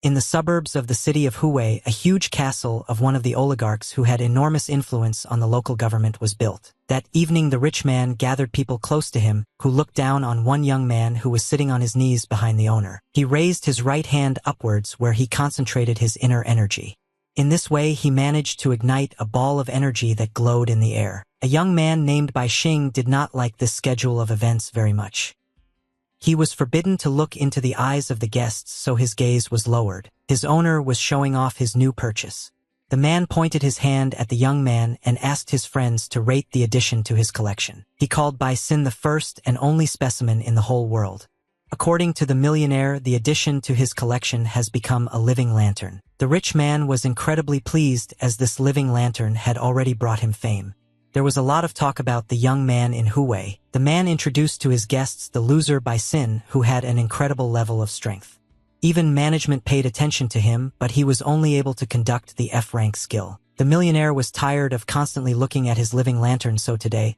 In the suburbs of the city of Huwei, a huge castle of one of the oligarchs who had enormous influence on the local government was built. That evening the rich man gathered people close to him, who looked down on one young man who was sitting on his knees behind the owner. He raised his right hand upwards where he concentrated his inner energy. In this way he managed to ignite a ball of energy that glowed in the air. A young man named Bai Xing did not like this schedule of events very much. He was forbidden to look into the eyes of the guests, so his gaze was lowered. His owner was showing off his new purchase. The man pointed his hand at the young man and asked his friends to rate the addition to his collection. He called Bai Xin the first and only specimen in the whole world. According to the millionaire, the addition to his collection has become a living lantern. The rich man was incredibly pleased as this living lantern had already brought him fame. There was a lot of talk about the young man in Huwei. The man introduced to his guests the loser Bai Xin, who had an incredible level of strength. Even management paid attention to him, but he was only able to conduct the F-rank skill. The millionaire was tired of constantly looking at his living lantern, so today,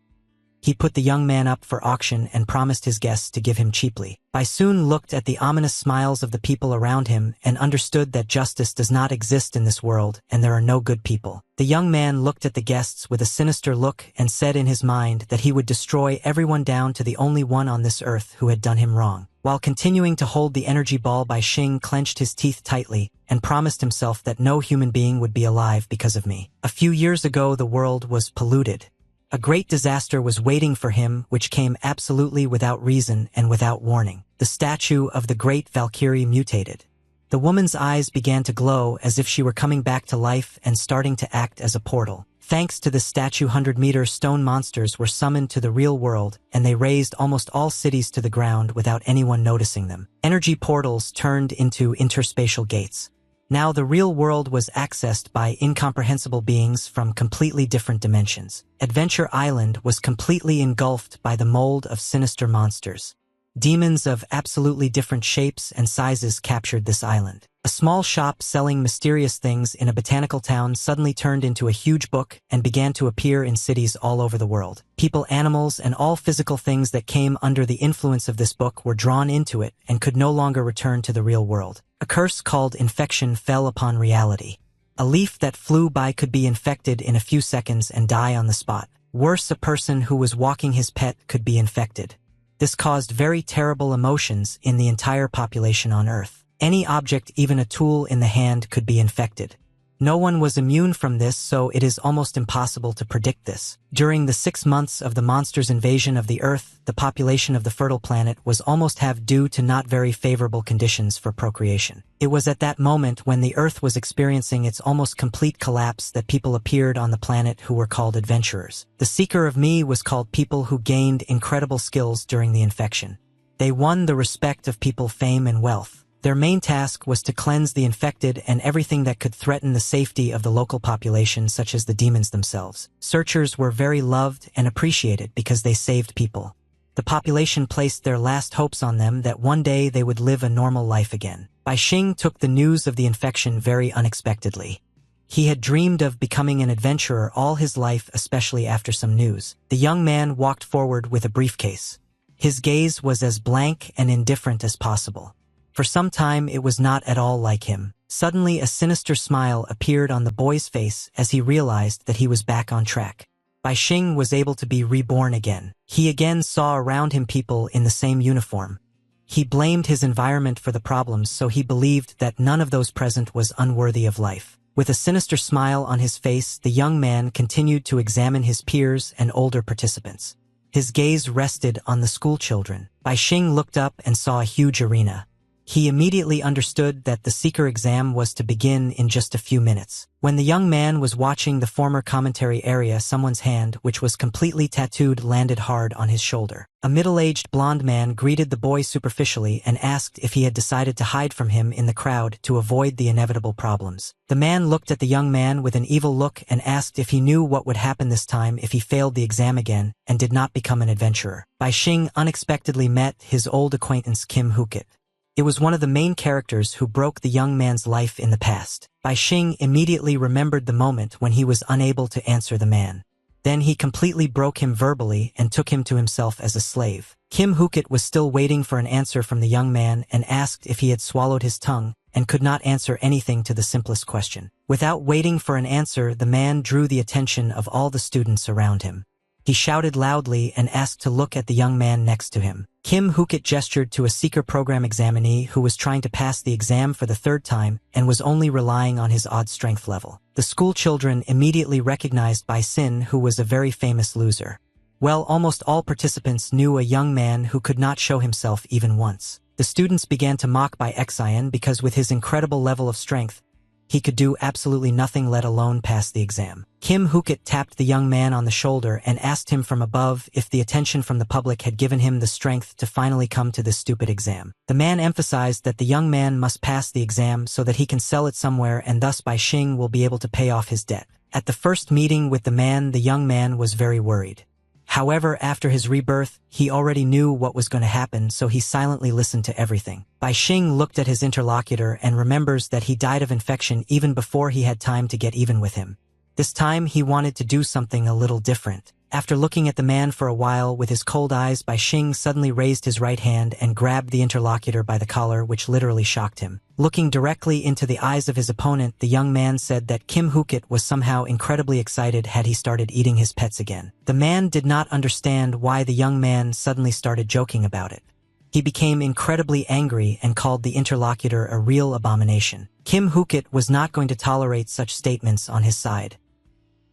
he put the young man up for auction and promised his guests to give him cheaply. Bai soon looked at the ominous smiles of the people around him and understood that justice does not exist in this world and there are no good people. The young man looked at the guests with a sinister look and said in his mind that he would destroy everyone down to the only one on this earth who had done him wrong. While continuing to hold the energy ball, Bai Xing clenched his teeth tightly and promised himself that no human being would be alive because of me. A few years ago the world was polluted. A great disaster was waiting for him, which came absolutely without reason and without warning. The statue of the great Valkyrie mutated. The woman's eyes began to glow as if she were coming back to life and starting to act as a portal. Thanks to the statue, 100-meter stone monsters were summoned to the real world, and they razed almost all cities to the ground without anyone noticing them. Energy portals turned into interspatial gates. Now the real world was accessed by incomprehensible beings from completely different dimensions. Adventure Island was completely engulfed by the mold of sinister monsters. Demons of absolutely different shapes and sizes captured this island. A small shop selling mysterious things in a botanical town suddenly turned into a huge book and began to appear in cities all over the world. People, animals, and all physical things that came under the influence of this book were drawn into it and could no longer return to the real world. A curse called infection fell upon reality. A leaf that flew by could be infected in a few seconds and die on the spot. Worse, a person who was walking his pet could be infected. This caused very terrible emotions in the entire population on Earth. Any object, even a tool in the hand, could be infected. No one was immune from this, so it is almost impossible to predict this. During the 6 months of the monster's invasion of the Earth, the population of the fertile planet was almost halved due to not very favorable conditions for procreation. It was at that moment when the Earth was experiencing its almost complete collapse that people appeared on the planet who were called adventurers. The Seeker of Me was called people who gained incredible skills during the infection. They won the respect of people, fame, and wealth. Their main task was to cleanse the infected and everything that could threaten the safety of the local population, such as the demons themselves. Searchers were very loved and appreciated because they saved people. The population placed their last hopes on them that one day they would live a normal life again. Bai Xing took the news of the infection very unexpectedly. He had dreamed of becoming an adventurer all his life, especially after some news. The young man walked forward with a briefcase. His gaze was as blank and indifferent as possible. For some time it was not at all like him. Suddenly a sinister smile appeared on the boy's face as he realized that he was back on track. Bai Xing was able to be reborn again. He again saw around him people in the same uniform. He blamed his environment for the problems, so he believed that none of those present was unworthy of life. With a sinister smile on his face, the young man continued to examine his peers and older participants. His gaze rested on the school children. Bai Xing looked up and saw a huge arena. He immediately understood that the Seeker exam was to begin in just a few minutes. When the young man was watching the former commentary area, someone's hand, which was completely tattooed, landed hard on his shoulder. A middle-aged blonde man greeted the boy superficially and asked if he had decided to hide from him in the crowd to avoid the inevitable problems. The man looked at the young man with an evil look and asked if he knew what would happen this time if he failed the exam again and did not become an adventurer. Bai Xing unexpectedly met his old acquaintance Kim Hookit. It was one of the main characters who broke the young man's life in the past. Bai Xing immediately remembered the moment when he was unable to answer the man. Then he completely broke him verbally and took him to himself as a slave. Kim Hookit was still waiting for an answer from the young man and asked if he had swallowed his tongue, and could not answer anything to the simplest question. Without waiting for an answer, the man drew the attention of all the students around him. He shouted loudly and asked to look at the young man next to him. Kim Hookit gestured to a seeker program examinee who was trying to pass the exam for the third time and was only relying on his odd strength level. The school children immediately recognized Bai Sin, who was a very famous loser. Well, almost all participants knew a young man who could not show himself even once. The students began to mock Bai Xian because with his incredible level of strength, he could do absolutely nothing, let alone pass the exam. Kim Hookit tapped the young man on the shoulder and asked him from above if the attention from the public had given him the strength to finally come to this stupid exam. The man emphasized that the young man must pass the exam so that he can sell it somewhere, and thus Bai Xing will be able to pay off his debt. At the first meeting with the man, the young man was very worried. However, after his rebirth, he already knew what was going to happen, so he silently listened to everything. Bai Xing looked at his interlocutor and remembers that he died of infection even before he had time to get even with him. This time, he wanted to do something a little different. After looking at the man for a while with his cold eyes, Bai Xing suddenly raised his right hand and grabbed the interlocutor by the collar, which literally shocked him. Looking directly into the eyes of his opponent, the young man said that Kim Hookit was somehow incredibly excited had he started eating his pets again. The man did not understand why the young man suddenly started joking about it. He became incredibly angry and called the interlocutor a real abomination. Kim Hookit was not going to tolerate such statements on his side.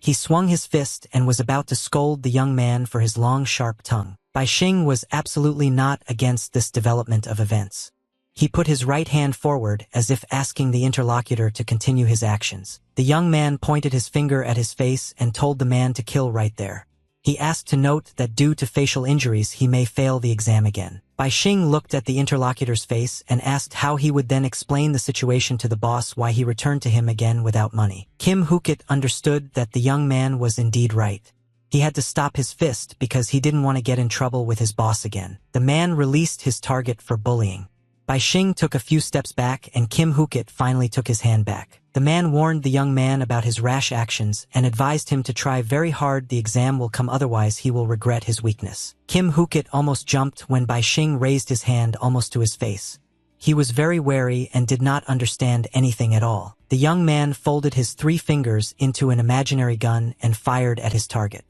He swung his fist and was about to scold the young man for his long, sharp tongue. Bai Xing was absolutely not against this development of events. He put his right hand forward as if asking the interlocutor to continue his actions. The young man pointed his finger at his face and told the man to kill right there. He asked to note that due to facial injuries he may fail the exam again. Bai Xing looked at the interlocutor's face and asked how he would then explain the situation to the boss, why he returned to him again without money. Kim Hookit understood that the young man was indeed right. He had to stop his fist because he didn't want to get in trouble with his boss again. The man released his target for bullying. Bai Xing took a few steps back and Kim Hookit finally took his hand back. The man warned the young man about his rash actions and advised him to try very hard. The exam will come, otherwise he will regret his weakness. Kim Hookit almost jumped when Bai Xing raised his hand almost to his face. He was very wary and did not understand anything at all. The young man folded his 3 fingers into an imaginary gun and fired at his target.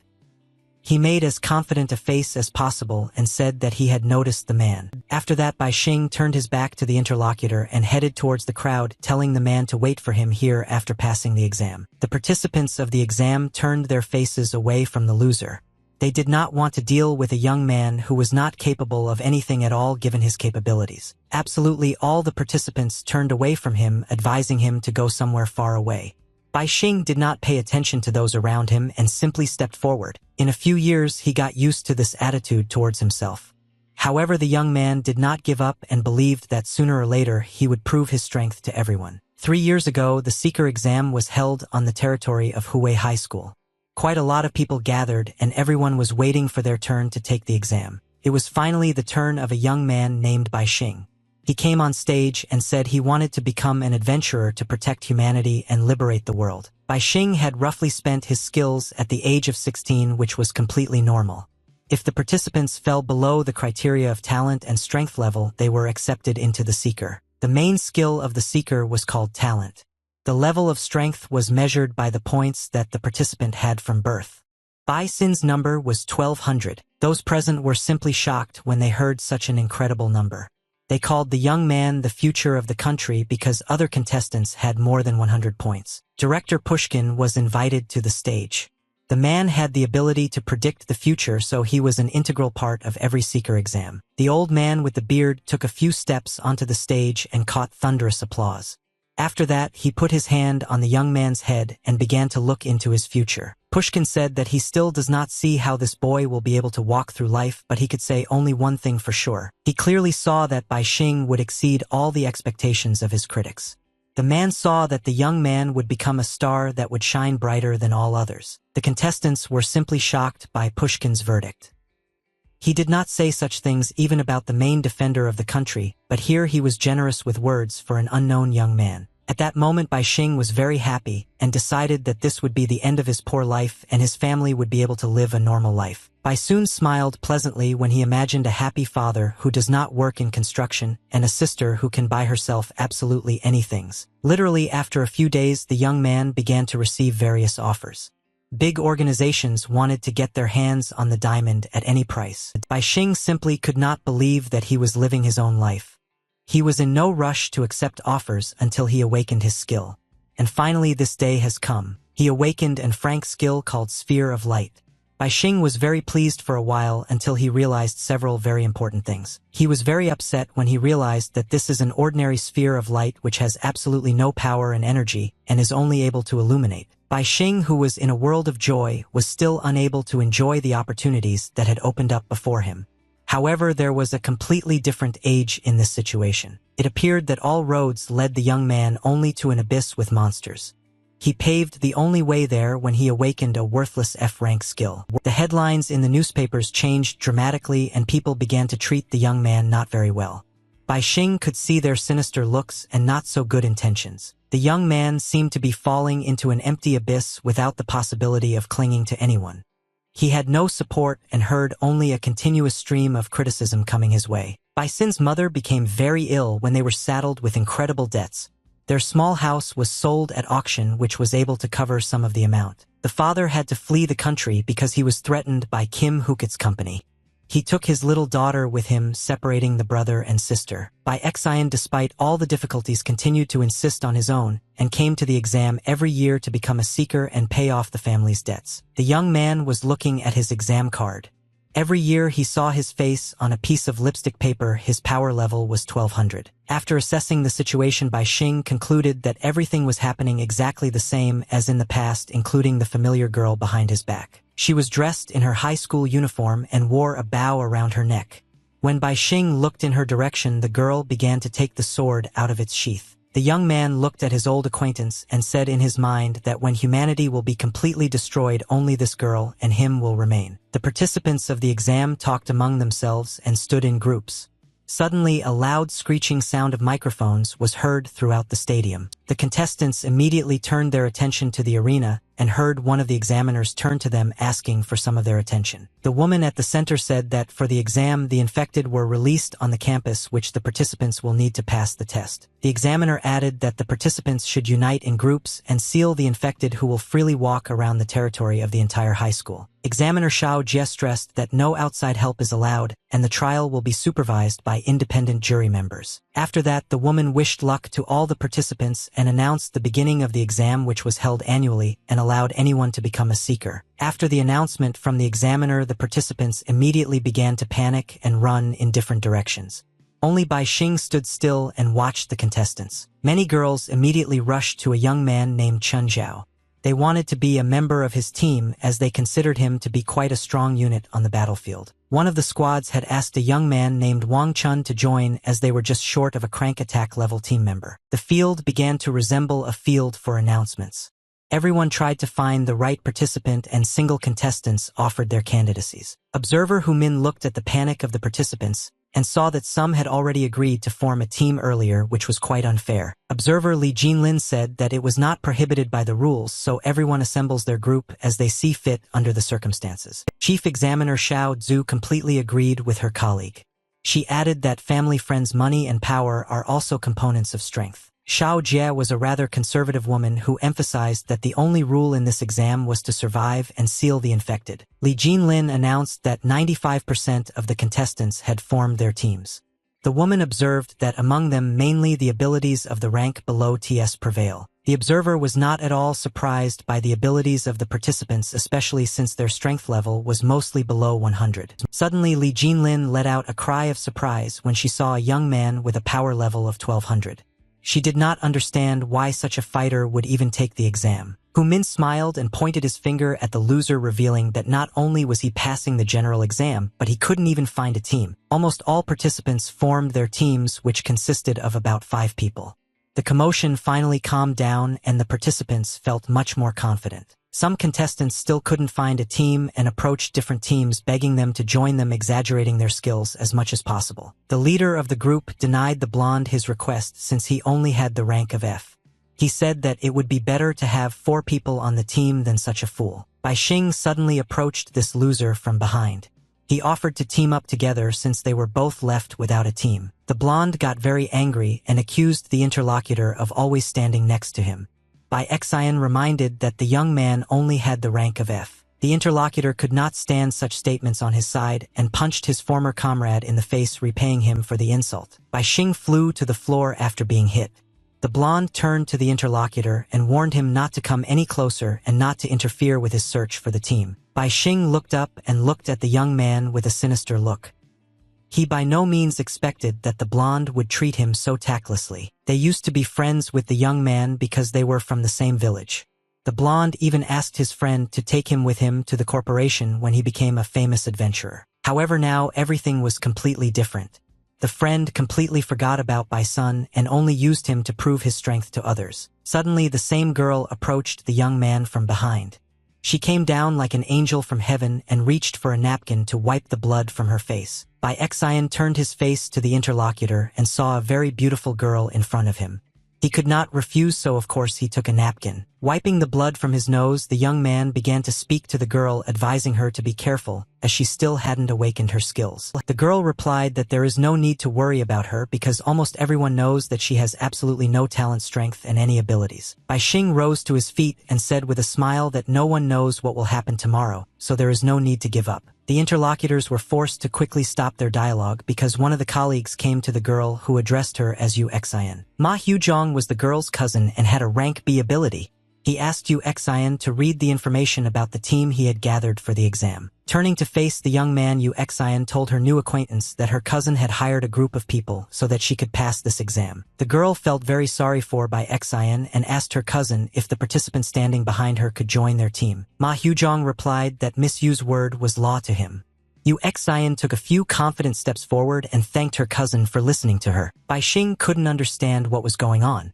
He made as confident a face as possible and said that he had noticed the man. After that, Bai Xing turned his back to the interlocutor and headed towards the crowd, telling the man to wait for him here after passing the exam. The participants of the exam turned their faces away from the loser. They did not want to deal with a young man who was not capable of anything at all given his capabilities. Absolutely all the participants turned away from him, advising him to go somewhere far away. Bai Xing did not pay attention to those around him and simply stepped forward. In a few years, he got used to this attitude towards himself. However, the young man did not give up and believed that sooner or later he would prove his strength to everyone. 3 years ago, the Seeker exam was held on the territory of Huwei High School. Quite a lot of people gathered and everyone was waiting for their turn to take the exam. It was finally the turn of a young man named Bai Xing. He came on stage and said he wanted to become an adventurer to protect humanity and liberate the world. Bai Xing had roughly spent his skills at the age of 16, which was completely normal. If the participants fell below the criteria of talent and strength level, they were accepted into the Seeker. The main skill of the Seeker was called talent. The level of strength was measured by the points that the participant had from birth. Bai Xing's number was 1200. Those present were simply shocked when they heard such an incredible number. They called the young man the future of the country because other contestants had more than 100 points. Director Pushkin was invited to the stage. The man had the ability to predict the future, so he was an integral part of every Seeker exam. The old man with the beard took a few steps onto the stage and caught thunderous applause. After that, he put his hand on the young man's head and began to look into his future. Pushkin said that he still does not see how this boy will be able to walk through life, but he could say only one thing for sure. He clearly saw that Bai Xing would exceed all the expectations of his critics. The man saw that the young man would become a star that would shine brighter than all others. The contestants were simply shocked by Pushkin's verdict. He did not say such things even about the main defender of the country, but here he was generous with words for an unknown young man. At that moment Bai Xing was very happy and decided that this would be the end of his poor life and his family would be able to live a normal life. Bai soon smiled pleasantly when he imagined a happy father who does not work in construction and a sister who can buy herself absolutely anything. Literally after a few days the young man began to receive various offers. Big organizations wanted to get their hands on the diamond at any price. Bai Xing simply could not believe that he was living his own life. He was in no rush to accept offers until he awakened his skill. And finally this day has come. He awakened an frank skill called Sphere of Light. Bai Xing was very pleased for a while until he realized several very important things. He was very upset when he realized that this is an ordinary sphere of light which has absolutely no power and energy and is only able to illuminate. Bai Xing, who was in a world of joy, was still unable to enjoy the opportunities that had opened up before him. However, there was a completely different age in this situation. It appeared that all roads led the young man only to an abyss with monsters. He paved the only way there when he awakened a worthless F-rank skill. The headlines in the newspapers changed dramatically and people began to treat the young man not very well. Bai Xing could see their sinister looks and not so good intentions. The young man seemed to be falling into an empty abyss without the possibility of clinging to anyone. He had no support and heard only a continuous stream of criticism coming his way. Bai Xing's mother became very ill when they were saddled with incredible debts. Their small house was sold at auction, which was able to cover some of the amount. The father had to flee the country because he was threatened by Kim Hookit's company. He took his little daughter with him, separating the brother and sister. Bai Xian, despite all the difficulties, continued to insist on his own and came to the exam every year to become a seeker and pay off the family's debts. The young man was looking at his exam card. Every year he saw his face on a piece of lipstick paper. His power level was 1200. After assessing the situation, Bai Xing concluded that everything was happening exactly the same as in the past, including the familiar girl behind his back. She was dressed in her high school uniform and wore a bow around her neck. When Bai Xing looked in her direction, the girl began to take the sword out of its sheath. The young man looked at his old acquaintance and said in his mind that when humanity will be completely destroyed, only this girl and him will remain. The participants of the exam talked among themselves and stood in groups. Suddenly, a loud screeching sound of microphones was heard throughout the stadium. The contestants immediately turned their attention to the arena and heard one of the examiners turn to them asking for some of their attention. The woman at the center said that for the exam, the infected were released on the campus, which the participants will need to pass the test. The examiner added that the participants should unite in groups and seal the infected, who will freely walk around the territory of the entire high school. Examiner Xiao Jie stressed that no outside help is allowed and the trial will be supervised by independent jury members. After that, the woman wished luck to all the participants and announced the beginning of the exam, which was held annually and allowed anyone to become a seeker. After the announcement from the examiner, the participants immediately began to panic and run in different directions. Only Bai Xing stood still and watched the contestants. Many girls immediately rushed to a young man named Chun Zhao. They wanted to be a member of his team as they considered him to be quite a strong unit on the battlefield. One of the squads had asked a young man named Wang Chun to join as they were just short of a crank attack level team member. The field began to resemble a field for announcements. Everyone tried to find the right participant and single contestants offered their candidacies. Observer Hu Min looked at the panic of the participants and saw that some had already agreed to form a team earlier, which was quite unfair. Observer Li Jinlin said that it was not prohibited by the rules, so everyone assembles their group as they see fit under the circumstances. Chief Examiner Xiao Zhu completely agreed with her colleague. She added that family, friends, money, and power are also components of strength. Xiao Jie was a rather conservative woman who emphasized that the only rule in this exam was to survive and seal the infected. Li Jinlin announced that 95% of the contestants had formed their teams. The woman observed that among them mainly the abilities of the rank below TS prevail. The observer was not at all surprised by the abilities of the participants, especially since their strength level was mostly below 100. Suddenly, Li Jinlin let out a cry of surprise when she saw a young man with a power level of 1200. She did not understand why such a fighter would even take the exam. Hu Min smiled and pointed his finger at the loser, revealing that not only was he passing the general exam, but he couldn't even find a team. Almost all participants formed their teams, which consisted of about 5 people. The commotion finally calmed down and the participants felt much more confident. Some contestants still couldn't find a team and approached different teams, begging them to join them, exaggerating their skills as much as possible. The leader of the group denied the blonde his request since he only had the rank of F. He said that it would be better to have 4 people on the team than such a fool. Bai Xing suddenly approached this loser from behind. He offered to team up together since they were both left without a team. The blonde got very angry and accused the interlocutor of always standing next to him. Bai Xian reminded that the young man only had the rank of F. The interlocutor could not stand such statements on his side and punched his former comrade in the face, repaying him for the insult. Bai Xing flew to the floor after being hit. The blonde turned to the interlocutor and warned him not to come any closer and not to interfere with his search for the team. Bai Xing looked up and looked at the young man with a sinister look. He by no means expected that the blonde would treat him so tactlessly. They used to be friends with the young man because they were from the same village. The blonde even asked his friend to take him with him to the corporation when he became a famous adventurer. However, now everything was completely different. The friend completely forgot about Bai Sun and only used him to prove his strength to others. Suddenly, the same girl approached the young man from behind. She came down like an angel from heaven and reached for a napkin to wipe the blood from her face. Bai Xian turned his face to the interlocutor and saw a very beautiful girl in front of him. He could not refuse, so of course he took a napkin. Wiping the blood from his nose, the young man began to speak to the girl, advising her to be careful, as she still hadn't awakened her skills. The girl replied that there is no need to worry about her because almost everyone knows that she has absolutely no talent, strength, and any abilities. Bai Xing rose to his feet and said with a smile that no one knows what will happen tomorrow, so there is no need to give up. The interlocutors were forced to quickly stop their dialogue because one of the colleagues came to the girl, who addressed her as Yu Xian. Ma Huzhong was the girl's cousin and had a rank B ability. He asked Yu Xian to read the information about the team he had gathered for the exam. Turning to face the young man, Yu Xian told her new acquaintance that her cousin had hired a group of people so that she could pass this exam. The girl felt very sorry for Bai Xian and asked her cousin if the participant standing behind her could join their team. Ma Huzhong replied that Miss Yu's word was law to him. Yu Xian took a few confident steps forward and thanked her cousin for listening to her. Bai Xing couldn't understand what was going on.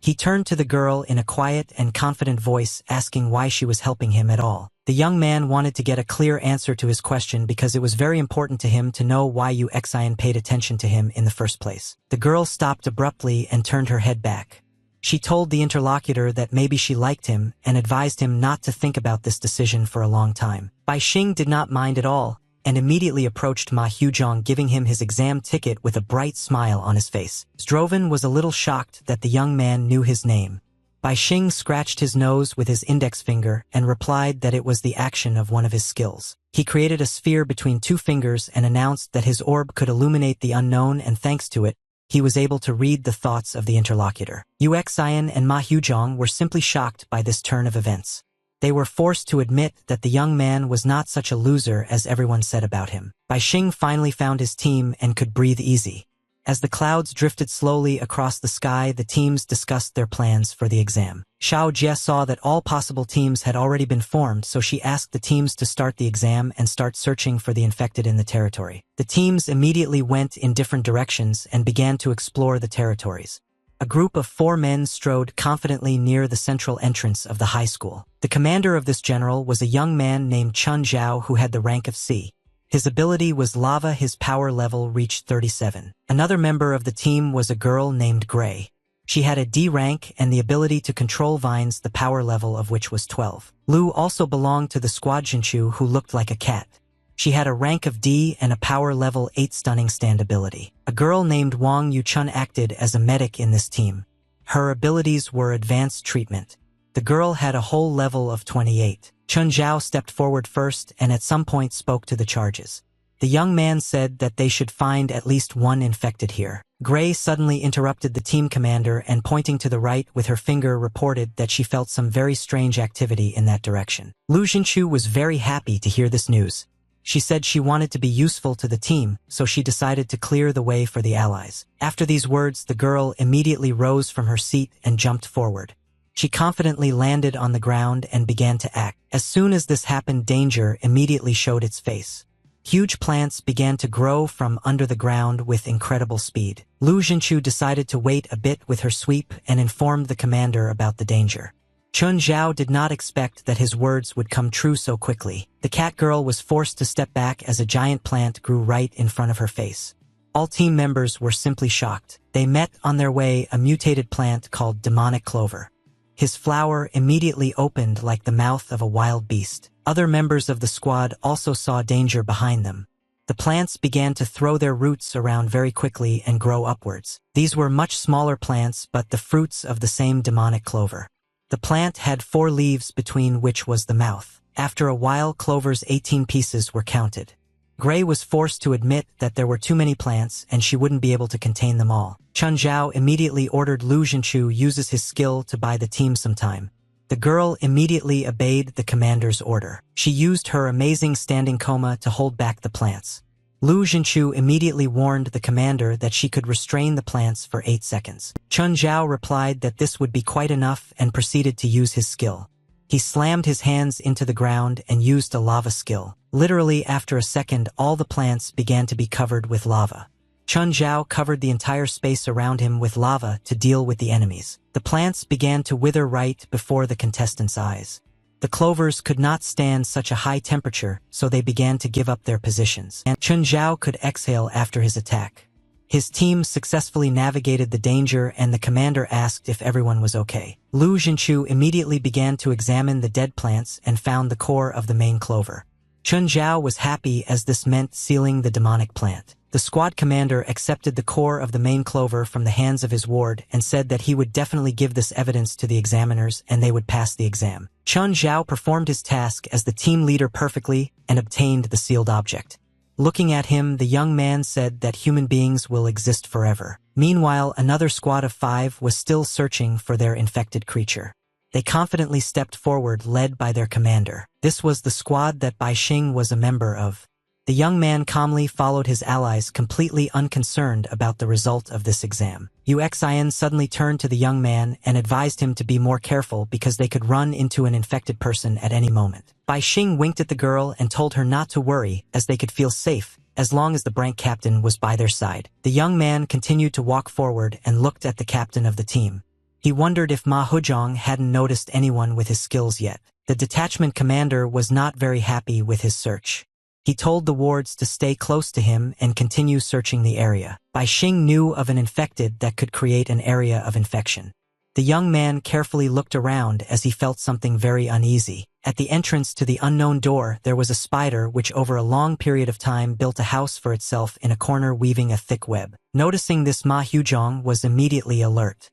He turned to the girl in a quiet and confident voice, asking why she was helping him at all. The young man wanted to get a clear answer to his question because it was very important to him to know why Yu Xian paid attention to him in the first place. The girl stopped abruptly and turned her head back. She told the interlocutor that maybe she liked him and advised him not to think about this decision for a long time. Bai Xing did not mind at all and immediately approached Ma Huzhong, giving him his exam ticket with a bright smile on his face. Zdrovan was a little shocked that the young man knew his name. Bai Xing scratched his nose with his index finger and replied that it was the action of one of his skills. He created a sphere between 2 fingers and announced that his orb could illuminate the unknown, and thanks to it, he was able to read the thoughts of the interlocutor. Yu Xian and Ma Huzhong were simply shocked by this turn of events. They were forced to admit that the young man was not such a loser as everyone said about him. Bai Xing finally found his team and could breathe easy. As the clouds drifted slowly across the sky, the teams discussed their plans for the exam. Xiao Jie saw that all possible teams had already been formed, so she asked the teams to start the exam and start searching for the infected in the territory. The teams immediately went in different directions and began to explore the territories. A group of 4 men strode confidently near the central entrance of the high school. The commander of this general was a young man named Chun Zhao, who had the rank of C. His ability was lava. His power level reached 37. Another member of the team was a girl named Gray. She had a D rank and the ability to control vines, the power level of which was 12. Lu also belonged to the squad Jinchu, who looked like a cat. She had a rank of D and a power level 8 stunning stand ability. A girl named Wang Yuchun acted as a medic in this team. Her abilities were advanced treatment. The girl had a whole level of 28. Chun Zhao stepped forward first and at some point spoke to the charges. The young man said that they should find at least 1 infected here. Gray suddenly interrupted the team commander and, pointing to the right with her finger, reported that she felt some very strange activity in that direction. Lu Jinchu was very happy to hear this news. She said she wanted to be useful to the team, so she decided to clear the way for the allies. After these words, the girl immediately rose from her seat and jumped forward. She confidently landed on the ground and began to act. As soon as this happened, danger immediately showed its face. Huge plants began to grow from under the ground with incredible speed. Lu Jinchu decided to wait a bit with her sweep and informed the commander about the danger. Chun Zhao did not expect that his words would come true so quickly. The cat girl was forced to step back as a giant plant grew right in front of her face. All team members were simply shocked. They met on their way a mutated plant called demonic clover. His flower immediately opened like the mouth of a wild beast. Other members of the squad also saw danger behind them. The plants began to throw their roots around very quickly and grow upwards. These were much smaller plants, but the fruits of the same demonic clover. The plant had 4 leaves, between which was the mouth. After a while, Clover's 18 pieces were counted. Gray was forced to admit that there were too many plants and she wouldn't be able to contain them all. Chun Zhao immediately ordered Lu Zhenchu uses his skill to buy the team some time. The girl immediately obeyed the commander's order. She used her amazing standing coma to hold back the plants. Lu Zhenchu immediately warned the commander that she could restrain the plants for 8 seconds. Chun Zhao replied that this would be quite enough and proceeded to use his skill. He slammed his hands into the ground and used a lava skill. Literally after a second, all the plants began to be covered with lava. Chun Zhao covered the entire space around him with lava to deal with the enemies. The plants began to wither right before the contestants' eyes. The clovers could not stand such a high temperature, so they began to give up their positions. And Chun Zhao could exhale after his attack. His team successfully navigated the danger and the commander asked if everyone was okay. Lu Zhenchu immediately began to examine the dead plants and found the core of the main clover. Chun Zhao was happy as this meant sealing the demonic plant. The squad commander accepted the core of the main clover from the hands of his ward and said that he would definitely give this evidence to the examiners and they would pass the exam. Chun Zhao performed his task as the team leader perfectly and obtained the sealed object. Looking at him, the young man said that human beings will exist forever. Meanwhile, another squad of 5 was still searching for their infected creature. They confidently stepped forward, led by their commander. This was the squad that Bai Xing was a member of. The young man calmly followed his allies, completely unconcerned about the result of this exam. Yu Xian suddenly turned to the young man and advised him to be more careful because they could run into an infected person at any moment. Bai Xing winked at the girl and told her not to worry, as they could feel safe, as long as the brank captain was by their side. The young man continued to walk forward and looked at the captain of the team. He wondered if Ma Huzhong hadn't noticed anyone with his skills yet. The detachment commander was not very happy with his search. He told the wards to stay close to him and continue searching the area. Bai Xing knew of an infected that could create an area of infection. The young man carefully looked around as he felt something very uneasy. At the entrance to the unknown door, there was a spider which over a long period of time built a house for itself in a corner, weaving a thick web. Noticing this, Ma Huzhong was immediately alert.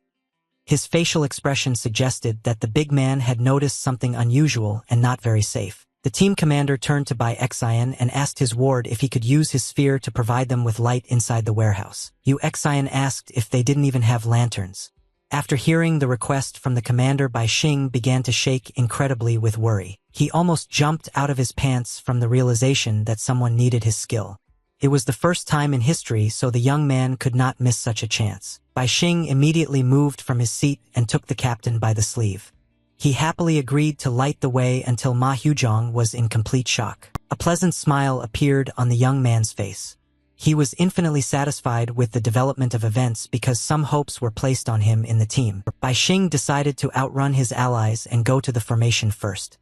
His facial expression suggested that the big man had noticed something unusual and not very safe. The team commander turned to Bai Xian and asked his ward if he could use his sphere to provide them with light inside the warehouse. Yu Xian asked if they didn't even have lanterns. After hearing the request from the commander, Bai Xing began to shake incredibly with worry. He almost jumped out of his pants from the realization that someone needed his skill. It was the first time in history, so the young man could not miss such a chance. Bai Xing immediately moved from his seat and took the captain by the sleeve. He happily agreed to light the way until Ma Huzhong was in complete shock. A pleasant smile appeared on the young man's face. He was infinitely satisfied with the development of events because some hopes were placed on him in the team. Bai Xing decided to outrun his allies and go to the formation first.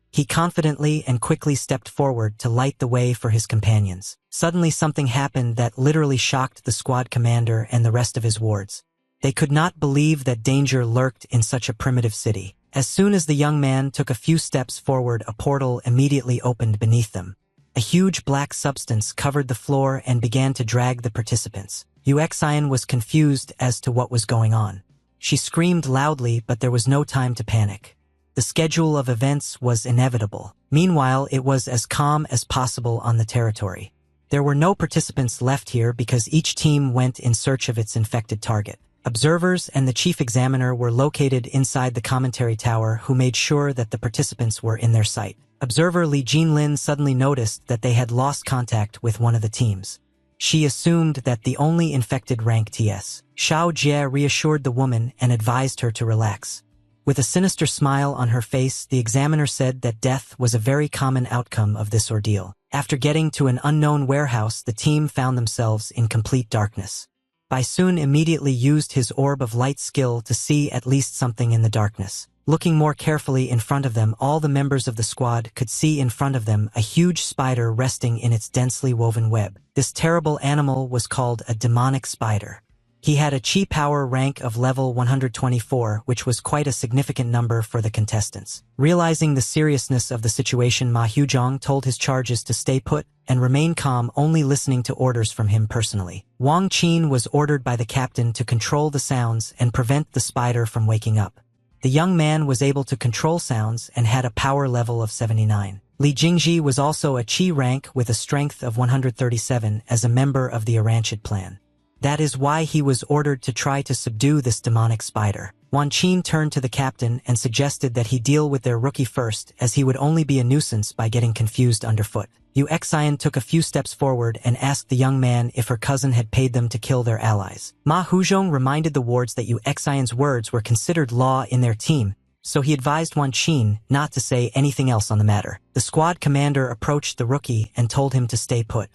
He confidently and quickly stepped forward to light the way for his companions. Suddenly something happened that literally shocked the squad commander and the rest of his wards. They could not believe that danger lurked in such a primitive city. As soon as the young man took a few steps forward, a portal immediately opened beneath them. A huge black substance covered the floor and began to drag the participants. Yu Xian was confused as to what was going on. She screamed loudly, but there was no time to panic. The schedule of events was inevitable. Meanwhile, it was as calm as possible on the territory. There were no participants left here because each team went in search of its infected target. Observers and the chief examiner were located inside the commentary tower, who made sure that the participants were in their sight. Observer Li Jinlin suddenly noticed that they had lost contact with one of the teams. She assumed that the only infected rank TS. Xiao Jie reassured the woman and advised her to relax. With a sinister smile on her face, the examiner said that death was a very common outcome of this ordeal. After getting to an unknown warehouse, the team found themselves in complete darkness. Bai Sun immediately used his orb of light skill to see at least something in the darkness. Looking more carefully in front of them, all the members of the squad could see in front of them a huge spider resting in its densely woven web. This terrible animal was called a demonic spider. He had a chi power rank of level 124, which was quite a significant number for the contestants. Realizing the seriousness of the situation, Ma Hujong told his charges to stay put and remain calm, only listening to orders from him personally. Wang Qin was ordered by the captain to control the sounds and prevent the spider from waking up. The young man was able to control sounds and had a power level of 79. Li Jingji was also a chi rank with a strength of 137 as a member of the Aranchid clan. That is why he was ordered to try to subdue this demonic spider. Wan Qin turned to the captain and suggested that he deal with their rookie first, as he would only be a nuisance by getting confused underfoot. Yu Xian took a few steps forward and asked the young man if her cousin had paid them to kill their allies. Ma Huzhong reminded the wards that Yu Xian's words were considered law in their team, so he advised Wan Qin not to say anything else on the matter. The squad commander approached the rookie and told him to stay put.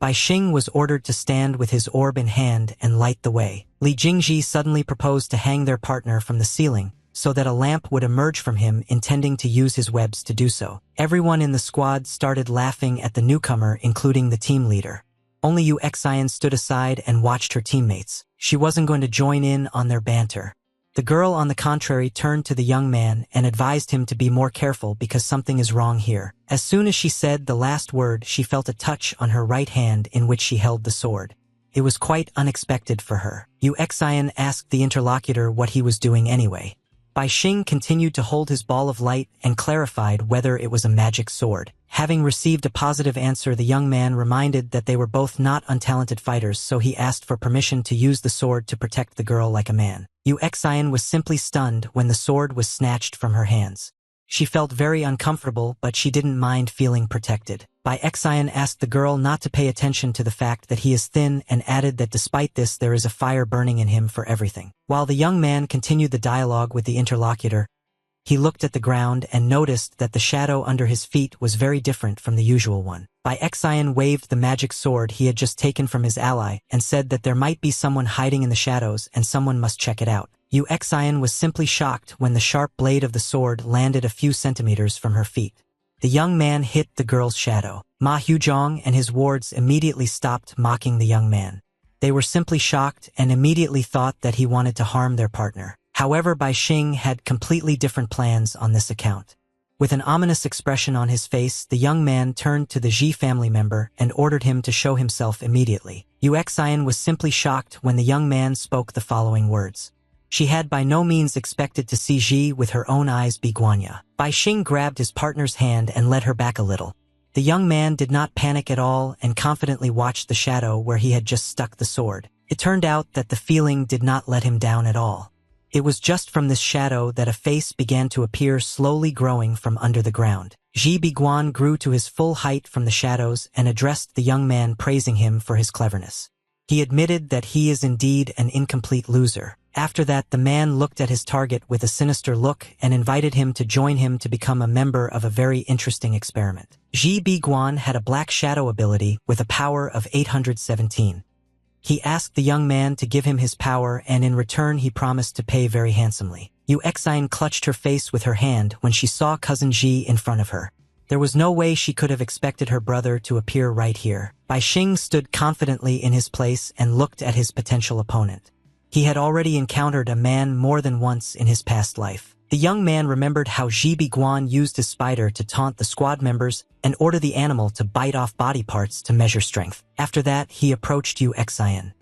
Bai Xing was ordered to stand with his orb in hand and light the way. Li Jingji suddenly proposed to hang their partner from the ceiling, so that a lamp would emerge from him, intending to use his webs to do so. Everyone in the squad started laughing at the newcomer, including the team leader. Only Yu Xian stood aside and watched her teammates. She wasn't going to join in on their banter. The girl, on the contrary, turned to the young man and advised him to be more careful because something is wrong here. As soon as she said the last word, she felt a touch on her right hand in which she held the sword. It was quite unexpected for her. Yu Xian asked the interlocutor what he was doing anyway. Bai Xing continued to hold his ball of light and clarified whether it was a magic sword. Having received a positive answer, the young man reminded that they were both not untalented fighters, so he asked for permission to use the sword to protect the girl like a man. Yu Xian was simply stunned when the sword was snatched from her hands. She felt very uncomfortable, but she didn't mind feeling protected. Bai Xian asked the girl not to pay attention to the fact that he is thin and added that despite this there is a fire burning in him for everything. While the young man continued the dialogue with the interlocutor, he looked at the ground and noticed that the shadow under his feet was very different from the usual one. Bai Xian waved the magic sword he had just taken from his ally and said that there might be someone hiding in the shadows and someone must check it out. Yu Xian was simply shocked when the sharp blade of the sword landed a few centimeters from her feet. The young man hit the girl's shadow. Ma Huzhong and his wards immediately stopped mocking the young man. They were simply shocked and immediately thought that he wanted to harm their partner. However, Bai Xing had completely different plans on this account. With an ominous expression on his face, the young man turned to the Ji family member and ordered him to show himself immediately. Yu Xian was simply shocked when the young man spoke the following words. She had by no means expected to see Ji with her own eyes be Guanya. Bai Xing grabbed his partner's hand and led her back a little. The young man did not panic at all and confidently watched the shadow where he had just stuck the sword. It turned out that the feeling did not let him down at all. It was just from this shadow that a face began to appear, slowly growing from under the ground. Ji Biguan grew to his full height from the shadows and addressed the young man, praising him for his cleverness. He admitted that he is indeed an incomplete loser. After that, the man looked at his target with a sinister look and invited him to join him to become a member of a very interesting experiment. Ji Biguan had a black shadow ability with a power of 817. He asked the young man to give him his power, and in return he promised to pay very handsomely. Yu Xian clutched her face with her hand when she saw cousin Ji in front of her. There was no way she could have expected her brother to appear right here. Bai Xing stood confidently in his place and looked at his potential opponent. He had already encountered a man more than once in his past life. The young man remembered how Ji Biguan used his spider to taunt the squad members and order the animal to bite off body parts to measure strength. After that, he approached Yu Xian.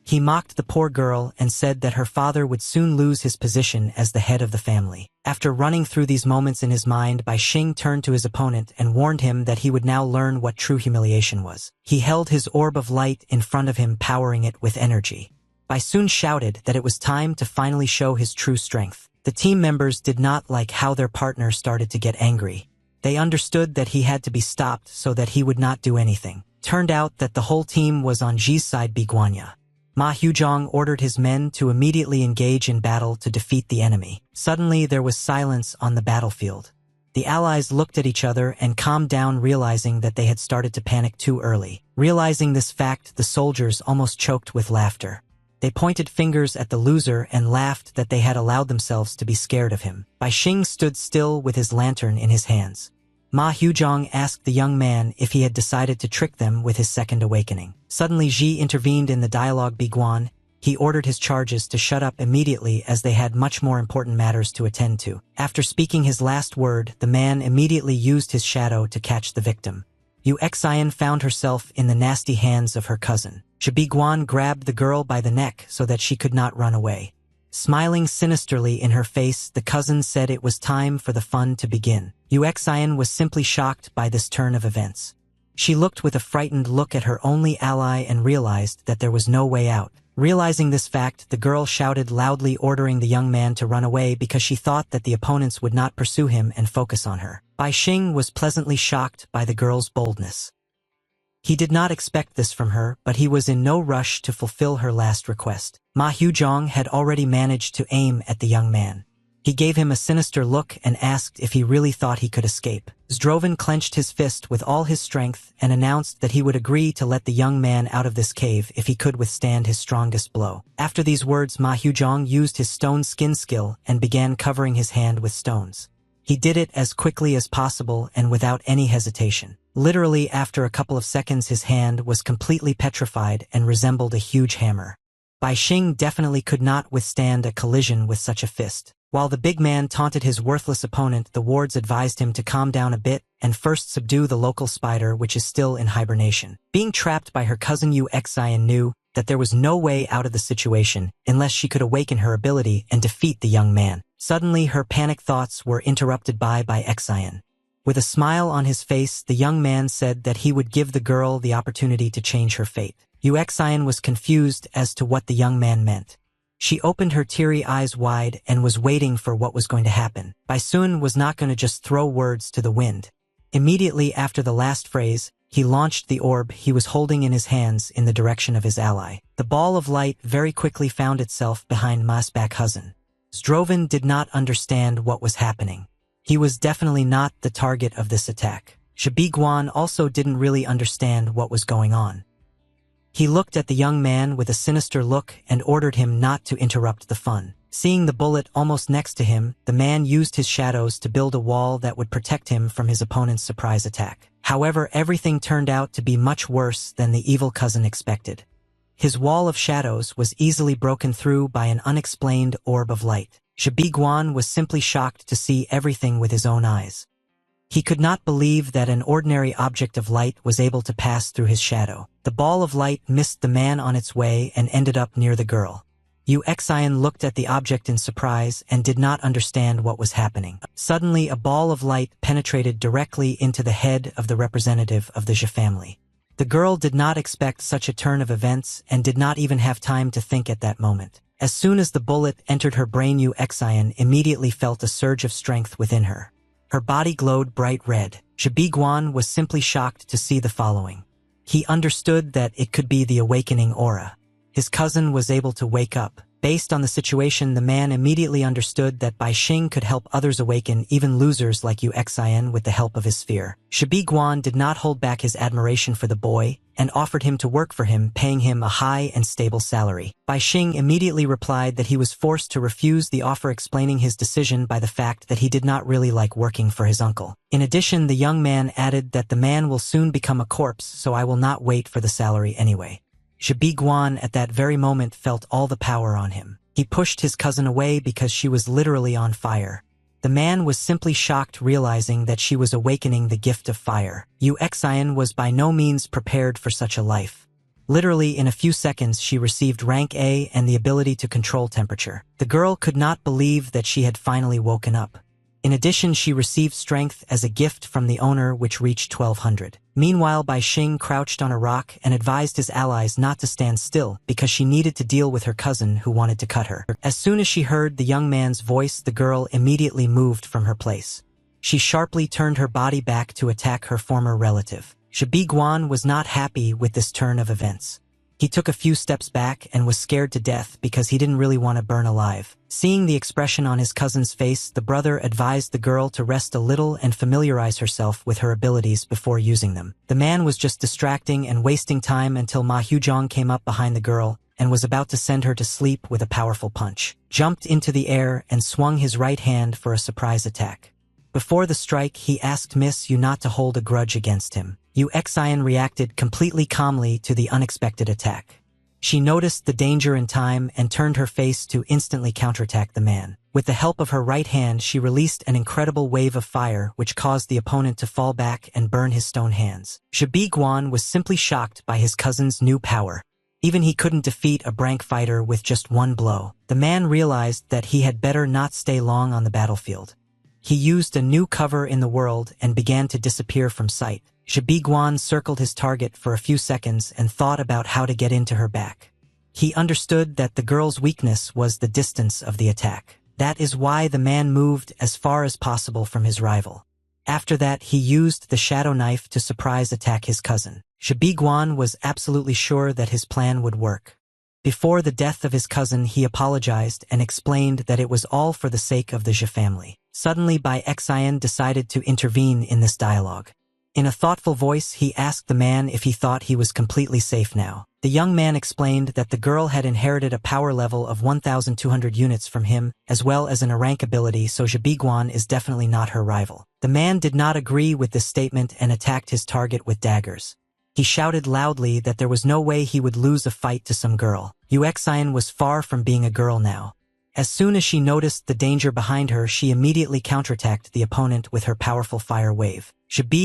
He mocked the poor girl and said that her father would soon lose his position as the head of the family. After running through these moments in his mind, Bai Xing turned to his opponent and warned him that he would now learn what true humiliation was. He held his orb of light in front of him, powering it with energy. Bai soon shouted that it was time to finally show his true strength. The team members did not like how their partner started to get angry. They understood that he had to be stopped so that he would not do anything. Turned out that the whole team was on Ji's side, Biguanya. Ma Huzhong ordered his men to immediately engage in battle to defeat the enemy. Suddenly there was silence on the battlefield. The allies looked at each other and calmed down, realizing that they had started to panic too early. Realizing this fact, the soldiers almost choked with laughter. They pointed fingers at the loser and laughed that they had allowed themselves to be scared of him. Bai Xing stood still with his lantern in his hands. Ma Huzhong asked the young man if he had decided to trick them with his second awakening. Suddenly Ji intervened in the dialogue. Biguan, He ordered his charges to shut up immediately as they had much more important matters to attend to. After speaking his last word, the man immediately used his shadow to catch the victim. Yu Xian found herself in the nasty hands of her cousin. Shibiguan grabbed the girl by the neck so that she could not run away. Smiling sinisterly in her face, the cousin said it was time for the fun to begin. Yu Xian was simply shocked by this turn of events. She looked with a frightened look at her only ally and realized that there was no way out. Realizing this fact, the girl shouted loudly, ordering the young man to run away because she thought that the opponents would not pursue him and focus on her. Bai Xing was pleasantly shocked by the girl's boldness. He did not expect this from her, but he was in no rush to fulfill her last request. Ma Huzhong had already managed to aim at the young man. He gave him a sinister look and asked if he really thought he could escape. Zdrovan clenched his fist with all his strength and announced that he would agree to let the young man out of this cave if he could withstand his strongest blow. After these words, Ma Huzhong used his stone skin skill and began covering his hand with stones. He did it as quickly as possible and without any hesitation. Literally, after a couple of seconds, his hand was completely petrified and resembled a huge hammer. Bai Xing definitely could not withstand a collision with such a fist. While the big man taunted his worthless opponent, the wards advised him to calm down a bit and first subdue the local spider, which is still in hibernation. Being trapped by her cousin, Yu Xian knew that there was no way out of the situation unless she could awaken her ability and defeat the young man. Suddenly, her panic thoughts were interrupted by Xian. With a smile on his face, the young man said that he would give the girl the opportunity to change her fate. Yu Xian was confused as to what the young man meant. She opened her teary eyes wide and was waiting for what was going to happen. Bai Sun was not going to just throw words to the wind. Immediately after the last phrase, he launched the orb he was holding in his hands in the direction of his ally. The ball of light very quickly found itself behind Ma's back cousin. Zdrovan did not understand what was happening. He was definitely not the target of this attack. Shibiguan also didn't really understand what was going on. He looked at the young man with a sinister look and ordered him not to interrupt the fun. Seeing the bullet almost next to him, the man used his shadows to build a wall that would protect him from his opponent's surprise attack. However, everything turned out to be much worse than the evil cousin expected. His wall of shadows was easily broken through by an unexplained orb of light. Shibiguan was simply shocked to see everything with his own eyes. He could not believe that an ordinary object of light was able to pass through his shadow. The ball of light missed the man on its way and ended up near the girl. Yu Xian looked at the object in surprise and did not understand what was happening. Suddenly, a ball of light penetrated directly into the head of the representative of the Zhe family. The girl did not expect such a turn of events and did not even have time to think at that moment. As soon as the bullet entered her brain, Yu Xian immediately felt a surge of strength within her. Her body glowed bright red. Shibiguan was simply shocked to see the following. He understood that it could be the awakening aura. His cousin was able to wake up. Based on the situation, the man immediately understood that Bai Xing could help others awaken, even losers like Yu Xian, with the help of his sphere. Shibiguan did not hold back his admiration for the boy and offered him to work for him, paying him a high and stable salary. Bai Xing immediately replied that he was forced to refuse the offer, explaining his decision by the fact that he did not really like working for his uncle. In addition, the young man added that the man will soon become a corpse, so I will not wait for the salary anyway. Shibiguan at that very moment felt all the power on him. He pushed his cousin away because she was literally on fire. The man was simply shocked, realizing that she was awakening the gift of fire. Yu Xian was by no means prepared for such a life. Literally in a few seconds she received rank A and the ability to control temperature. The girl could not believe that she had finally woken up. In addition, she received strength as a gift from the owner, which reached 1200. Meanwhile, Bai Xing crouched on a rock and advised his allies not to stand still because she needed to deal with her cousin who wanted to cut her. As soon as she heard the young man's voice, the girl immediately moved from her place. She sharply turned her body back to attack her former relative. Shibiguan was not happy with this turn of events. He took a few steps back and was scared to death because he didn't really want to burn alive. Seeing the expression on his cousin's face, the brother advised the girl to rest a little and familiarize herself with her abilities before using them. The man was just distracting and wasting time until Ma Huzhong came up behind the girl and was about to send her to sleep with a powerful punch. Jumped into the air and swung his right hand for a surprise attack. Before the strike, he asked Miss Yu not to hold a grudge against him. Yu Xian reacted completely calmly to the unexpected attack. She noticed the danger in time and turned her face to instantly counterattack the man. With the help of her right hand, she released an incredible wave of fire which caused the opponent to fall back and burn his stone hands. Zhi Guan was simply shocked by his cousin's new power. Even he couldn't defeat a rank fighter with just one blow. The man realized that he had better not stay long on the battlefield. He used a new cover in the world and began to disappear from sight. Zhi Guan circled his target for a few seconds and thought about how to get into her back. He understood that the girl's weakness was the distance of the attack. That is why the man moved as far as possible from his rival. After that, he used the shadow knife to surprise attack his cousin. Zhi Guan was absolutely sure that his plan would work. Before the death of his cousin, he apologized and explained that it was all for the sake of the Zhi family. Suddenly, Bai Xian decided to intervene in this dialogue. In a thoughtful voice, he asked the man if he thought he was completely safe now. The young man explained that the girl had inherited a power level of 1,200 units from him, as well as an rank ability, so Zhi Guan is definitely not her rival. The man did not agree with this statement and attacked his target with daggers. He shouted loudly that there was no way he would lose a fight to some girl. Yu Xian was far from being a girl now. As soon as she noticed the danger behind her, she immediately counterattacked the opponent with her powerful fire wave.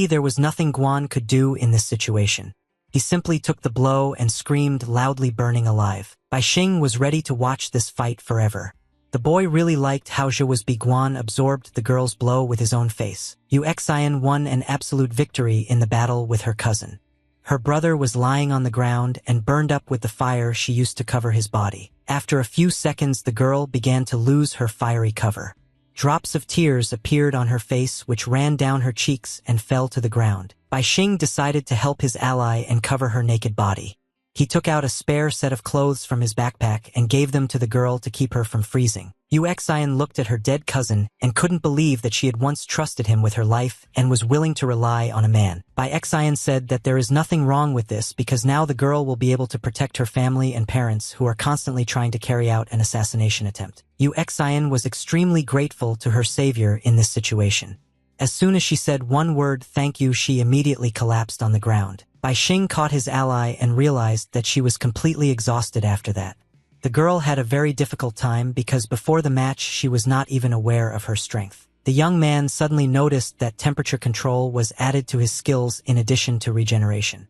There was nothing Guan could do in this situation. He simply took the blow and screamed loudly, burning alive. Bai Xing was ready to watch this fight forever. The boy really liked how Zhi Guan absorbed the girl's blow with his own face. Yu Xian won an absolute victory in the battle with her cousin. Her brother was lying on the ground and burned up with the fire she used to cover his body. After a few seconds, the girl began to lose her fiery cover. Drops of tears appeared on her face, which ran down her cheeks and fell to the ground. Bai Xing decided to help his ally and cover her naked body. He took out a spare set of clothes from his backpack and gave them to the girl to keep her from freezing. Yu Xian looked at her dead cousin and couldn't believe that she had once trusted him with her life and was willing to rely on a man. Bai Xian said that there is nothing wrong with this because now the girl will be able to protect her family and parents who are constantly trying to carry out an assassination attempt. Yu Xian was extremely grateful to her savior in this situation. As soon as she said one word, "thank you," she immediately collapsed on the ground. Bai Xing caught his ally and realized that she was completely exhausted after that. The girl had a very difficult time because before the match she was not even aware of her strength. The young man suddenly noticed that temperature control was added to his skills in addition to regeneration.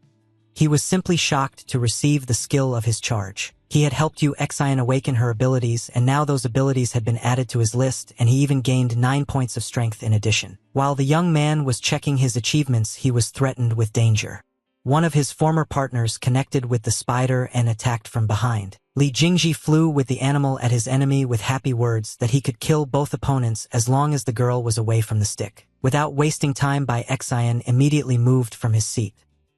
He was simply shocked to receive the skill of his charge. He had helped Yu Xian awaken her abilities, and now those abilities had been added to his list, and he even gained 9 points of strength in addition. While the young man was checking his achievements, he was threatened with danger. One of his former partners connected with the spider and attacked from behind. Li Jingji flew with the animal at his enemy with happy words that he could kill both opponents as long as the girl was away from the stick. Without wasting time, Bai Xian immediately moved from his seat.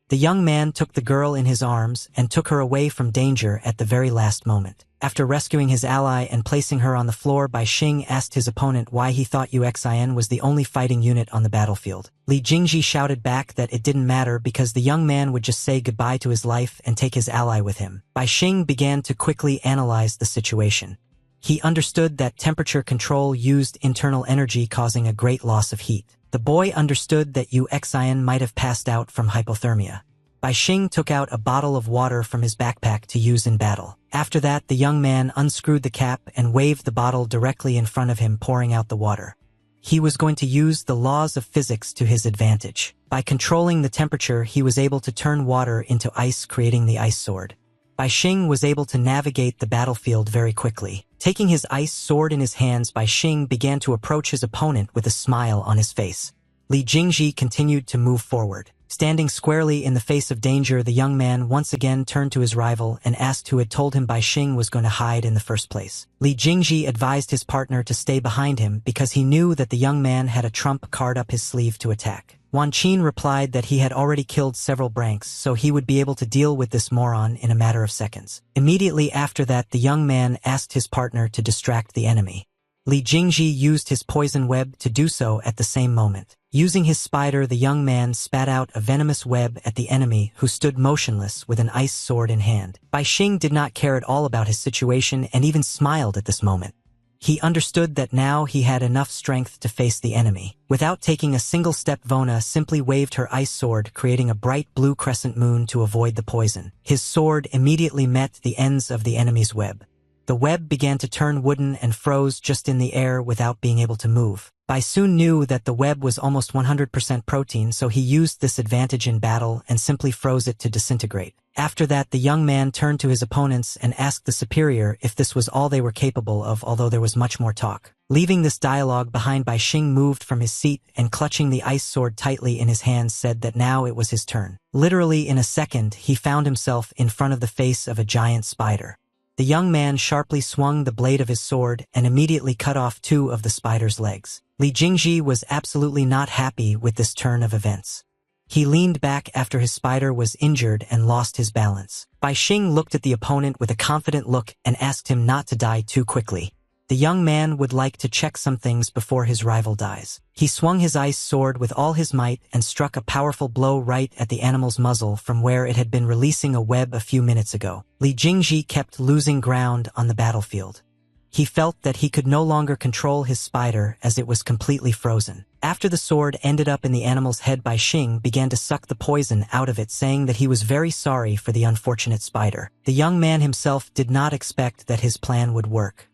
The young man took the girl in his arms and took her away from danger at the very last moment. After rescuing his ally and placing her on the floor, Bai Xing asked his opponent why he thought Yu Xian was the only fighting unit on the battlefield. Li Jingji shouted back that it didn't matter because the young man would just say goodbye to his life and take his ally with him. Bai Xing began to quickly analyze the situation. He understood that temperature control used internal energy, causing a great loss of heat. The boy understood that Yu Xian might have passed out from hypothermia. Bai Xing took out a bottle of water from his backpack to use in battle. After that, the young man unscrewed the cap and waved the bottle directly in front of him, pouring out the water. He was going to use the laws of physics to his advantage. By controlling the temperature, he was able to turn water into ice, creating the ice sword. Bai Xing was able to navigate the battlefield very quickly. Taking his ice sword in his hands, Bai Xing began to approach his opponent with a smile on his face. Li Jingji continued to move forward. Standing squarely in the face of danger, the young man once again turned to his rival and asked who had told him Bai Xing was going to hide in the first place. Li Jingji advised his partner to stay behind him because he knew that the young man had a trump card up his sleeve to attack. Wan Qin replied that he had already killed several Branks, so he would be able to deal with this moron in a matter of seconds. Immediately after that, the young man asked his partner to distract the enemy. Li Jingji used his poison web to do so at the same moment. Using his spider, the young man spat out a venomous web at the enemy, who stood motionless with an ice sword in hand. Bai Xing did not care at all about his situation and even smiled at this moment. He understood that now he had enough strength to face the enemy. Without taking a single step, Vona simply waved her ice sword, creating a bright blue crescent moon to avoid the poison. His sword immediately met the ends of the enemy's web. The web began to turn wooden and froze just in the air without being able to move. Bai soon knew that the web was almost 100% protein, so he used this advantage in battle and simply froze it to disintegrate. After that, the young man turned to his opponents and asked the superior if this was all they were capable of, although there was much more talk. Leaving this dialogue behind, Bai Xing moved from his seat and, clutching the ice sword tightly in his hands, said that now it was his turn. Literally in a second, he found himself in front of the face of a giant spider. The young man sharply swung the blade of his sword and immediately cut off 2 of the spider's legs. Li Jingji was absolutely not happy with this turn of events. He leaned back after his spider was injured and lost his balance. Bai Xing looked at the opponent with a confident look and asked him not to die too quickly. The young man would like to check some things before his rival dies. He swung his ice sword with all his might and struck a powerful blow right at the animal's muzzle from where it had been releasing a web a few minutes ago. Li Jingji kept losing ground on the battlefield. He felt that he could no longer control his spider as it was completely frozen. After the sword ended up in the animal's head, Bai Xing began to suck the poison out of it, saying that he was very sorry for the unfortunate spider. The young man himself did not expect that his plan would work.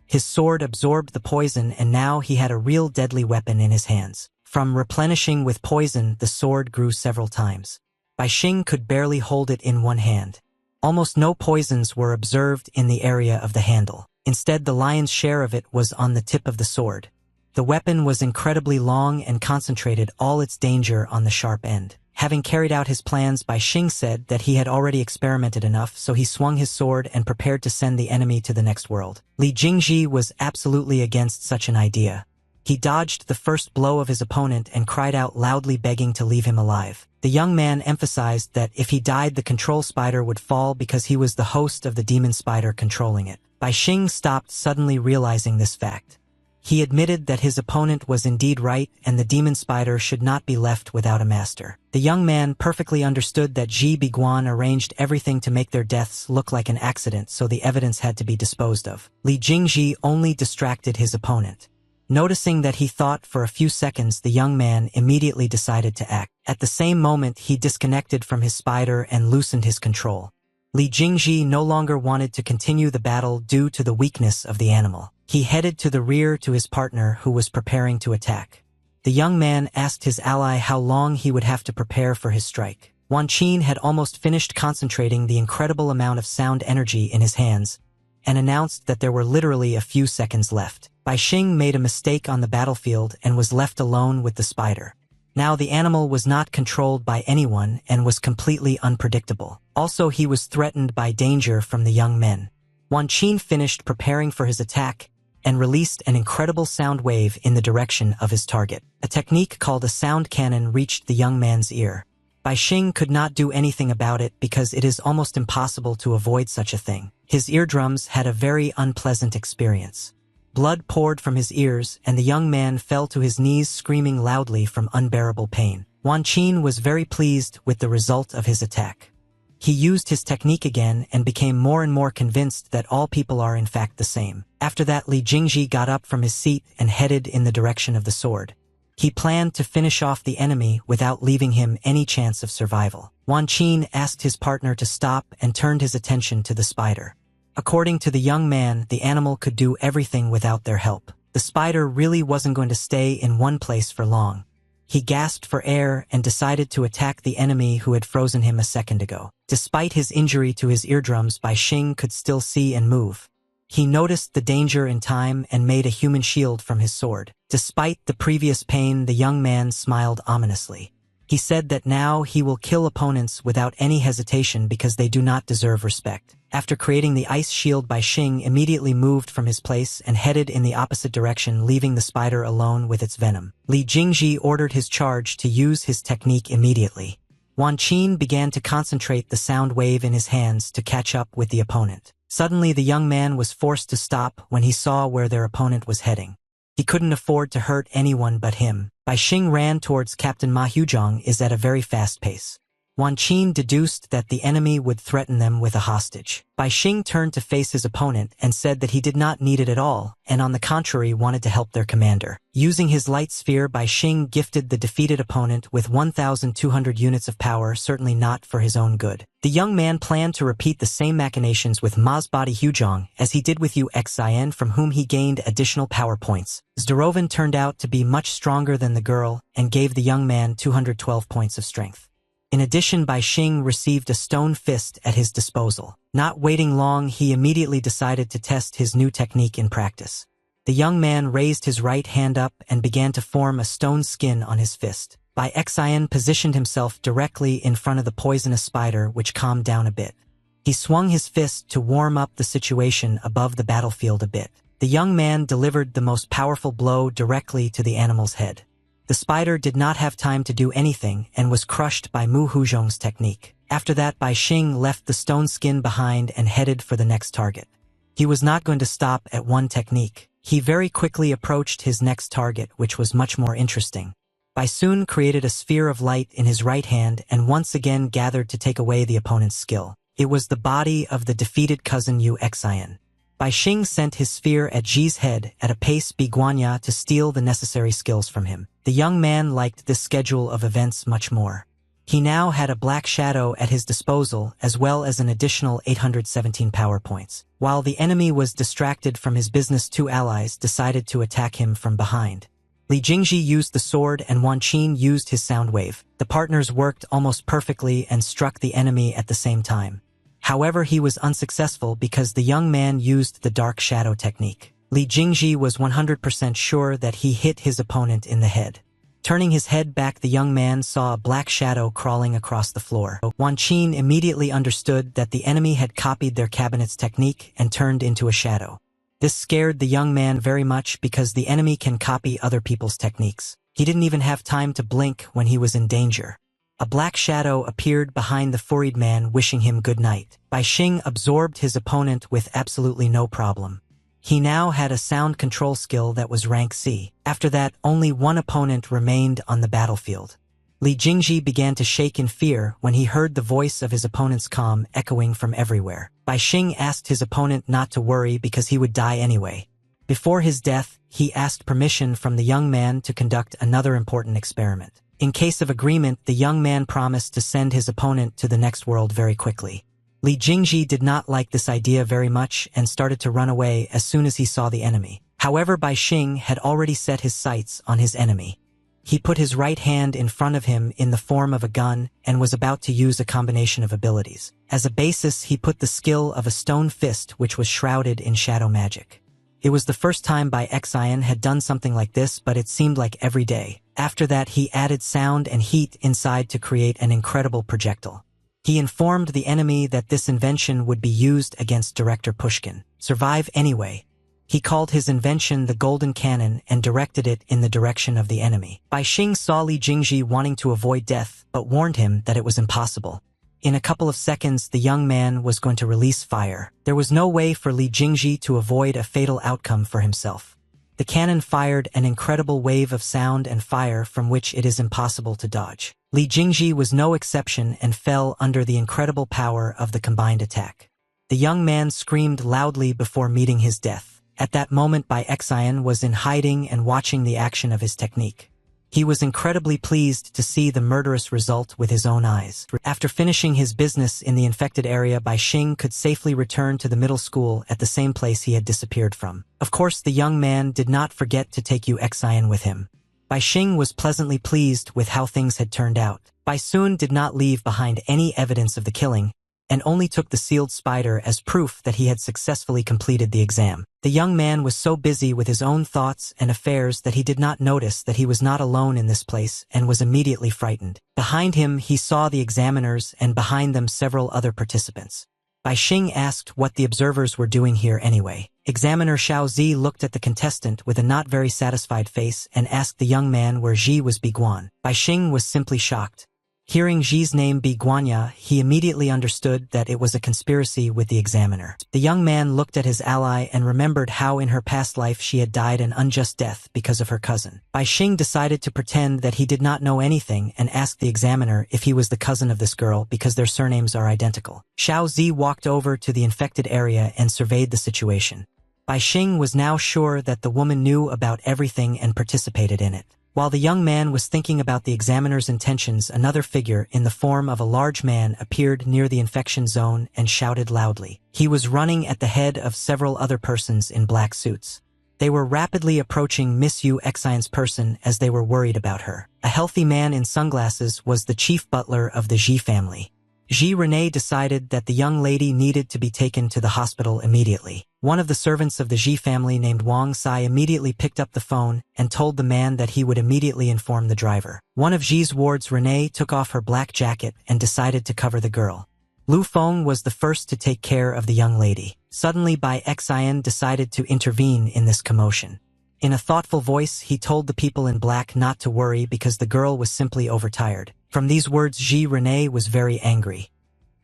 His sword absorbed the poison, and now he had a real deadly weapon in his hands. From replenishing with poison, the sword grew several times. Bai Xing could barely hold it in one hand. Almost no poisons were observed in the area of the handle. Instead, the lion's share of it was on the tip of the sword. The weapon was incredibly long and concentrated all its danger on the sharp end. Having carried out his plans, Bai Xing said that he had already experimented enough, so he swung his sword and prepared to send the enemy to the next world. Li Jingji was absolutely against such an idea. He dodged the first blow of his opponent and cried out loudly, begging to leave him alive. The young man emphasized that if he died, the control spider would fall because he was the host of the demon spider controlling it. Bai Xing stopped, suddenly realizing this fact. He admitted that his opponent was indeed right, and the demon spider should not be left without a master. The young man perfectly understood that Ji Biguan arranged everything to make their deaths look like an accident, so the evidence had to be disposed of. Li Jingji only distracted his opponent. Noticing that he thought for a few seconds, the young man immediately decided to act. At the same moment, he disconnected from his spider and loosened his control. Li Jingji no longer wanted to continue the battle due to the weakness of the animal. He headed to the rear to his partner, who was preparing to attack. The young man asked his ally how long he would have to prepare for his strike. Wan Qin had almost finished concentrating the incredible amount of sound energy in his hands and announced that there were literally a few seconds left. Bai Xing made a mistake on the battlefield and was left alone with the spider. Now the animal was not controlled by anyone and was completely unpredictable. Also, he was threatened by danger from the young men. Wan Qin finished preparing for his attack and released an incredible sound wave in the direction of his target. A technique called a sound cannon reached the young man's ear. Bai Xing could not do anything about it because it is almost impossible to avoid such a thing. His eardrums had a very unpleasant experience. Blood poured from his ears, and the young man fell to his knees, screaming loudly from unbearable pain. Wan Qin was very pleased with the result of his attack. He used his technique again and became more and more convinced that all people are in fact the same. After that, Li Jingji got up from his seat and headed in the direction of the sword. He planned to finish off the enemy without leaving him any chance of survival. Wan Qin asked his partner to stop and turned his attention to the spider. According to the young man, the animal could do everything without their help. The spider really wasn't going to stay in one place for long. He gasped for air and decided to attack the enemy who had frozen him a second ago. Despite his injury to his eardrums, Bai Xing could still see and move. He noticed the danger in time and made a human shield from his sword. Despite the previous pain, the young man smiled ominously. He said that now he will kill opponents without any hesitation because they do not deserve respect. After creating the ice shield, Bai Xing immediately moved from his place and headed in the opposite direction, leaving the spider alone with its venom. Li Jingji ordered his charge to use his technique immediately. Wan Qin began to concentrate the sound wave in his hands to catch up with the opponent. Suddenly, the young man was forced to stop when he saw where their opponent was heading. He couldn't afford to hurt anyone but him. Bai Xing ran towards Captain Ma Huzhong is at a very fast pace. Wan Qin deduced that the enemy would threaten them with a hostage. Bai Xing turned to face his opponent and said that he did not need it at all, and on the contrary wanted to help their commander. Using his light sphere, Bai Xing gifted the defeated opponent with 1,200 units of power, certainly not for his own good. The young man planned to repeat the same machinations with Ma's body Huzhong as he did with Xian, from whom he gained additional power points. Zdarovin turned out to be much stronger than the girl and gave the young man 212 points of strength. In addition, Bai Xing received a stone fist at his disposal. Not waiting long, he immediately decided to test his new technique in practice. The young man raised his right hand up and began to form a stone skin on his fist. Bai Xian positioned himself directly in front of the poisonous spider, which calmed down a bit. He swung his fist to warm up the situation above the battlefield a bit. The young man delivered the most powerful blow directly to the animal's head. The spider did not have time to do anything and was crushed by Mu Huzhong's technique. After that, Bai Xing left the stone skin behind and headed for the next target. He was not going to stop at one technique. He very quickly approached his next target, which was much more interesting. Bai soon created a sphere of light in his right hand and once again gathered to take away the opponent's skill. It was the body of the defeated cousin Xian. Bai Xing sent his sphere at Ji's head at a pace Guanya to steal the necessary skills from him. The young man liked this schedule of events much more. He now had a black shadow at his disposal as well as an additional 817 power points. While the enemy was distracted from his business, two allies decided to attack him from behind. Li Jingji used the sword and Wan Qin used his sound wave. The partners worked almost perfectly and struck the enemy at the same time. However, he was unsuccessful because the young man used the dark shadow technique. Li Jingji was 100% sure that he hit his opponent in the head. Turning his head back, the young man saw a black shadow crawling across the floor. Wan Qin immediately understood that the enemy had copied their cabinet's technique and turned into a shadow. This scared the young man very much because the enemy can copy other people's techniques. He didn't even have time to blink when he was in danger. A black shadow appeared behind the worried man, wishing him good night. Bai Xing absorbed his opponent with absolutely no problem. He now had a sound control skill that was rank C. After that, only one opponent remained on the battlefield. Li Jingji began to shake in fear when he heard the voice of his opponent's calm echoing from everywhere. Bai Xing asked his opponent not to worry because he would die anyway. Before his death, he asked permission from the young man to conduct another important experiment. In case of agreement, the young man promised to send his opponent to the next world very quickly. Li Jingji did not like this idea very much and started to run away as soon as he saw the enemy. However, Bai Xing had already set his sights on his enemy. He put his right hand in front of him in the form of a gun and was about to use a combination of abilities. As a basis, he put the skill of a stone fist, which was shrouded in shadow magic. It was the first time Bai Xian had done something like this, but it seemed like every day. After that, he added sound and heat inside to create an incredible projectile. He informed the enemy that this invention would be used against Director Pushkin. Survive anyway. He called his invention the Golden Cannon and directed it in the direction of the enemy. Bai Xing saw Li Jingji wanting to avoid death, but warned him that it was impossible. In a couple of seconds, the young man was going to release fire. There was no way for Li Jingji to avoid a fatal outcome for himself. The cannon fired an incredible wave of sound and fire from which it is impossible to dodge. Li Jingji was no exception and fell under the incredible power of the combined attack. The young man screamed loudly before meeting his death. At that moment, Bai Xian was in hiding and watching the action of his technique. He was incredibly pleased to see the murderous result with his own eyes. After finishing his business in the infected area, Bai Xing could safely return to the middle school at the same place he had disappeared from. Of course, the young man did not forget to take Xian with him. Bai Xing was pleasantly pleased with how things had turned out. Bai Sun did not leave behind any evidence of the killing, and only took the sealed spider as proof that he had successfully completed the exam. The young man was so busy with his own thoughts and affairs that he did not notice that he was not alone in this place and was immediately frightened. Behind him, he saw the examiners and behind them several other participants. Bai Xing asked what the observers were doing here anyway. Examiner Xiao Zi looked at the contestant with a not very satisfied face and asked the young man where Ji was Biguan. Bai Xing was simply shocked. Hearing Ji's name be Guanya, he immediately understood that it was a conspiracy with the examiner. The young man looked at his ally and remembered how in her past life she had died an unjust death because of her cousin. Bai Xing decided to pretend that he did not know anything and asked the examiner if he was the cousin of this girl because their surnames are identical. Xiao Zi walked over to the infected area and surveyed the situation. Bai Xing was now sure that the woman knew about everything and participated in it. While the young man was thinking about the examiner's intentions, another figure in the form of a large man appeared near the infection zone and shouted loudly. He was running at the head of several other persons in black suits. They were rapidly approaching Miss Yu Xian's person as they were worried about her. A healthy man in sunglasses was the chief butler of the Ji family. Ji Renee decided that the young lady needed to be taken to the hospital immediately. One of the servants of the Ji family named Wang Sai immediately picked up the phone and told the man that he would immediately inform the driver. One of Ji's wards, Renee, took off her black jacket and decided to cover the girl. Lu Feng was the first to take care of the young lady. Suddenly, Bai Xian decided to intervene in this commotion. In a thoughtful voice, he told the people in black not to worry because the girl was simply overtired. From these words, Ji Renee was very angry.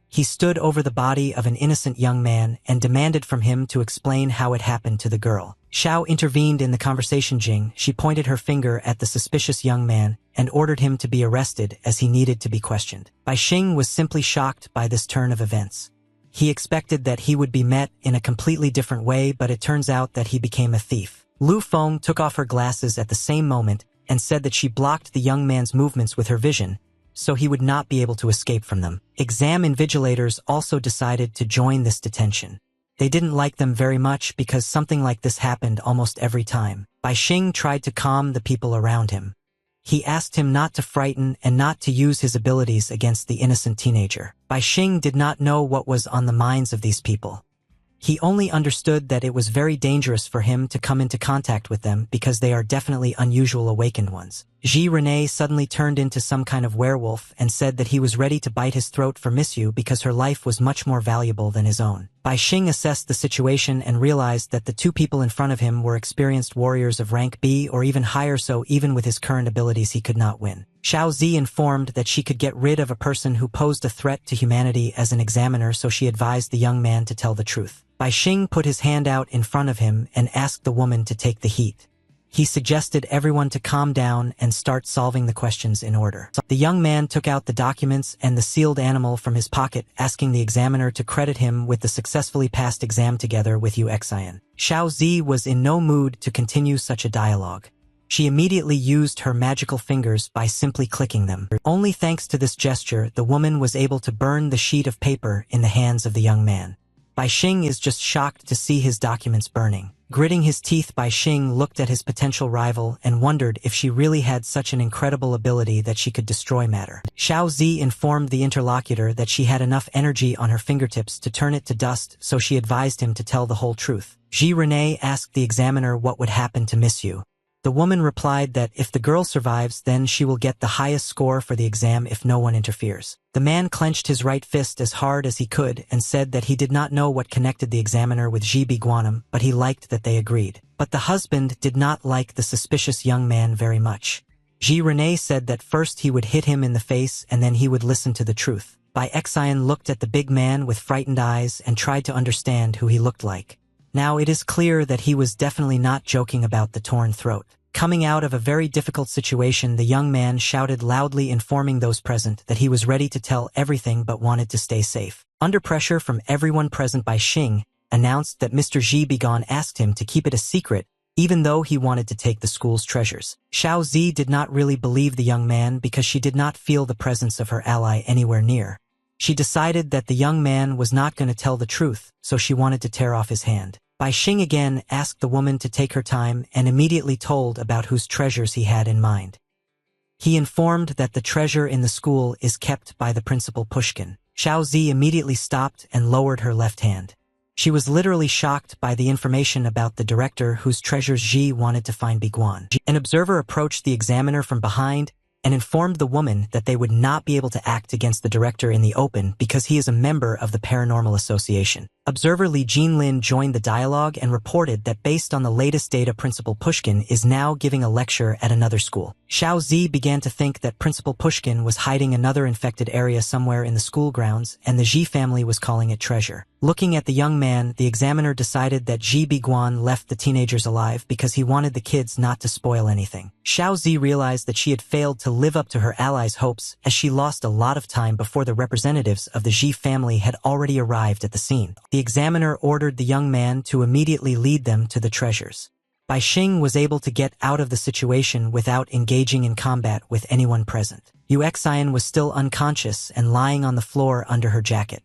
He stood over the body of an innocent young man and demanded from him to explain how it happened to the girl. Xiao intervened in the conversation. She pointed her finger at the suspicious young man and ordered him to be arrested as he needed to be questioned. Bai Xing was simply shocked by this turn of events. He expected that he would be met in a completely different way, but it turns out that he became a thief. Lu Feng took off her glasses at the same moment and said that she blocked the young man's movements with her vision, so he would not be able to escape from them. Exam invigilators also decided to join this detention. They didn't like them very much because something like this happened almost every time. Bai Xing tried to calm the people around him. He asked him not to frighten and not to use his abilities against the innocent teenager. Bai Xing did not know what was on the minds of these people. He only understood that it was very dangerous for him to come into contact with them because they are definitely unusual awakened ones. Ji Renee suddenly turned into some kind of werewolf and said that he was ready to bite his throat for Miss Yu because her life was much more valuable than his own. Bai Xing assessed the situation and realized that the two people in front of him were experienced warriors of rank B or even higher, so even with his current abilities he could not win. Xiao Zi informed that she could get rid of a person who posed a threat to humanity as an examiner, so she advised the young man to tell the truth. Bai Xing put his hand out in front of him and asked the woman to take the heat. He suggested everyone to calm down and start solving the questions in order. The young man took out the documents and the sealed animal from his pocket, asking the examiner to credit him with the successfully passed exam together with Yu Xian. Xiao Zi was in no mood to continue such a dialogue. She immediately used her magical fingers by simply clicking them. Only thanks to this gesture, the woman was able to burn the sheet of paper in the hands of the young man. Bai Xing is just shocked to see his documents burning. Gritting his teeth, Bai Xing looked at his potential rival and wondered if she really had such an incredible ability that she could destroy matter. Xiao Zi informed the interlocutor that she had enough energy on her fingertips to turn it to dust, so she advised him to tell the whole truth. Ji Renee asked the examiner what would happen to Miss Yu. The woman replied that if the girl survives, then she will get the highest score for the exam if no one interferes. The man clenched his right fist as hard as he could and said that he did not know what connected the examiner with Ji Biguanam, but he liked that they agreed. But the husband did not like the suspicious young man very much. Ji Renee said that first he would hit him in the face and then he would listen to the truth. Bai Xian looked at the big man with frightened eyes and tried to understand who he looked like. Now it is clear that he was definitely not joking about the torn throat. Coming out of a very difficult situation, the young man shouted loudly, informing those present that he was ready to tell everything but wanted to stay safe. Under pressure from everyone present, Bai Xing announced that Mr. Ji Bigan asked him to keep it a secret, even though he wanted to take the school's treasures. Xiao Zi did not really believe the young man because she did not feel the presence of her ally anywhere near. She decided that the young man was not going to tell the truth, so she wanted to tear off his hand. Bai Xing again asked the woman to take her time and immediately told about whose treasures he had in mind. He informed that the treasure in the school is kept by the principal Pushkin. Xiao Zi immediately stopped and lowered her left hand. She was literally shocked by the information about the director whose treasures Ji wanted to find Biguan. An observer approached the examiner from behind and informed the woman that they would not be able to act against the director in the open because he is a member of the Paranormal Association. Observer Lee Jinlin joined the dialogue and reported that based on the latest data, Principal Pushkin is now giving a lecture at another school. Xiao Zi began to think that Principal Pushkin was hiding another infected area somewhere in the school grounds, and the Ji family was calling it treasure. Looking at the young man, the examiner decided that Ji Biguan left the teenagers alive because he wanted the kids not to spoil anything. Xiao Zi realized that she had failed to live up to her allies' hopes, as she lost a lot of time before the representatives of the Ji family had already arrived at the scene. The examiner ordered the young man to immediately lead them to the treasures. Bai Xing was able to get out of the situation without engaging in combat with anyone present. Yu Xian was still unconscious and lying on the floor under her jacket.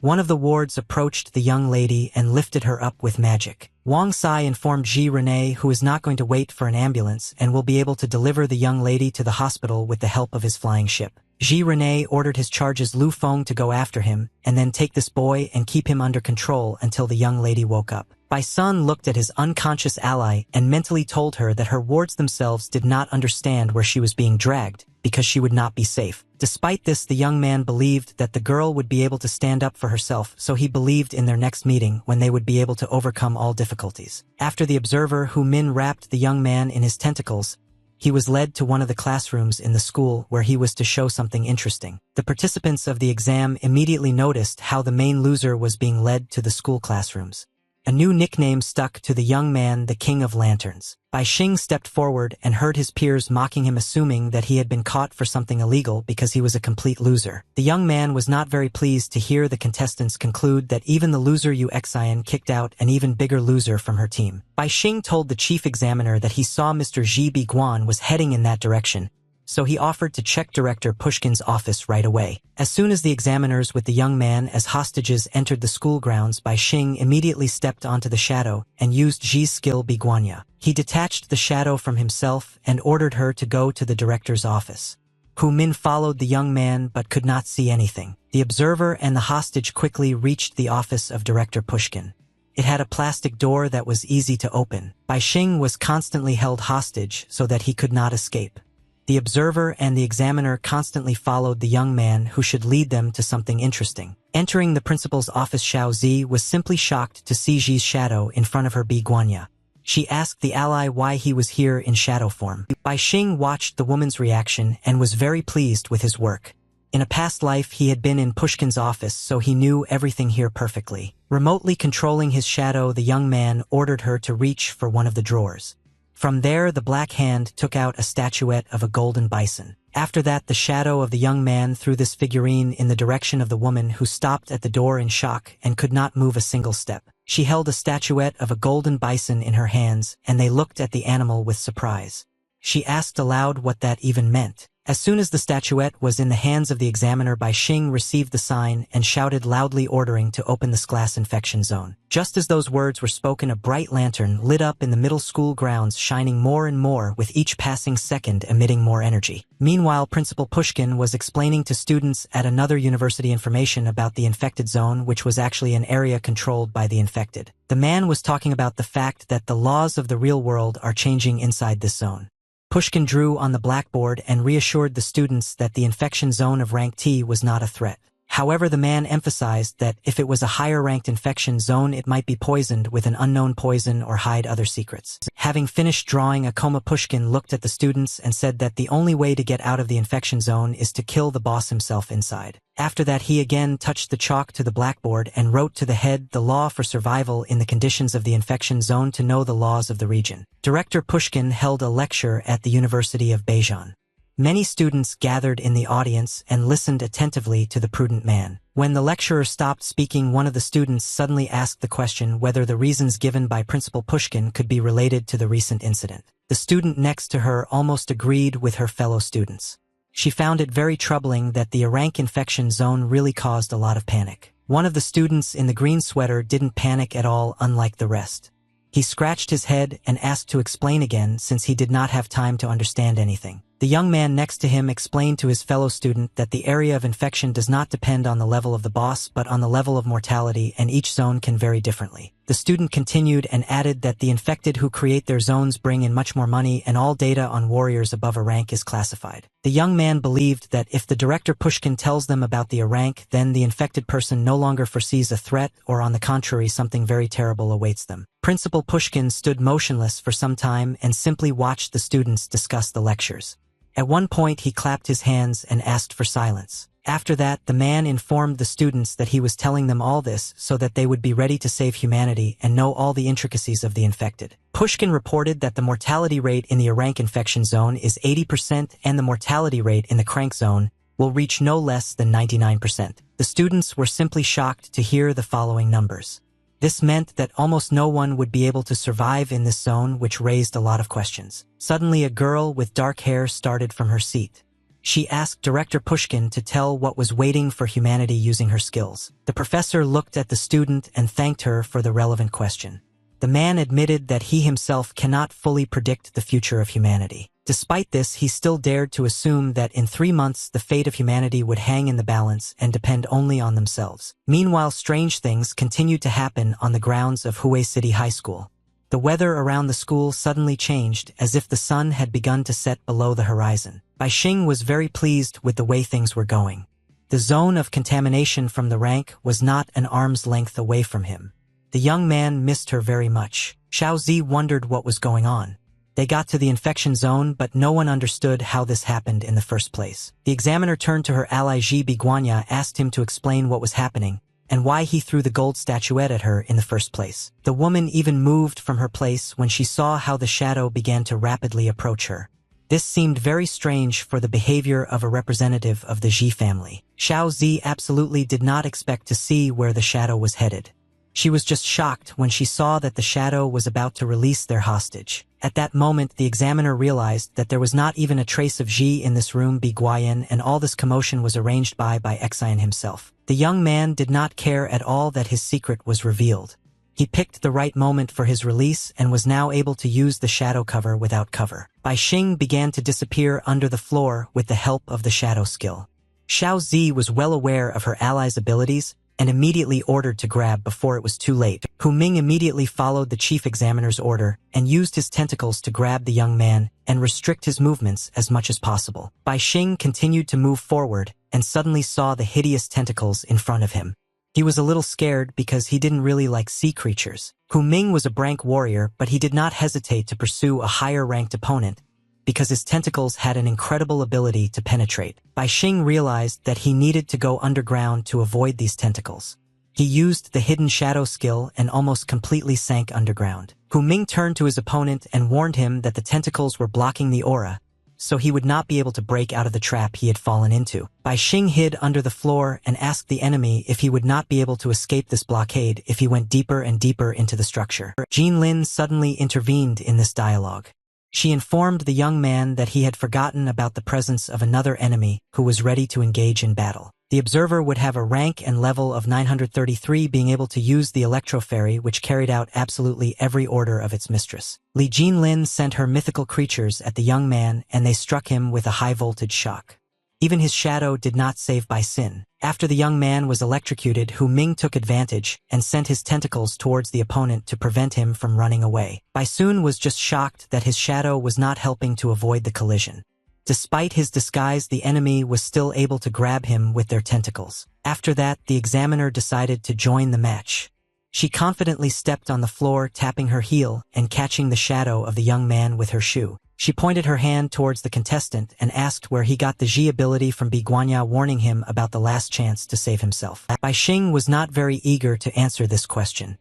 One of the wards approached the young lady and lifted her up with magic. Wang Sai informed Ji Renee, who is not going to wait for an ambulance and will be able to deliver the young lady to the hospital with the help of his flying ship. Ji Renee ordered his charges Lu Feng to go after him and then take this boy and keep him under control until the young lady woke up. Bai Sun looked at his unconscious ally and mentally told her that her wards themselves did not understand where she was being dragged, because she would not be safe. Despite this, the young man believed that the girl would be able to stand up for herself, so he believed in their next meeting when they would be able to overcome all difficulties. After the observer Hu Min wrapped the young man in his tentacles, he was led to one of the classrooms in the school where he was to show something interesting. The participants of the exam immediately noticed how the main loser was being led to the school classrooms. A new nickname stuck to the young man, the King of Lanterns. Bai Xing stepped forward and heard his peers mocking him, assuming that he had been caught for something illegal because he was a complete loser. The young man was not very pleased to hear the contestants conclude that even the loser Yu Xian kicked out an even bigger loser from her team. Bai Xing told the chief examiner that he saw Mr. Ji Biguan was heading in that direction, so he offered to check Director Pushkin's office right away. As soon as the examiners with the young man as hostages entered the school grounds, Bai Xing immediately stepped onto the shadow and used Ji's skill Biguanya. He detached the shadow from himself and ordered her to go to the director's office. Hu Min followed the young man but could not see anything. The observer and the hostage quickly reached the office of Director Pushkin. It had a plastic door that was easy to open. Bai Xing was constantly held hostage so that he could not escape. The observer and the examiner constantly followed the young man who should lead them to something interesting. Entering the principal's office, Xiao Zi was simply shocked to see Ji's shadow in front of her Biguanya. She asked the ally why he was here in shadow form. Bai Xing watched the woman's reaction and was very pleased with his work. In a past life, he had been in Pushkin's office, so he knew everything here perfectly. Remotely controlling his shadow, the young man ordered her to reach for one of the drawers. From there, the black hand took out a statuette of a golden bison. After that, the shadow of the young man threw this figurine in the direction of the woman, who stopped at the door in shock and could not move a single step. She held a statuette of a golden bison in her hands, and they looked at the animal with surprise. She asked aloud what that even meant. As soon as the statuette was in the hands of the examiner, Bai Xing received the sign and shouted loudly, ordering to open this glass infection zone. Just as those words were spoken, a bright lantern lit up in the middle school grounds, shining more and more with each passing second, emitting more energy. Meanwhile, Principal Pushkin was explaining to students at another university information about the infected zone, which was actually an area controlled by the infected. The man was talking about the fact that the laws of the real world are changing inside this zone. Pushkin drew on the blackboard and reassured the students that the infection zone of rank T was not a threat. However, the man emphasized that if it was a higher-ranked infection zone, it might be poisoned with an unknown poison or hide other secrets. Having finished drawing a coma, Pushkin looked at the students and said that the only way to get out of the infection zone is to kill the boss himself inside. After that, he again touched the chalk to the blackboard and wrote to the head the law for survival in the conditions of the infection zone to know the laws of the region. Director Pushkin held a lecture at the University of Beijing. Many students gathered in the audience and listened attentively to the prudent man. When the lecturer stopped speaking, one of the students suddenly asked the question whether the reasons given by Principal Pushkin could be related to the recent incident. The student next to her almost agreed with her fellow students. She found it very troubling that the rank infection zone really caused a lot of panic. One of the students in the green sweater didn't panic at all, unlike the rest. He scratched his head and asked to explain again, since he did not have time to understand anything. The young man next to him explained to his fellow student that the area of infection does not depend on the level of the boss but on the level of mortality, and each zone can vary differently. The student continued and added that the infected who create their zones bring in much more money and all data on warriors above a rank is classified. The young man believed that if the director Pushkin tells them about the A rank, then the infected person no longer foresees a threat, or on the contrary, something very terrible awaits them. Principal Pushkin stood motionless for some time and simply watched the students discuss the lectures. At one point he clapped his hands and asked for silence. After that, the man informed the students that he was telling them all this so that they would be ready to save humanity and know all the intricacies of the infected. Pushkin reported that the mortality rate in the A rank infection zone is 80% and the mortality rate in the crank zone will reach no less than 99%. The students were simply shocked to hear the following numbers. This meant that almost no one would be able to survive in this zone, which raised a lot of questions. Suddenly, a girl with dark hair started from her seat. She asked Director Pushkin to tell what was waiting for humanity using her skills. The professor looked at the student and thanked her for the relevant question. The man admitted that he himself cannot fully predict the future of humanity. Despite this, he still dared to assume that in 3 months the fate of humanity would hang in the balance and depend only on themselves. Meanwhile, strange things continued to happen on the grounds of Hue City High School. The weather around the school suddenly changed, as if the sun had begun to set below the horizon. Bai Xing was very pleased with the way things were going. The zone of contamination from the rank was not an arm's length away from him. The young man missed her very much. Xiao Zi wondered what was going on. They got to the infection zone, but no one understood how this happened in the first place. The examiner turned to her ally Ji Biguanya, asked him to explain what was happening, and why he threw the gold statuette at her in the first place. The woman even moved from her place when she saw how the shadow began to rapidly approach her. This seemed very strange for the behavior of a representative of the Ji family. Xiao Zi absolutely did not expect to see where the shadow was headed. She was just shocked when she saw that the shadow was about to release their hostage. At that moment, the examiner realized that there was not even a trace of Ji in this room Biguayan, and all this commotion was arranged by Xian himself. The young man did not care at all that his secret was revealed. He picked the right moment for his release and was now able to use the shadow cover without cover. Bai Xing began to disappear under the floor with the help of the shadow skill. Xiao Zi was well aware of her ally's abilities and immediately ordered to grab before it was too late. Hu Ming immediately followed the chief examiner's order and used his tentacles to grab the young man and restrict his movements as much as possible. Bai Xing continued to move forward and suddenly saw the hideous tentacles in front of him. He was a little scared because he didn't really like sea creatures. Hu Ming was a rank warrior, but he did not hesitate to pursue a higher-ranked opponent because his tentacles had an incredible ability to penetrate. Bai Xing realized that he needed to go underground to avoid these tentacles. He used the hidden shadow skill and almost completely sank underground. Hu Ming turned to his opponent and warned him that the tentacles were blocking the aura, so he would not be able to break out of the trap he had fallen into. Bai Xing hid under the floor and asked the enemy if he would not be able to escape this blockade if he went deeper and deeper into the structure. Jin Lin suddenly intervened in this dialogue. She informed the young man that he had forgotten about the presence of another enemy who was ready to engage in battle. The observer would have a rank and level of 933, being able to use the electro-fairy, which carried out absolutely every order of its mistress. Li Jinlin sent her mythical creatures at the young man, and they struck him with a high-voltage shock. Even his shadow did not save Bai Xin. After the young man was electrocuted, Hu Ming took advantage and sent his tentacles towards the opponent to prevent him from running away. Bai Sun was just shocked that his shadow was not helping to avoid the collision. Despite his disguise, the enemy was still able to grab him with their tentacles. After that, the examiner decided to join the match. She confidently stepped on the floor, tapping her heel and catching the shadow of the young man with her shoe. She pointed her hand towards the contestant and asked where he got the Ji ability from Biguanya, warning him about the last chance to save himself. Bai Xing was not very eager to answer this question.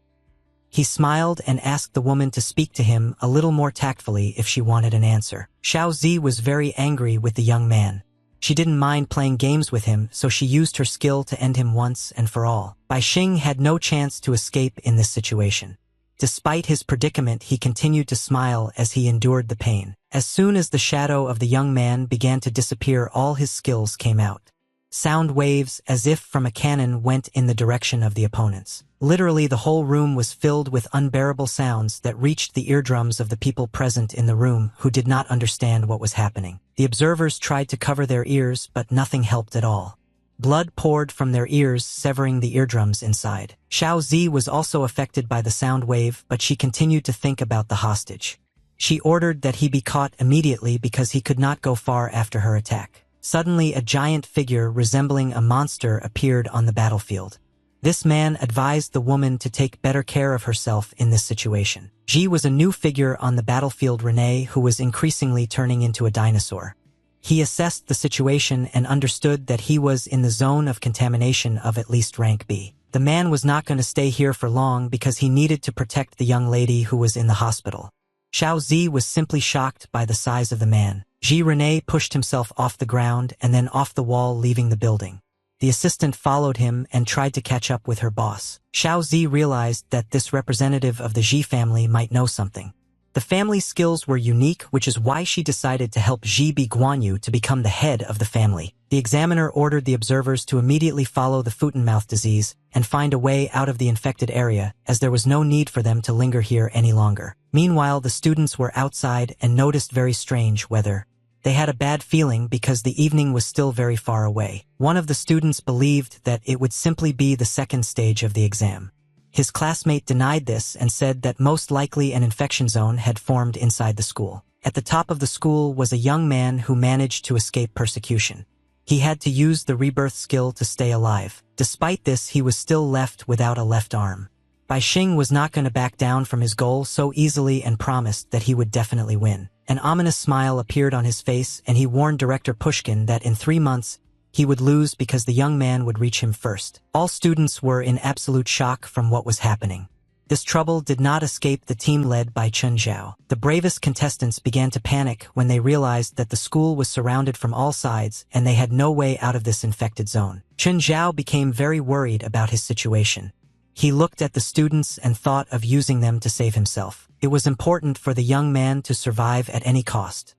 He smiled and asked the woman to speak to him a little more tactfully if she wanted an answer. Xiao Zi was very angry with the young man. She didn't mind playing games with him, so she used her skill to end him once and for all. Bai Xing had no chance to escape in this situation. Despite his predicament, he continued to smile as he endured the pain. As soon as the shadow of the young man began to disappear, all his skills came out. Sound waves, as if from a cannon, went in the direction of the opponents. Literally, the whole room was filled with unbearable sounds that reached the eardrums of the people present in the room who did not understand what was happening. The observers tried to cover their ears, but nothing helped at all. Blood poured from their ears, severing the eardrums inside. Xiao Zi was also affected by the sound wave, but she continued to think about the hostage. She ordered that he be caught immediately because he could not go far after her attack. Suddenly, a giant figure resembling a monster appeared on the battlefield. This man advised the woman to take better care of herself in this situation. Ji was a new figure on the battlefield, Renee, who was increasingly turning into a dinosaur. He assessed the situation and understood that he was in the zone of contamination of at least rank B. The man was not going to stay here for long because he needed to protect the young lady who was in the hospital. Xiao Zi was simply shocked by the size of the man. Ji Rene pushed himself off the ground and then off the wall, leaving the building. The assistant followed him and tried to catch up with her boss. Xiao Zi realized that this representative of the Ji family might know something. The family's skills were unique, which is why she decided to help Ji Bi Guanyu to become the head of the family. The examiner ordered the observers to immediately follow the foot-and-mouth disease and find a way out of the infected area, as there was no need for them to linger here any longer. Meanwhile, the students were outside and noticed very strange weather. They had a bad feeling because the evening was still very far away. One of the students believed that it would simply be the second stage of the exam. His classmate denied this and said that most likely an infection zone had formed inside the school. At the top of the school was a young man who managed to escape persecution. He had to use the rebirth skill to stay alive. Despite this, he was still left without a left arm. Bai Xing was not going to back down from his goal so easily and promised that he would definitely win. An ominous smile appeared on his face, and he warned Director Pushkin that in 3 months, he would lose because the young man would reach him first. All students were in absolute shock from what was happening. This trouble did not escape the team led by Chen Zhao. The bravest contestants began to panic when they realized that the school was surrounded from all sides and they had no way out of this infected zone. Chen Zhao became very worried about his situation. He looked at the students and thought of using them to save himself. It was important for the young man to survive at any cost.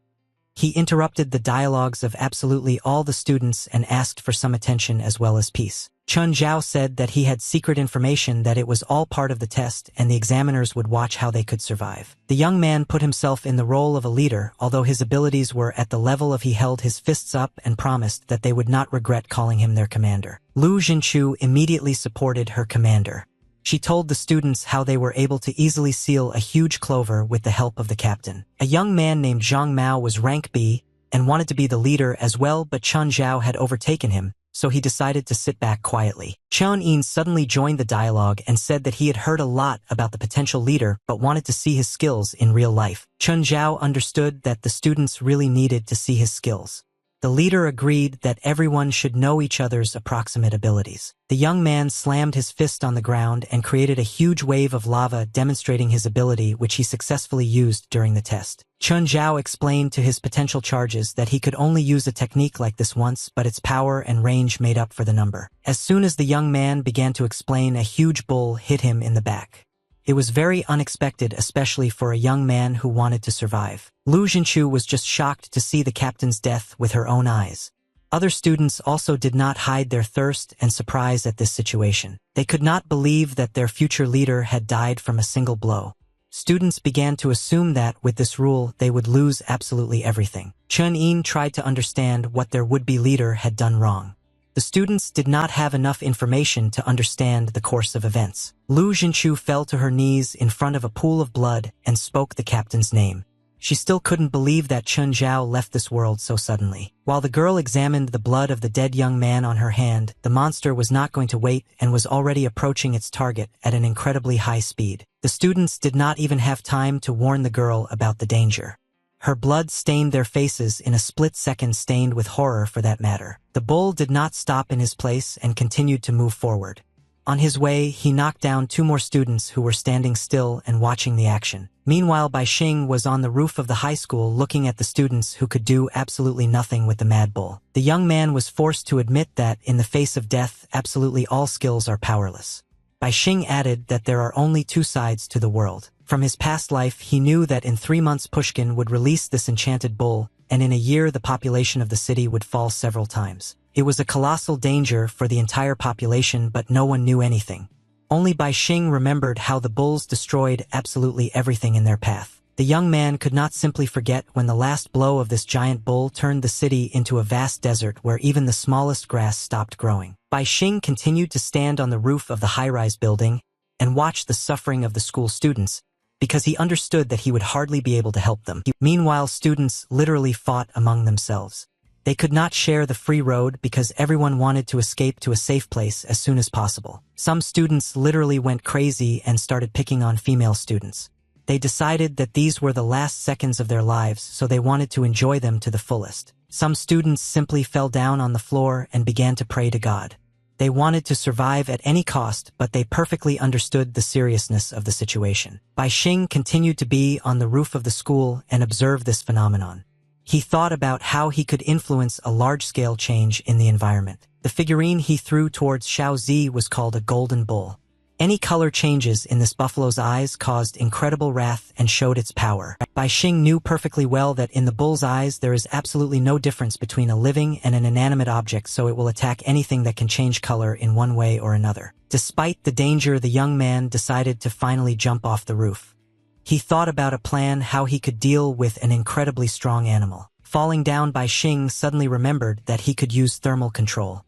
He interrupted the dialogues of absolutely all the students and asked for some attention as well as peace. Chen Zhao said that he had secret information, that it was all part of the test and the examiners would watch how they could survive. The young man put himself in the role of a leader, although his abilities were at the level of he held his fists up and promised that they would not regret calling him their commander. Lu Jinchu immediately supported her commander. She told the students how they were able to easily seal a huge clover with the help of the captain. A young man named Zhang Mao was rank B and wanted to be the leader as well, but Chen Zhao had overtaken him, so he decided to sit back quietly. Chen Yin suddenly joined the dialogue and said that he had heard a lot about the potential leader but wanted to see his skills in real life. Chen Zhao understood that the students really needed to see his skills. The leader agreed that everyone should know each other's approximate abilities. The young man slammed his fist on the ground and created a huge wave of lava, demonstrating his ability, which he successfully used during the test. Chen Zhao explained to his potential charges that he could only use a technique like this once, but its power and range made up for the number. As soon as the young man began to explain, a huge bull hit him in the back. It was very unexpected, especially for a young man who wanted to survive. Lu Jinchu was just shocked to see the captain's death with her own eyes. Other students also did not hide their thirst and surprise at this situation. They could not believe that their future leader had died from a single blow. Students began to assume that, with this rule, they would lose absolutely everything. Chen Yin tried to understand what their would-be leader had done wrong. The students did not have enough information to understand the course of events. Lu Jinchu fell to her knees in front of a pool of blood and spoke the captain's name. She still couldn't believe that Chen Zhao left this world so suddenly. While the girl examined the blood of the dead young man on her hand, the monster was not going to wait and was already approaching its target at an incredibly high speed. The students did not even have time to warn the girl about the danger. Her blood stained their faces in a split second, stained with horror for that matter. The bull did not stop in his place and continued to move forward. On his way, he knocked down 2 more students who were standing still and watching the action. Meanwhile, Bai Xing was on the roof of the high school looking at the students who could do absolutely nothing with the mad bull. The young man was forced to admit that, in the face of death, absolutely all skills are powerless. Bai Xing added that there are only 2 sides to the world. From his past life, he knew that in 3 months Pushkin would release this enchanted bull, and in a year the population of the city would fall several times. It was a colossal danger for the entire population, but no one knew anything. Only Bai Xing remembered how the bulls destroyed absolutely everything in their path. The young man could not simply forget when the last blow of this giant bull turned the city into a vast desert where even the smallest grass stopped growing. Bai Xing continued to stand on the roof of the high-rise building and watch the suffering of the school students, because he understood that he would hardly be able to help them. Meanwhile, students literally fought among themselves. They could not share the free road because everyone wanted to escape to a safe place as soon as possible. Some students literally went crazy and started picking on female students. They decided that these were the last seconds of their lives, so they wanted to enjoy them to the fullest. Some students simply fell down on the floor and began to pray to God. They wanted to survive at any cost, but they perfectly understood the seriousness of the situation. Bai Xing continued to be on the roof of the school and observe this phenomenon. He thought about how he could influence a large-scale change in the environment. The figurine he threw towards Xiao Zi was called a golden bull. Any color changes in this buffalo's eyes caused incredible wrath and showed its power. Bai Xing knew perfectly well that in the bull's eyes there is absolutely no difference between a living and an inanimate object, so it will attack anything that can change color in one way or another. Despite the danger, the young man decided to finally jump off the roof. He thought about a plan how he could deal with an incredibly strong animal. Falling down, Bai Xing suddenly remembered that he could use thermal control.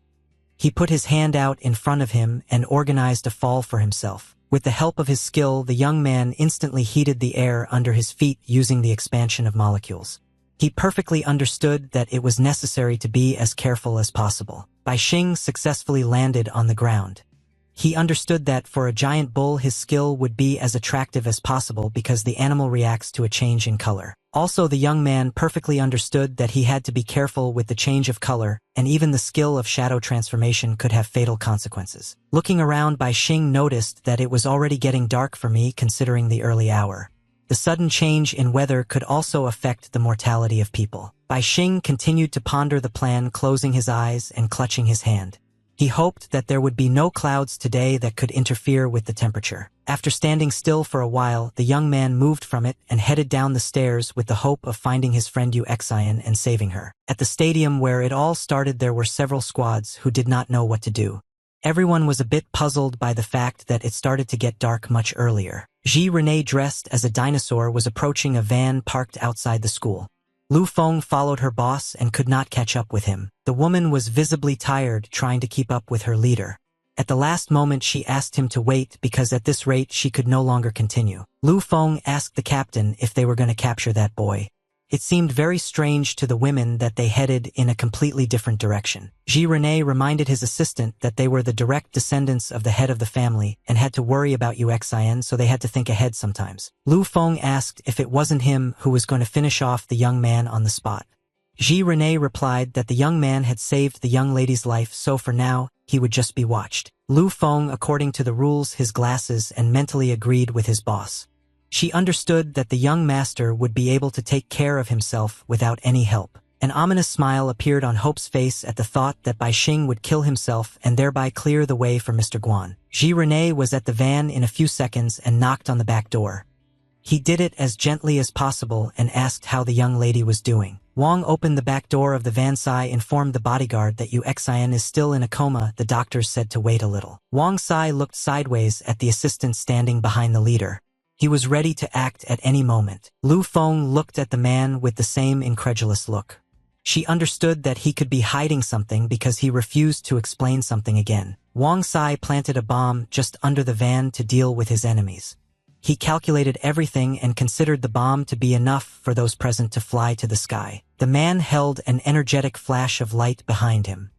He put his hand out in front of him and organized a fall for himself. With the help of his skill, the young man instantly heated the air under his feet using the expansion of molecules. He perfectly understood that it was necessary to be as careful as possible. Bai Xing successfully landed on the ground. He understood that for a giant bull his skill would be as attractive as possible because the animal reacts to a change in color. Also, the young man perfectly understood that he had to be careful with the change of color, and even the skill of shadow transformation could have fatal consequences. Looking around, Bai Xing noticed that it was already getting dark for me considering the early hour. The sudden change in weather could also affect the mortality of people. Bai Xing continued to ponder the plan, closing his eyes and clutching his hand. He hoped that there would be no clouds today that could interfere with the temperature. After standing still for a while, the young man moved from it and headed down the stairs with the hope of finding his friend Yu Xian and saving her. At the stadium where it all started, there were several squads who did not know what to do. Everyone was a bit puzzled by the fact that it started to get dark much earlier. Ji Renee, dressed as a dinosaur, was approaching a van parked outside the school. Lu Feng followed her boss and could not catch up with him. The woman was visibly tired trying to keep up with her leader. At the last moment she asked him to wait because at this rate she could no longer continue. Lu Feng asked the captain if they were going to capture that boy. It seemed very strange to the women that they headed in a completely different direction. Ji Renee reminded his assistant that they were the direct descendants of the head of the family and had to worry about Yu Xian, so they had to think ahead sometimes. Lu Feng asked if it wasn't him who was going to finish off the young man on the spot. Ji Renee replied that the young man had saved the young lady's life, so for now, he would just be watched. Lu Feng, according to the rules, his glasses and mentally agreed with his boss. She understood that the young master would be able to take care of himself without any help. An ominous smile appeared on Hope's face at the thought that Bai Xing would kill himself and thereby clear the way for Mr. Guan. Ji Renee was at the van in a few seconds and knocked on the back door. He did it as gently as possible and asked how the young lady was doing. Wang opened the back door of the van. Sai informed the bodyguard that Yu Xian is still in a coma. The doctors said to wait a little. Wang Sai looked sideways at the assistant standing behind the leader. He was ready to act at any moment. Lu Feng looked at the man with the same incredulous look. She understood that he could be hiding something because he refused to explain something again. Wang Sai planted a bomb just under the van to deal with his enemies. He calculated everything and considered the bomb to be enough for those present to fly to the sky. The man held an energetic flash of light behind him.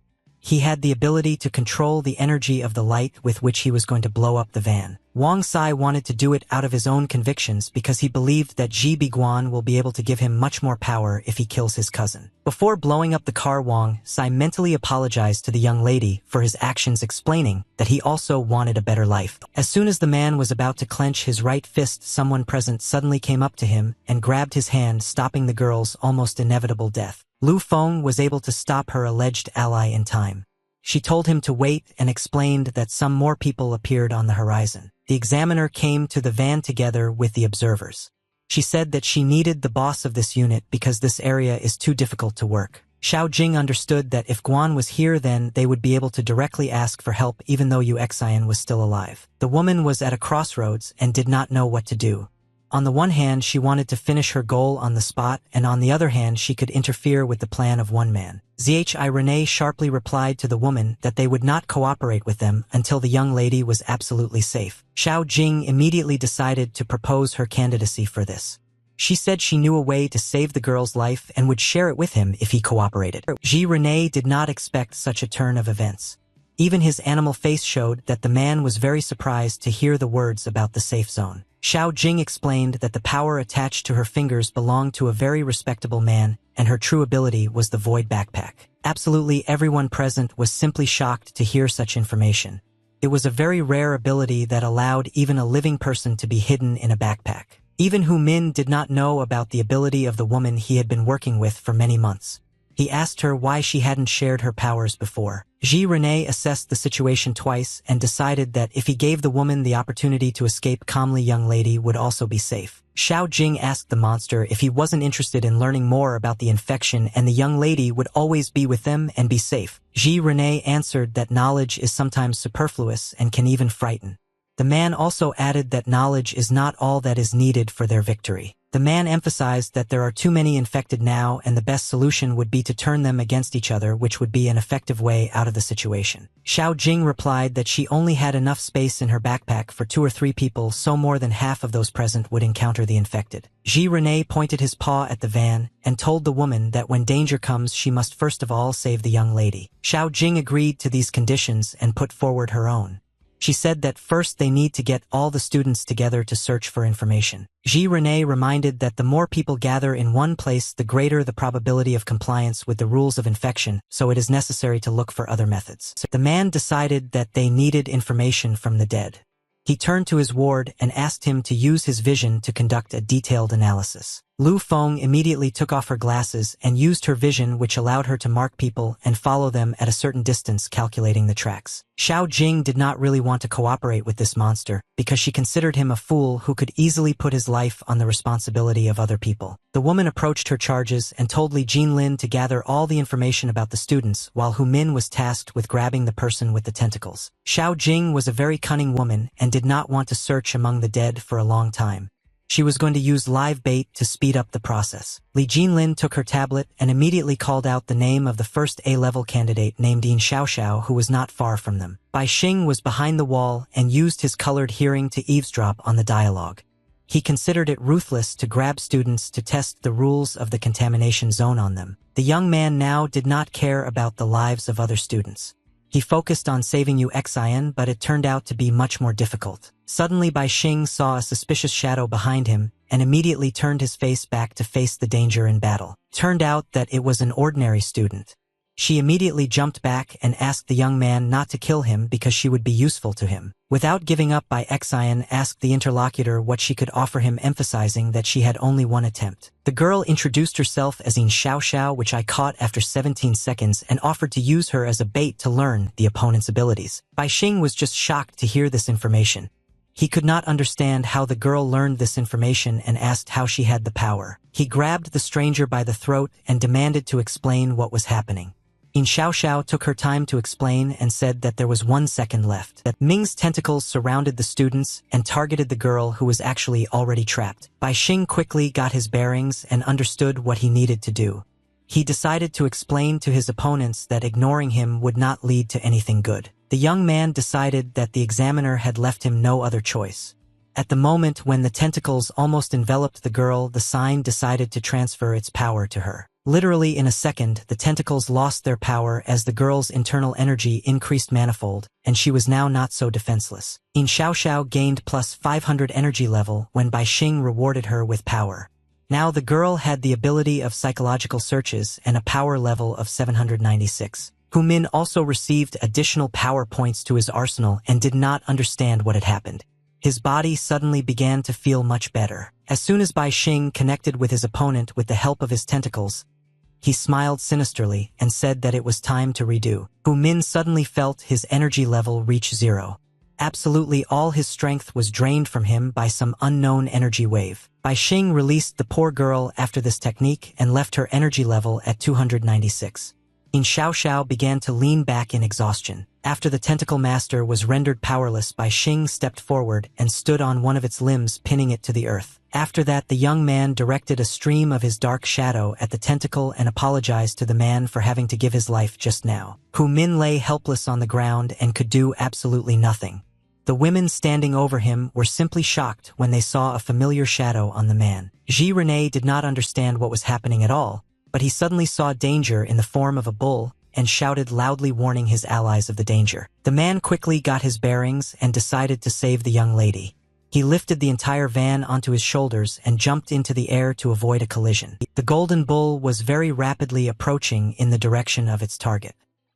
He had the ability to control the energy of the light with which he was going to blow up the van. Wang Sai wanted to do it out of his own convictions because he believed that Ji Biguan will be able to give him much more power if he kills his cousin. Before blowing up the car, Wang Sai mentally apologized to the young lady for his actions, explaining that he also wanted a better life. As soon as the man was about to clench his right fist, someone present suddenly came up to him and grabbed his hand, stopping the girl's almost inevitable death. Lu Feng was able to stop her alleged ally in time. She told him to wait and explained that some more people appeared on the horizon. The examiner came to the van together with the observers. She said that she needed the boss of this unit because this area is too difficult to work. Xiao Jing understood that if Guan was here, then they would be able to directly ask for help even though Yu Xian was still alive. The woman was at a crossroads and did not know what to do. On the one hand, she wanted to finish her goal on the spot, and on the other hand, she could interfere with the plan of one man. Renee sharply replied to the woman that they would not cooperate with them until the young lady was absolutely safe. Xiao Jing immediately decided to propose her candidacy for this. She said she knew a way to save the girl's life and would share it with him if he cooperated. Renee did not expect such a turn of events. Even his animal face showed that the man was very surprised to hear the words about the safe zone. Xiao Jing explained that the power attached to her fingers belonged to a very respectable man, and her true ability was the void backpack. Absolutely everyone present was simply shocked to hear such information. It was a very rare ability that allowed even a living person to be hidden in a backpack. Even Hu Min did not know about the ability of the woman he had been working with for many months. He asked her why she hadn't shared her powers before. Renee assessed the situation twice and decided that if he gave the woman the opportunity to escape calmly, young lady would also be safe. Xiao Jing asked the monster if he wasn't interested in learning more about the infection and the young lady would always be with them and be safe. Renee answered that knowledge is sometimes superfluous and can even frighten. The man also added that knowledge is not all that is needed for their victory. The man emphasized that there are too many infected now and the best solution would be to turn them against each other, which would be an effective way out of the situation. Xiao Jing replied that she only had enough space in her backpack for 2 or 3 people, so more than half of those present would encounter the infected. Renee pointed his paw at the van and told the woman that when danger comes she must first of all save the young lady. Xiao Jing agreed to these conditions and put forward her own. She said that first they need to get all the students together to search for information. Renee reminded that the more people gather in one place, the greater the probability of compliance with the rules of infection, so it is necessary to look for other methods. The man decided that they needed information from the dead. He turned to his ward and asked him to use his vision to conduct a detailed analysis. Lu Feng immediately took off her glasses and used her vision, which allowed her to mark people and follow them at a certain distance, calculating the tracks. Xiao Jing did not really want to cooperate with this monster because she considered him a fool who could easily put his life on the responsibility of other people. The woman approached her charges and told Li Jinlin to gather all the information about the students, while Hu Min was tasked with grabbing the person with the tentacles. Xiao Jing was a very cunning woman and did not want to search among the dead for a long time. She was going to use live bait to speed up the process. Li Jinlin took her tablet and immediately called out the name of the first A-level candidate named Yin Xiaoxiao, who was not far from them. Bai Xing was behind the wall and used his colored hearing to eavesdrop on the dialogue. He considered it ruthless to grab students to test the rules of the contamination zone on them. The young man now did not care about the lives of other students. He focused on saving Xian, but it turned out to be much more difficult. Suddenly Bai Xing saw a suspicious shadow behind him and immediately turned his face back to face the danger in battle. Turned out that it was an ordinary student. She immediately jumped back and asked the young man not to kill him because she would be useful to him. Without giving up, Xian asked the interlocutor what she could offer him, emphasizing that she had only one attempt. The girl introduced herself as Yin Xiaoxiao, which I caught after 17 seconds, and offered to use her as a bait to learn the opponent's abilities. Bai Xing was just shocked to hear this information. He could not understand how the girl learned this information and asked how she had the power. He grabbed the stranger by the throat and demanded to explain what was happening. Yin Xiaoxiao took her time to explain and said that there was 1 second left. That Ming's tentacles surrounded the students and targeted the girl, who was actually already trapped. Bai Xing quickly got his bearings and understood what he needed to do. He decided to explain to his opponents that ignoring him would not lead to anything good. The young man decided that the examiner had left him no other choice. At the moment when the tentacles almost enveloped the girl, the sign decided to transfer its power to her. Literally in a second, the tentacles lost their power as the girl's internal energy increased manifold, and she was now not so defenseless. Yin Xiaoxiao gained plus 500 energy level when Bai Xing rewarded her with power. Now the girl had the ability of psychological searches and a power level of 796. Hu Min also received additional power points to his arsenal and did not understand what had happened. His body suddenly began to feel much better. As soon as Bai Xing connected with his opponent with the help of his tentacles, he smiled sinisterly and said that it was time to redo. Hu Min suddenly felt his energy level reach 0. Absolutely all his strength was drained from him by some unknown energy wave. Bai Xing released the poor girl after this technique and left her energy level at 296. Yin Xiaoxiao began to lean back in exhaustion. After the tentacle master was rendered powerless, Bai Xing stepped forward and stood on one of its limbs, pinning it to the earth. After that, the young man directed a stream of his dark shadow at the tentacle and apologized to the man for having to give his life just now. Hu Min lay helpless on the ground and could do absolutely nothing. The women standing over him were simply shocked when they saw a familiar shadow on the man. Ji Rene did not understand what was happening at all, but he suddenly saw danger in the form of a bull and shouted loudly, warning his allies of the danger. The man quickly got his bearings and decided to save the young lady. He lifted the entire van onto his shoulders and jumped into the air to avoid a collision. The golden bull was very rapidly approaching in the direction of its target.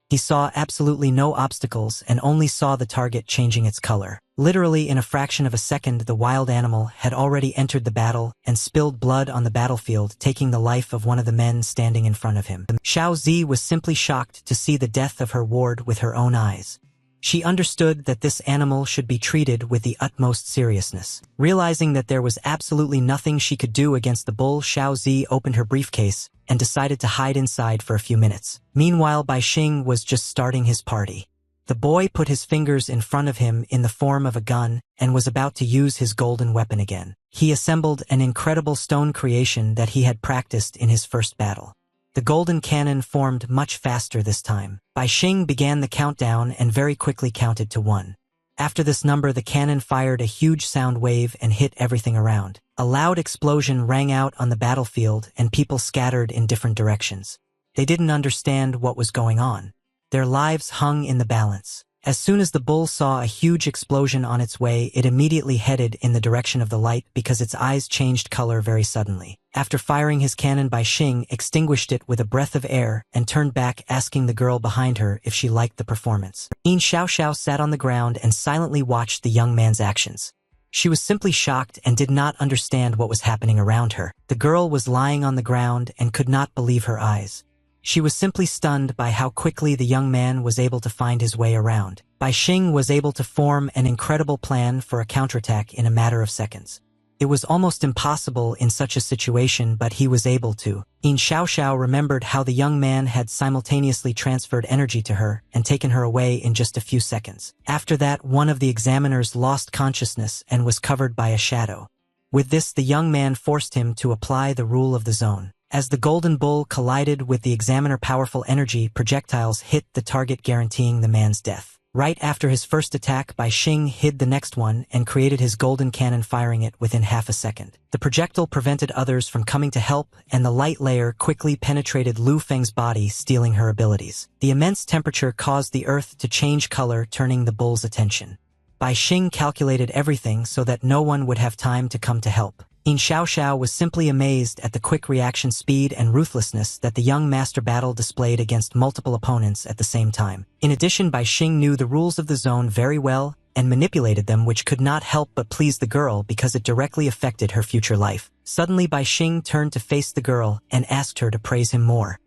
He saw absolutely no obstacles and only saw the target changing its color. Literally in a fraction of a second, the wild animal had already entered the battle and spilled blood on the battlefield, taking the life of one of the men standing in front of him. Xiao Zi was simply shocked to see the death of her ward with her own eyes. She understood that this animal should be treated with the utmost seriousness. Realizing that there was absolutely nothing she could do against the bull, Xiao Zi opened her briefcase and decided to hide inside for a few minutes. Meanwhile, Bai Xing was just starting his party. The boy put his fingers in front of him in the form of a gun and was about to use his golden weapon again. He assembled an incredible stone creation that he had practiced in his first battle. The golden cannon formed much faster this time. Bai Xing began the countdown and very quickly counted to 1. After this number, the cannon fired a huge sound wave and hit everything around. A loud explosion rang out on the battlefield and people scattered in different directions. They didn't understand what was going on. Their lives hung in the balance. As soon as the bull saw a huge explosion on its way, it immediately headed in the direction of the light because its eyes changed color very suddenly. After firing his cannon, Bai Xing extinguished it with a breath of air and turned back, asking the girl behind her if she liked the performance. Yin Xiaoxiao sat on the ground and silently watched the young man's actions. She was simply shocked and did not understand what was happening around her. The girl was lying on the ground and could not believe her eyes. She was simply stunned by how quickly the young man was able to find his way around. Bai Xing was able to form an incredible plan for a counterattack in a matter of seconds. It was almost impossible in such a situation, but he was able to. Yin Xiaoxiao remembered how the young man had simultaneously transferred energy to her and taken her away in just a few seconds. After that, one of the examiners lost consciousness and was covered by a shadow. With this, the young man forced him to apply the rule of the zone. As the golden bull collided with the examiner, powerful energy projectiles hit the target, guaranteeing the man's death. Right after his first attack, Bai Xing hid the next one and created his golden cannon, firing it within half a second. The projectile prevented others from coming to help, and the light layer quickly penetrated Lu Feng's body, stealing her abilities. The immense temperature caused the earth to change color, turning the bull's attention. Bai Xing calculated everything so that no one would have time to come to help. Yin Xiaoxiao was simply amazed at the quick reaction speed and ruthlessness that the young master battle displayed against multiple opponents at the same time. In addition, Bai Xing knew the rules of the zone very well and manipulated them, which could not help but please the girl because it directly affected her future life. Suddenly, Bai Xing turned to face the girl and asked her to praise him more.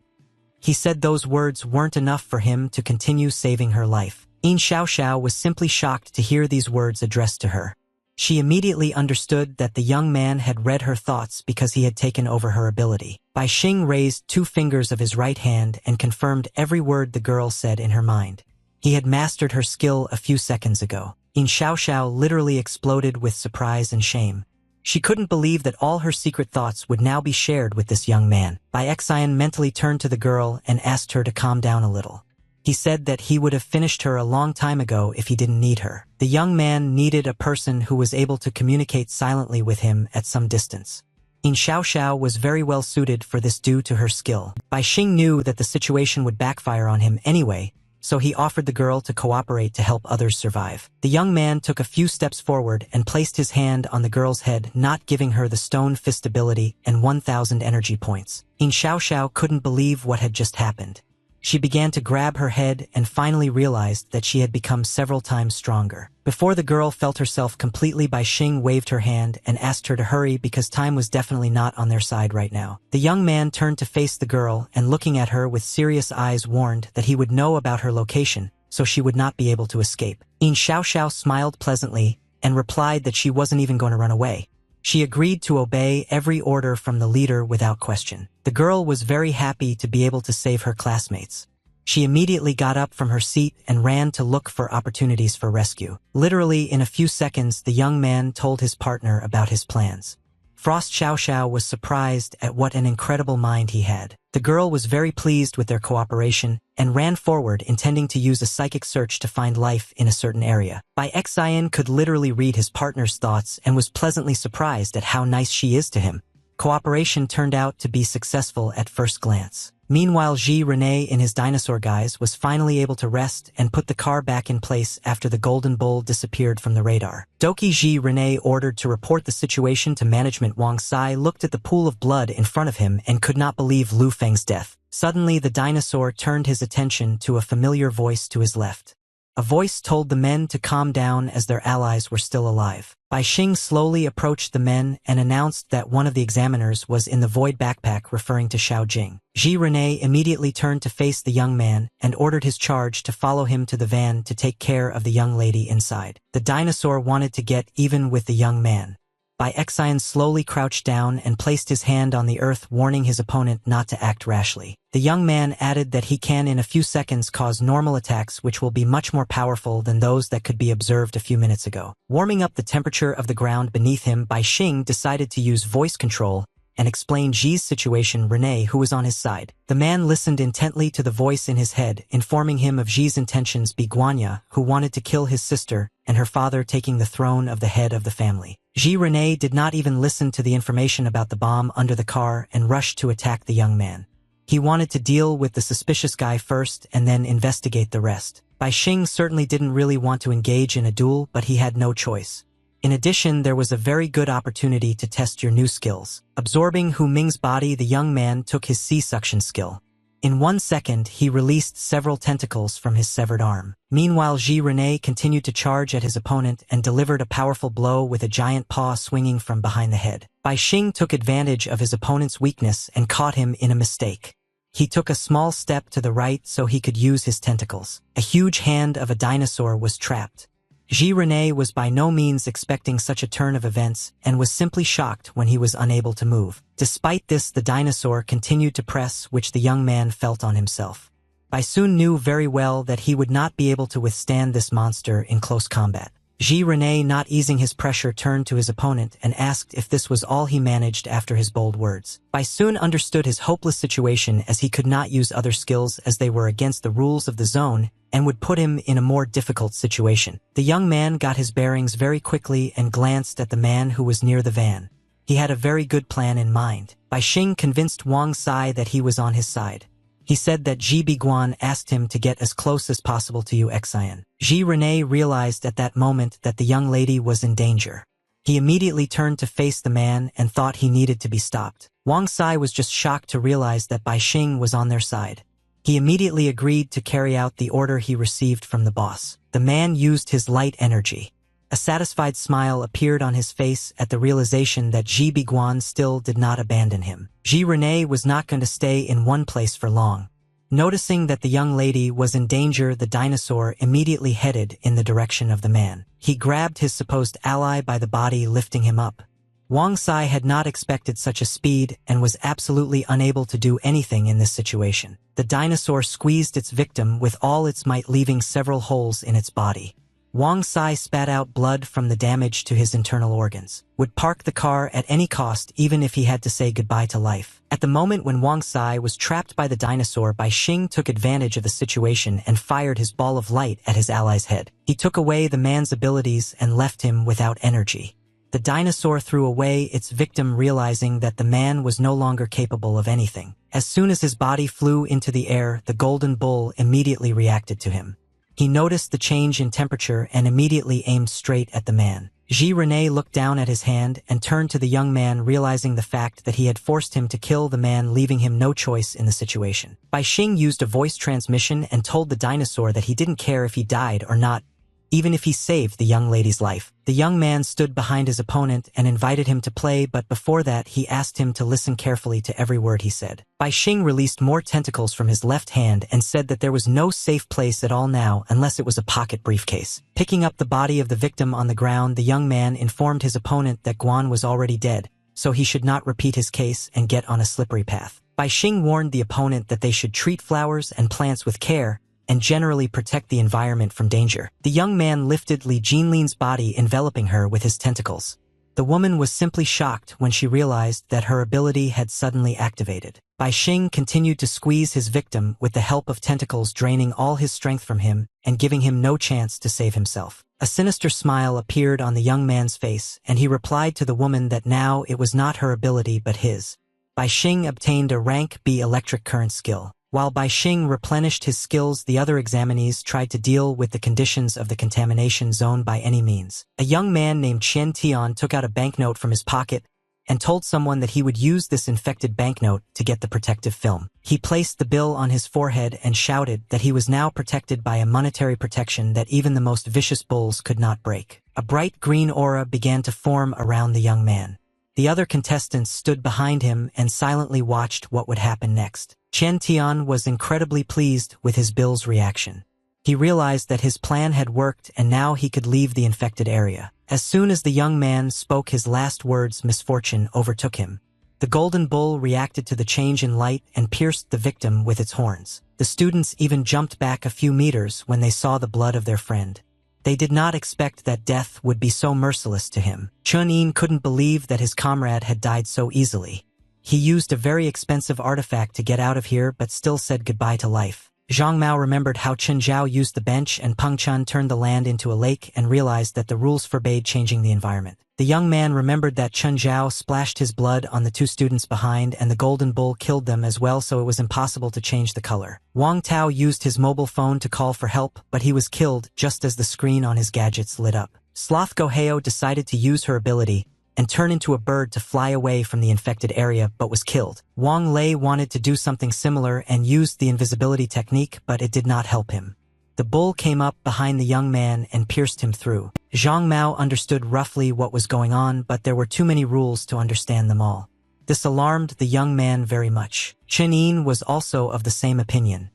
He said those words weren't enough for him to continue saving her life. Yin Xiaoxiao was simply shocked to hear these words addressed to her. She immediately understood that the young man had read her thoughts because he had taken over her ability. Bai Xing raised 2 fingers of his right hand and confirmed every word the girl said in her mind. He had mastered her skill a few seconds ago. Yin Xiaoxiao literally exploded with surprise and shame. She couldn't believe that all her secret thoughts would now be shared with this young man. Bai Xian mentally turned to the girl and asked her to calm down a little. He said that he would have finished her a long time ago if he didn't need her. The young man needed a person who was able to communicate silently with him at some distance. Yin Xiaoxiao was very well suited for this due to her skill. Bai Xing knew that the situation would backfire on him anyway, so he offered the girl to cooperate to help others survive. The young man took a few steps forward and placed his hand on the girl's head, not giving her the stone fist ability and 1,000 energy points. Yin Xiaoxiao couldn't believe what had just happened. She began to grab her head and finally realized that she had become several times stronger. Before the girl felt herself completely, Bai Xing waved her hand and asked her to hurry because time was definitely not on their side right now. The young man turned to face the girl and, looking at her with serious eyes, warned that he would know about her location, so she would not be able to escape. Yin Xiaoxiao smiled pleasantly and replied that she wasn't even going to run away. She agreed to obey every order from the leader without question. The girl was very happy to be able to save her classmates. She immediately got up from her seat and ran to look for opportunities for rescue. Literally, in a few seconds, the young man told his partner about his plans. Frost Xiao was surprised at what an incredible mind he had. The girl was very pleased with their cooperation and ran forward, intending to use a psychic search to find life in a certain area. Bai Xian could literally read his partner's thoughts and was pleasantly surprised at how nice she is to him. Cooperation turned out to be successful at first glance. Meanwhile, Ji Rene in his dinosaur guise was finally able to rest and put the car back in place after the golden bull disappeared from the radar. Doki Ji Rene, ordered to report the situation to management Wang Sai, looked at the pool of blood in front of him and could not believe Lu Feng's death. Suddenly, the dinosaur turned his attention to a familiar voice to his left. A voice told the men to calm down as their allies were still alive. Bai Xing slowly approached the men and announced that one of the examiners was in the void backpack, referring to Xiao Jing. Ji Rene immediately turned to face the young man and ordered his charge to follow him to the van to take care of the young lady inside. The dinosaur wanted to get even with the young man. Bai Xian slowly crouched down and placed his hand on the earth, warning his opponent not to act rashly. The young man added that he can in a few seconds cause normal attacks which will be much more powerful than those that could be observed a few minutes ago. Warming up the temperature of the ground beneath him, Bai Xing decided to use voice control and explain Ji's situation. Rene, who was on his side. The man listened intently to the voice in his head, informing him of Ji's intentions. Guanya, who wanted to kill his sister, and her father taking the throne of the head of the family. Ji Rene did not even listen to the information about the bomb under the car and rushed to attack the young man. He wanted to deal with the suspicious guy first and then investigate the rest. Bai Xing certainly didn't really want to engage in a duel, but he had no choice. In addition, there was a very good opportunity to test your new skills. Absorbing Hu Ming's body, the young man took his C-suction skill. In 1 second, he released several tentacles from his severed arm. Meanwhile, Ji Rene continued to charge at his opponent and delivered a powerful blow with a giant paw swinging from behind the head. Bai Xing took advantage of his opponent's weakness and caught him in a mistake. He took a small step to the right so he could use his tentacles. A huge hand of a dinosaur was trapped. Ji Rene was by no means expecting such a turn of events and was simply shocked when he was unable to move. Despite this, the dinosaur continued to press, which the young man felt on himself. Bai soon knew very well that he would not be able to withstand this monster in close combat. Ji Rene, not easing his pressure, turned to his opponent and asked if this was all he managed after his bold words. Bai soon understood his hopeless situation, as he could not use other skills as they were against the rules of the zone and would put him in a more difficult situation. The young man got his bearings very quickly and glanced at the man who was near the van. He had a very good plan in mind. Bai Xing convinced Wang Sai that he was on his side. He said that Ji Biguan asked him to get as close as possible to Yu Xian. Ji Rene realized at that moment that the young lady was in danger. He immediately turned to face the man and thought he needed to be stopped. Wang Sai was just shocked to realize that Bai Xing was on their side. He immediately agreed to carry out the order he received from the boss. The man used his light energy. A satisfied smile appeared on his face at the realization that Ji Biguan still did not abandon him. Ji Rene was not going to stay in one place for long. Noticing that the young lady was in danger, the dinosaur immediately headed in the direction of the man. He grabbed his supposed ally by the body, lifting him up. Wang Sai had not expected such a speed and was absolutely unable to do anything in this situation. The dinosaur squeezed its victim with all its might, leaving several holes in its body. Wang Sai spat out blood from the damage to his internal organs. Would park the car at any cost, even if he had to say goodbye to life. At the moment when Wang Sai was trapped by the dinosaur, Bai Xing took advantage of the situation and fired his ball of light at his ally's head. He took away the man's abilities and left him without energy. The dinosaur threw away its victim, realizing that the man was no longer capable of anything. As soon as his body flew into the air, the golden bull immediately reacted to him. He noticed the change in temperature and immediately aimed straight at the man. Ji Rene looked down at his hand and turned to the young man, realizing the fact that he had forced him to kill the man, leaving him no choice in the situation. Bai Xing used a voice transmission and told the dinosaur that he didn't care if he died or not, even if he saved the young lady's life. The young man stood behind his opponent and invited him to play, but before that he asked him to listen carefully to every word he said. Bai Xing released more tentacles from his left hand and said that there was no safe place at all now unless it was a pocket briefcase. Picking up the body of the victim on the ground, the young man informed his opponent that Guan was already dead, so he should not repeat his case and get on a slippery path. Bai Xing warned the opponent that they should treat flowers and plants with care and generally protect the environment from danger. The young man lifted Li Jinlin's body, enveloping her with his tentacles. The woman was simply shocked when she realized that her ability had suddenly activated. Bai Xing continued to squeeze his victim with the help of tentacles, draining all his strength from him and giving him no chance to save himself. A sinister smile appeared on the young man's face, and he replied to the woman that now it was not her ability but his. Bai Xing obtained a rank B electric current skill. While Bai Xing replenished his skills, the other examinees tried to deal with the conditions of the contamination zone by any means. A young man named Chen Tian took out a banknote from his pocket and told someone that he would use this infected banknote to get the protective film. He placed the bill on his forehead and shouted that he was now protected by a monetary protection that even the most vicious bulls could not break. A bright green aura began to form around the young man. The other contestants stood behind him and silently watched what would happen next. Chen Tian was incredibly pleased with his bill's reaction. He realized that his plan had worked and now he could leave the infected area. As soon as the young man spoke his last words, misfortune overtook him. The golden bull reacted to the change in light and pierced the victim with its horns. The students even jumped back a few meters when they saw the blood of their friend. They did not expect that death would be so merciless to him. Chun Yin couldn't believe that his comrade had died so easily. He used a very expensive artifact to get out of here but still said goodbye to life. Zhang Mao remembered how Chen Zhao used the bench and Peng Chun turned the land into a lake and realized that the rules forbade changing the environment. The young man remembered that Chen Zhao splashed his blood on the two students behind and the golden bull killed them as well, so it was impossible to change the color. Wang Tao used his mobile phone to call for help, but he was killed just as the screen on his gadgets lit up. Sloth Goheo decided to use her ability and turn into a bird to fly away from the infected area but was killed. Wang Lei wanted to do something similar and used the invisibility technique, but it did not help him. The bull came up behind the young man and pierced him through. Zhang Mao understood roughly what was going on, but there were too many rules to understand them all. This alarmed the young man very much. Chen Yin was also of the same opinion.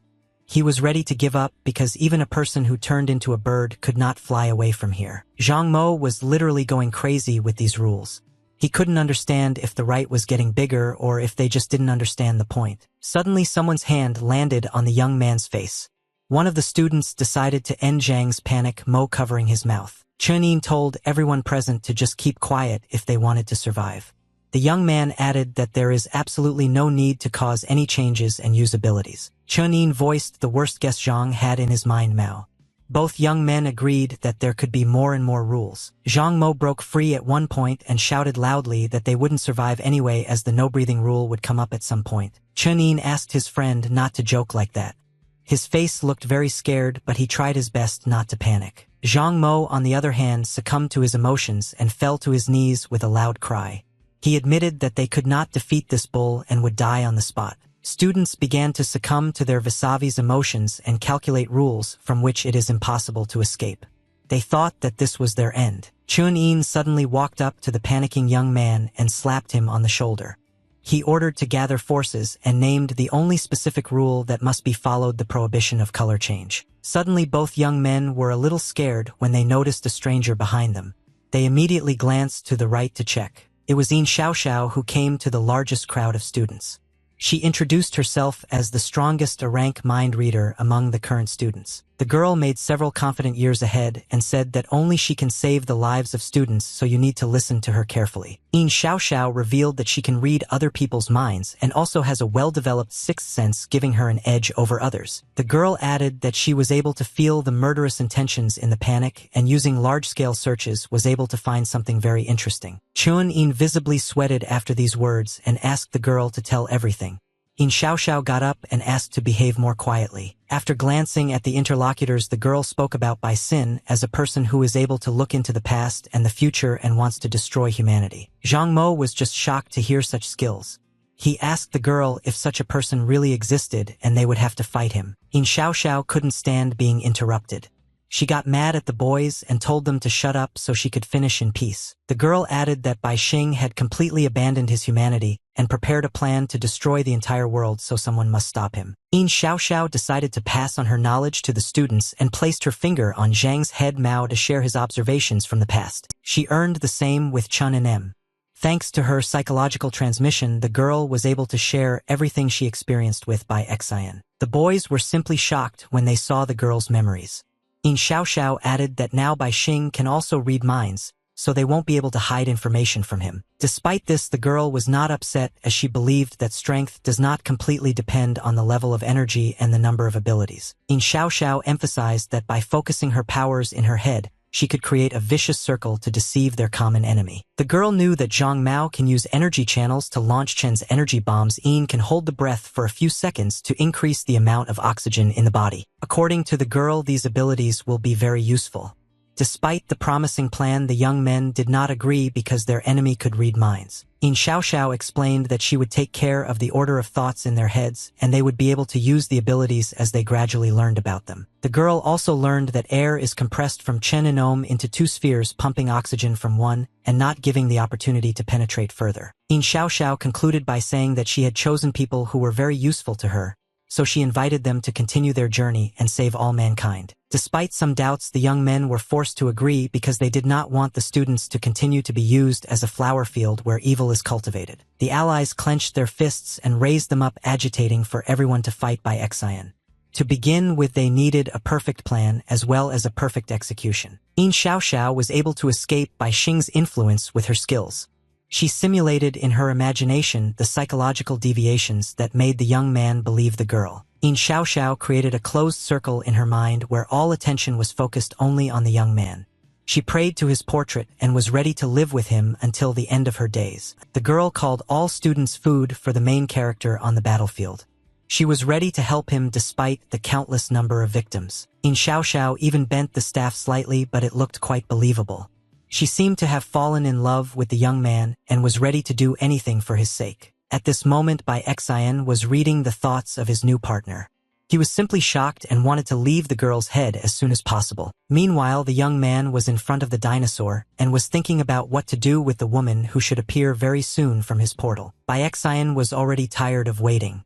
He was ready to give up because even a person who turned into a bird could not fly away from here. Zhang Mo was literally going crazy with these rules. He couldn't understand if the right was getting bigger or if they just didn't understand the point. Suddenly someone's hand landed on the young man's face. One of the students decided to end Zhang's panic, Mo covering his mouth. Chen Yin told everyone present to just keep quiet if they wanted to survive. The young man added that there is absolutely no need to cause any changes and use abilities. Chen Yin voiced the worst guess Zhang had in his mind, Mao. Both young men agreed that there could be more and more rules. Zhang Mo broke free at one point and shouted loudly that they wouldn't survive anyway as the no-breathing rule would come up at some point. Chen Yin asked his friend not to joke like that. His face looked very scared, but he tried his best not to panic. Zhang Mo, on the other hand, succumbed to his emotions and fell to his knees with a loud cry. He admitted that they could not defeat this bull and would die on the spot. Students began to succumb to their vis-a-vis emotions and calculate rules from which it is impossible to escape. They thought that this was their end. Chun Yin suddenly walked up to the panicking young man and slapped him on the shoulder. He ordered to gather forces and named the only specific rule that must be followed: the prohibition of color change. Suddenly both young men were a little scared when they noticed a stranger behind them. They immediately glanced to the right to check. It was Yin Xiaoxiao who came to the largest crowd of students. She introduced herself as the strongest rank mind reader among the current students. The girl made several confident years ahead and said that only she can save the lives of students, so you need to listen to her carefully. Yin Xiaoxiao revealed that she can read other people's minds and also has a well-developed sixth sense, giving her an edge over others. The girl added that she was able to feel the murderous intentions in the panic and using large-scale searches was able to find something very interesting. Chun Yin visibly sweated after these words and asked the girl to tell everything. Yin Xiaoxiao got up and asked to behave more quietly. After glancing at the interlocutors, the girl spoke about Bai Xin as a person who is able to look into the past and the future and wants to destroy humanity. Zhang Mo was just shocked to hear such skills. He asked the girl if such a person really existed and they would have to fight him. Yin Xiaoxiao couldn't stand being interrupted. She got mad at the boys and told them to shut up so she could finish in peace. The girl added that Bai Xing had completely abandoned his humanity and prepared a plan to destroy the entire world, so someone must stop him. Yin Xiaoxiao decided to pass on her knowledge to the students and placed her finger on Zhang's head Mao to share his observations from the past. She earned the same with Chun and M. Thanks to her psychological transmission, the girl was able to share everything she experienced with Bai Xian. The boys were simply shocked when they saw the girl's memories. In Xiao added that now Bai Xing can also read minds, so they won't be able to hide information from him. Despite this, the girl was not upset, as she believed that strength does not completely depend on the level of energy and the number of abilities. In Xiao emphasized that by focusing her powers in her head, she could create a vicious circle to deceive their common enemy. The girl knew that Zhang Mao can use energy channels to launch Chen's energy bombs. Yin can hold the breath for a few seconds to increase the amount of oxygen in the body. According to the girl, these abilities will be very useful. Despite the promising plan, the young men did not agree because their enemy could read minds. In Xiao explained that she would take care of the order of thoughts in their heads, and they would be able to use the abilities as they gradually learned about them. The girl also learned that air is compressed from Chen and Om into two spheres, pumping oxygen from one and not giving the opportunity to penetrate further. In Xiao concluded by saying that she had chosen people who were very useful to her, so she invited them to continue their journey and save all mankind. Despite some doubts, the young men were forced to agree because they did not want the students to continue to be used as a flower field where evil is cultivated. The allies clenched their fists and raised them up, agitating for everyone to fight Bai Xian. To begin with, they needed a perfect plan as well as a perfect execution. In Xiao was able to escape Bai Xing's influence with her skills. She simulated in her imagination the psychological deviations that made the young man believe the girl. In Xiao created a closed circle in her mind where all attention was focused only on the young man. She prayed to his portrait and was ready to live with him until the end of her days. The girl called all students food for the main character on the battlefield. She was ready to help him despite the countless number of victims. In Xiao even bent the staff slightly, but it looked quite believable. She seemed to have fallen in love with the young man and was ready to do anything for his sake. At this moment, Bai Xian was reading the thoughts of his new partner. He was simply shocked and wanted to leave the girl's head as soon as possible. Meanwhile, the young man was in front of the dinosaur and was thinking about what to do with the woman who should appear very soon from his portal. Bai Xian was already tired of waiting.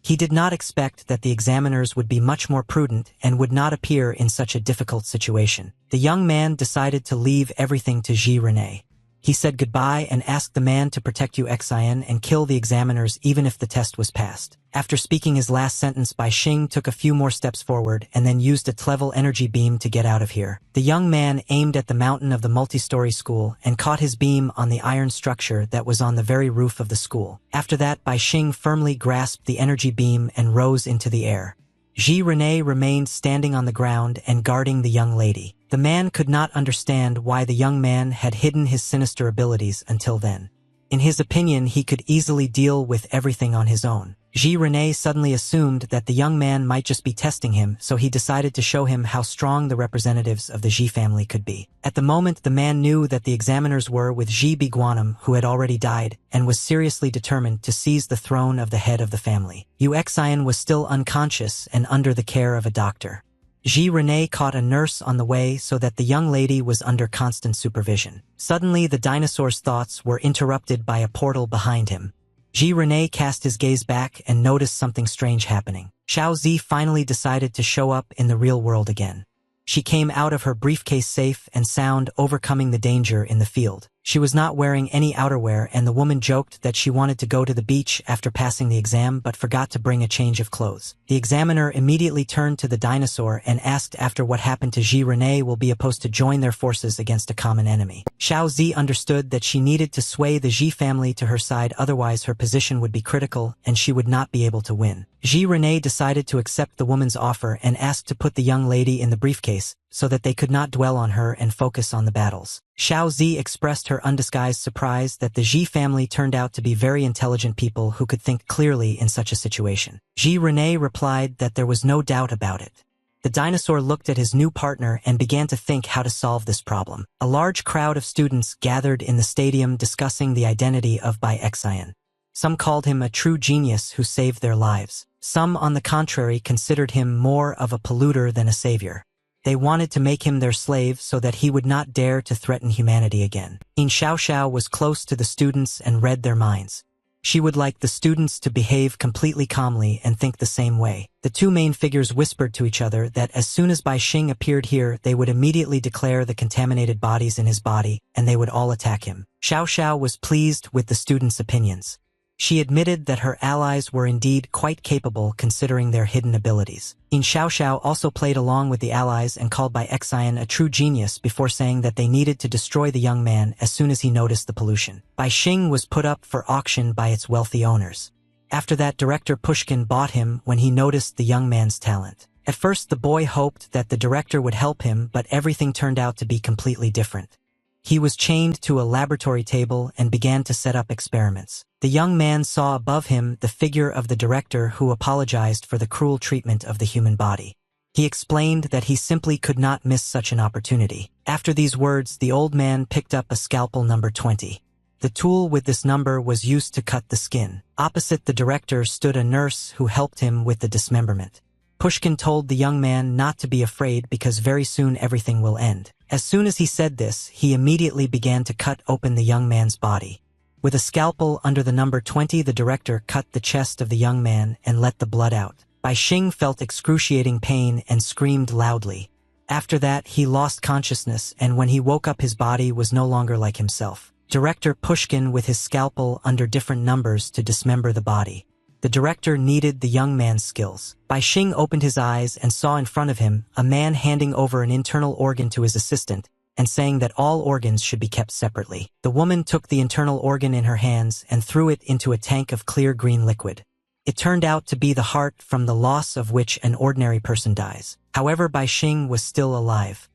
He did not expect that the examiners would be much more prudent and would not appear in such a difficult situation. The young man decided to leave everything to Ji Rene. He said goodbye and asked the man to protect Xian and kill the examiners even if the test was passed. After speaking his last sentence, Bai Xing took a few more steps forward and then used a Tlevel energy beam to get out of here. The young man aimed at the mountain of the multi-story school and caught his beam on the iron structure that was on the very roof of the school. After that, Bai Xing firmly grasped the energy beam and rose into the air. Ji Rene remained standing on the ground and guarding the young lady. The man could not understand why the young man had hidden his sinister abilities until then. In his opinion, he could easily deal with everything on his own. Ji Rene suddenly assumed that the young man might just be testing him, so he decided to show him how strong the representatives of the Ji family could be. At the moment, the man knew that the examiners were with Ji Biguanam, who had already died, and was seriously determined to seize the throne of the head of the family. Xian was still unconscious and under the care of a doctor. Ji Rene caught a nurse on the way so that the young lady was under constant supervision. Suddenly, the dinosaur's thoughts were interrupted by a portal behind him. Ji Rene cast his gaze back and noticed something strange happening. Xiao Zi finally decided to show up in the real world again. She came out of her briefcase safe and sound, overcoming the danger in the field. She was not wearing any outerwear, and the woman joked that she wanted to go to the beach after passing the exam but forgot to bring a change of clothes. The examiner immediately turned to the dinosaur and asked after what happened to Ji Rene will be opposed to join their forces against a common enemy. Xiao Zi understood that she needed to sway the Ji family to her side, otherwise her position would be critical and she would not be able to win. Ji Rene decided to accept the woman's offer and asked to put the young lady in the briefcase so that they could not dwell on her and focus on the battles. Xiao Zi expressed her undisguised surprise that the Ji family turned out to be very intelligent people who could think clearly in such a situation. Ji Rene replied that there was no doubt about it. The dinosaur looked at his new partner and began to think how to solve this problem. A large crowd of students gathered in the stadium discussing the identity of Bai Xian. Some called him a true genius who saved their lives. Some, on the contrary, considered him more of a polluter than a savior. They wanted to make him their slave so that he would not dare to threaten humanity again. In Xiao was close to the students and read their minds. She would like the students to behave completely calmly and think the same way. The two main figures whispered to each other that as soon as Bai Xing appeared here, they would immediately declare the contaminated bodies in his body, and they would all attack him. Xiao Xiao was pleased with the students' opinions. She admitted that her allies were indeed quite capable considering their hidden abilities. Xiao Xiao also played along with the allies and called Bai Xian a true genius before saying that they needed to destroy the young man as soon as he noticed the pollution. Bai Xing was put up for auction by its wealthy owners. After that, Director Pushkin bought him when he noticed the young man's talent. At first, the boy hoped that the director would help him, but everything turned out to be completely different. He was chained to a laboratory table and began to set up experiments. The young man saw above him the figure of the director who apologized for the cruel treatment of the human body. He explained that he simply could not miss such an opportunity. After these words, the old man picked up a scalpel number 20. The tool with this number was used to cut the skin. Opposite the director stood a nurse who helped him with the dismemberment. Pushkin told the young man not to be afraid because very soon everything will end. As soon as he said this, he immediately began to cut open the young man's body. With a scalpel under the number 20, the director cut the chest of the young man and let the blood out. Bai Xing felt excruciating pain and screamed loudly. After that, he lost consciousness, and when he woke up, his body was no longer like himself. Director Pushkin with his scalpel under different numbers to dismember the body. The director needed the young man's skills. Bai Xing opened his eyes and saw in front of him a man handing over an internal organ to his assistant and saying that all organs should be kept separately. The woman took the internal organ in her hands and threw it into a tank of clear green liquid. It turned out to be the heart, from the loss of which an ordinary person dies. However, Bai Xing was still alive.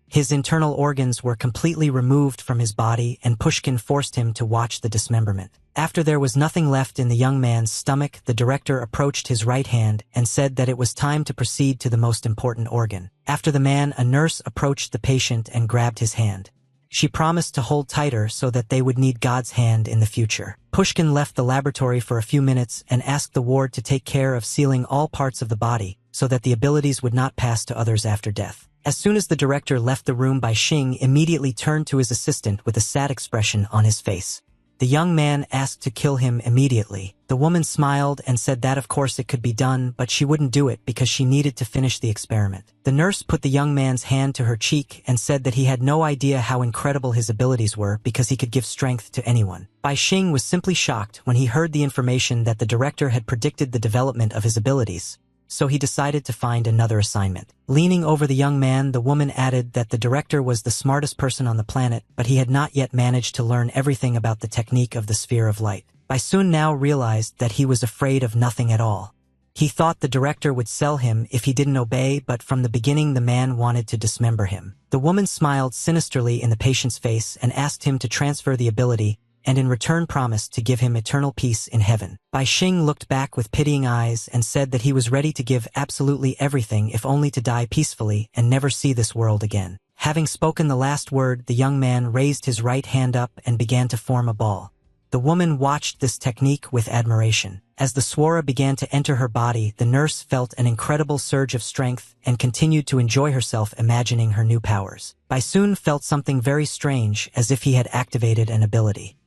His internal organs were completely removed from his body, and Pushkin forced him to watch the dismemberment. After there was nothing left in the young man's stomach, the director approached his right hand and said that it was time to proceed to the most important organ. After the man, a nurse approached the patient and grabbed his hand. She promised to hold tighter so that they would need God's hand in the future. Pushkin left the laboratory for a few minutes and asked the ward to take care of sealing all parts of the body so that the abilities would not pass to others after death. As soon as the director left the room, Bai Xing immediately turned to his assistant with a sad expression on his face. The young man asked to kill him immediately. The woman smiled and said that of course it could be done, but she wouldn't do it because she needed to finish the experiment. The nurse put the young man's hand to her cheek and said that he had no idea how incredible his abilities were because he could give strength to anyone. Bai Xing was simply shocked when he heard the information that the director had predicted the development of his abilities. So he decided to find another assignment. Leaning over the young man, the woman added that the director was the smartest person on the planet, but he had not yet managed to learn everything about the technique of the sphere of light. Bai Sun now realized that he was afraid of nothing at all. He thought the director would sell him if he didn't obey, but from the beginning the man wanted to dismember him. The woman smiled sinisterly in the patient's face and asked him to transfer the ability, and in return promised to give him eternal peace in heaven. Bai Xing looked back with pitying eyes and said that he was ready to give absolutely everything if only to die peacefully and never see this world again. Having spoken the last word, the young man raised his right hand up and began to form a ball. The woman watched this technique with admiration. As the swara began to enter her body, the nurse felt an incredible surge of strength and continued to enjoy herself imagining her new powers. Bai Sun felt something very strange, as if he had activated an ability.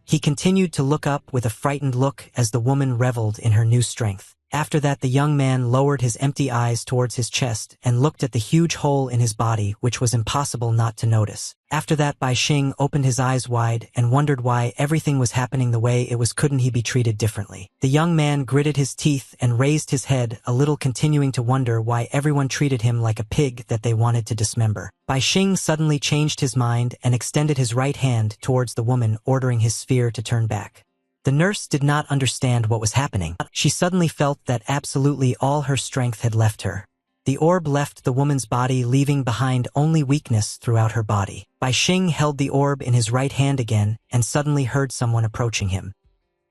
He continued to look up with a frightened look as the woman reveled in her new strength. After that, the young man lowered his empty eyes towards his chest and looked at the huge hole in his body, which was impossible not to notice. After that, Bai Xing opened his eyes wide and wondered why everything was happening the way it was. Couldn't he be treated differently? The young man gritted his teeth and raised his head a little, continuing to wonder why everyone treated him like a pig that they wanted to dismember. Bai Xing suddenly changed his mind and extended his right hand towards the woman, ordering his sphere to turn back. The nurse did not understand what was happening. She suddenly felt that absolutely all her strength had left her. The orb left the woman's body, leaving behind only weakness throughout her body. Bai Xing held the orb in his right hand again and suddenly heard someone approaching him.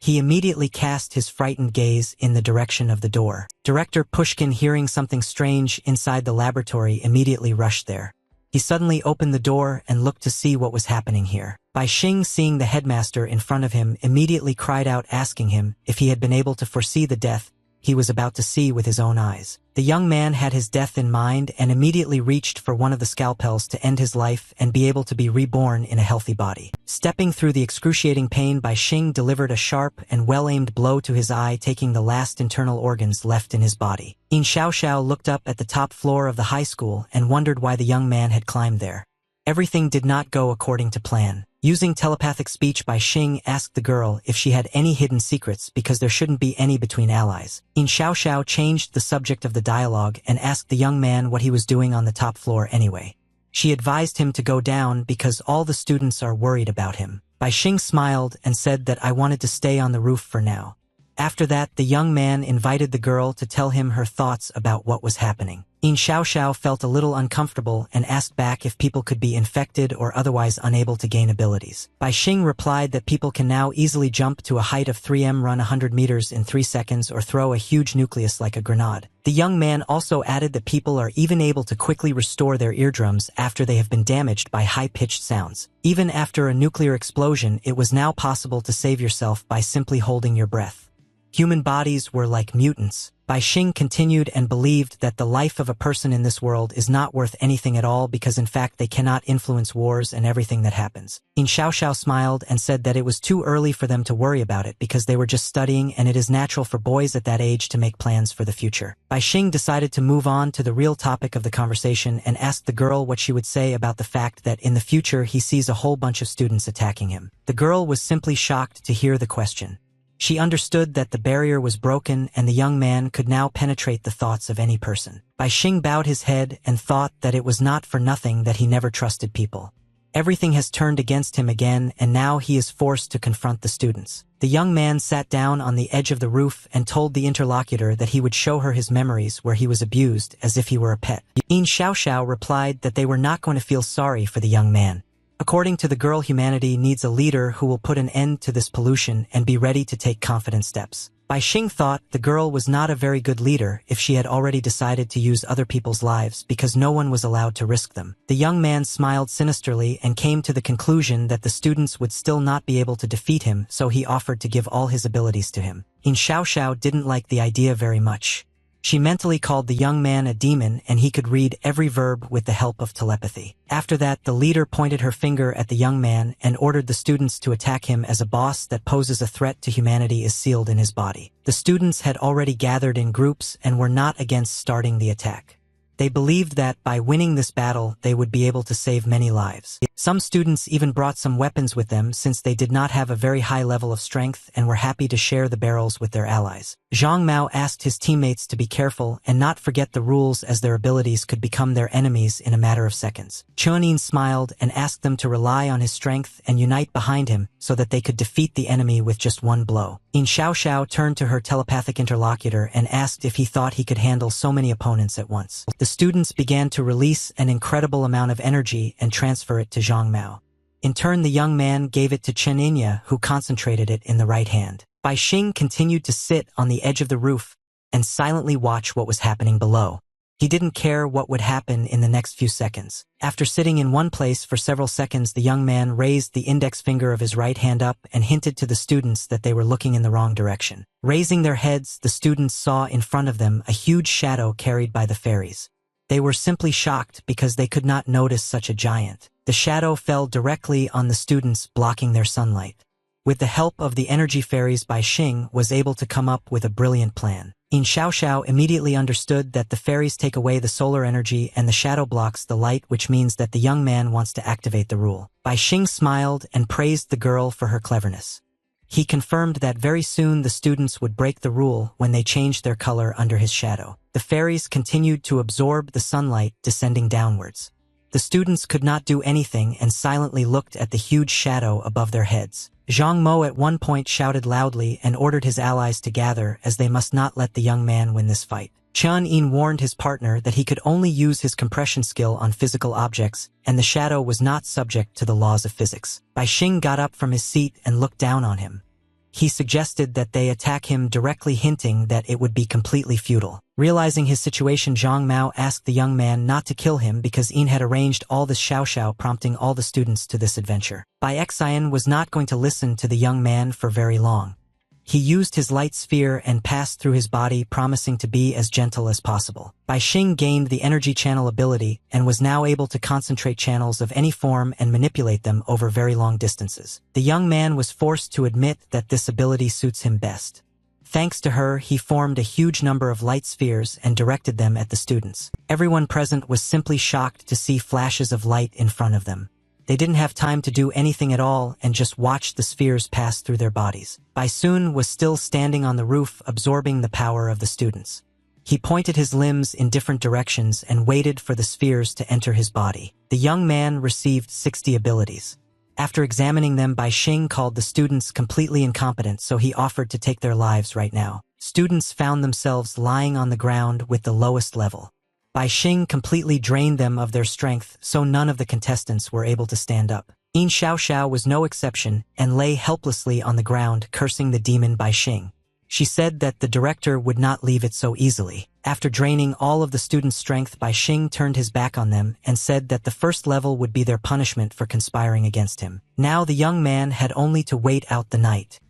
He immediately cast his frightened gaze in the direction of the door. Director Pushkin, hearing something strange inside the laboratory, immediately rushed there. He suddenly opened the door and looked to see what was happening here. Bai Xing, seeing the headmaster in front of him, immediately cried out, asking him if he had been able to foresee the death he was about to see with his own eyes. The young man had his death in mind and immediately reached for one of the scalpels to end his life and be able to be reborn in a healthy body. Stepping through the excruciating pain, Bai Xing delivered a sharp and well-aimed blow to his eye, taking the last internal organs left in his body. Yin Xiaoxiao looked up at the top floor of the high school and wondered why the young man had climbed there. Everything did not go according to plan. Using telepathic speech, Bai Xing asked the girl if she had any hidden secrets because there shouldn't be any between allies. Yin Xiaoxiao changed the subject of the dialogue and asked the young man what he was doing on the top floor anyway. She advised him to go down because all the students are worried about him. Bai Xing smiled and said that I wanted to stay on the roof for now. After that, the young man invited the girl to tell him her thoughts about what was happening. Yin Xiaoxiao felt a little uncomfortable and asked back if people could be infected or otherwise unable to gain abilities. Bai Xing replied that people can now easily jump to a height of 3m, run 100 meters in 3 seconds, or throw a huge nucleus like a grenade. The young man also added that people are even able to quickly restore their eardrums after they have been damaged by high-pitched sounds. Even after a nuclear explosion, it was now possible to save yourself by simply holding your breath. Human bodies were like mutants. Bai Xing continued and believed that the life of a person in this world is not worth anything at all because in fact they cannot influence wars and everything that happens. Yin Xiaoxiao smiled and said that it was too early for them to worry about it because they were just studying and it is natural for boys at that age to make plans for the future. Bai Xing decided to move on to the real topic of the conversation and asked the girl what she would say about the fact that in the future he sees a whole bunch of students attacking him. The girl was simply shocked to hear the question. She understood that the barrier was broken and the young man could now penetrate the thoughts of any person. Bai Xing bowed his head and thought that it was not for nothing that he never trusted people. Everything has turned against him again and now he is forced to confront the students. The young man sat down on the edge of the roof and told the interlocutor that he would show her his memories where he was abused as if he were a pet. Yin Xiaoxiao replied that they were not going to feel sorry for the young man. According to the girl, humanity needs a leader who will put an end to this pollution and be ready to take confident steps. Bai Xing thought the girl was not a very good leader if she had already decided to use other people's lives because no one was allowed to risk them. The young man smiled sinisterly and came to the conclusion that the students would still not be able to defeat him, so he offered to give all his abilities to him. Yin Xiaoxiao didn't like the idea very much. She mentally called the young man a demon and he could read every verb with the help of telepathy. After that, the leader pointed her finger at the young man and ordered the students to attack him as a boss that poses a threat to humanity is sealed in his body. The students had already gathered in groups and were not against starting the attack. They believed that by winning this battle, they would be able to save many lives. Some students even brought some weapons with them since they did not have a very high level of strength and were happy to share the barrels with their allies. Zhang Mao asked his teammates to be careful and not forget the rules as their abilities could become their enemies in a matter of seconds. Chuanin smiled and asked them to rely on his strength and unite behind him so that they could defeat the enemy with just one blow. Yin Xiaoxiao turned to her telepathic interlocutor and asked if he thought he could handle so many opponents at once. The students began to release an incredible amount of energy and transfer it to Zhang Mao. In turn, the young man gave it to Chen Yinya, who concentrated it in the right hand. Bai Xing continued to sit on the edge of the roof and silently watch what was happening below. He didn't care what would happen in the next few seconds. After sitting in one place for several seconds, the young man raised the index finger of his right hand up and hinted to the students that they were looking in the wrong direction. Raising their heads, the students saw in front of them a huge shadow carried by the fairies. They were simply shocked because they could not notice such a giant. The shadow fell directly on the students, blocking their sunlight. With the help of the energy fairies, Bai Xing was able to come up with a brilliant plan. Yin Xiaoxiao immediately understood that the fairies take away the solar energy and the shadow blocks the light, which means that the young man wants to activate the rule. Bai Xing smiled and praised the girl for her cleverness. He confirmed that very soon the students would break the rule when they changed their color under his shadow. The fairies continued to absorb the sunlight descending downwards. The students could not do anything and silently looked at the huge shadow above their heads. Zhang Mo at one point shouted loudly and ordered his allies to gather as they must not let the young man win this fight. Chen Yin warned his partner that he could only use his compression skill on physical objects and the shadow was not subject to the laws of physics. Bai Xing got up from his seat and looked down on him. He suggested that they attack him directly, hinting that it would be completely futile. Realizing his situation, Zhang Mao asked the young man not to kill him because Yin had arranged all this, Xiaoxiao prompting all the students to this adventure. Bai Xian was not going to listen to the young man for very long. He used his light sphere and passed through his body, promising to be as gentle as possible. Bai Xing gained the energy channel ability and was now able to concentrate channels of any form and manipulate them over very long distances. The young man was forced to admit that this ability suits him best. Thanks to her, he formed a huge number of light spheres and directed them at the students. Everyone present was simply shocked to see flashes of light in front of them. They didn't have time to do anything at all and just watched the spheres pass through their bodies. Bai Sun was still standing on the roof, absorbing the power of the students. He pointed his limbs in different directions and waited for the spheres to enter his body. The young man received 60 abilities. After examining them, Bai Xing called the students completely incompetent, so he offered to take their lives right now. Students found themselves lying on the ground with the lowest level. Bai Xing completely drained them of their strength, so none of the contestants were able to stand up. Yin Xiaoxiao was no exception and lay helplessly on the ground, cursing the demon Bai Xing. She said that the director would not leave it so easily. After draining all of the students' strength, Bai Xing turned his back on them and said that the first level would be their punishment for conspiring against him. Now the young man had only to wait out the night.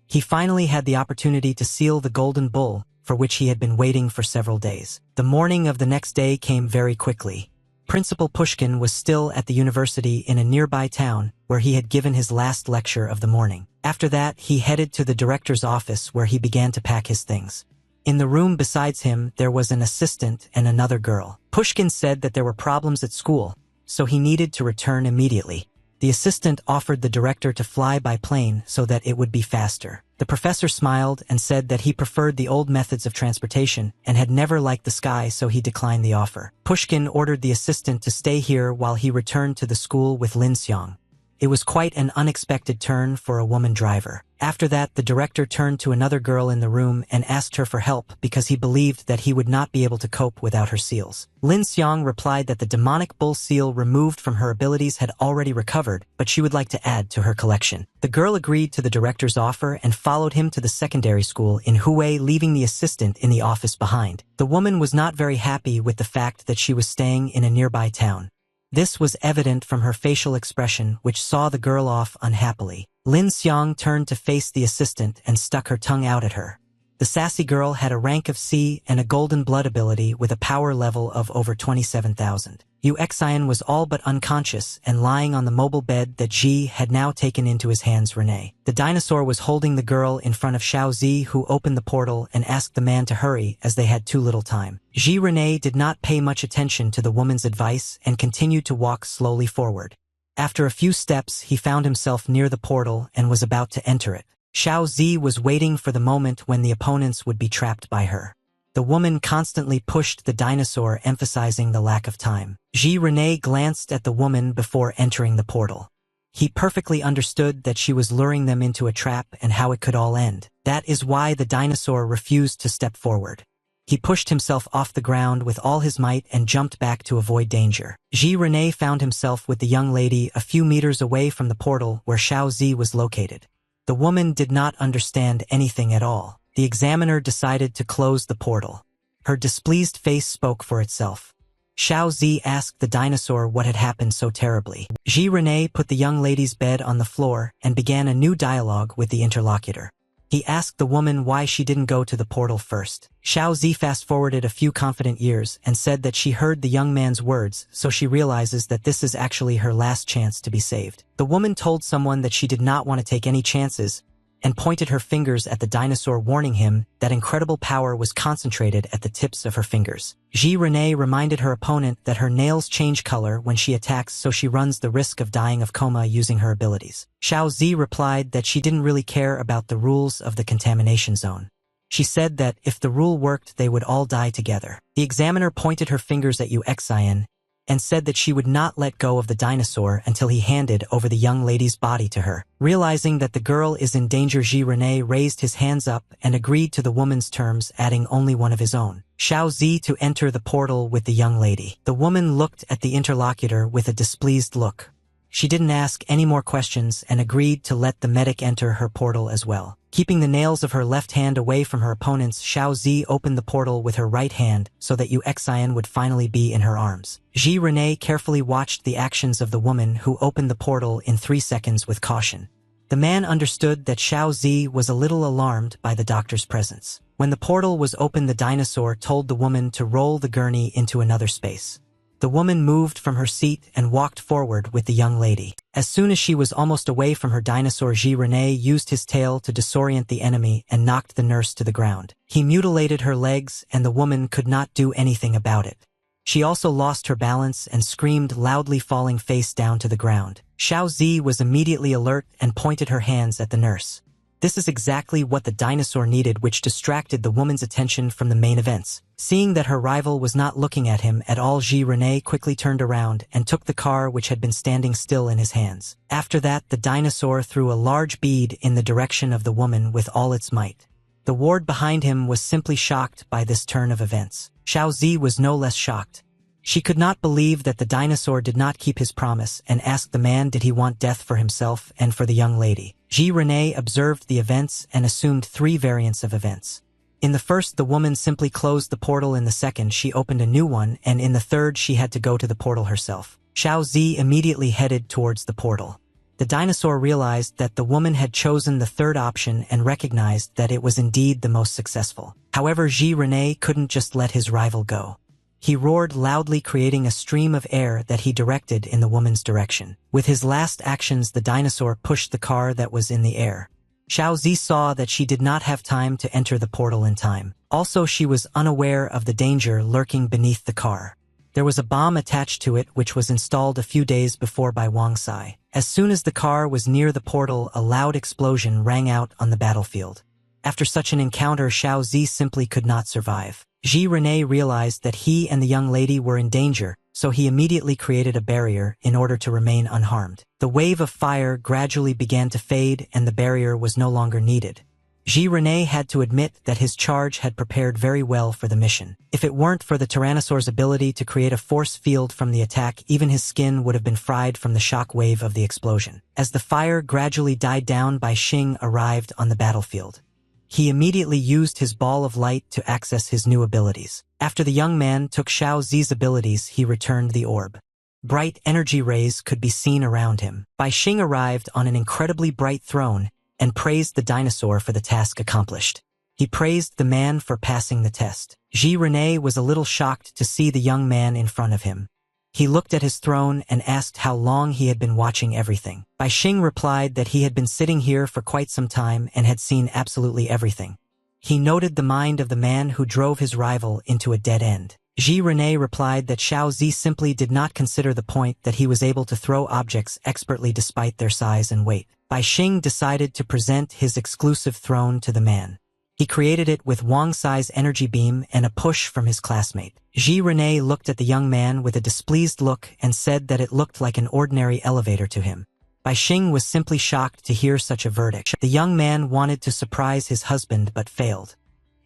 He finally had the opportunity to seal the golden bull, for which he had been waiting for several days. The morning of the next day came very quickly. Principal Pushkin was still at the university in a nearby town where he had given his last lecture of the morning. After that, he headed to the director's office where he began to pack his things. In the room besides him, there was an assistant and another girl. Pushkin said that there were problems at school, so he needed to return immediately. The assistant offered the director to fly by plane so that it would be faster. The professor smiled and said that he preferred the old methods of transportation and had never liked the sky, so he declined the offer. Pushkin ordered the assistant to stay here while he returned to the school with Lin Xiang. It was quite an unexpected turn for a woman driver. After that, the director turned to another girl in the room and asked her for help because he believed that he would not be able to cope without her seals. Lin Xiang replied that the demonic bull seal removed from her abilities had already recovered, but she would like to add to her collection. The girl agreed to the director's offer and followed him to the secondary school in Huai, leaving the assistant in the office behind. The woman was not very happy with the fact that she was staying in a nearby town. This was evident from her facial expression, which saw the girl off unhappily. Lin Xiang turned to face the assistant and stuck her tongue out at her. The sassy girl had a rank of C and a golden blood ability with a power level of over 27,000. Yu Xian was all but unconscious and lying on the mobile bed that Ji had now taken into his hands. Renee. The dinosaur was holding the girl in front of Xiao Zi, who opened the portal and asked the man to hurry as they had too little time. Ji Renee did not pay much attention to the woman's advice and continued to walk slowly forward. After a few steps, he found himself near the portal and was about to enter it. Xiao Zi was waiting for the moment when the opponents would be trapped by her. The woman constantly pushed the dinosaur, emphasizing the lack of time. Ji Renee glanced at the woman before entering the portal. He perfectly understood that she was luring them into a trap and how it could all end. That is why the dinosaur refused to step forward. He pushed himself off the ground with all his might and jumped back to avoid danger. Ji Renee found himself with the young lady a few meters away from the portal where Xiao Zi was located. The woman did not understand anything at all. The examiner decided to close the portal. Her displeased face spoke for itself. Xiao Zi asked the dinosaur what had happened so terribly. Ji Renee put the young lady's bed on the floor and began a new dialogue with the interlocutor. He asked the woman why she didn't go to the portal first. Xiao Zi fast-forwarded a few confident years and said that she heard the young man's words, so she realizes that this is actually her last chance to be saved. The woman told someone that she did not want to take any chances and pointed her fingers at the dinosaur, warning him that incredible power was concentrated at the tips of her fingers. Ji Renee reminded her opponent that her nails change color when she attacks, so she runs the risk of dying of coma using her abilities. Xiao Zi replied that she didn't really care about the rules of the contamination zone. She said that if the rule worked, they would all die together. The examiner pointed her fingers at Yu Xian and said that she would not let go of the dinosaur until he handed over the young lady's body to her. Realizing that the girl is in danger, Ji Renee raised his hands up and agreed to the woman's terms, adding only one of his own. Xiao Zi to enter the portal with the young lady. The woman looked at the interlocutor with a displeased look. She didn't ask any more questions and agreed to let the medic enter her portal as well. Keeping the nails of her left hand away from her opponents, Xiao Zi opened the portal with her right hand so that Yu Xian would finally be in her arms. Ji Renee carefully watched the actions of the woman who opened the portal in 3 seconds with caution. The man understood that Xiao Zi was a little alarmed by the doctor's presence. When the portal was open, the dinosaur told the woman to roll the gurney into another space. The woman moved from her seat and walked forward with the young lady. As soon as she was almost away from her dinosaur, Ji-Rene used his tail to disorient the enemy and knocked the nurse to the ground. He mutilated her legs, and the woman could not do anything about it. She also lost her balance and screamed loudly, falling face down to the ground. Xiao Zi was immediately alert and pointed her hands at the nurse. This is exactly what the dinosaur needed, which distracted the woman's attention from the main events. Seeing that her rival was not looking at him at all, Ji-Rene quickly turned around and took the car which had been standing still in his hands. After that, the dinosaur threw a large bead in the direction of the woman with all its might. The ward behind him was simply shocked by this turn of events. Xiao Zi was no less shocked. She could not believe that the dinosaur did not keep his promise and asked the man did he want death for himself and for the young lady. Ji-Rene observed the events and assumed three variants of events. In the first, the woman simply closed the portal. In the second, she opened a new one, and in the third, she had to go to the portal herself. Xiao Zi immediately headed towards the portal. The dinosaur realized that the woman had chosen the third option and recognized that it was indeed the most successful. However, Ji-Rene couldn't just let his rival go. He roared loudly, creating a stream of air that he directed in the woman's direction. With his last actions, the dinosaur pushed the car that was in the air. Xiao Zi saw that she did not have time to enter the portal in time. Also, she was unaware of the danger lurking beneath the car. There was a bomb attached to it which was installed a few days before by Wang Sai. As soon as the car was near the portal, a loud explosion rang out on the battlefield. After such an encounter, Xiao Zi simply could not survive. Ji-Rene realized that he and the young lady were in danger, so he immediately created a barrier in order to remain unharmed. The wave of fire gradually began to fade and the barrier was no longer needed. Ji-Rene had to admit that his charge had prepared very well for the mission. If it weren't for the Tyrannosaur's ability to create a force field from the attack, even his skin would have been fried from the shock wave of the explosion. As the fire gradually died down, Bai Xing arrived on the battlefield. He immediately used his ball of light to access his new abilities. After the young man took Xiao Zi's abilities, he returned the orb. Bright energy rays could be seen around him. Bai Xing arrived on an incredibly bright throne and praised the dinosaur for the task accomplished. He praised the man for passing the test. Ji-Rene was a little shocked to see the young man in front of him. He looked at his throne and asked how long he had been watching everything. Bai Xing replied that he had been sitting here for quite some time and had seen absolutely everything. He noted the mind of the man who drove his rival into a dead end. Ji-Rene replied that Xiao Zi simply did not consider the point that he was able to throw objects expertly despite their size and weight. Bai Xing decided to present his exclusive throne to the man. He created it with Wang Sai's energy beam and a push from his classmate. Ji-Rene looked at the young man with a displeased look and said that it looked like an ordinary elevator to him. Bai Xing was simply shocked to hear such a verdict. The young man wanted to surprise his husband but failed.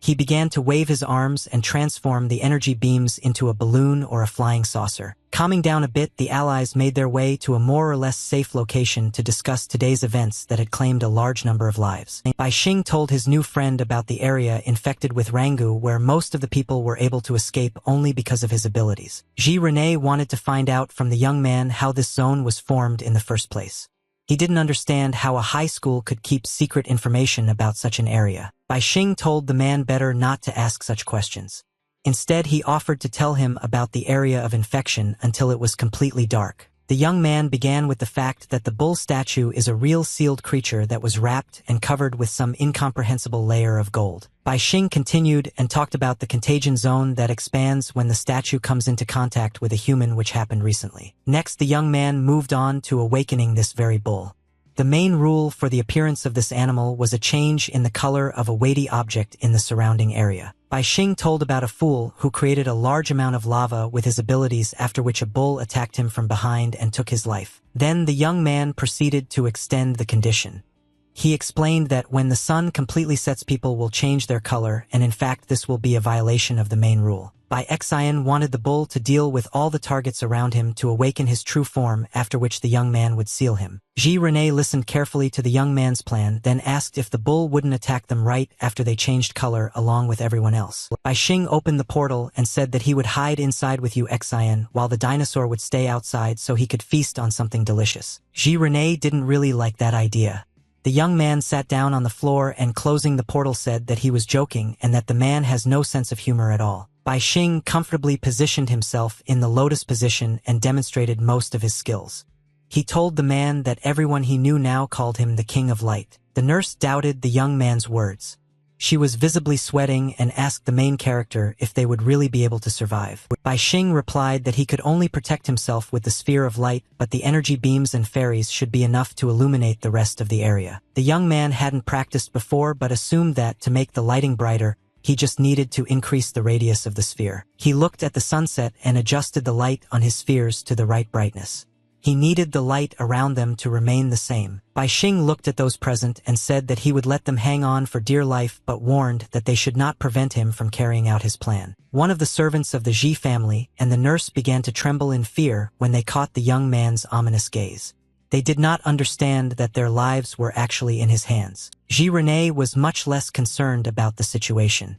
He began to wave his arms and transform the energy beams into a balloon or a flying saucer. Calming down a bit, the allies made their way to a more or less safe location to discuss today's events that had claimed a large number of lives. Bai Xing told his new friend about the area infected with Rangu, where most of the people were able to escape only because of his abilities. Ji-Rene wanted to find out from the young man how this zone was formed in the first place. He didn't understand how a high school could keep secret information about such an area. Bai Xing told the man better not to ask such questions. Instead, he offered to tell him about the area of infection until it was completely dark. The young man began with the fact that the bull statue is a real sealed creature that was wrapped and covered with some incomprehensible layer of gold. Bai Xing continued and talked about the contagion zone that expands when the statue comes into contact with a human, which happened recently. Next, the young man moved on to awakening this very bull. The main rule for the appearance of this animal was a change in the color of a weighty object in the surrounding area. Bai Xing told about a fool who created a large amount of lava with his abilities, after which a bull attacked him from behind and took his life. Then the young man proceeded to extend the condition. He explained that when the sun completely sets, people will change their color, and in fact this will be a violation of the main rule. Bai Xian wanted the bull to deal with all the targets around him to awaken his true form, after which the young man would seal him. Ji-Rene listened carefully to the young man's plan, then asked if the bull wouldn't attack them right after they changed color along with everyone else. Bai Xing opened the portal and said that he would hide inside with Xian while the dinosaur would stay outside so he could feast on something delicious. Ji-Rene didn't really like that idea. The young man sat down on the floor and closing the portal said that he was joking and that the man has no sense of humor at all. Bai Xing comfortably positioned himself in the lotus position and demonstrated most of his skills. He told the man that everyone he knew now called him the King of Light. The nurse doubted the young man's words. She was visibly sweating and asked the main character if they would really be able to survive. Bai Xing replied that he could only protect himself with the sphere of light, but the energy beams and fairies should be enough to illuminate the rest of the area. The young man hadn't practiced before but assumed that to make the lighting brighter, he just needed to increase the radius of the sphere. He looked at the sunset and adjusted the light on his spheres to the right brightness. He needed the light around them to remain the same. Bai Xing looked at those present and said that he would let them hang on for dear life but warned that they should not prevent him from carrying out his plan. One of the servants of the Ji family and the nurse began to tremble in fear when they caught the young man's ominous gaze. They did not understand that their lives were actually in his hands. Ji Rene was much less concerned about the situation.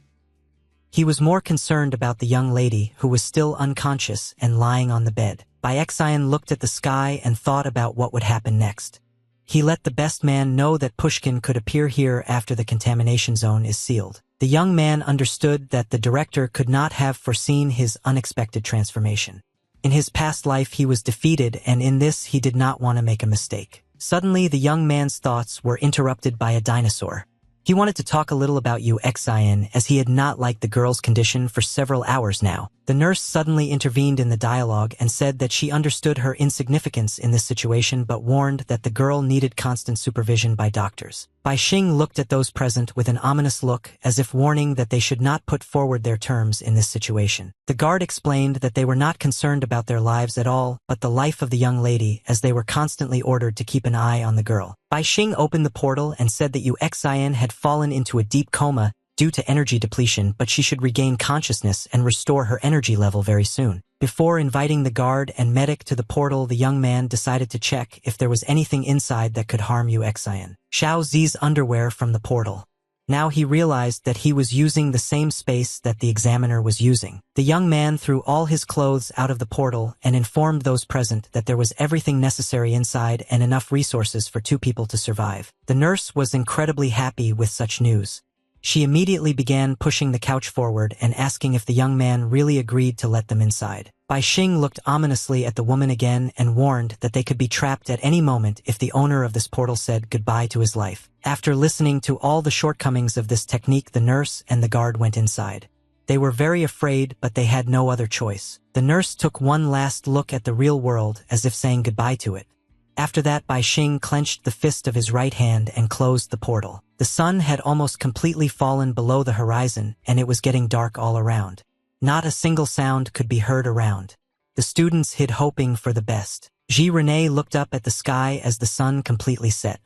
He was more concerned about the young lady who was still unconscious and lying on the bed. Bai Xian looked at the sky and thought about what would happen next. He let the best man know that Pushkin could appear here after the contamination zone is sealed. The young man understood that the director could not have foreseen his unexpected transformation. In his past life he was defeated and in this he did not want to make a mistake. Suddenly the young man's thoughts were interrupted by a dinosaur. He wanted to talk a little about Yu Xian as he had not liked the girl's condition for several hours now. The nurse suddenly intervened in the dialogue and said that she understood her insignificance in this situation but warned that the girl needed constant supervision by doctors. Bai Xing looked at those present with an ominous look as if warning that they should not put forward their terms in this situation. The guard explained that they were not concerned about their lives at all but the life of the young lady as they were constantly ordered to keep an eye on the girl. Bai Xing opened the portal and said that Yu Xian had fallen into a deep coma due to energy depletion but she should regain consciousness and restore her energy level very soon. Before inviting the guard and medic to the portal, the young man decided to check if there was anything inside that could harm Yu Xian. Xiao Zi's underwear from the portal. Now he realized that he was using the same space that the examiner was using. The young man threw all his clothes out of the portal and informed those present that there was everything necessary inside and enough resources for 2 people to survive. The nurse was incredibly happy with such news. She immediately began pushing the couch forward and asking if the young man really agreed to let them inside. Bai Xing looked ominously at the woman again and warned that they could be trapped at any moment if the owner of this portal said goodbye to his life. After listening to all the shortcomings of this technique, the nurse and the guard went inside. They were very afraid, but they had no other choice. The nurse took one last look at the real world as if saying goodbye to it. After that, Bai Xing clenched the fist of his right hand and closed the portal. The sun had almost completely fallen below the horizon, and it was getting dark all around. Not a single sound could be heard around. The students hid hoping for the best. Ji Rene looked up at the sky as the sun completely set.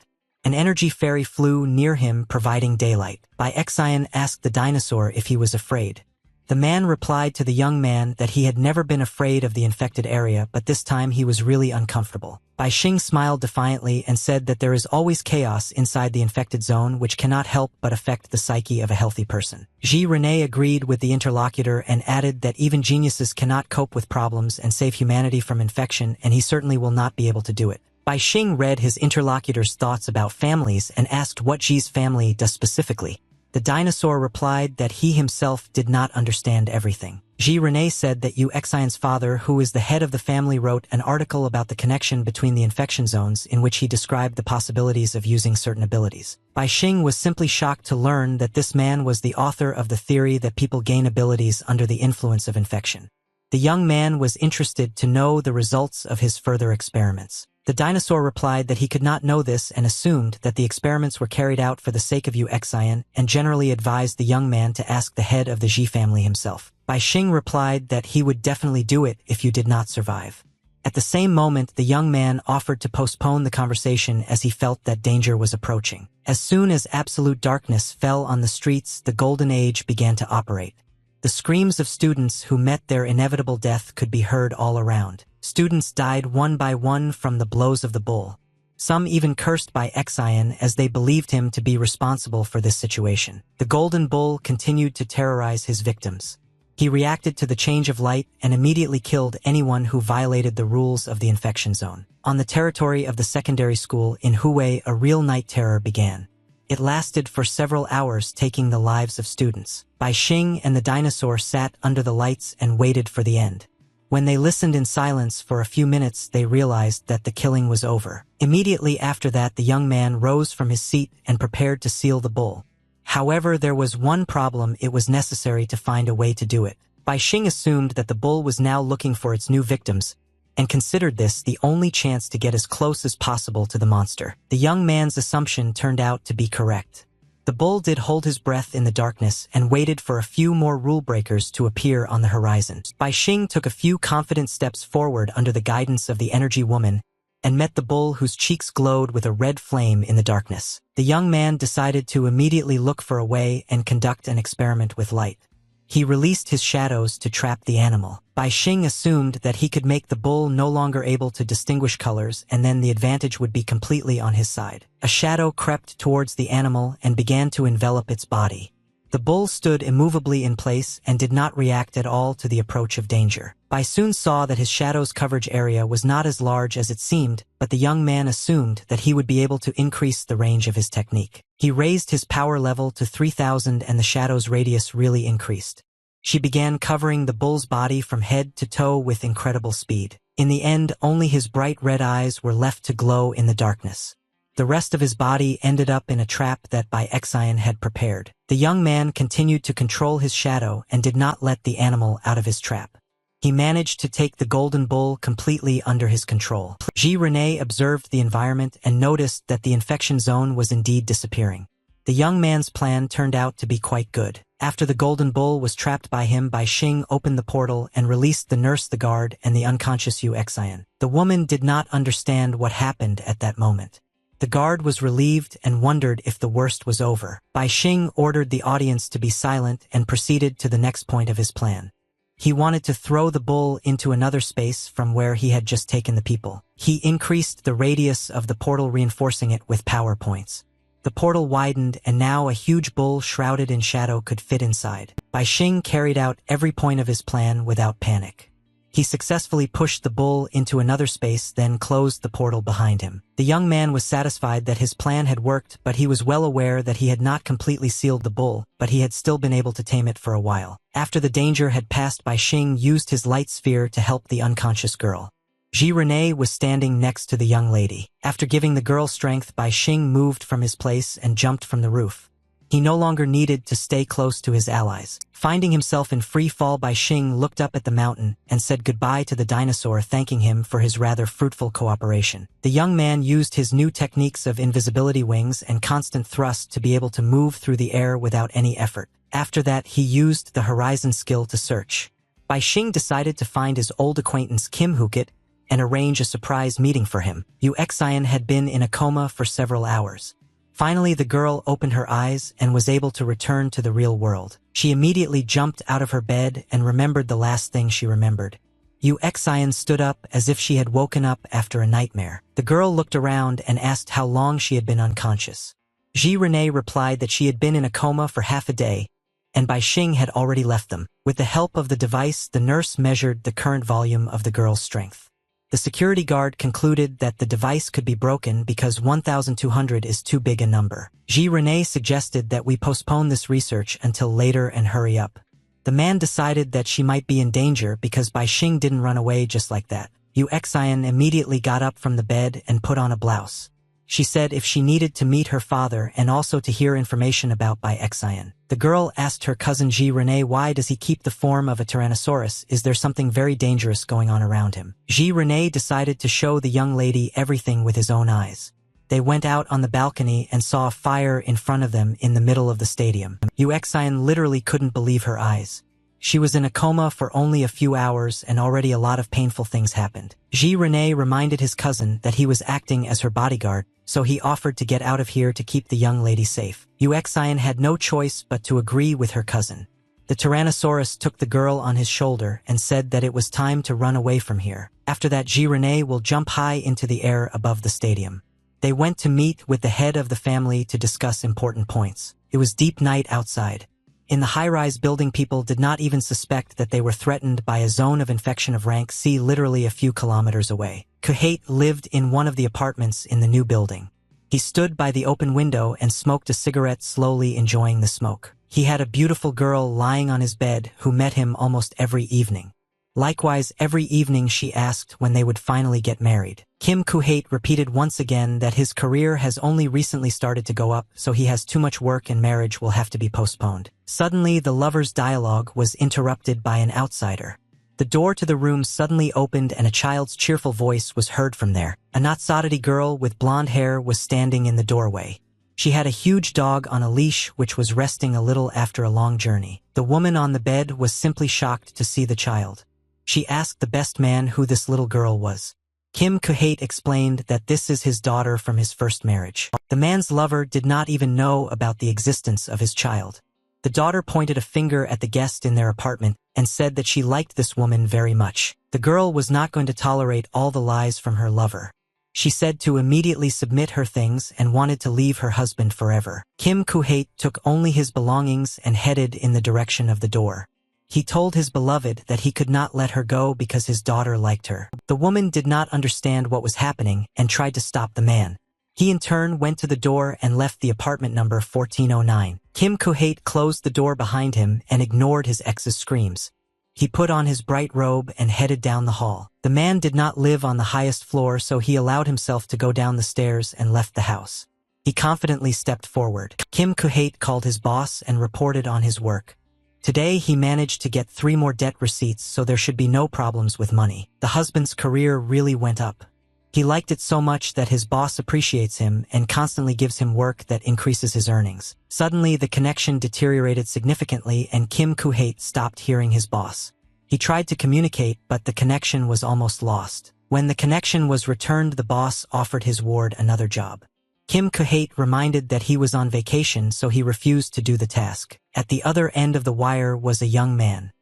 An energy fairy flew near him, providing daylight. Bai Xian asked the dinosaur if he was afraid. The man replied to the young man that he had never been afraid of the infected area, but this time he was really uncomfortable. Bai Xing smiled defiantly and said that there is always chaos inside the infected zone which cannot help but affect the psyche of a healthy person. Ji Rene agreed with the interlocutor and added that even geniuses cannot cope with problems and save humanity from infection, and he certainly will not be able to do it. Bai Xing read his interlocutor's thoughts about families and asked what Ji's family does specifically. The dinosaur replied that he himself did not understand everything. Ji Rene said that Yu Xian's father, who is the head of the family, wrote an article about the connection between the infection zones in which he described the possibilities of using certain abilities. Bai Xing was simply shocked to learn that this man was the author of the theory that people gain abilities under the influence of infection. The young man was interested to know the results of his further experiments. The dinosaur replied that he could not know this and assumed that the experiments were carried out for the sake of Yu Xian and generally advised the young man to ask the head of the Ji family himself. Bai Xing replied that he would definitely do it if you did not survive. At the same moment, the young man offered to postpone the conversation as he felt that danger was approaching. As soon as absolute darkness fell on the streets, the Golden Age began to operate. The screams of students who met their inevitable death could be heard all around. Students died one by one from the blows of the bull. Some even cursed Bai Xian as they believed him to be responsible for this situation. The golden bull continued to terrorize his victims. He reacted to the change of light and immediately killed anyone who violated the rules of the infection zone. On the territory of the secondary school in Hue, a real night terror began. It lasted for several hours, taking the lives of students. Bai Xing and the dinosaur sat under the lights and waited for the end. When they listened in silence for a few minutes, they realized that the killing was over. Immediately after that, the young man rose from his seat and prepared to seal the bull. However, there was one problem: it was necessary to find a way to do it. Bai Xing assumed that the bull was now looking for its new victims, and considered this the only chance to get as close as possible to the monster. The young man's assumption turned out to be correct. The bull did hold his breath in the darkness and waited for a few more rule breakers to appear on the horizon. Bai Xing took a few confident steps forward under the guidance of the energy woman and met the bull, whose cheeks glowed with a red flame in the darkness. The young man decided to immediately look for a way and conduct an experiment with light. He released his shadows to trap the animal. Bai Xing assumed that he could make the bull no longer able to distinguish colors, and then the advantage would be completely on his side. A shadow crept towards the animal and began to envelop its body. The bull stood immovably in place and did not react at all to the approach of danger. Bai soon saw that his shadow's coverage area was not as large as it seemed, but the young man assumed that he would be able to increase the range of his technique. He raised his power level to 3000 and the shadow's radius really increased. She began covering the bull's body from head to toe with incredible speed. In the end, only his bright red eyes were left to glow in the darkness. The rest of his body ended up in a trap that Bai Xian had prepared. The young man continued to control his shadow and did not let the animal out of his trap. He managed to take the golden bull completely under his control. Ji Rene observed the environment and noticed that the infection zone was indeed disappearing. The young man's plan turned out to be quite good. After the golden bull was trapped by him, Bai Xing opened the portal and released the nurse, the guard, and the unconscious Yu Xian. The woman did not understand what happened at that moment. The guard was relieved and wondered if the worst was over. Bai Xing ordered the audience to be silent and proceeded to the next point of his plan. He wanted to throw the bull into another space from where he had just taken the people. He increased the radius of the portal, reinforcing it with power points. The portal widened, and now a huge bull shrouded in shadow could fit inside. Bai Xing carried out every point of his plan without panic. He successfully pushed the bull into another space, then closed the portal behind him. The young man was satisfied that his plan had worked, but he was well aware that he had not completely sealed the bull, but he had still been able to tame it for a while. After the danger had passed, Bai Xing used his light sphere to help the unconscious girl. Ji Rene was standing next to the young lady. After giving the girl strength, Bai Xing moved from his place and jumped from the roof. He no longer needed to stay close to his allies. Finding himself in free fall, Bai Xing looked up at the mountain and said goodbye to the dinosaur, thanking him for his rather fruitful cooperation. The young man used his new techniques of invisibility wings and constant thrust to be able to move through the air without any effort. After that, he used the horizon skill to search. Bai Xing decided to find his old acquaintance Kim Hukit and arrange a surprise meeting for him. Yu Xian had been in a coma for several hours. Finally, the girl opened her eyes and was able to return to the real world. She immediately jumped out of her bed and remembered the last thing she remembered. Yu Xian stood up as if she had woken up after a nightmare. The girl looked around and asked how long she had been unconscious. Ji Rene replied that she had been in a coma for half a day, and Bai Xing had already left them. With the help of the device, the nurse measured the current volume of the girl's strength. The security guard concluded that the device could be broken because 1,200 is too big a number. Ji Rene suggested that we postpone this research until later and hurry up. The man decided that she might be in danger because Bai Xing didn't run away just like that. Yu Xian immediately got up from the bed and put on a blouse. She said if she needed to meet her father and also to hear information about Bai Xian. The girl asked her cousin Ji Rene, why does he keep the form of a Tyrannosaurus? Is there something very dangerous going on around him? Ji Rene decided to show the young lady everything with his own eyes. They went out on the balcony and saw a fire in front of them in the middle of the stadium. Yu Xian literally couldn't believe her eyes. She was in a coma for only a few hours and already a lot of painful things happened. Ji Rene reminded his cousin that he was acting as her bodyguard, so he offered to get out of here to keep the young lady safe. Yu Xian had no choice but to agree with her cousin. The Tyrannosaurus took the girl on his shoulder and said that it was time to run away from here. After that, Ji Rene will jump high into the air above the stadium. They went to meet with the head of the family to discuss important points. It was deep night outside. In the high-rise building, people did not even suspect that they were threatened by a zone of infection of rank C literally a few kilometers away. Kuhate lived in one of the apartments in the new building. He stood by the open window and smoked a cigarette, slowly enjoying the smoke. He had a beautiful girl lying on his bed who met him almost every evening. Likewise, every evening she asked when they would finally get married. Kim Kuhate repeated once again that his career has only recently started to go up, so he has too much work and marriage will have to be postponed. Suddenly, the lovers' dialogue was interrupted by an outsider. The door to the room suddenly opened and a child's cheerful voice was heard from there. A Natsatati girl with blonde hair was standing in the doorway. She had a huge dog on a leash which was resting a little after a long journey. The woman on the bed was simply shocked to see the child. She asked the best man who this little girl was. Kim Kuhate explained that this is his daughter from his first marriage. The man's lover did not even know about the existence of his child. The daughter pointed a finger at the guest in their apartment and said that she liked this woman very much. The girl was not going to tolerate all the lies from her lover. She said to immediately submit her things and wanted to leave her husband forever. Kim Kuhate took only his belongings and headed in the direction of the door. He told his beloved that he could not let her go because his daughter liked her. The woman did not understand what was happening and tried to stop the man. He in turn went to the door and left the apartment number 1409. Kim Kuhate closed the door behind him and ignored his ex's screams. He put on his bright robe and headed down the hall. The man did not live on the highest floor, so he allowed himself to go down the stairs and left the house. He confidently stepped forward. Kim Kuhate called his boss and reported on his work. Today he managed to get 3 more debt receipts, so there should be no problems with money. The husband's career really went up. He liked it so much that his boss appreciates him and constantly gives him work that increases his earnings. Suddenly the connection deteriorated significantly and Kim Kuhate stopped hearing his boss. He tried to communicate, but the connection was almost lost. When the connection was returned, the boss offered his ward another job. Kim Kuhate reminded that he was on vacation, so he refused to do the task. At the other end of the wire was a young man.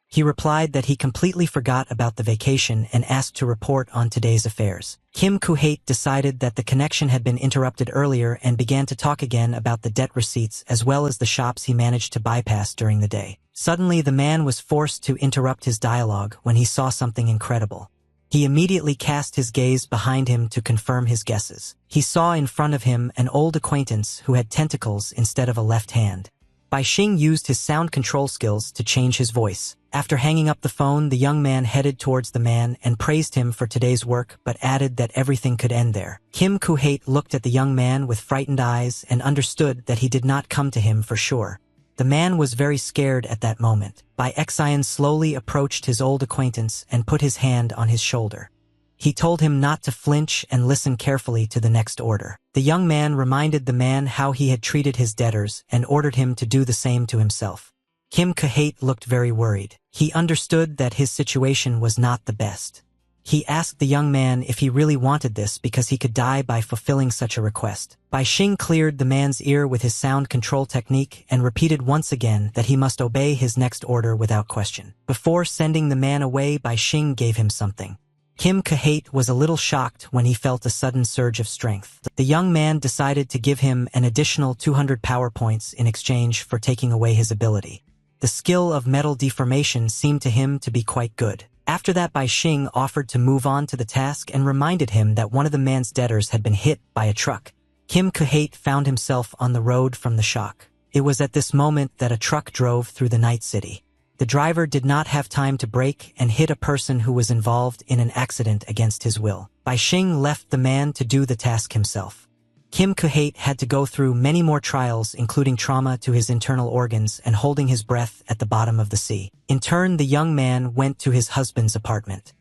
He replied that he completely forgot about the vacation and asked to report on today's affairs. Kim Kuhate decided that the connection had been interrupted earlier and began to talk again about the debt receipts as well as the shops he managed to bypass during the day. Suddenly, the man was forced to interrupt his dialogue when he saw something incredible. He immediately cast his gaze behind him to confirm his guesses. He saw in front of him an old acquaintance who had tentacles instead of a left hand. Bai Xing used his sound control skills to change his voice. After hanging up the phone, the young man headed towards the man and praised him for today's work, but added that everything could end there. Kim Kuhate looked at the young man with frightened eyes and understood that he did not come to him for sure. The man was very scared at that moment. Bai Xian slowly approached his old acquaintance and put his hand on his shoulder. He told him not to flinch and listen carefully to the next order. The young man reminded the man how he had treated his debtors and ordered him to do the same to himself. Kim Kuhate looked very worried. He understood that his situation was not the best. He asked the young man if he really wanted this because he could die by fulfilling such a request. Bai Xing cleared the man's ear with his sound control technique and repeated once again that he must obey his next order without question. Before sending the man away, Bai Xing gave him something. Kim Kuhate was a little shocked when he felt a sudden surge of strength. The young man decided to give him an additional 200 power points in exchange for taking away his ability. The skill of metal deformation seemed to him to be quite good. After that, Bai Xing offered to move on to the task and reminded him that one of the man's debtors had been hit by a truck. Kim Kuhate found himself on the road from the shock. It was at this moment that a truck drove through the night city. The driver did not have time to brake and hit a person who was involved in an accident against his will. Bai Xing left the man to do the task himself. Kim Kuhate had to go through many more trials, including trauma to his internal organs and holding his breath at the bottom of the sea. In turn, the young man went to his husband's apartment.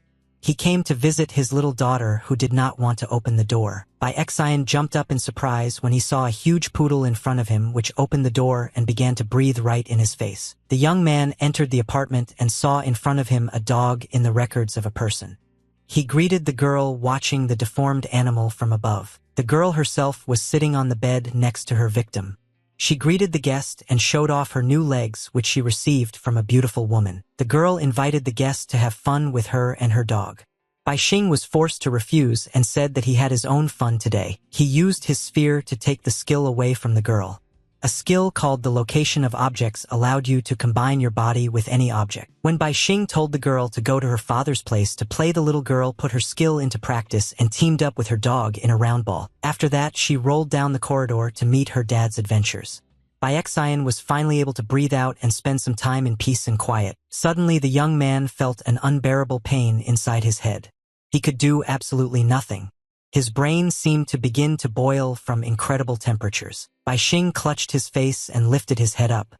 He came to visit his little daughter who did not want to open the door. Bai Xian jumped up in surprise when he saw a huge poodle in front of him which opened the door and began to breathe right in his face. The young man entered the apartment and saw in front of him a dog in the records of a person. He greeted the girl watching the deformed animal from above. The girl herself was sitting on the bed next to her victim. She greeted the guest and showed off her new legs which she received from a beautiful woman. The girl invited the guest to have fun with her and her dog. Bai Xing was forced to refuse and said that he had his own fun today. He used his sphere to take the skill away from the girl. A skill called the location of objects allowed you to combine your body with any object. When Bai Xing told the girl to go to her father's place to play, the little girl put her skill into practice and teamed up with her dog in a round ball. After that, she rolled down the corridor to meet her dad's adventures. Bai Xian was finally able to breathe out and spend some time in peace and quiet. Suddenly, the young man felt an unbearable pain inside his head. He could do absolutely nothing. His brain seemed to begin to boil from incredible temperatures. Bai Xing clutched his face and lifted his head up.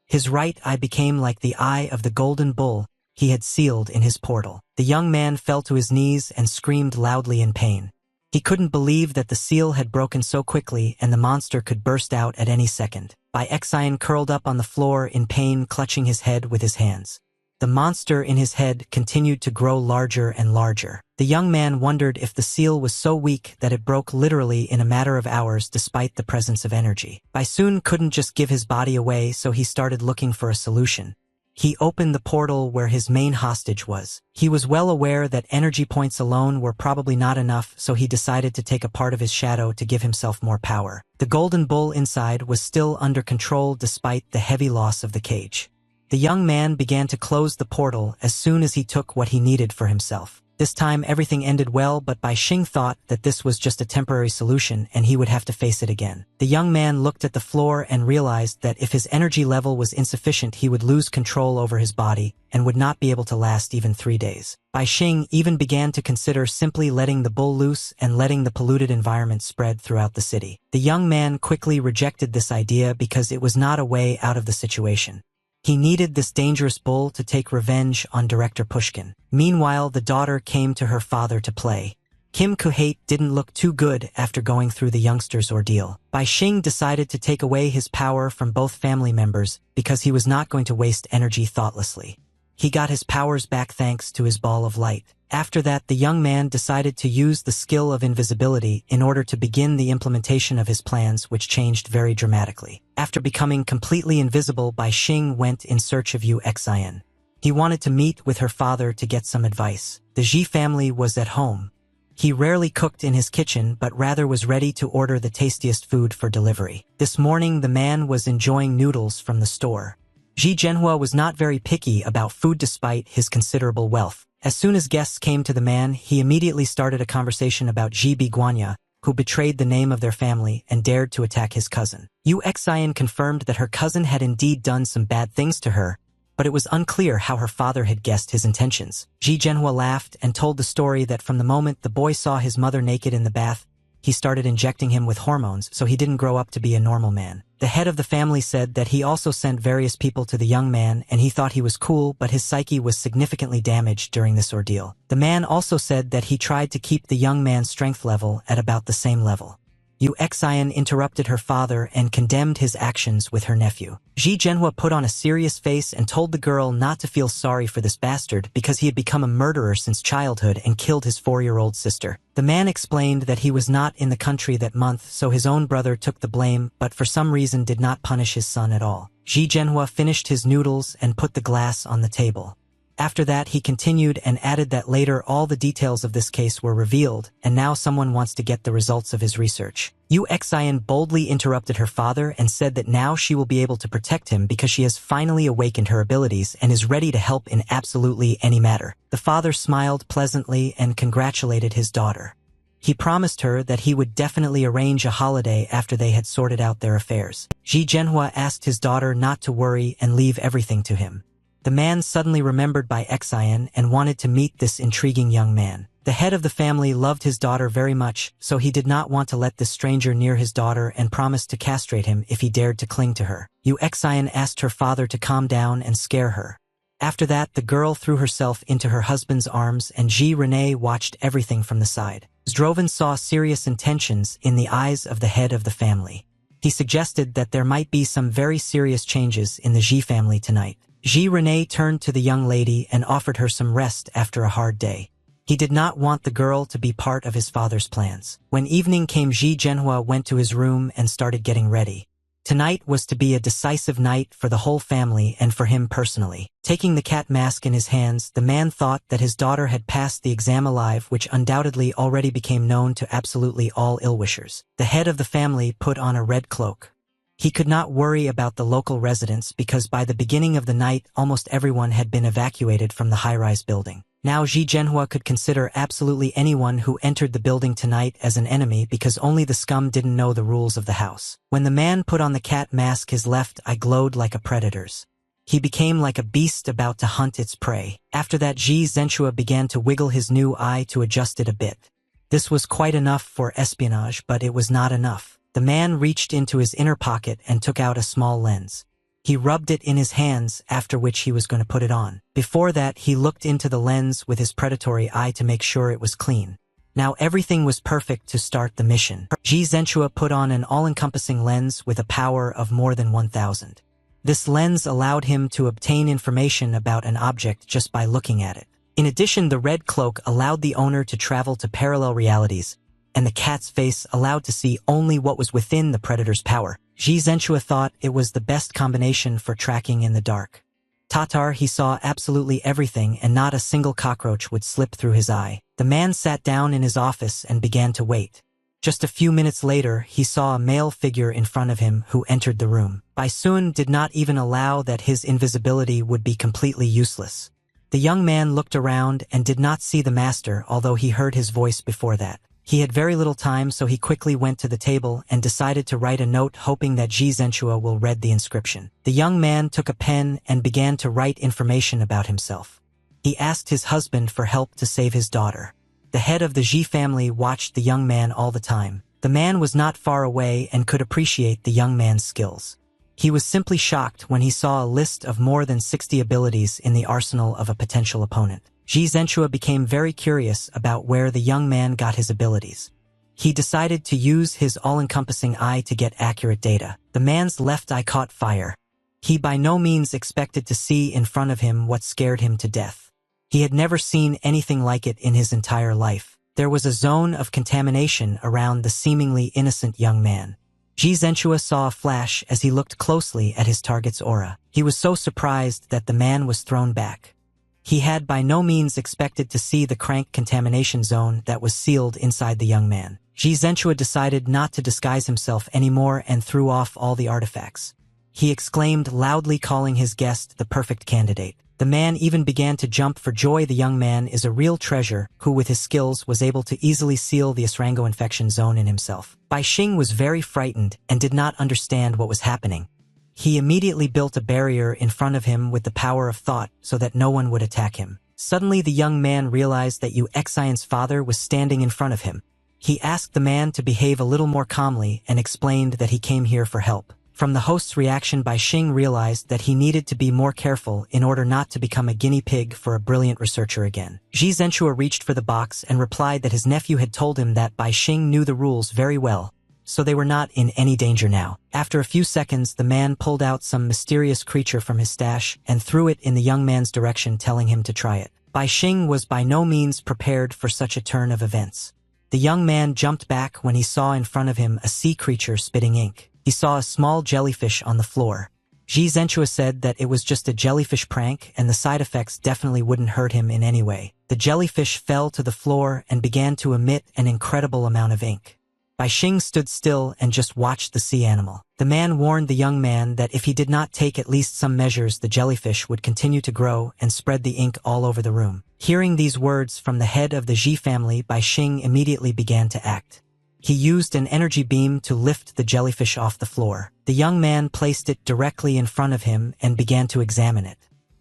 His right eye became like the eye of the golden bull he had sealed in his portal. The young man fell to his knees and screamed loudly in pain. He couldn't believe that the seal had broken so quickly and the monster could burst out at any second. Bai Xian curled up on the floor in pain, clutching his head with his hands. The monster in his head continued to grow larger and larger. The young man wondered if the seal was so weak that it broke literally in a matter of hours despite the presence of energy. Bai Sun couldn't just give his body away, so he started looking for a solution. He opened the portal where his main hostage was. He was well aware that energy points alone were probably not enough, so he decided to take a part of his shadow to give himself more power. The golden bull inside was still under control despite the heavy loss of the cage. The young man began to close the portal as soon as he took what he needed for himself. This time everything ended well, but Bai Xing thought that this was just a temporary solution and he would have to face it again. The young man looked at the floor and realized that if his energy level was insufficient, he would lose control over his body and would not be able to last even 3 days. Bai Xing even began to consider simply letting the bull loose and letting the polluted environment spread throughout the city. The young man quickly rejected this idea because it was not a way out of the situation. He needed this dangerous bull to take revenge on Director Pushkin. Meanwhile, the daughter came to her father to play. Kim Kuhate didn't look too good after going through the youngster's ordeal. Bai Xing decided to take away his power from both family members because he was not going to waste energy thoughtlessly. He got his powers back thanks to his ball of light. After that, the young man decided to use the skill of invisibility in order to begin the implementation of his plans, which changed very dramatically. After becoming completely invisible, Bai Xing went in search of Yu Xian. He wanted to meet with her father to get some advice. The Ji family was at home. He rarely cooked in his kitchen, but rather was ready to order the tastiest food for delivery. This morning, the man was enjoying noodles from the store. Ji Zhenhua was not very picky about food despite his considerable wealth. As soon as guests came to the man, he immediately started a conversation about Ji Biguanya, who betrayed the name of their family and dared to attack his cousin. Yu Xian confirmed that her cousin had indeed done some bad things to her, but it was unclear how her father had guessed his intentions. Ji Zhenhua laughed and told the story that from the moment the boy saw his mother naked in the bath, he started injecting him with hormones so he didn't grow up to be a normal man. The head of the family said that he also sent various people to the young man and he thought he was cool, but his psyche was significantly damaged during this ordeal. The man also said that he tried to keep the young man's strength level at about the same level. Yu Xian interrupted her father and condemned his actions with her nephew. Ji Zhenhua put on a serious face and told the girl not to feel sorry for this bastard because he had become a murderer since childhood and killed his 4-year-old sister. The man explained that he was not in the country that month, so his own brother took the blame, but for some reason did not punish his son at all. Ji Zhenhua finished his noodles and put the glass on the table. After that, he continued and added that later all the details of this case were revealed, and now someone wants to get the results of his research. Yu Xian boldly interrupted her father and said that now she will be able to protect him because she has finally awakened her abilities and is ready to help in absolutely any matter. The father smiled pleasantly and congratulated his daughter. He promised her that he would definitely arrange a holiday after they had sorted out their affairs. Ji Zhenhua asked his daughter not to worry and leave everything to him. The man suddenly remembered Bai Xian and wanted to meet this intriguing young man. The head of the family loved his daughter very much, so he did not want to let this stranger near his daughter and promised to castrate him if he dared to cling to her. Yu Xian asked her father to calm down and scare her. After that, the girl threw herself into her husband's arms and Ji Rene watched everything from the side. Zdrovan saw serious intentions in the eyes of the head of the family. He suggested that there might be some very serious changes in the Ji family tonight. Ji Rene turned to the young lady and offered her some rest after a hard day. He did not want the girl to be part of his father's plans. When evening came, Ji Zhenhua went to his room and started getting ready. Tonight was to be a decisive night for the whole family and for him personally. Taking the cat mask in his hands, the man thought that his daughter had passed the exam alive, which undoubtedly already became known to absolutely all ill-wishers. The head of the family put on a red cloak. He could not worry about the local residents because by the beginning of the night almost everyone had been evacuated from the high-rise building. Now Ji Zhenhua could consider absolutely anyone who entered the building tonight as an enemy because only the scum didn't know the rules of the house. When the man put on the cat mask, his left eye glowed like a predator's. He became like a beast about to hunt its prey. After that, Ji Zhenhua began to wiggle his new eye to adjust it a bit. This was quite enough for espionage, but it was not enough. The man reached into his inner pocket and took out a small lens. He rubbed it in his hands, after which he was going to put it on. Before that, he looked into the lens with his predatory eye to make sure it was clean. Now everything was perfect to start the mission. Ji Zhenhua put on an all-encompassing lens with a power of more than 1,000. This lens allowed him to obtain information about an object just by looking at it. In addition, the red cloak allowed the owner to travel to parallel realities, and the cat's face allowed to see only what was within the predator's power. Ji Zhenhua thought it was the best combination for tracking in the dark. Tatar, he saw absolutely everything and not a single cockroach would slip through his eye. The man sat down in his office and began to wait. Just a few minutes later, he saw a male figure in front of him who entered the room. Bai Sun did not even allow that his invisibility would be completely useless. The young man looked around and did not see the master, although he heard his voice before that. He had very little time, so he quickly went to the table and decided to write a note, hoping that Ji Zhenhua will read the inscription. The young man took a pen and began to write information about himself. He asked his husband for help to save his daughter. The head of the Ji family watched the young man all the time. The man was not far away and could appreciate the young man's skills. He was simply shocked when he saw a list of more than 60 abilities in the arsenal of a potential opponent. Ji Zhenhua became very curious about where the young man got his abilities. He decided to use his all-encompassing eye to get accurate data. The man's left eye caught fire. He by no means expected to see in front of him what scared him to death. He had never seen anything like it in his entire life. There was a zone of contamination around the seemingly innocent young man. Ji Zhenhua saw a flash as he looked closely at his target's aura. He was so surprised that the man was thrown back. He had by no means expected to see the crank contamination zone that was sealed inside the young man. Ji Zhenhua decided not to disguise himself anymore and threw off all the artifacts. He exclaimed, loudly calling his guest the perfect candidate. The man even began to jump for joy. The young man is a real treasure who with his skills was able to easily seal the Esrango infection zone in himself. Bai Xing was very frightened and did not understand what was happening. He immediately built a barrier in front of him with the power of thought so that no one would attack him. Suddenly the young man realized that Yu Xian's father was standing in front of him. He asked the man to behave a little more calmly and explained that he came here for help. From the host's reaction, Bai Xing realized that he needed to be more careful in order not to become a guinea pig for a brilliant researcher again. Ji Zhenhua reached for the box and replied that his nephew had told him that Bai Xing knew the rules very well, so they were not in any danger now. After a few seconds, the man pulled out some mysterious creature from his stash and threw it in the young man's direction, telling him to try it. Bai Xing was by no means prepared for such a turn of events. The young man jumped back when he saw in front of him a sea creature spitting ink. He saw a small jellyfish on the floor. Ji Zhenhua said that it was just a jellyfish prank and the side effects definitely wouldn't hurt him in any way. The jellyfish fell to the floor and began to emit an incredible amount of ink. Bai Xing stood still and just watched the sea animal. The man warned the young man that if he did not take at least some measures, the jellyfish would continue to grow and spread the ink all over the room. Hearing these words from the head of the Ji family, Bai Xing immediately began to act. He used an energy beam to lift the jellyfish off the floor. The young man placed it directly in front of him and began to examine it.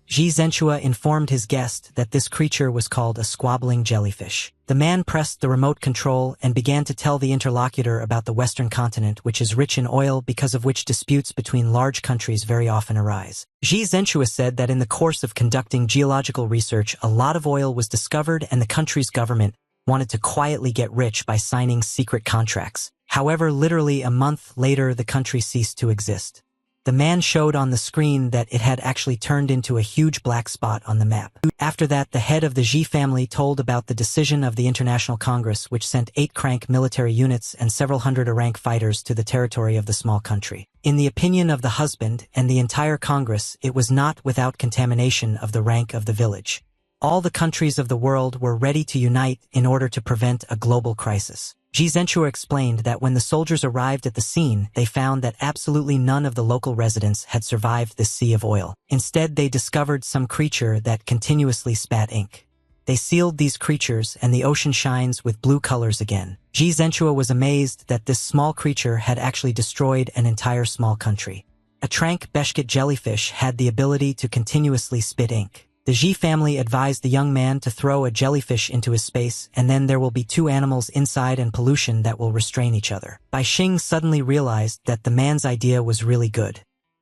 Ji Zhenhua informed his guest that this creature was called a squabbling jellyfish. The man pressed the remote control and began to tell the interlocutor about the Western continent, which is rich in oil, because of which disputes between large countries very often arise. Ji Zhenhua said that in the course of conducting geological research, a lot of oil was discovered and the country's government wanted to quietly get rich by signing secret contracts. However, literally a month later, the country ceased to exist. The man showed on the screen that it had actually turned into a huge black spot on the map. After that, the head of the Ji family told about the decision of the International Congress, which sent 8 crank military units and several hundred Arank fighters to the territory of the small country. In the opinion of the husband and the entire Congress, it was not without contamination of the rank of the village. All the countries of the world were ready to unite in order to prevent a global crisis. Ji Zhenchua explained that when the soldiers arrived at the scene, they found that absolutely none of the local residents had survived this sea of oil. Instead, they discovered some creature that continuously spat ink. They sealed these creatures and the ocean shines with blue colors again. Ji Zhenchua was amazed that this small creature had actually destroyed an entire small country. A trank Beshkit jellyfish had the ability to continuously spit ink. The Ji family advised the young man to throw a jellyfish into his space, and then there will be two animals inside and pollution that will restrain each other. Bai Xing suddenly realized that the man's idea was really good.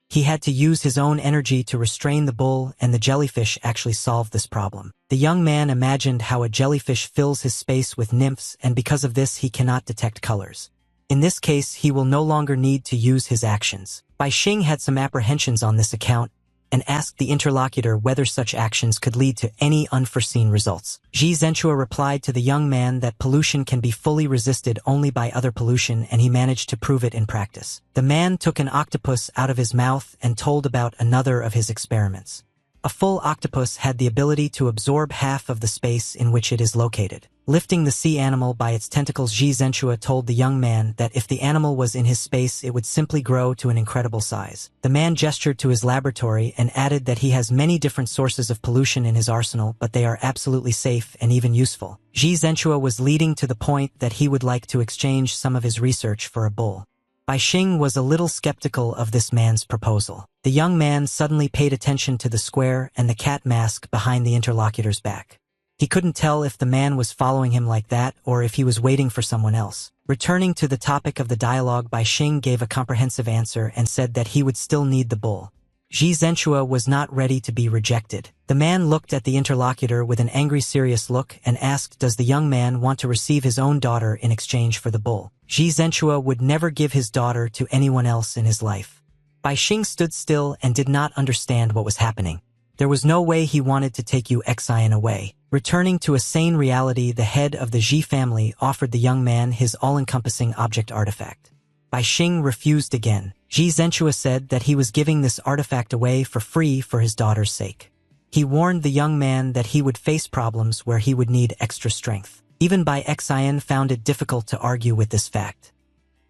He had to use his own energy to restrain the bull, and the jellyfish actually solved this problem. The young man imagined how a jellyfish fills his space with nymphs, and because of this he cannot detect colors. In this case, he will no longer need to use his actions. Bai Xing had some apprehensions on this account, and asked the interlocutor whether such actions could lead to any unforeseen results. Ji Zhenchua replied to the young man that pollution can be fully resisted only by other pollution, and he managed to prove it in practice. The man took an octopus out of his mouth and told about another of his experiments. A full octopus had the ability to absorb half of the space in which it is located. Lifting the sea animal by its tentacles, Ji Zhenchua told the young man that if the animal was in his space, it would simply grow to an incredible size. The man gestured to his laboratory and added that he has many different sources of pollution in his arsenal, but they are absolutely safe and even useful. Ji Zhenchua was leading to the point that he would like to exchange some of his research for a bull. Bai Xing was a little skeptical of this man's proposal. The young man suddenly paid attention to the square and the cat mask behind the interlocutor's back. He couldn't tell if the man was following him like that or if he was waiting for someone else. Returning to the topic of the dialogue, Bai Xing gave a comprehensive answer and said that he would still need the bull. Ji Zhenchua was not ready to be rejected. The man looked at the interlocutor with an angry, serious look and asked, does the young man want to receive his own daughter in exchange for the bull? Ji Zhenchua would never give his daughter to anyone else in his life. Bai Xing stood still and did not understand what was happening. There was no way he wanted to take Yu Xian away. Returning to a sane reality, the head of the Ji family offered the young man his all-encompassing object artifact. Bai Xing refused again. Ji Zhenchua said that he was giving this artifact away for free for his daughter's sake. He warned the young man that he would face problems where he would need extra strength. Even Bai Xian found it difficult to argue with this fact.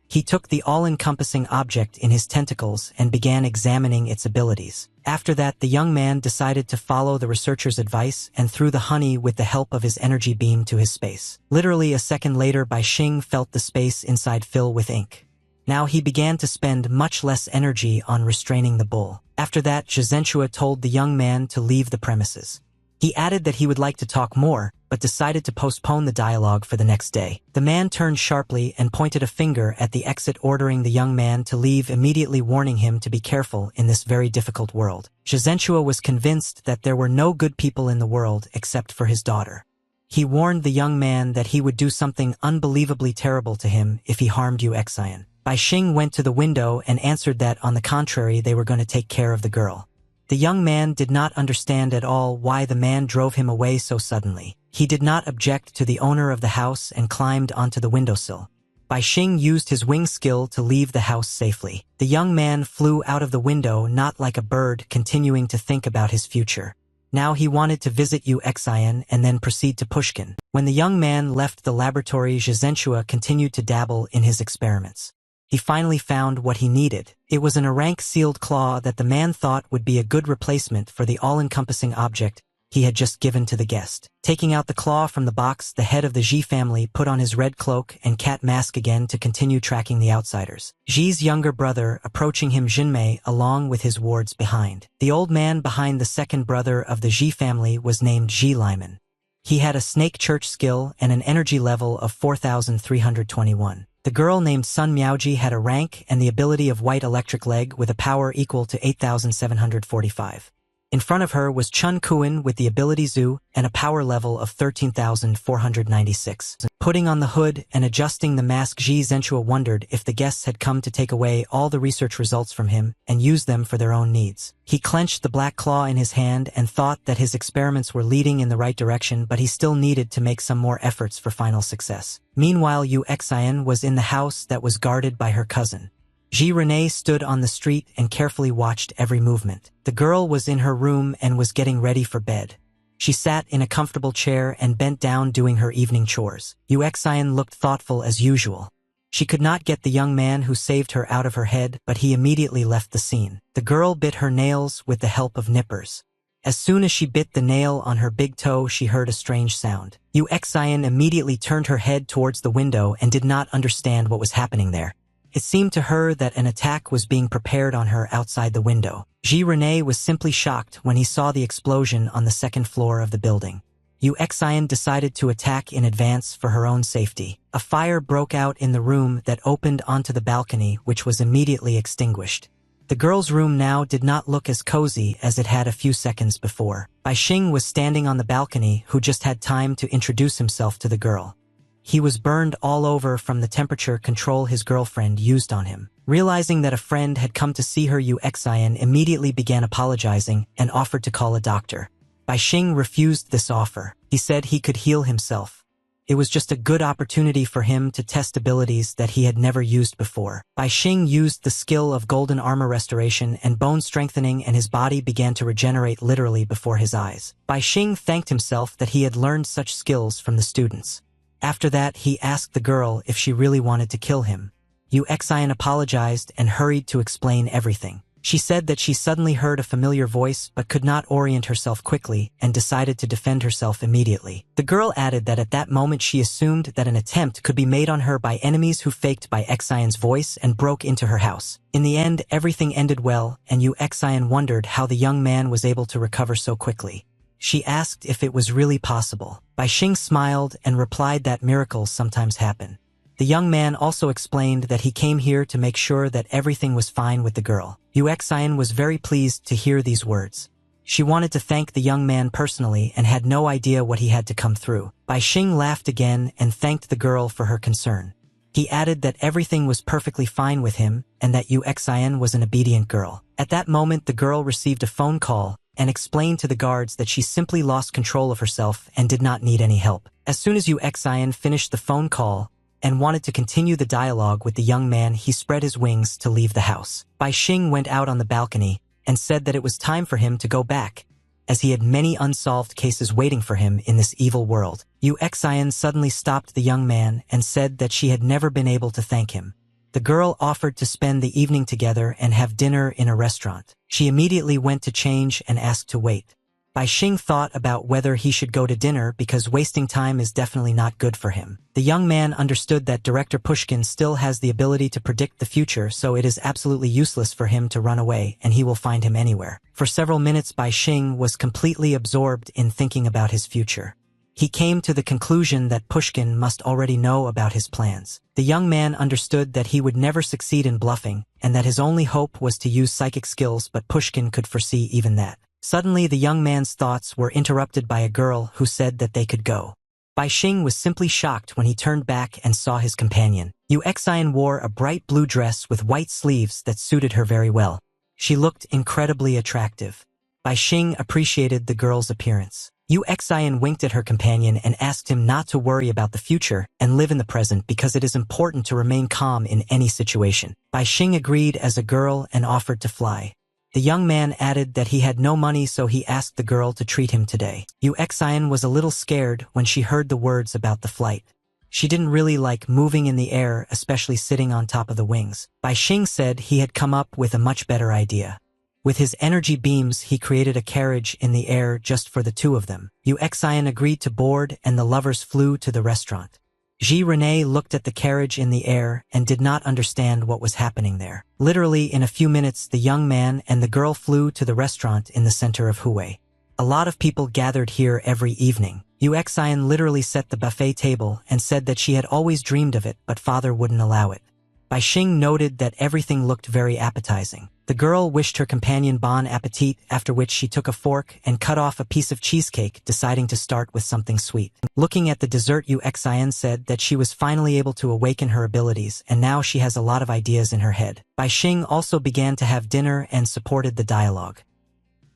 He took the all-encompassing object in his tentacles and began examining its abilities. After that, the young man decided to follow the researcher's advice and threw the honey with the help of his energy beam to his space. Literally a second later, Bai Xing felt the space inside fill with ink. Now he began to spend much less energy on restraining the bull. After that, Ji Zhenchua told the young man to leave the premises. He added that he would like to talk more, but decided to postpone the dialogue for the next day. The man turned sharply and pointed a finger at the exit, ordering the young man to leave immediately, warning him to be careful in this very difficult world. Ji Zhenchua was convinced that there were no good people in the world except for his daughter. He warned the young man that he would do something unbelievably terrible to him if he harmed Yu Xian. Bai Xing went to the window and answered that, on the contrary, they were going to take care of the girl. The young man did not understand at all why the man drove him away so suddenly. He did not object to the owner of the house and climbed onto the windowsill. Bai Xing used his wing skill to leave the house safely. The young man flew out of the window not like a bird, continuing to think about his future. Now he wanted to visit Yu Xian and then proceed to Pushkin. When the young man left the laboratory, Ji Zhenchua continued to dabble in his experiments. He finally found what he needed. It was an Arank-sealed claw that the man thought would be a good replacement for the all-encompassing object he had just given to the guest. Taking out the claw from the box, the head of the Ji family put on his red cloak and cat mask again to continue tracking the outsiders. Ji's younger brother, approaching him, Jinmei, along with his wards behind. The old man behind the second brother of the Ji family was named Ji Liman. He had a snake church skill and an energy level of 4,321. The girl named Sun Miaoji had a rank and the ability of white electric leg with a power equal to 8,745. In front of her was Chun Kuan with the ability Zhu and a power level of 13,496. Putting on the hood and adjusting the mask, Ji Zhenchua wondered if the guests had come to take away all the research results from him and use them for their own needs. He clenched the black claw in his hand and thought that his experiments were leading in the right direction, but he still needed to make some more efforts for final success. Meanwhile, Yu Xian was in the house that was guarded by her cousin. Ji Renee stood on the street and carefully watched every movement. The girl was in her room and was getting ready for bed. She sat in a comfortable chair and bent down doing her evening chores. Yu Xian looked thoughtful as usual. She could not get the young man who saved her out of her head, but he immediately left the scene. The girl bit her nails with the help of nippers. As soon as she bit the nail on her big toe, she heard a strange sound. Yu Xian immediately turned her head towards the window and did not understand what was happening there. It seemed to her that an attack was being prepared on her outside the window. Ji Rene was simply shocked when he saw the explosion on the second floor of the building. Yu Xian decided to attack in advance for her own safety. A fire broke out in the room that opened onto the balcony, which was immediately extinguished. The girl's room now did not look as cozy as it had a few seconds before. Bai Xing was standing on the balcony, who just had time to introduce himself to the girl. He was burned all over from the temperature control his girlfriend used on him. Realizing that a friend had come to see her, Yu Xian immediately began apologizing and offered to call a doctor. Bai Xing refused this offer. He said he could heal himself. It was just a good opportunity for him to test abilities that he had never used before. Bai Xing used the skill of golden armor restoration and bone strengthening, and his body began to regenerate literally before his eyes. Bai Xing thanked himself that he had learned such skills from the students. After that, he asked the girl if she really wanted to kill him. Yu Xian apologized and hurried to explain everything. She said that she suddenly heard a familiar voice but could not orient herself quickly and decided to defend herself immediately. The girl added that at that moment she assumed that an attempt could be made on her by enemies who faked Bai Xian's voice and broke into her house. In the end, everything ended well, and Yu Xian wondered how the young man was able to recover so quickly. She asked if it was really possible. Bai Xing smiled and replied that miracles sometimes happen. The young man also explained that he came here to make sure that everything was fine with the girl. Yu Xian was very pleased to hear these words. She wanted to thank the young man personally and had no idea what he had to come through. Bai Xing laughed again and thanked the girl for her concern. He added that everything was perfectly fine with him and that Yu Xian was an obedient girl. At that moment, the girl received a phone call and explained to the guards that she simply lost control of herself and did not need any help. As soon as Yu Xian finished the phone call and wanted to continue the dialogue with the young man, he spread his wings to leave the house. Bai Xing went out on the balcony and said that it was time for him to go back, as he had many unsolved cases waiting for him in this evil world. Yu Xian suddenly stopped the young man and said that she had never been able to thank him. The girl offered to spend the evening together and have dinner in a restaurant. She immediately went to change and asked to wait. Bai Xing thought about whether he should go to dinner because wasting time is definitely not good for him. The young man understood that Director Pushkin still has the ability to predict the future, so it is absolutely useless for him to run away, and he will find him anywhere. For several minutes, Bai Xing was completely absorbed in thinking about his future. He came to the conclusion that Pushkin must already know about his plans. The young man understood that he would never succeed in bluffing, and that his only hope was to use psychic skills, but Pushkin could foresee even that. Suddenly, the young man's thoughts were interrupted by a girl who said that they could go. Bai Xing was simply shocked when he turned back and saw his companion. Yu Xian wore a bright blue dress with white sleeves that suited her very well. She looked incredibly attractive. Bai Xing appreciated the girl's appearance. Yu Xian winked at her companion and asked him not to worry about the future and live in the present because it is important to remain calm in any situation. Bai Xing agreed as a girl and offered to fly. The young man added that he had no money, so he asked the girl to treat him today. Yu Xian was a little scared when she heard the words about the flight. She didn't really like moving in the air, especially sitting on top of the wings. Bai Xing said he had come up with a much better idea. With his energy beams, he created a carriage in the air just for the two of them. Yu Xian agreed to board and the lovers flew to the restaurant. Ji Rene looked at the carriage in the air and did not understand what was happening there. Literally, in a few minutes, the young man and the girl flew to the restaurant in the center of Huwei. A lot of people gathered here every evening. Yu Xian literally set the buffet table and said that she had always dreamed of it, but father wouldn't allow it. Bai Xing noted that everything looked very appetizing. The girl wished her companion bon appetit, after which she took a fork and cut off a piece of cheesecake, deciding to start with something sweet. Looking at the dessert, Yu Xian said that she was finally able to awaken her abilities, and now she has a lot of ideas in her head. Bai Xing also began to have dinner and supported the dialogue.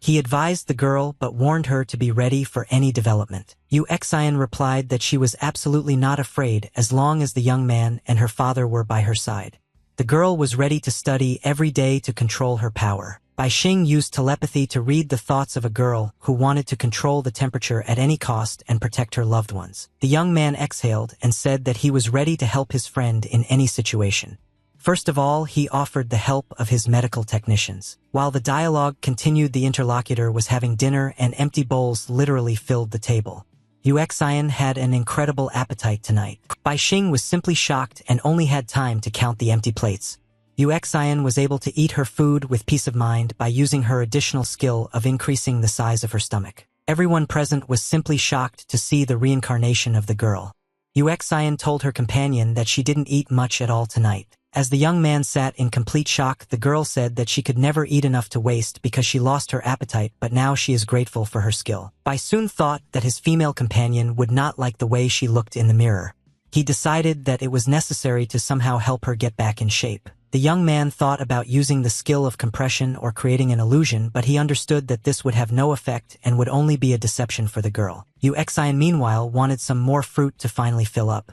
He advised the girl but warned her to be ready for any development. Yu Xian replied that she was absolutely not afraid as long as the young man and her father were by her side. The girl was ready to study every day to control her power. Bai Xing used telepathy to read the thoughts of a girl who wanted to control the temperature at any cost and protect her loved ones. The young man exhaled and said that he was ready to help his friend in any situation. First of all, he offered the help of his medical technicians. While the dialogue continued, the interlocutor was having dinner and empty bowls literally filled the table. Yuexian had an incredible appetite tonight. Bai Xing was simply shocked and only had time to count the empty plates. Yuexian was able to eat her food with peace of mind by using her additional skill of increasing the size of her stomach. Everyone present was simply shocked to see the reincarnation of the girl. Yuexian told her companion that she didn't eat much at all tonight. As the young man sat in complete shock, the girl said that she could never eat enough to waste because she lost her appetite, but now she is grateful for her skill. Bai soon thought that his female companion would not like the way she looked in the mirror. He decided that it was necessary to somehow help her get back in shape. The young man thought about using the skill of compression or creating an illusion, but he understood that this would have no effect and would only be a deception for the girl. Yuexian meanwhile wanted some more fruit to finally fill up.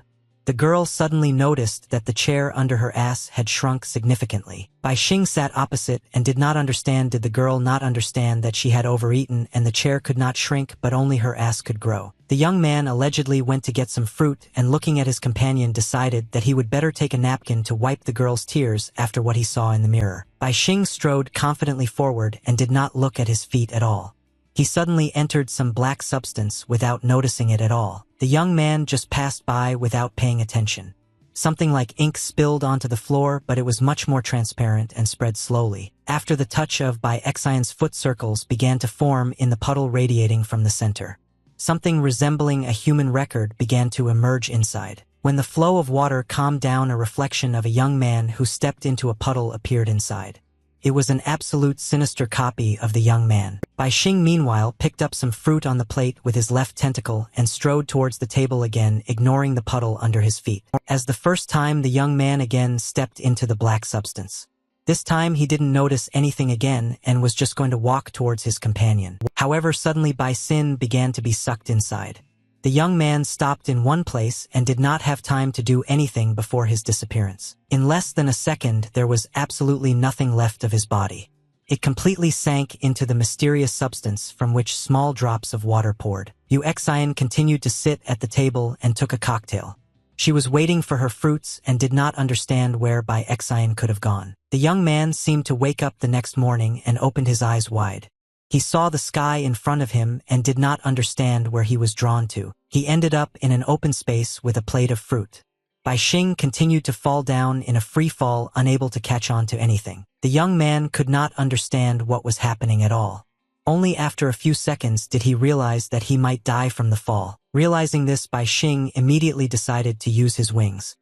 The girl suddenly noticed that the chair under her ass had shrunk significantly. Bai Xing sat opposite and did not understand. Did the girl not understand that she had overeaten and the chair could not shrink but only her ass could grow? The young man allegedly went to get some fruit and looking at his companion decided that he would better take a napkin to wipe the girl's tears after what he saw in the mirror. Bai Xing strode confidently forward and did not look at his feet at all. He suddenly entered some black substance without noticing it at all. The young man just passed by without paying attention. Something like ink spilled onto the floor, but it was much more transparent and spread slowly. After the touch of Bai Xian's foot, circles began to form in the puddle radiating from the center. Something resembling a human record began to emerge inside. When the flow of water calmed down, a reflection of a young man who stepped into a puddle appeared inside. It was an absolute sinister copy of the young man. Bai Xing meanwhile picked up some fruit on the plate with his left tentacle and strode towards the table again, ignoring the puddle under his feet. As the first time, the young man again stepped into the black substance. This time he didn't notice anything again and was just going to walk towards his companion. However, suddenly Bai Xin began to be sucked inside. The young man stopped in one place and did not have time to do anything before his disappearance. In less than a second, there was absolutely nothing left of his body. It completely sank into the mysterious substance from which small drops of water poured. Yuexian continued to sit at the table and took a cocktail. She was waiting for her fruits and did not understand where Bai Xian could have gone. The young man seemed to wake up the next morning and opened his eyes wide. He saw the sky in front of him and did not understand where he was drawn to. He ended up in an open space with a plate of fruit. Bai Xing continued to fall down in a free fall, unable to catch on to anything. The young man could not understand what was happening at all. Only after a few seconds did he realize that he might die from the fall. Realizing this, Bai Xing immediately decided to use his wings.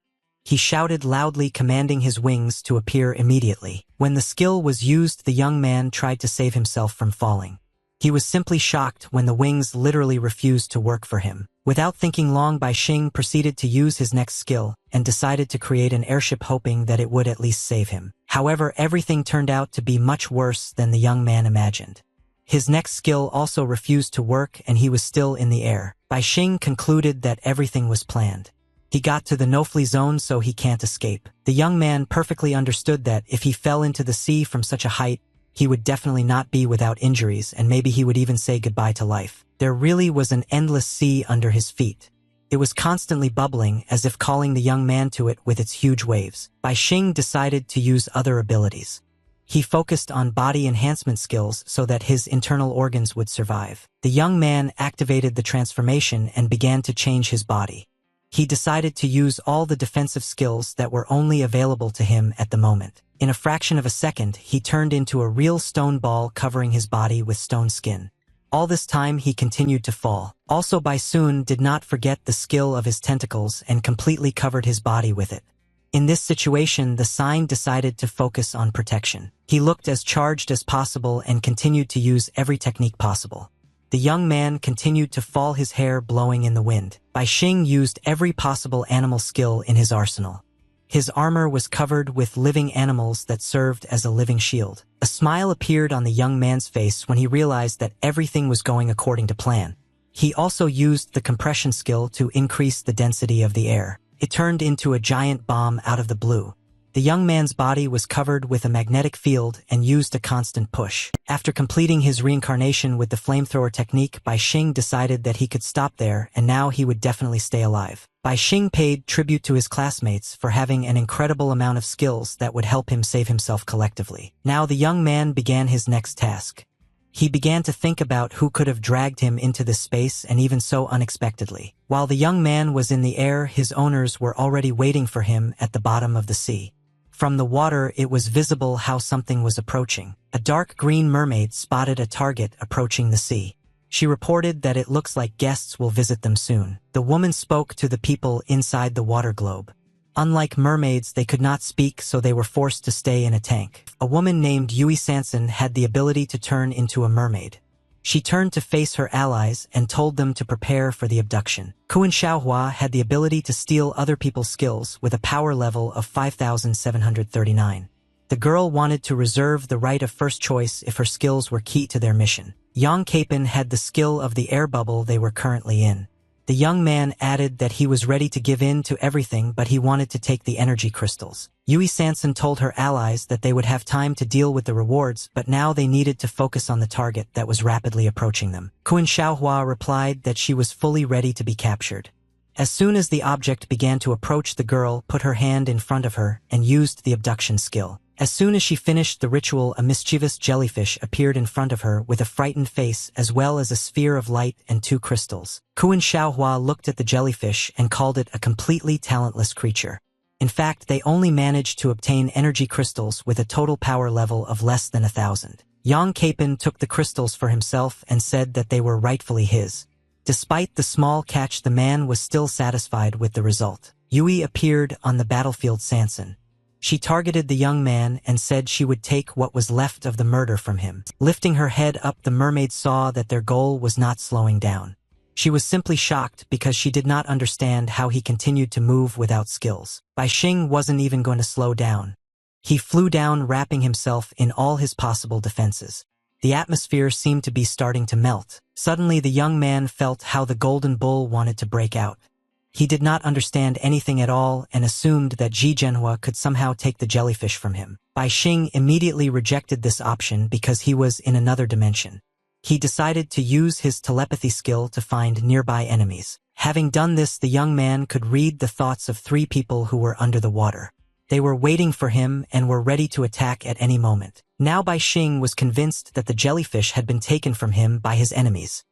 He shouted loudly, commanding his wings to appear immediately. When the skill was used, the young man tried to save himself from falling. He was simply shocked when the wings literally refused to work for him. Without thinking long, Bai Xing proceeded to use his next skill and decided to create an airship, hoping that it would at least save him. However, everything turned out to be much worse than the young man imagined. His next skill also refused to work and he was still in the air. Bai Xing concluded that everything was planned. He got to the no-fly zone, so he can't escape. The young man perfectly understood that if he fell into the sea from such a height, he would definitely not be without injuries, and maybe he would even say goodbye to life. There really was an endless sea under his feet. It was constantly bubbling, as if calling the young man to it with its huge waves. Bai Xing decided to use other abilities. He focused on body enhancement skills so that his internal organs would survive. The young man activated the transformation and began to change his body. He decided to use all the defensive skills that were only available to him at the moment. In a fraction of a second, he turned into a real stone ball, covering his body with stone skin. All this time, he continued to fall. Also, Bai Sun did not forget the skill of his tentacles and completely covered his body with it. In this situation, the sign decided to focus on protection. He looked as charged as possible and continued to use every technique possible. The young man continued to fall, his hair blowing in the wind. Bai Xing used every possible animal skill in his arsenal. His armor was covered with living animals that served as a living shield. A smile appeared on the young man's face when he realized that everything was going according to plan. He also used the compression skill to increase the density of the air. It turned into a giant bomb out of the blue. The young man's body was covered with a magnetic field and used a constant push. After completing his reincarnation with the flamethrower technique, Bai Xing decided that he could stop there and now he would definitely stay alive. Bai Xing paid tribute to his classmates for having an incredible amount of skills that would help him save himself collectively. Now the young man began his next task. He began to think about who could have dragged him into this space, and even so unexpectedly. While the young man was in the air, his owners were already waiting for him at the bottom of the sea. From the water, it was visible how something was approaching. A dark green mermaid spotted a target approaching the sea. She reported that it looks like guests will visit them soon. The woman spoke to the people inside the water globe. Unlike mermaids, they could not speak, so they were forced to stay in a tank. A woman named Yui Sanson had the ability to turn into a mermaid. She turned to face her allies and told them to prepare for the abduction. Kuan Xiaohua had the ability to steal other people's skills with a power level of 5,739. The girl wanted to reserve the right of first choice if her skills were key to their mission. Yang Capon had the skill of the air bubble they were currently in. The young man added that he was ready to give in to everything, but he wanted to take the energy crystals. Yui Sanson told her allies that they would have time to deal with the rewards, but now they needed to focus on the target that was rapidly approaching them. Kuan Xiaohua replied that she was fully ready to be captured. As soon as the object began to approach, the girl put her hand in front of her and used the abduction skill. As soon as she finished the ritual, a mischievous jellyfish appeared in front of her with a frightened face as well as a sphere of light and 2 crystals. Kuan Xiaohua looked at the jellyfish and called it a completely talentless creature. In fact, they only managed to obtain energy crystals with a total power level of less than 1,000. Yang Capon took the crystals for himself and said that they were rightfully his. Despite the small catch, the man was still satisfied with the result. Yui appeared on the battlefield Sanson. She targeted the young man and said she would take what was left of the murder from him. Lifting her head up, the mermaid saw that their goal was not slowing down. She was simply shocked because she did not understand how he continued to move without skills. Bai Xing wasn't even going to slow down. He flew down, wrapping himself in all his possible defenses. The atmosphere seemed to be starting to melt. Suddenly the young man felt how the golden bull wanted to break out. He did not understand anything at all and assumed that Manhwa could somehow take the jellyfish from him. Bai Xing immediately rejected this option because he was in another dimension. He decided to use his telepathy skill to find nearby enemies. Having done this, the young man could read the thoughts of 3 people who were under the water. They were waiting for him and were ready to attack at any moment. Now Bai Xing was convinced that the jellyfish had been taken from him by his enemies.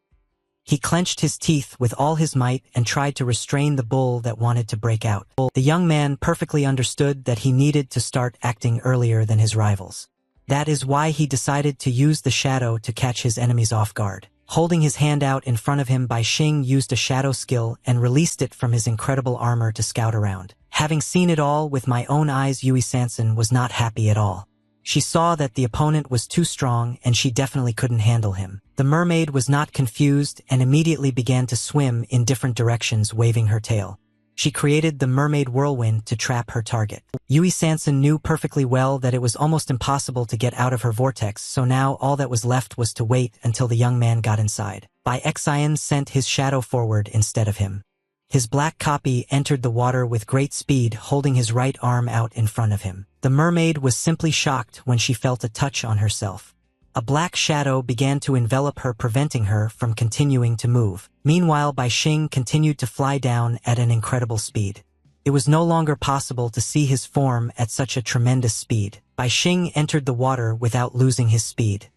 He clenched his teeth with all his might and tried to restrain the bull that wanted to break out. The young man perfectly understood that he needed to start acting earlier than his rivals. That is why he decided to use the shadow to catch his enemies off guard. Holding his hand out in front of him, Bai Xing used a shadow skill and released it from his incredible armor to scout around. Having seen it all with my own eyes, Yui Sanson was not happy at all. She saw that the opponent was too strong and she definitely couldn't handle him. The mermaid was not confused and immediately began to swim in different directions, waving her tail. She created the mermaid whirlwind to trap her target. Yui Sanson knew perfectly well that it was almost impossible to get out of her vortex, so now all that was left was to wait until the young man got inside. Bai Xian sent his shadow forward instead of him. His black copy entered the water with great speed, holding his right arm out in front of him. The mermaid was simply shocked when she felt a touch on herself. A black shadow began to envelop her, preventing her from continuing to move. Meanwhile, Bai Xing continued to fly down at an incredible speed. It was no longer possible to see his form at such a tremendous speed. Bai Xing entered the water without losing his speed.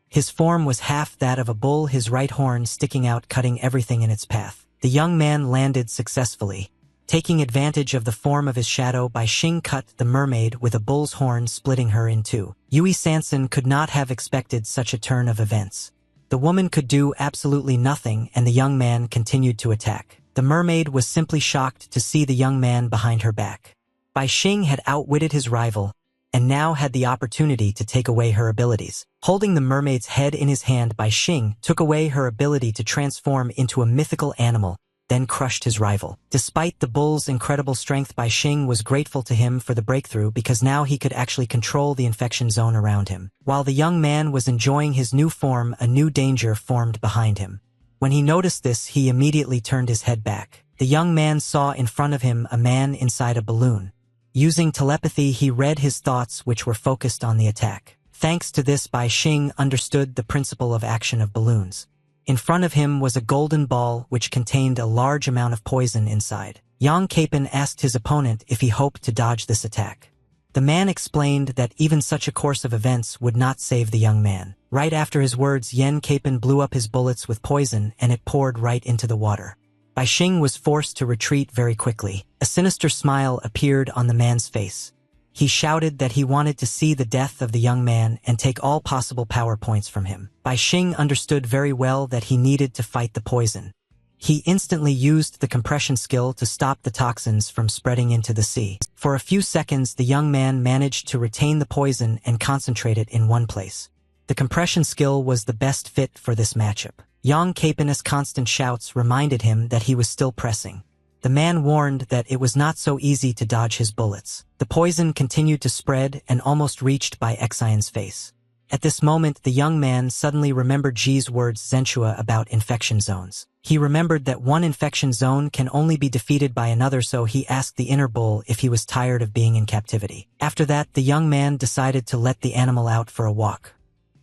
His form was half that of a bull, his right horn sticking out, cutting everything in its path. The young man landed successfully. Taking advantage of the form of his shadow, Bai Xing cut the mermaid with a bull's horn, splitting her in 2. Yui Sanson could not have expected such a turn of events. The woman could do absolutely nothing and the young man continued to attack. The mermaid was simply shocked to see the young man behind her back. Bai Xing had outwitted his rival and now had the opportunity to take away her abilities. Holding the mermaid's head in his hand, Bai Xing took away her ability to transform into a mythical animal, then crushed his rival. Despite the bull's incredible strength, Bai Xing was grateful to him for the breakthrough because now he could actually control the infection zone around him. While the young man was enjoying his new form, a new danger formed behind him. When he noticed this, he immediately turned his head back. The young man saw in front of him a man inside a balloon. Using telepathy, he read his thoughts, which were focused on the attack. Thanks to this, Bai Xing understood the principle of action of balloons. In front of him was a golden ball which contained a large amount of poison inside. Yang Capon asked his opponent if he hoped to dodge this attack. The man explained that even such a course of events would not save the young man. Right after his words, Yan Capon blew up his bullets with poison and it poured right into the water. Bai Xing was forced to retreat very quickly. A sinister smile appeared on the man's face. He shouted that he wanted to see the death of the young man and take all possible power points from him. Bai Xing understood very well that he needed to fight the poison. He instantly used the compression skill to stop the toxins from spreading into the sea. For a few seconds, the young man managed to retain the poison and concentrate it in one place. The compression skill was the best fit for this matchup. Yang Capon's constant shouts reminded him that he was still pressing. The man warned that it was not so easy to dodge his bullets. The poison continued to spread and almost reached Bai Xian's face. At this moment, the young man suddenly remembered Ji's words Zhenshua about infection zones. He remembered that one infection zone can only be defeated by another, so he asked the inner bull if he was tired of being in captivity. After that, the young man decided to let the animal out for a walk.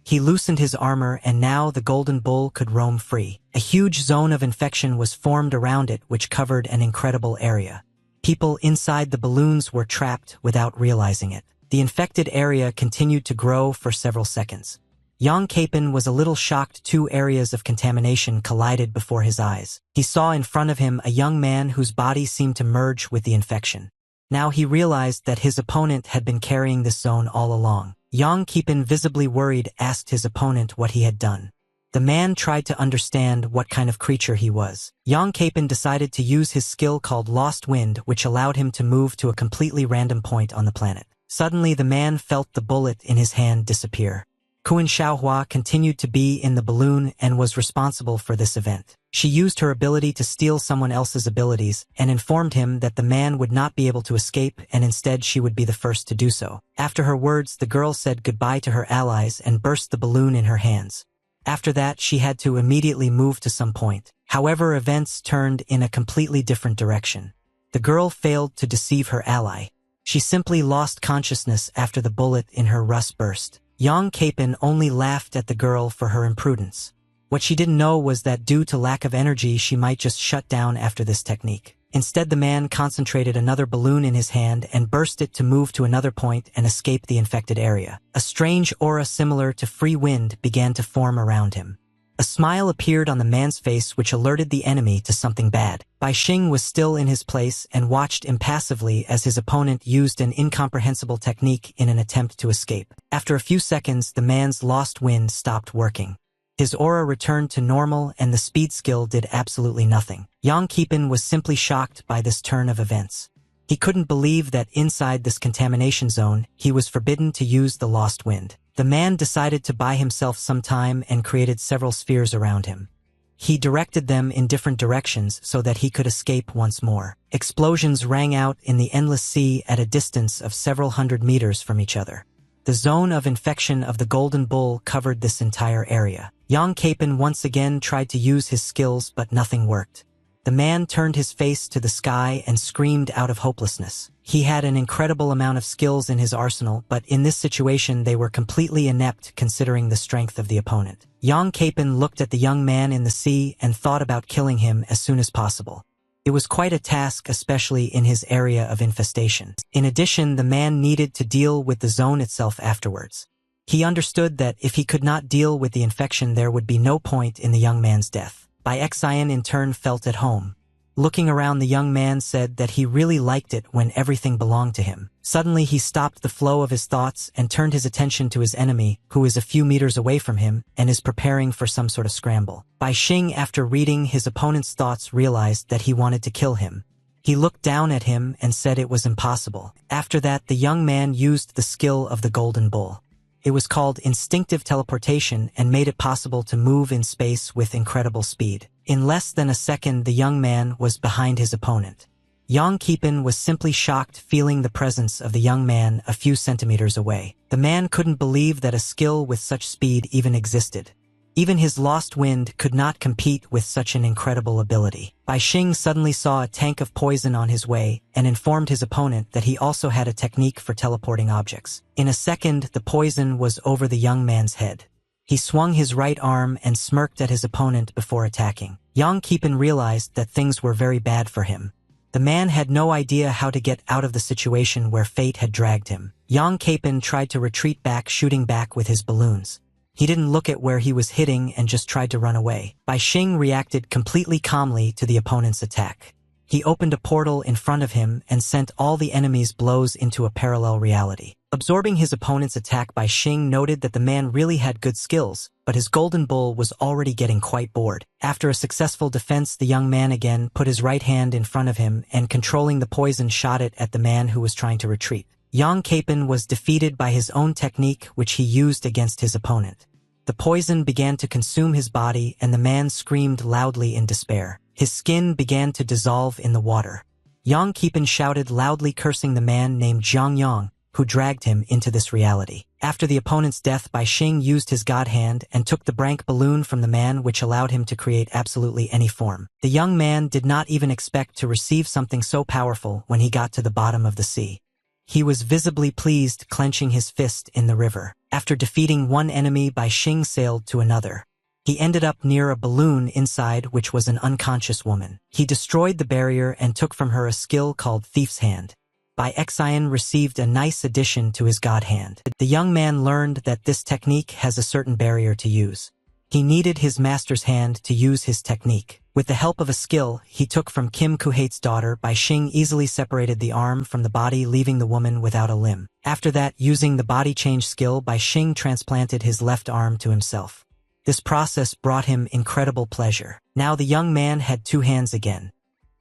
He loosened his armor, and now the golden bull could roam free. A huge zone of infection was formed around it, which covered an incredible area. People inside the balloons were trapped without realizing it. The infected area continued to grow for several seconds. Yang Capon was a little shocked. Two areas of contamination collided before his eyes. He saw in front of him a young man whose body seemed to merge with the infection. Now he realized that his opponent had been carrying this zone all along. Yang Capon, visibly worried, asked his opponent what he had done. The man tried to understand what kind of creature he was. Yang Capon decided to use his skill called Lost Wind, which allowed him to move to a completely random point on the planet. Suddenly, the man felt the bullet in his hand disappear. Kuan Xiaohua continued to be in the balloon and was responsible for this event. She used her ability to steal someone else's abilities and informed him that the man would not be able to escape, and instead she would be the first to do so. After her words, the girl said goodbye to her allies and burst the balloon in her hands. After that, she had to immediately move to some point. However, events turned in a completely different direction. The girl failed to deceive her ally. She simply lost consciousness after the bullet in her rust burst. Yang Capon only laughed at the girl for her imprudence. What she didn't know was that due to lack of energy, she might just shut down after this technique. Instead, the man concentrated another balloon in his hand and burst it to move to another point and escape the infected area. A strange aura similar to free wind began to form around him. A smile appeared on the man's face, which alerted the enemy to something bad. Bai Xing was still in his place and watched impassively as his opponent used an incomprehensible technique in an attempt to escape. After a few seconds, the man's lost wind stopped working. His aura returned to normal and the speed skill did absolutely nothing. Yang Capon was simply shocked by this turn of events. He couldn't believe that inside this contamination zone, he was forbidden to use the lost wind. The man decided to buy himself some time and created several spheres around him. He directed them in different directions so that he could escape once more. Explosions rang out in the endless sea at a distance of several hundred meters from each other. The zone of infection of the Golden Bull covered this entire area. Yang Capon once again tried to use his skills, but nothing worked. The man turned his face to the sky and screamed out of hopelessness. He had an incredible amount of skills in his arsenal, but in this situation they were completely inept considering the strength of the opponent. Yang Capon looked at the young man in the sea and thought about killing him as soon as possible. It was quite a task, especially in his area of infestation. In addition, the man needed to deal with the zone itself afterwards. He understood that if he could not deal with the infection, there would be no point in the young man's death. Bai Xian in turn felt at home. Looking around, the young man said that he really liked it when everything belonged to him. Suddenly he stopped the flow of his thoughts and turned his attention to his enemy, who is a few meters away from him and is preparing for some sort of scramble. Bai Xing, after reading his opponent's thoughts, realized that he wanted to kill him. He looked down at him and said it was impossible. After that, the young man used the skill of the Golden Bull. It was called instinctive teleportation and made it possible to move in space with incredible speed. In less than a second, the young man was behind his opponent. Yang Capon was simply shocked, feeling the presence of the young man a few centimeters away. The man couldn't believe that a skill with such speed even existed. Even his lost wind could not compete with such an incredible ability. Bai Xing suddenly saw a tank of poison on his way and informed his opponent that he also had a technique for teleporting objects. In a second, the poison was over the young man's head. He swung his right arm and smirked at his opponent before attacking. Yang Qipin realized that things were very bad for him. The man had no idea how to get out of the situation where fate had dragged him. Yang Qipin tried to retreat back, shooting back with his balloons. He didn't look at where he was hitting and just tried to run away. Bai Xing reacted completely calmly to the opponent's attack. He opened a portal in front of him and sent all the enemy's blows into a parallel reality. Absorbing his opponent's attack, Bai Xing noted that the man really had good skills, but his golden bull was already getting quite bored. After a successful defense, the young man again put his right hand in front of him and, controlling the poison, shot it at the man who was trying to retreat. Yang Qipin was defeated by his own technique, which he used against his opponent. The poison began to consume his body, and the man screamed loudly in despair. His skin began to dissolve in the water. Yang Qipin shouted loudly, cursing the man named Zhang Yang, who dragged him into this reality. After the opponent's death, Bai Xing used his god hand and took the brank balloon from the man, which allowed him to create absolutely any form. The young man did not even expect to receive something so powerful when he got to the bottom of the sea. He was visibly pleased, clenching his fist in the river. After defeating one enemy, Bai Xing sailed to another. He ended up near a balloon inside which was an unconscious woman. He destroyed the barrier and took from her a skill called Thief's Hand. Bai Xian received a nice addition to his god hand. The young man learned that this technique has a certain barrier to use. He needed his master's hand to use his technique. With the help of a skill he took from Kim Kuhate's daughter, Bai Xing easily separated the arm from the body, leaving the woman without a limb. After that, using the body change skill, Bai Xing transplanted his left arm to himself. This process brought him incredible pleasure. Now the young man had two hands again.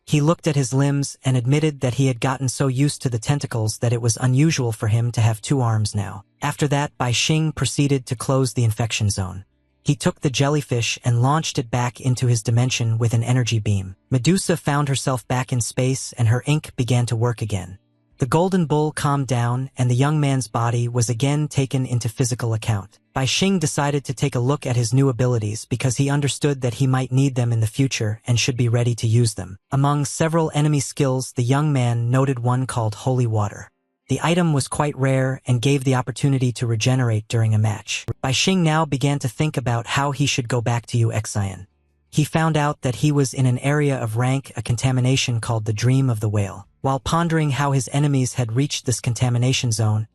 He looked at his limbs and admitted that he had gotten so used to the tentacles that it was unusual for him to have two arms now. After that, Bai Xing proceeded to close the infection zone. He took the jellyfish and launched it back into his dimension with an energy beam. Medusa found herself back in space and her ink began to work again. The golden bull calmed down and the young man's body was again taken into physical account. Bai Xing decided to take a look at his new abilities because he understood that he might need them in the future and should be ready to use them. Among several enemy skills, the young man noted one called Holy Water. The item was quite rare and gave the opportunity to regenerate during a match. Bai Xing now began to think about how he should go back to Xian. He found out that he was in an area of rank, a contamination called the Dream of the Whale. While pondering how his enemies had reached this contamination zone,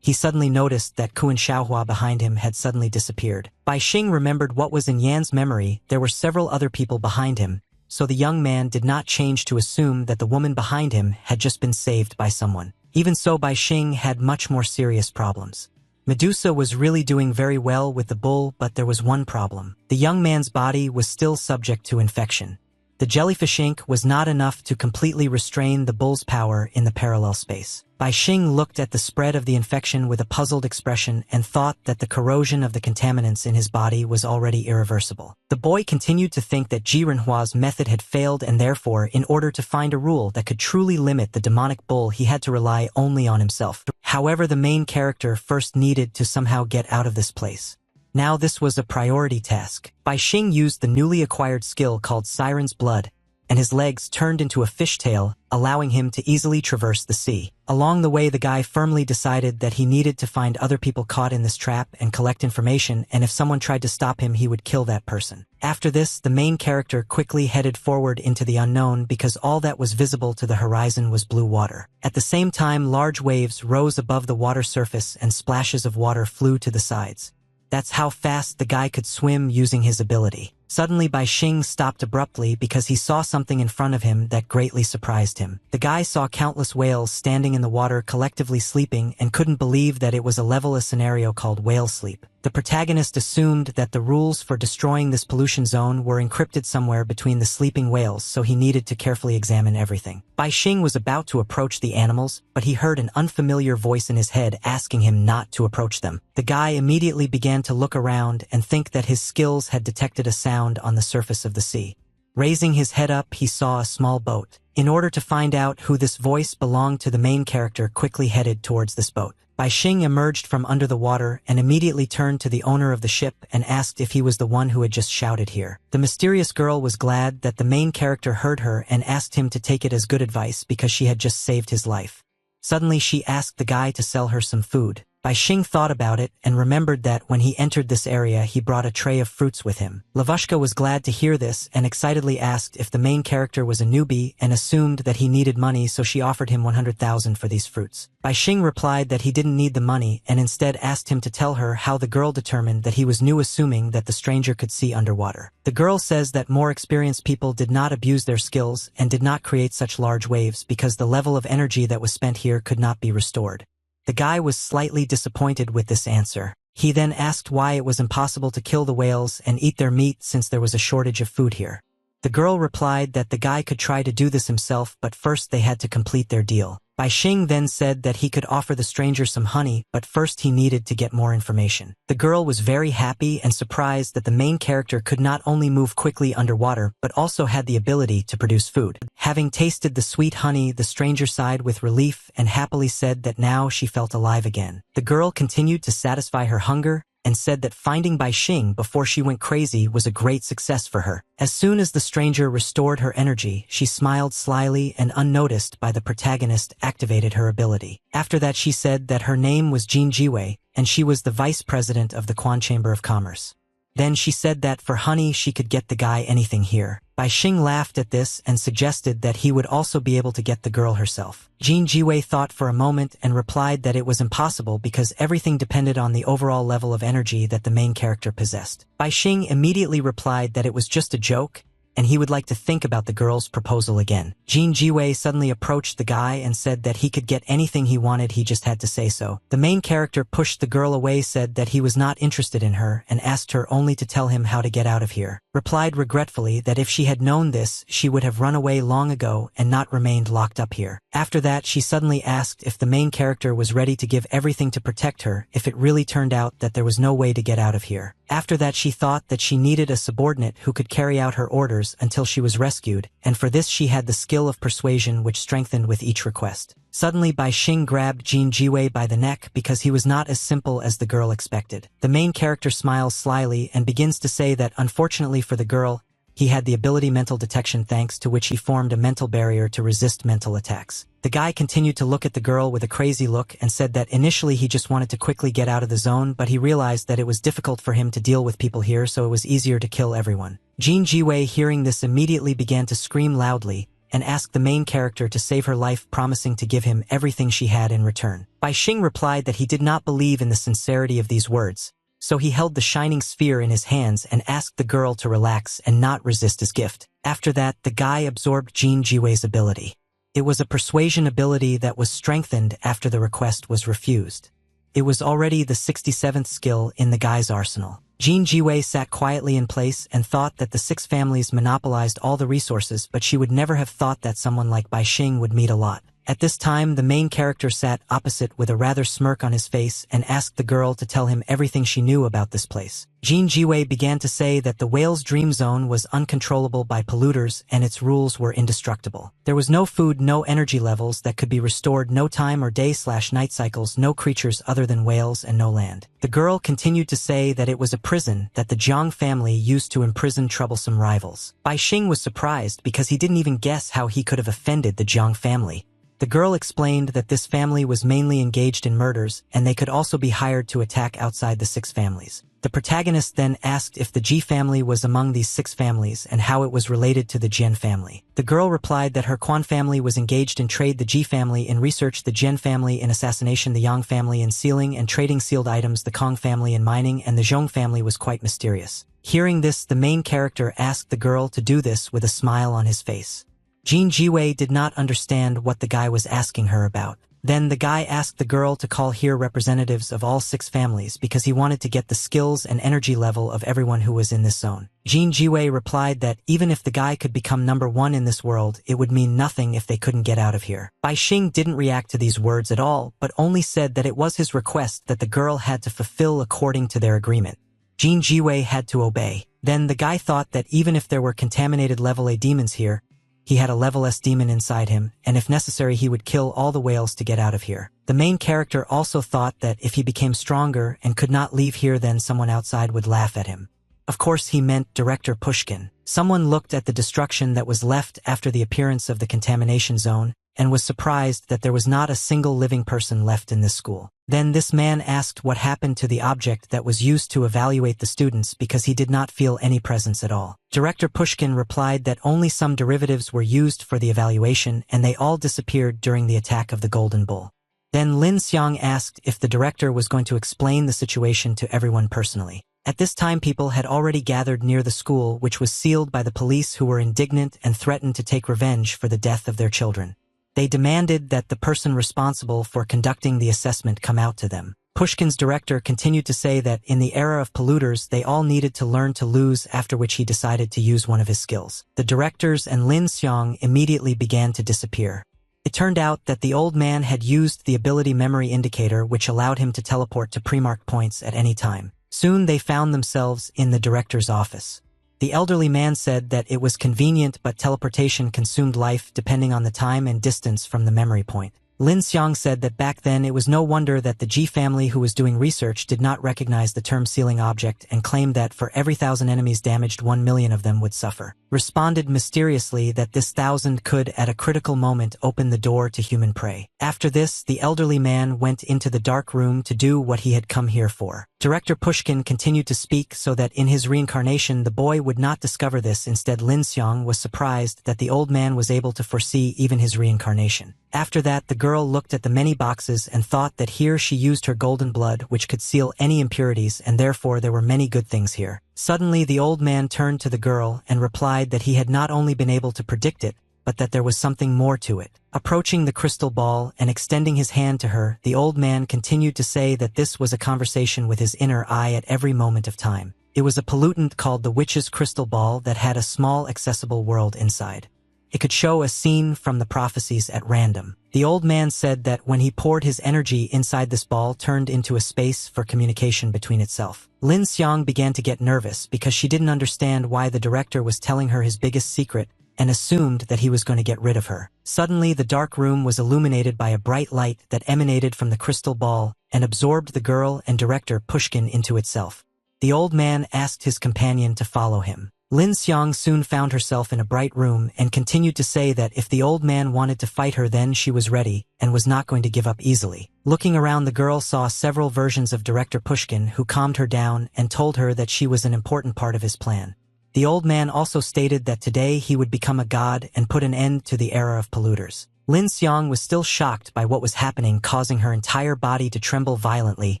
he suddenly noticed that Kuan Xiaohua behind him had suddenly disappeared. Bai Xing remembered what was in Yan's memory. There were several other people behind him, so the young man did not change to assume that the woman behind him had just been saved by someone. Even so, Bai Xing had much more serious problems. Medusa was really doing very well with the bull, but there was one problem. The young man's body was still subject to infection. The jellyfish ink was not enough to completely restrain the bull's power in the parallel space. Bai Xing looked at the spread of the infection with a puzzled expression and thought that the corrosion of the contaminants in his body was already irreversible. The boy continued to think that Ji Renhua's method had failed and therefore, in order to find a rule that could truly limit the demonic bull, he had to rely only on himself. However, the main character first needed to somehow get out of this place. Now this was a priority task. Bai Xing used the newly acquired skill called Siren's Blood, and his legs turned into a fishtail, allowing him to easily traverse the sea. Along the way, the guy firmly decided that he needed to find other people caught in this trap and collect information, and if someone tried to stop him, he would kill that person. After this, the main character quickly headed forward into the unknown because all that was visible to the horizon was blue water. At the same time, large waves rose above the water surface and splashes of water flew to the sides. That's how fast the guy could swim using his ability. Suddenly, Bai Xing stopped abruptly because he saw something in front of him that greatly surprised him. The guy saw countless whales standing in the water collectively sleeping and couldn't believe that it was a level scenario called whale sleep. The protagonist assumed that the rules for destroying this pollution zone were encrypted somewhere between the sleeping whales, so he needed to carefully examine everything. Bai Xing was about to approach the animals, but he heard an unfamiliar voice in his head asking him not to approach them. The guy immediately began to look around and think that his skills had detected a sound on the surface of the sea. Raising his head up, he saw a small boat. In order to find out who this voice belonged to, the main character quickly headed towards this boat. Bai Xing emerged from under the water and immediately turned to the owner of the ship and asked if he was the one who had just shouted here. The mysterious girl was glad that the main character heard her and asked him to take it as good advice because she had just saved his life. Suddenly she asked the guy to sell her some food. Bai Xing thought about it and remembered that when he entered this area he brought a tray of fruits with him. Lavushka was glad to hear this and excitedly asked if the main character was a newbie and assumed that he needed money, so she offered him 100,000 for these fruits. Bai Xing replied that he didn't need the money and instead asked him to tell her how the girl determined that he was new, assuming that the stranger could see underwater. The girl says that more experienced people did not abuse their skills and did not create such large waves because the level of energy that was spent here could not be restored. The guy was slightly disappointed with this answer. He then asked why it was impossible to kill the whales and eat their meat since there was a shortage of food here. The girl replied that the guy could try to do this himself, but first they had to complete their deal. Bai Xing then said that he could offer the stranger some honey, but first he needed to get more information. The girl was very happy and surprised that the main character could not only move quickly underwater, but also had the ability to produce food. Having tasted the sweet honey, the stranger sighed with relief and happily said that now she felt alive again. The girl continued to satisfy her hunger and said that finding Bai Xing before she went crazy was a great success for her. As soon as the stranger restored her energy, she smiled slyly and, unnoticed by the protagonist, activated her ability. After that she said that her name was Jin Jiwei, and she was the vice president of the Quan Chamber of Commerce. Then she said that for honey she could get the guy anything here. Bai Xing laughed at this and suggested that he would also be able to get the girl herself. Jin Jiwei thought for a moment and replied that it was impossible because everything depended on the overall level of energy that the main character possessed. Bai Xing immediately replied that it was just a joke and he would like to think about the girl's proposal again. Jin Jiwei suddenly approached the guy and said that he could get anything he wanted, he just had to say so. The main character pushed the girl away, said that he was not interested in her, and asked her only to tell him how to get out of here. Replied regretfully that if she had known this, she would have run away long ago and not remained locked up here. After that, she suddenly asked if the main character was ready to give everything to protect her if it really turned out that there was no way to get out of here. After that, she thought that she needed a subordinate who could carry out her orders until she was rescued, and for this she had the skill of persuasion, which strengthened with each request. Suddenly Bai Xing grabbed Jin Jiwei by the neck because he was not as simple as the girl expected. The main character smiles slyly and begins to say that unfortunately for the girl, he had the ability mental detection, thanks to which he formed a mental barrier to resist mental attacks. The guy continued to look at the girl with a crazy look and said that initially he just wanted to quickly get out of the zone, but he realized that it was difficult for him to deal with people here, so it was easier to kill everyone. Jin Jiwei, hearing this, immediately began to scream loudly and asked the main character to save her life, promising to give him everything she had in return. Bai Xing replied that he did not believe in the sincerity of these words, so he held the shining sphere in his hands and asked the girl to relax and not resist his gift. After that, the guy absorbed Jin Jiwei's ability. It was a persuasion ability that was strengthened after the request was refused. It was already the 67th skill in the guy's arsenal. Jin Jiwei sat quietly in place and thought that the 6 families monopolized all the resources, but she would never have thought that someone like Bai Xing would meet a lot. At this time, the main character sat opposite with a rather smirk on his face and asked the girl to tell him everything she knew about this place. Jin Jiwei began to say that the whale's dream zone was uncontrollable by polluters and its rules were indestructible. There was no food, no energy levels that could be restored, no time or day/night cycles, no creatures other than whales, and no land. The girl continued to say that it was a prison that the Jiang family used to imprison troublesome rivals. Bai Xing was surprised because he didn't even guess how he could have offended the Jiang family. The girl explained that this family was mainly engaged in murders, and they could also be hired to attack outside the 6 families. The protagonist then asked if the Ji family was among these 6 families and how it was related to the Jian family. The girl replied that her Quan family was engaged in trade, the Ji family in research, the Jian family in assassination, the Yang family in sealing and trading sealed items, the Kong family in mining, and the Zhong family was quite mysterious. Hearing this, the main character asked the girl to do this with a smile on his face. Jin Jiwei did not understand what the guy was asking her about. Then the guy asked the girl to call here representatives of all 6 families because he wanted to get the skills and energy level of everyone who was in this zone. Jin Jiwei replied that even if the guy could become number 1 in this world, it would mean nothing if they couldn't get out of here. Bai Xing didn't react to these words at all, but only said that it was his request that the girl had to fulfill according to their agreement. Jin Jiwei had to obey. Then the guy thought that even if there were contaminated level A demons here, he had a level S demon inside him, and if necessary he would kill all the whales to get out of here. The main character also thought that if he became stronger and could not leave here, then someone outside would laugh at him. Of course he meant Director Pushkin. Someone looked at the destruction that was left after the appearance of the contamination zone and was surprised that there was not a single living person left in this school. Then this man asked what happened to the object that was used to evaluate the students because he did not feel any presence at all. Director Pushkin replied that only some derivatives were used for the evaluation and they all disappeared during the attack of the Golden Bull. Then Lin Xiang asked if the director was going to explain the situation to everyone personally. At this time people had already gathered near the school, which was sealed by the police, who were indignant and threatened to take revenge for the death of their children. They demanded that the person responsible for conducting the assessment come out to them. Pushkin's director continued to say that in the era of polluters they all needed to learn to lose, after which he decided to use one of his skills. The directors and Lin Xiang immediately began to disappear. It turned out that the old man had used the ability memory indicator, which allowed him to teleport to pre-marked points at any time. Soon they found themselves in the director's office. The elderly man said that it was convenient, but teleportation consumed life depending on the time and distance from the memory point. Lin Xiang said that back then it was no wonder that the Ji family who was doing research did not recognize the term sealing object, and claimed that for every 1,000 enemies damaged 1 million of them would suffer. Responded mysteriously that this 1,000 could at a critical moment open the door to human prey. After this, the elderly man went into the dark room to do what he had come here for. Director Pushkin continued to speak so that in his reincarnation the boy would not discover this. Instead, Lin Xiang was surprised that the old man was able to foresee even his reincarnation. After that, the girl looked at the many boxes and thought that here she used her golden blood, which could seal any impurities, and therefore there were many good things here. Suddenly the old man turned to the girl and replied that he had not only been able to predict it, but that there was something more to it. Approaching the crystal ball and extending his hand to her, the old man continued to say that this was a conversation with his inner eye at every moment of time. It was a pollutant called the witch's crystal ball that had a small accessible world inside. It could show a scene from the prophecies at random. The old man said that when he poured his energy inside this ball, turned into a space for communication between itself. Lin Xiang began to get nervous because she didn't understand why the director was telling her his biggest secret, and assumed that he was going to get rid of her. Suddenly the dark room was illuminated by a bright light that emanated from the crystal ball and absorbed the girl and director Pushkin into itself. The old man asked his companion to follow him. Lin Xiang soon found herself in a bright room and continued to say that if the old man wanted to fight her, then she was ready and was not going to give up easily. Looking around, the girl saw several versions of Director Pushkin, who calmed her down and told her that she was an important part of his plan. The old man also stated that today he would become a god and put an end to the era of polluters. Lin Xiang was still shocked by what was happening, causing her entire body to tremble violently,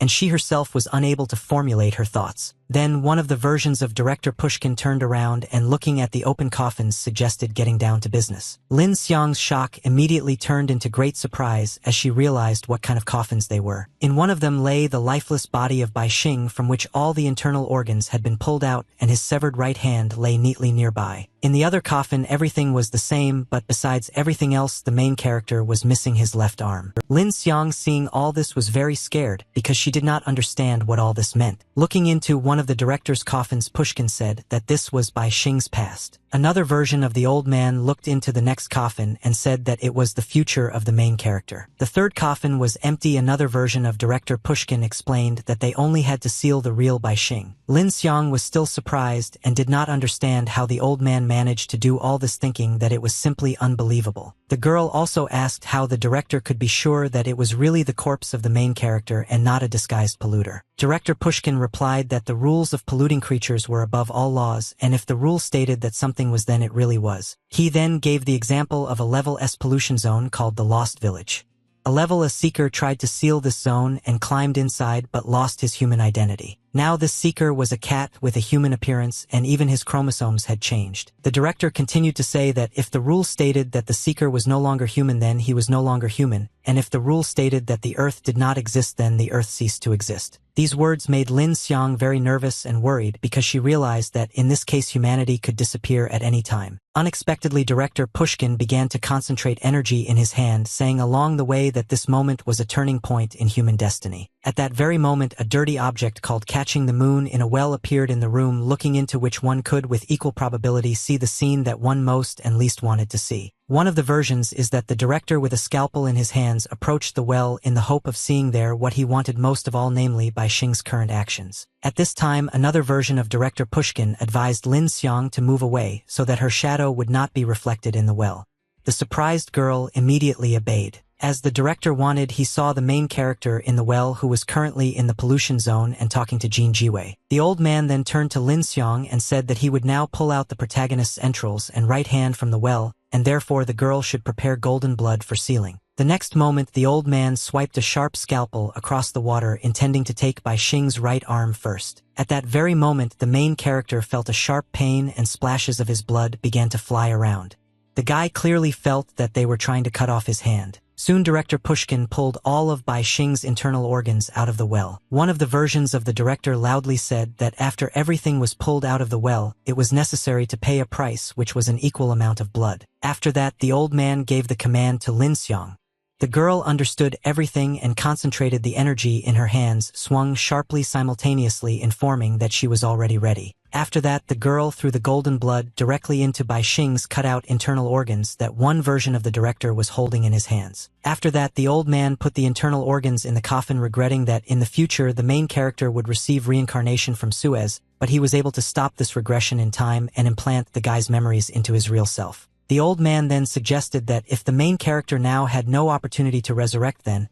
and she herself was unable to formulate her thoughts. Then one of the versions of Director Pushkin turned around and, looking at the open coffins, suggested getting down to business. Lin Xiang's shock immediately turned into great surprise as she realized what kind of coffins they were. In one of them lay the lifeless body of Bai Xing, from which all the internal organs had been pulled out, and his severed right hand lay neatly nearby. In the other coffin everything was the same, but besides everything else the main character was missing his left arm. Lin Xiang, seeing all this, was very scared because she did not understand what all this meant. Looking into one of the director's coffins, Pushkin said that this was Bai Xing's past. Another version of the old man looked into the next coffin and said that it was the future of the main character. The third coffin was empty. Another version of Director Pushkin explained that they only had to seal the real Bai Xing. Lin Xiang was still surprised and did not understand how the old man managed to do all this, thinking that it was simply unbelievable. The girl also asked how the director could be sure that it was really the corpse of the main character and not a disguised polluter. Director Pushkin replied that the rules of polluting creatures were above all laws, and if the rule stated that something was, then it really was. He then gave the example of a level S pollution zone called the Lost Village. A level S seeker tried to seal this zone and climbed inside, but lost his human identity. Now this seeker was a cat with a human appearance, and even his chromosomes had changed. The director continued to say that if the rule stated that the seeker was no longer human, then he was no longer human, and if the rule stated that the earth did not exist, then the earth ceased to exist. These words made Lin Xiang very nervous and worried because she realized that in this case humanity could disappear at any time. Unexpectedly, Director Pushkin began to concentrate energy in his hand, saying along the way that this moment was a turning point in human destiny. At that very moment, a dirty object called Catching the Moon in a Well appeared in the room, looking into which one could with equal probability see the scene that one most and least wanted to see. One of the versions is that the director with a scalpel in his hands approached the well in the hope of seeing there what he wanted most of all, namely Bai Xing's current actions. At this time, another version of Director Pushkin advised Lin Xiang to move away so that her shadow would not be reflected in the well. The surprised girl immediately obeyed. As the director wanted, he saw the main character in the well who was currently in the pollution zone and talking to Jin Jiwei. The old man then turned to Lin Xiang and said that he would now pull out the protagonist's entrails and right hand from the well, and therefore the girl should prepare golden blood for sealing. The next moment, the old man swiped a sharp scalpel across the water, intending to take Bai Xing's right arm first. At that very moment, the main character felt a sharp pain and splashes of his blood began to fly around. The guy clearly felt that they were trying to cut off his hand. Soon Director Pushkin pulled all of Bai Xing's internal organs out of the well. One of the versions of the director loudly said that after everything was pulled out of the well, it was necessary to pay a price which was an equal amount of blood. After that, the old man gave the command to Lin Xiang. The girl understood everything and concentrated the energy in her hands, swung sharply simultaneously, informing that she was already ready. After that, the girl threw the golden blood directly into Bai Xing's cut-out internal organs that one version of the director was holding in his hands. After that, the old man put the internal organs in the coffin, regretting that in the future the main character would receive reincarnation from Suez, but he was able to stop this regression in time and implant the guy's memories into his real self. The old man then suggested that if the main character now had no opportunity to resurrect, then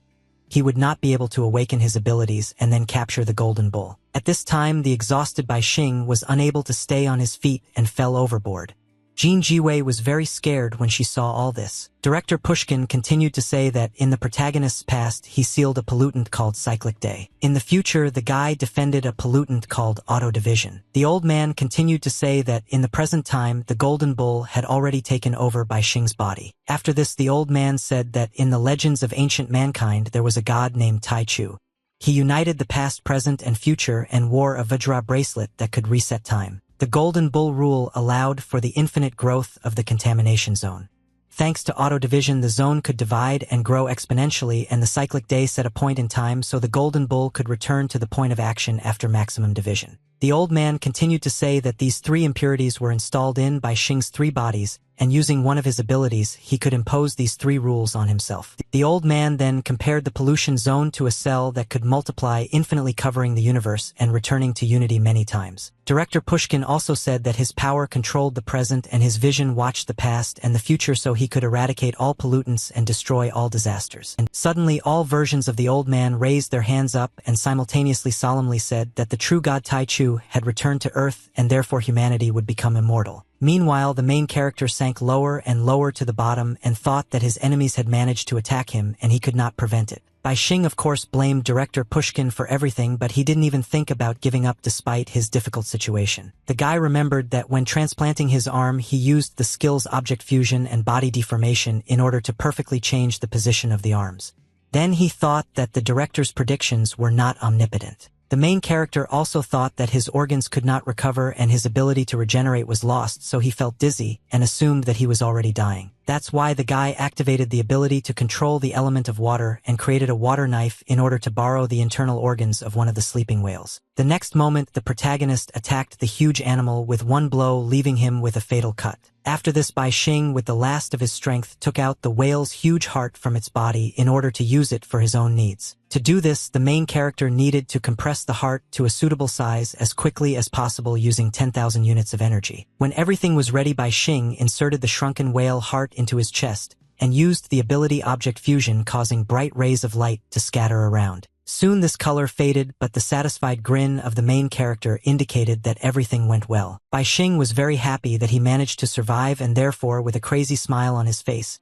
he would not be able to awaken his abilities and then capture the golden bull. At this time, the exhausted Bai Xing was unable to stay on his feet and fell overboard. Jin Jiwei was very scared when she saw all this. Director Pushkin continued to say that in the protagonist's past, he sealed a pollutant called Cyclic Day. In the future, the guy defended a pollutant called Auto Division. The old man continued to say that in the present time, the golden bull had already taken over Bai Xing's body. After this, the old man said that in the legends of ancient mankind, there was a god named Tai Chu. He united the past, present, and future and wore a Vajra bracelet that could reset time. The Golden Bull rule allowed for the infinite growth of the contamination zone. Thanks to auto division, the zone could divide and grow exponentially, and the cyclic day set a point in time so the Golden Bull could return to the point of action after maximum division. The old man continued to say that these three impurities were installed in Bai Xing's three bodies, and using one of his abilities, he could impose these three rules on himself. The old man then compared the pollution zone to a cell that could multiply infinitely, covering the universe and returning to unity many times. Director Pushkin also said that his power controlled the present and his vision watched the past and the future, so he could eradicate all pollutants and destroy all disasters. And suddenly all versions of the old man raised their hands up and simultaneously solemnly said that the true god Tai Chu had returned to Earth and therefore humanity would become immortal. Meanwhile, the main character sank lower and lower to the bottom and thought that his enemies had managed to attack him and he could not prevent it. Bai Xing of course blamed Director Pushkin for everything, but he didn't even think about giving up despite his difficult situation. The guy remembered that when transplanting his arm, he used the skills object fusion and body deformation in order to perfectly change the position of the arms. Then he thought that the director's predictions were not omnipotent. The main character also thought that his organs could not recover and his ability to regenerate was lost, so he felt dizzy and assumed that he was already dying. That's why the guy activated the ability to control the element of water and created a water knife in order to borrow the internal organs of one of the sleeping whales. The next moment, the protagonist attacked the huge animal with one blow, leaving him with a fatal cut. After this, Bai Xing, with the last of his strength, took out the whale's huge heart from its body in order to use it for his own needs. To do this, the main character needed to compress the heart to a suitable size as quickly as possible using 10,000 units of energy. When everything was ready, Bai Xing inserted the shrunken whale heart into his chest and used the ability object fusion, causing bright rays of light to scatter around. Soon this color faded, but the satisfied grin of the main character indicated that everything went well. Bai Xing was very happy that he managed to survive, and therefore, with a crazy smile on his face,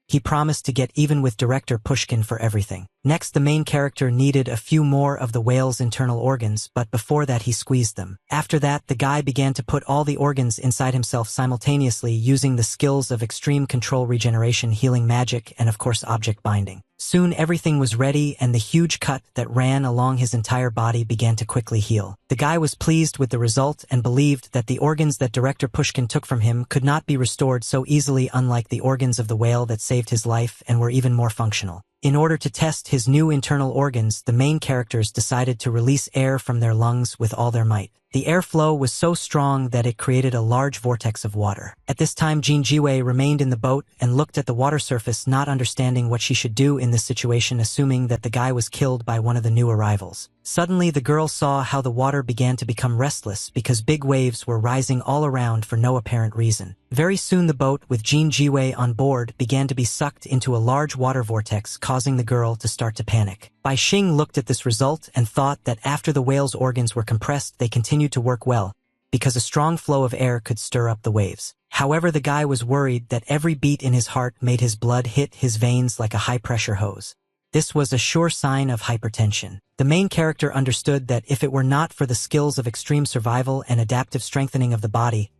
he promised to get even with Director Pushkin for everything. Next, the main character needed a few more of the whale's internal organs, but before that he squeezed them. After that, the guy began to put all the organs inside himself simultaneously using the skills of extreme control, regeneration, healing magic, and of course object binding. Soon everything was ready and the huge cut that ran along his entire body began to quickly heal. The guy was pleased with the result and believed that the organs that director Pushkin took from him could not be restored so easily, unlike the organs of the whale that saved his life and were even more functional. In order to test his new internal organs, the main characters decided to release air from their lungs with all their might. The airflow was so strong that it created a large vortex of water. At this time, Jin Jiwei remained in the boat and looked at the water surface, not understanding what she should do in this situation, assuming that the guy was killed by one of the new arrivals. Suddenly, the girl saw how the water began to become restless because big waves were rising all around for no apparent reason. Very soon, the boat with Jin Jiwei on board began to be sucked into a large water vortex, causing the girl to start to panic. Bai Xing looked at this result and thought that after the whale's organs were compressed, they continued to work well, because a strong flow of air could stir up the waves. However, the guy was worried that every beat in his heart made his blood hit his veins like a high-pressure hose. This was a sure sign of hypertension. The main character understood that if it were not for the skills of extreme survival and adaptive strengthening of the body,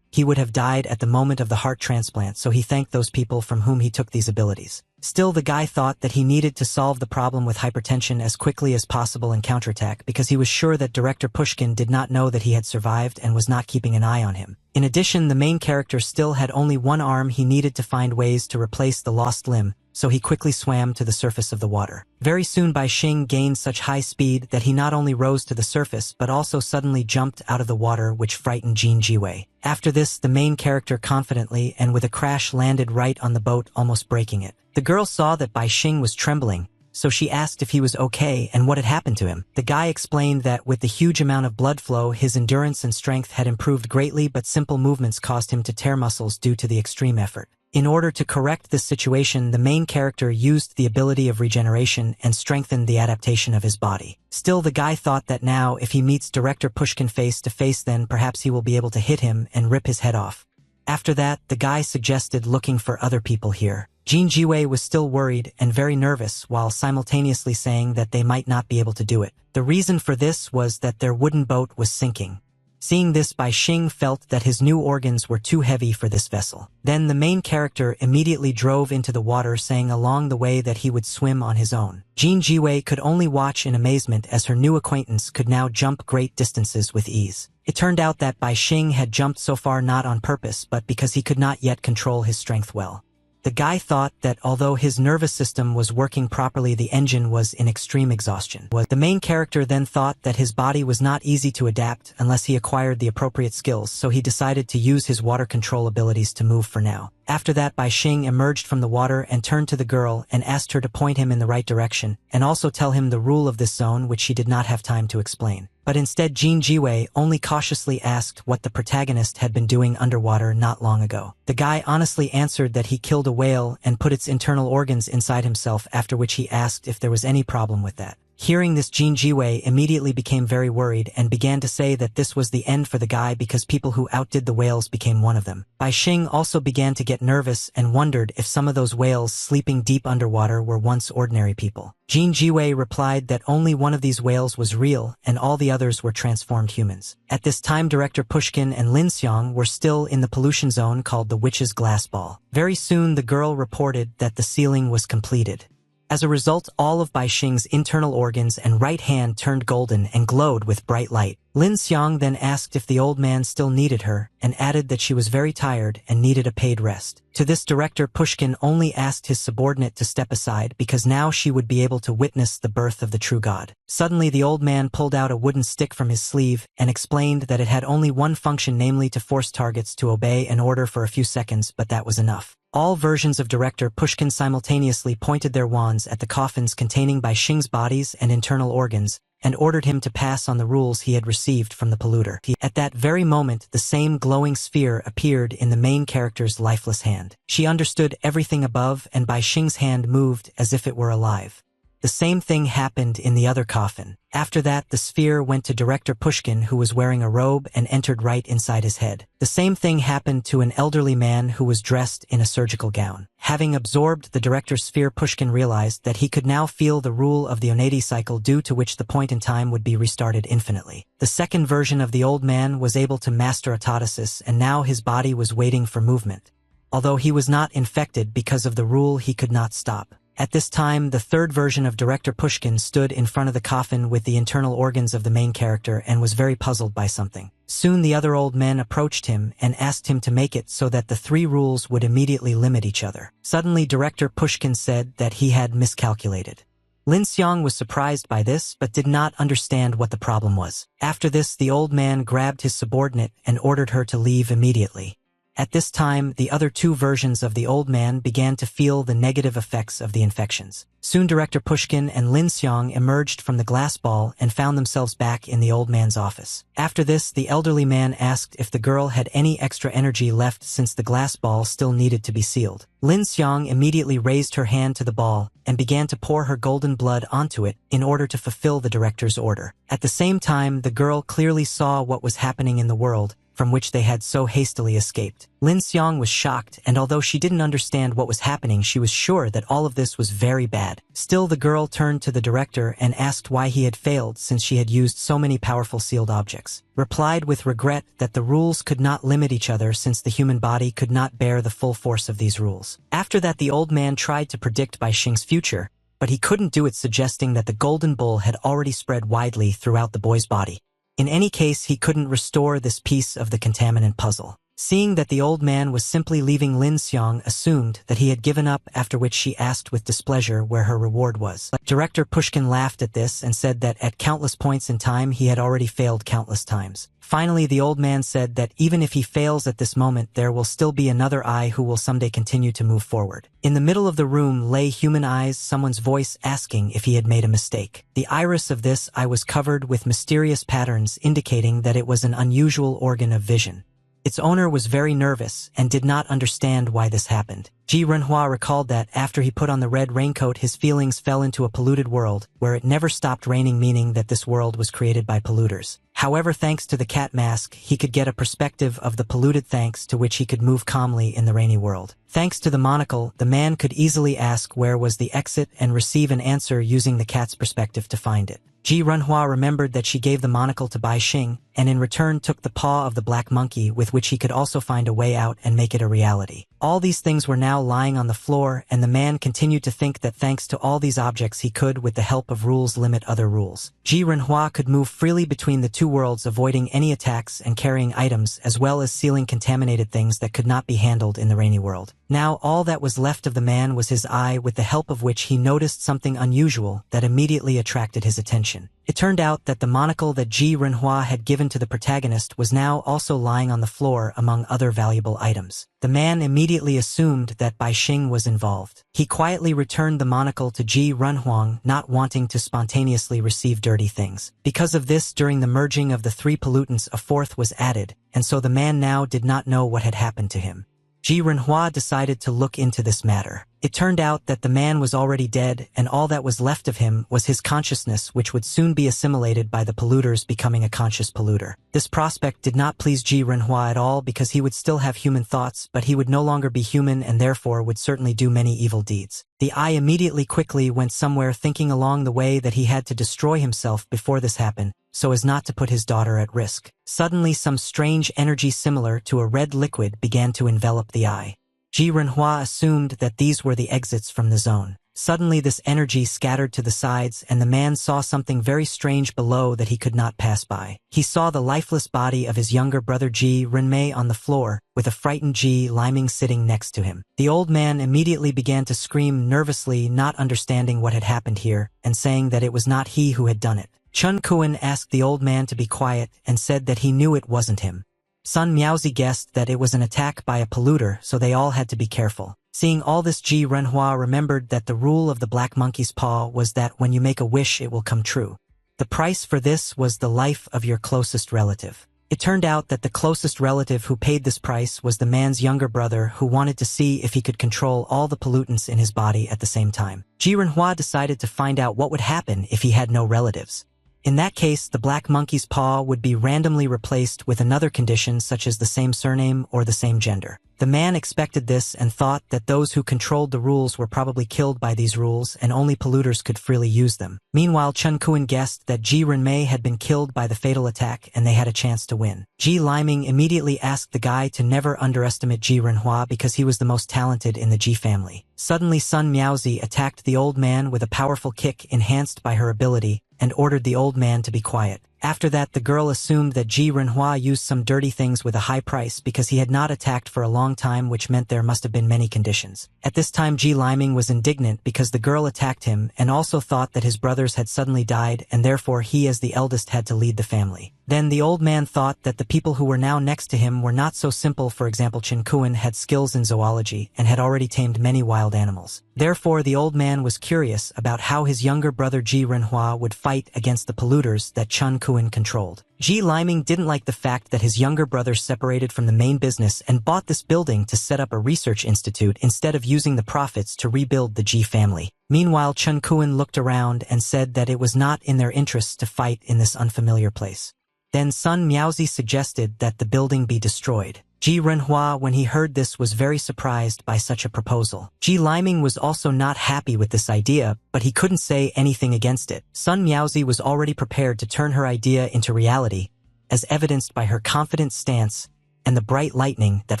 he would have died at the moment of the heart transplant, so he thanked those people from whom he took these abilities. Still, the guy thought that he needed to solve the problem with hypertension as quickly as possible and counterattack, because he was sure that Director Pushkin did not know that he had survived and was not keeping an eye on him. In addition, the main character still had only one arm. He needed to find ways to replace the lost limb, so he quickly swam to the surface of the water. Very soon, Bai Xing gained such high speed that he not only rose to the surface but also suddenly jumped out of the water, which frightened Jin Jiwei. After this, the main character confidently and with a crash landed right on the boat, almost breaking it. The girl saw that Bai Xing was trembling, so she asked if he was okay and what had happened to him. The guy explained that with the huge amount of blood flow, his endurance and strength had improved greatly, but simple movements caused him to tear muscles due to the extreme effort. In order to correct this situation, the main character used the ability of regeneration and strengthened the adaptation of his body. Still, the guy thought that now, if he meets Director Pushkin face to face, then perhaps he will be able to hit him and rip his head off. After that, the guy suggested looking for other people here. Jin Jiwei was still worried and very nervous, while simultaneously saying that they might not be able to do it. The reason for this was that their wooden boat was sinking. Seeing this, Bai Xing felt that his new organs were too heavy for this vessel. Then the main character immediately drove into the water, saying along the way that he would swim on his own. Jin Jiwei could only watch in amazement as her new acquaintance could now jump great distances with ease. It turned out that Bai Xing had jumped so far not on purpose, but because he could not yet control his strength well. The guy thought that although his nervous system was working properly, the engine was in extreme exhaustion. The main character then thought that his body was not easy to adapt unless he acquired the appropriate skills, so he decided to use his water control abilities to move for now. After that, Bai Xing emerged from the water and turned to the girl and asked her to point him in the right direction, and also tell him the rule of this zone, which she did not have time to explain. But instead, Jin Jiwei only cautiously asked what the protagonist had been doing underwater not long ago. The guy honestly answered that he killed a whale and put its internal organs inside himself, after which he asked if there was any problem with that. Hearing this, Jin Jiwei immediately became very worried and began to say that this was the end for the guy because people who outdid the whales became one of them. Bai Xing also began to get nervous and wondered if some of those whales sleeping deep underwater were once ordinary people. Jin Jiwei replied that only one of these whales was real and all the others were transformed humans. At this time, Director Pushkin and Lin Xiang were still in the pollution zone called the Witch's Glass Ball. Very soon, the girl reported that the sealing was completed. As a result, all of Bai Xing's internal organs and right hand turned golden and glowed with bright light. Lin Xiang then asked if the old man still needed her, and added that she was very tired and needed a paid rest. To this, Director Pushkin only asked his subordinate to step aside because now she would be able to witness the birth of the true god. Suddenly, the old man pulled out a wooden stick from his sleeve and explained that it had only one function, namely to force targets to obey an order for a few seconds, but that was enough. All versions of Director Pushkin simultaneously pointed their wands at the coffins containing Bai Xing's bodies and internal organs, and ordered him to pass on the rules he had received from the polluter. At that very moment, the same glowing sphere appeared in the main character's lifeless hand. She understood everything above, and Bai Xing's hand moved as if it were alive. The same thing happened in the other coffin. After that, the sphere went to Director Pushkin, who was wearing a robe and entered right inside his head. The same thing happened to an elderly man who was dressed in a surgical gown. Having absorbed the Director's sphere, Pushkin realized that he could now feel the rule of the Oneidas cycle, due to which the point in time would be restarted infinitely. The second version of the old man was able to master autotasis, and now his body was waiting for movement. Although he was not infected because of the rule, he could not stop. At this time, the third version of Director Pushkin stood in front of the coffin with the internal organs of the main character and was very puzzled by something. Soon the other old men approached him and asked him to make it so that the three rules would immediately limit each other. Suddenly, Director Pushkin said that he had miscalculated. Lin Xiang was surprised by this but did not understand what the problem was. After this, the old man grabbed his subordinate and ordered her to leave immediately. At this time, the other two versions of the old man began to feel the negative effects of the infections. Soon Director Pushkin and Lin Xiang emerged from the glass ball and found themselves back in the old man's office. After this, the elderly man asked if the girl had any extra energy left, since the glass ball still needed to be sealed. Lin Xiang immediately raised her hand to the ball and began to pour her golden blood onto it in order to fulfill the director's order. At the same time, the girl clearly saw what was happening in the world from which they had so hastily escaped. Lin Xiang was shocked, and although she didn't understand what was happening, she was sure that all of this was very bad. Still, the girl turned to the director and asked why he had failed, since she had used so many powerful sealed objects. Replied with regret that the rules could not limit each other, since the human body could not bear the full force of these rules. After that, the old man tried to predict Bai Xing's future, but he couldn't do it, suggesting that the golden bull had already spread widely throughout the boy's body. In any case, he couldn't restore this piece of the contaminant puzzle. Seeing that the old man was simply leaving, Lin Xiang assumed that he had given up, after which she asked with displeasure where her reward was. Director Pushkin laughed at this and said that at countless points in time he had already failed countless times. Finally, the old man said that even if he fails at this moment, there will still be another eye who will someday continue to move forward. In the middle of the room lay human eyes, someone's voice asking if he had made a mistake. The iris of this eye was covered with mysterious patterns, indicating that it was an unusual organ of vision. Its owner was very nervous and did not understand why this happened. Ji Renhua recalled that after he put on the red raincoat, his feelings fell into a polluted world where it never stopped raining, meaning that this world was created by polluters. However, thanks to the cat mask, he could get a perspective of the polluted, thanks to which he could move calmly in the rainy world. Thanks to the monocle, the man could easily ask where was the exit and receive an answer using the cat's perspective to find it. Ji Renhua remembered that she gave the monocle to Bai Xing, and in return took the paw of the black monkey, with which he could also find a way out and make it a reality. All these things were now lying on the floor, and the man continued to think that thanks to all these objects he could, with the help of rules, limit other rules. Ji Renhua could move freely between the two worlds, avoiding any attacks and carrying items, as well as sealing contaminated things that could not be handled in the rainy world. Now all that was left of the man was his eye, with the help of which he noticed something unusual that immediately attracted his attention. It turned out that the monocle that Ji Renhua had given to the protagonist was now also lying on the floor among other valuable items. The man immediately assumed that Bai Xing was involved. He quietly returned the monocle to Ji Renhuang, not wanting to spontaneously receive dirty things. Because of this, during the merging of the three pollutants, a fourth was added, and so the man now did not know what had happened to him. Ji Renhua decided to look into this matter. It turned out that the man was already dead, and all that was left of him was his consciousness, which would soon be assimilated by the polluters, becoming a conscious polluter. This prospect did not please Ji Renhua at all, because he would still have human thoughts, but he would no longer be human and therefore would certainly do many evil deeds. The eye immediately quickly went somewhere, thinking along the way that he had to destroy himself before this happened, so as not to put his daughter at risk. Suddenly, some strange energy similar to a red liquid began to envelop the eye. Ji Renhua assumed that these were the exits from the zone. Suddenly, this energy scattered to the sides, and the man saw something very strange below that he could not pass by. He saw the lifeless body of his younger brother Ji Renmei on the floor, with a frightened Ji Liming sitting next to him. The old man immediately began to scream nervously, not understanding what had happened here, and saying that it was not he who had done it. Chun Kuan asked the old man to be quiet and said that he knew it wasn't him. Sun Miaozi guessed that it was an attack by a polluter, so they all had to be careful. Seeing all this, Ji Renhua remembered that the rule of the black monkey's paw was that when you make a wish, it will come true. The price for this was the life of your closest relative. It turned out that the closest relative who paid this price was the man's younger brother, who wanted to see if he could control all the pollutants in his body at the same time. Ji Renhua decided to find out what would happen if he had no relatives. In that case, the black monkey's paw would be randomly replaced with another condition such as the same surname or the same gender. The man expected this and thought that those who controlled the rules were probably killed by these rules and only polluters could freely use them. Meanwhile, Chen Kuan guessed that Ji Renmei had been killed by the fatal attack and they had a chance to win. Ji Liming immediately asked the guy to never underestimate Ji Renhua because he was the most talented in the Ji family. Suddenly, Sun Miaozi attacked the old man with a powerful kick enhanced by her ability and ordered the old man to be quiet. After that, the girl assumed that Ji Renhua used some dirty things with a high price because he had not attacked for a long time, which meant there must have been many conditions. At this time, Ji Liming was indignant because the girl attacked him and also thought that his brothers had suddenly died and therefore he as the eldest had to lead the family. Then the old man thought that the people who were now next to him were not so simple. For example, Chen Kuan had skills in zoology and had already tamed many wild animals. Therefore, the old man was curious about how his younger brother Ji Renhua would fight against the polluters that Chen Kuan controlled. Ji Liming didn't like the fact that his younger brother separated from the main business and bought this building to set up a research institute instead of using the profits to rebuild the Ji family. Meanwhile, Chen Kuan looked around and said that it was not in their interests to fight in this unfamiliar place. Then Sun Miaozi suggested that the building be destroyed. Ji Renhua, when he heard this, was very surprised by such a proposal. Ji Liming was also not happy with this idea, but he couldn't say anything against it. Sun Miaozi was already prepared to turn her idea into reality, as evidenced by her confident stance and the bright lightning that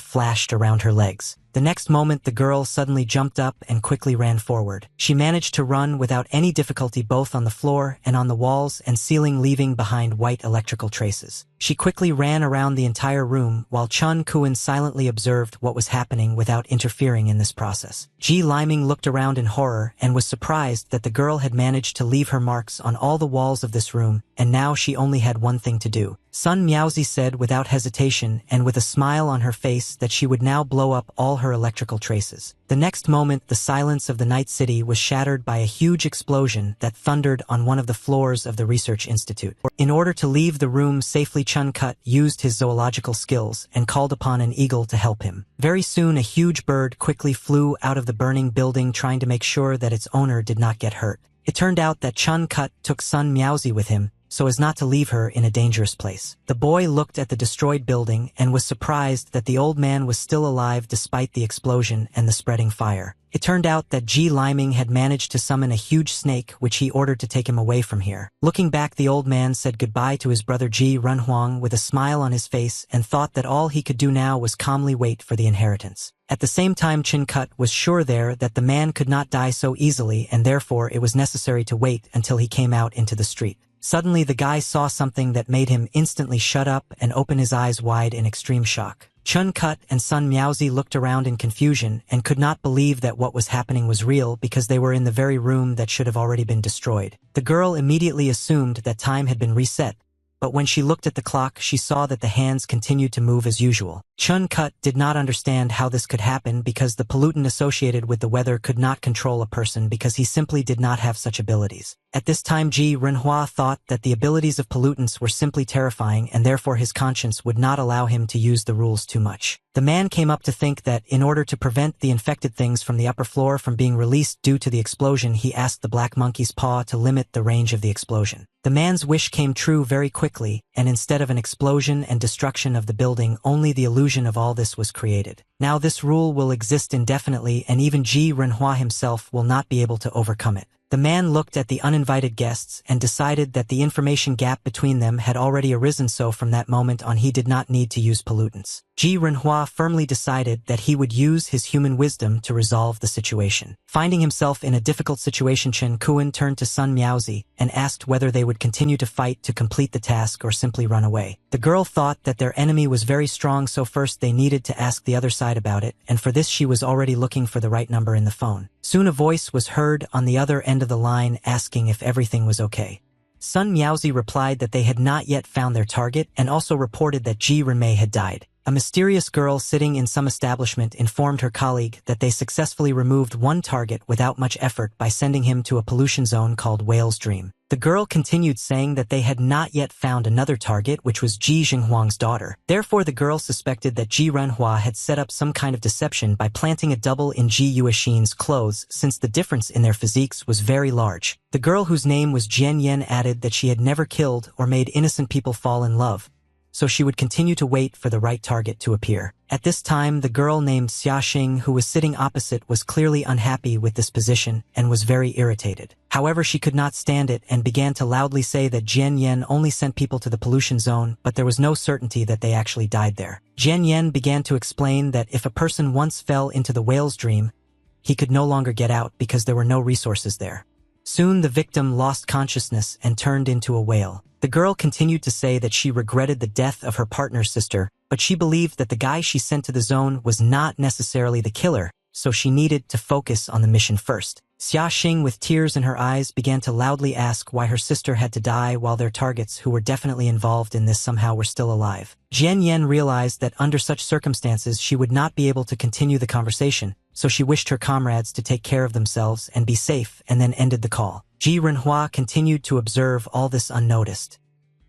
flashed around her legs. The next moment, the girl suddenly jumped up and quickly ran forward. She managed to run without any difficulty both on the floor and on the walls and ceiling, leaving behind white electrical traces. She quickly ran around the entire room while Chen Kuan silently observed what was happening without interfering in this process. Ji Liming looked around in horror and was surprised that the girl had managed to leave her marks on all the walls of this room, and now she only had one thing to do. Sun Miaozi said without hesitation and with a smile on her face that she would now blow up all her electrical traces. The next moment, the silence of the night city was shattered by a huge explosion that thundered on one of the floors of the research institute. In order to leave the room safely, Chun Kut used his zoological skills and called upon an eagle to help him. Very soon, a huge bird quickly flew out of the burning building, trying to make sure that its owner did not get hurt. It turned out that Chun Kut took Sun Miaozi with him, so as not to leave her in a dangerous place. The boy looked at the destroyed building and was surprised that the old man was still alive despite the explosion and the spreading fire. It turned out that Ji Liming had managed to summon a huge snake, which he ordered to take him away from here. Looking back, the old man said goodbye to his brother Ji Renhuang with a smile on his face and thought that all he could do now was calmly wait for the inheritance. At the same time, Chin Kut was sure there that the man could not die so easily, and therefore it was necessary to wait until he came out into the street. Suddenly, the guy saw something that made him instantly shut up and open his eyes wide in extreme shock. Chun Kut and Sun Miaozi looked around in confusion and could not believe that what was happening was real, because they were in the very room that should have already been destroyed. The girl immediately assumed that time had been reset, but when she looked at the clock, she saw that the hands continued to move as usual. Chun Kut did not understand how this could happen, because the pollutant associated with the weather could not control a person, because he simply did not have such abilities. At this time, Ji Renhua thought that the abilities of pollutants were simply terrifying, and therefore his conscience would not allow him to use the rules too much. The man came up to think that in order to prevent the infected things from the upper floor from being released due to the explosion, he asked the black monkey's paw to limit the range of the explosion. The man's wish came true very quickly, and instead of an explosion and destruction of the building, only the illusion of all this was created. Now this rule will exist indefinitely, and even Ji Renhua himself will not be able to overcome it. The man looked at the uninvited guests and decided that the information gap between them had already arisen, so from that moment on he did not need to use pollutants. Ji Renhua firmly decided that he would use his human wisdom to resolve the situation. Finding himself in a difficult situation, Chen Kuan turned to Sun Miaozi and asked whether they would continue to fight to complete the task or simply run away. The girl thought that their enemy was very strong, so first they needed to ask the other side about it, and for this she was already looking for the right number in the phone. Soon a voice was heard on the other end of the line asking if everything was okay. Sun Miaozi replied that they had not yet found their target and also reported that Ji Renmei had died. A mysterious girl sitting in some establishment informed her colleague that they successfully removed one target without much effort by sending him to a pollution zone called Whale's Dream. The girl continued saying that they had not yet found another target, which was Ji Jinghuang's daughter. Therefore, the girl suspected that Ji Renhua had set up some kind of deception by planting a double in Ji Yuexin's clothes, since the difference in their physiques was very large. The girl, whose name was Jian Yen, added that she had never killed or made innocent people fall in love, so she would continue to wait for the right target to appear. At this time, the girl named Xiaxing, who was sitting opposite, was clearly unhappy with this position and was very irritated. However, she could not stand it and began to loudly say that Jian Yen only sent people to the pollution zone, but there was no certainty that they actually died there. Jian Yen began to explain that if a person once fell into the whale's dream, he could no longer get out because there were no resources there. Soon the victim lost consciousness and turned into a whale. The girl continued to say that she regretted the death of her partner's sister, but she believed that the guy she sent to the zone was not necessarily the killer, so she needed to focus on the mission first. Xiaxing, with tears in her eyes, began to loudly ask why her sister had to die while their targets, who were definitely involved in this somehow, were still alive. Jian Yen realized that under such circumstances she would not be able to continue the conversation, so she wished her comrades to take care of themselves and be safe, and then ended the call. Ji Renhua continued to observe all this unnoticed.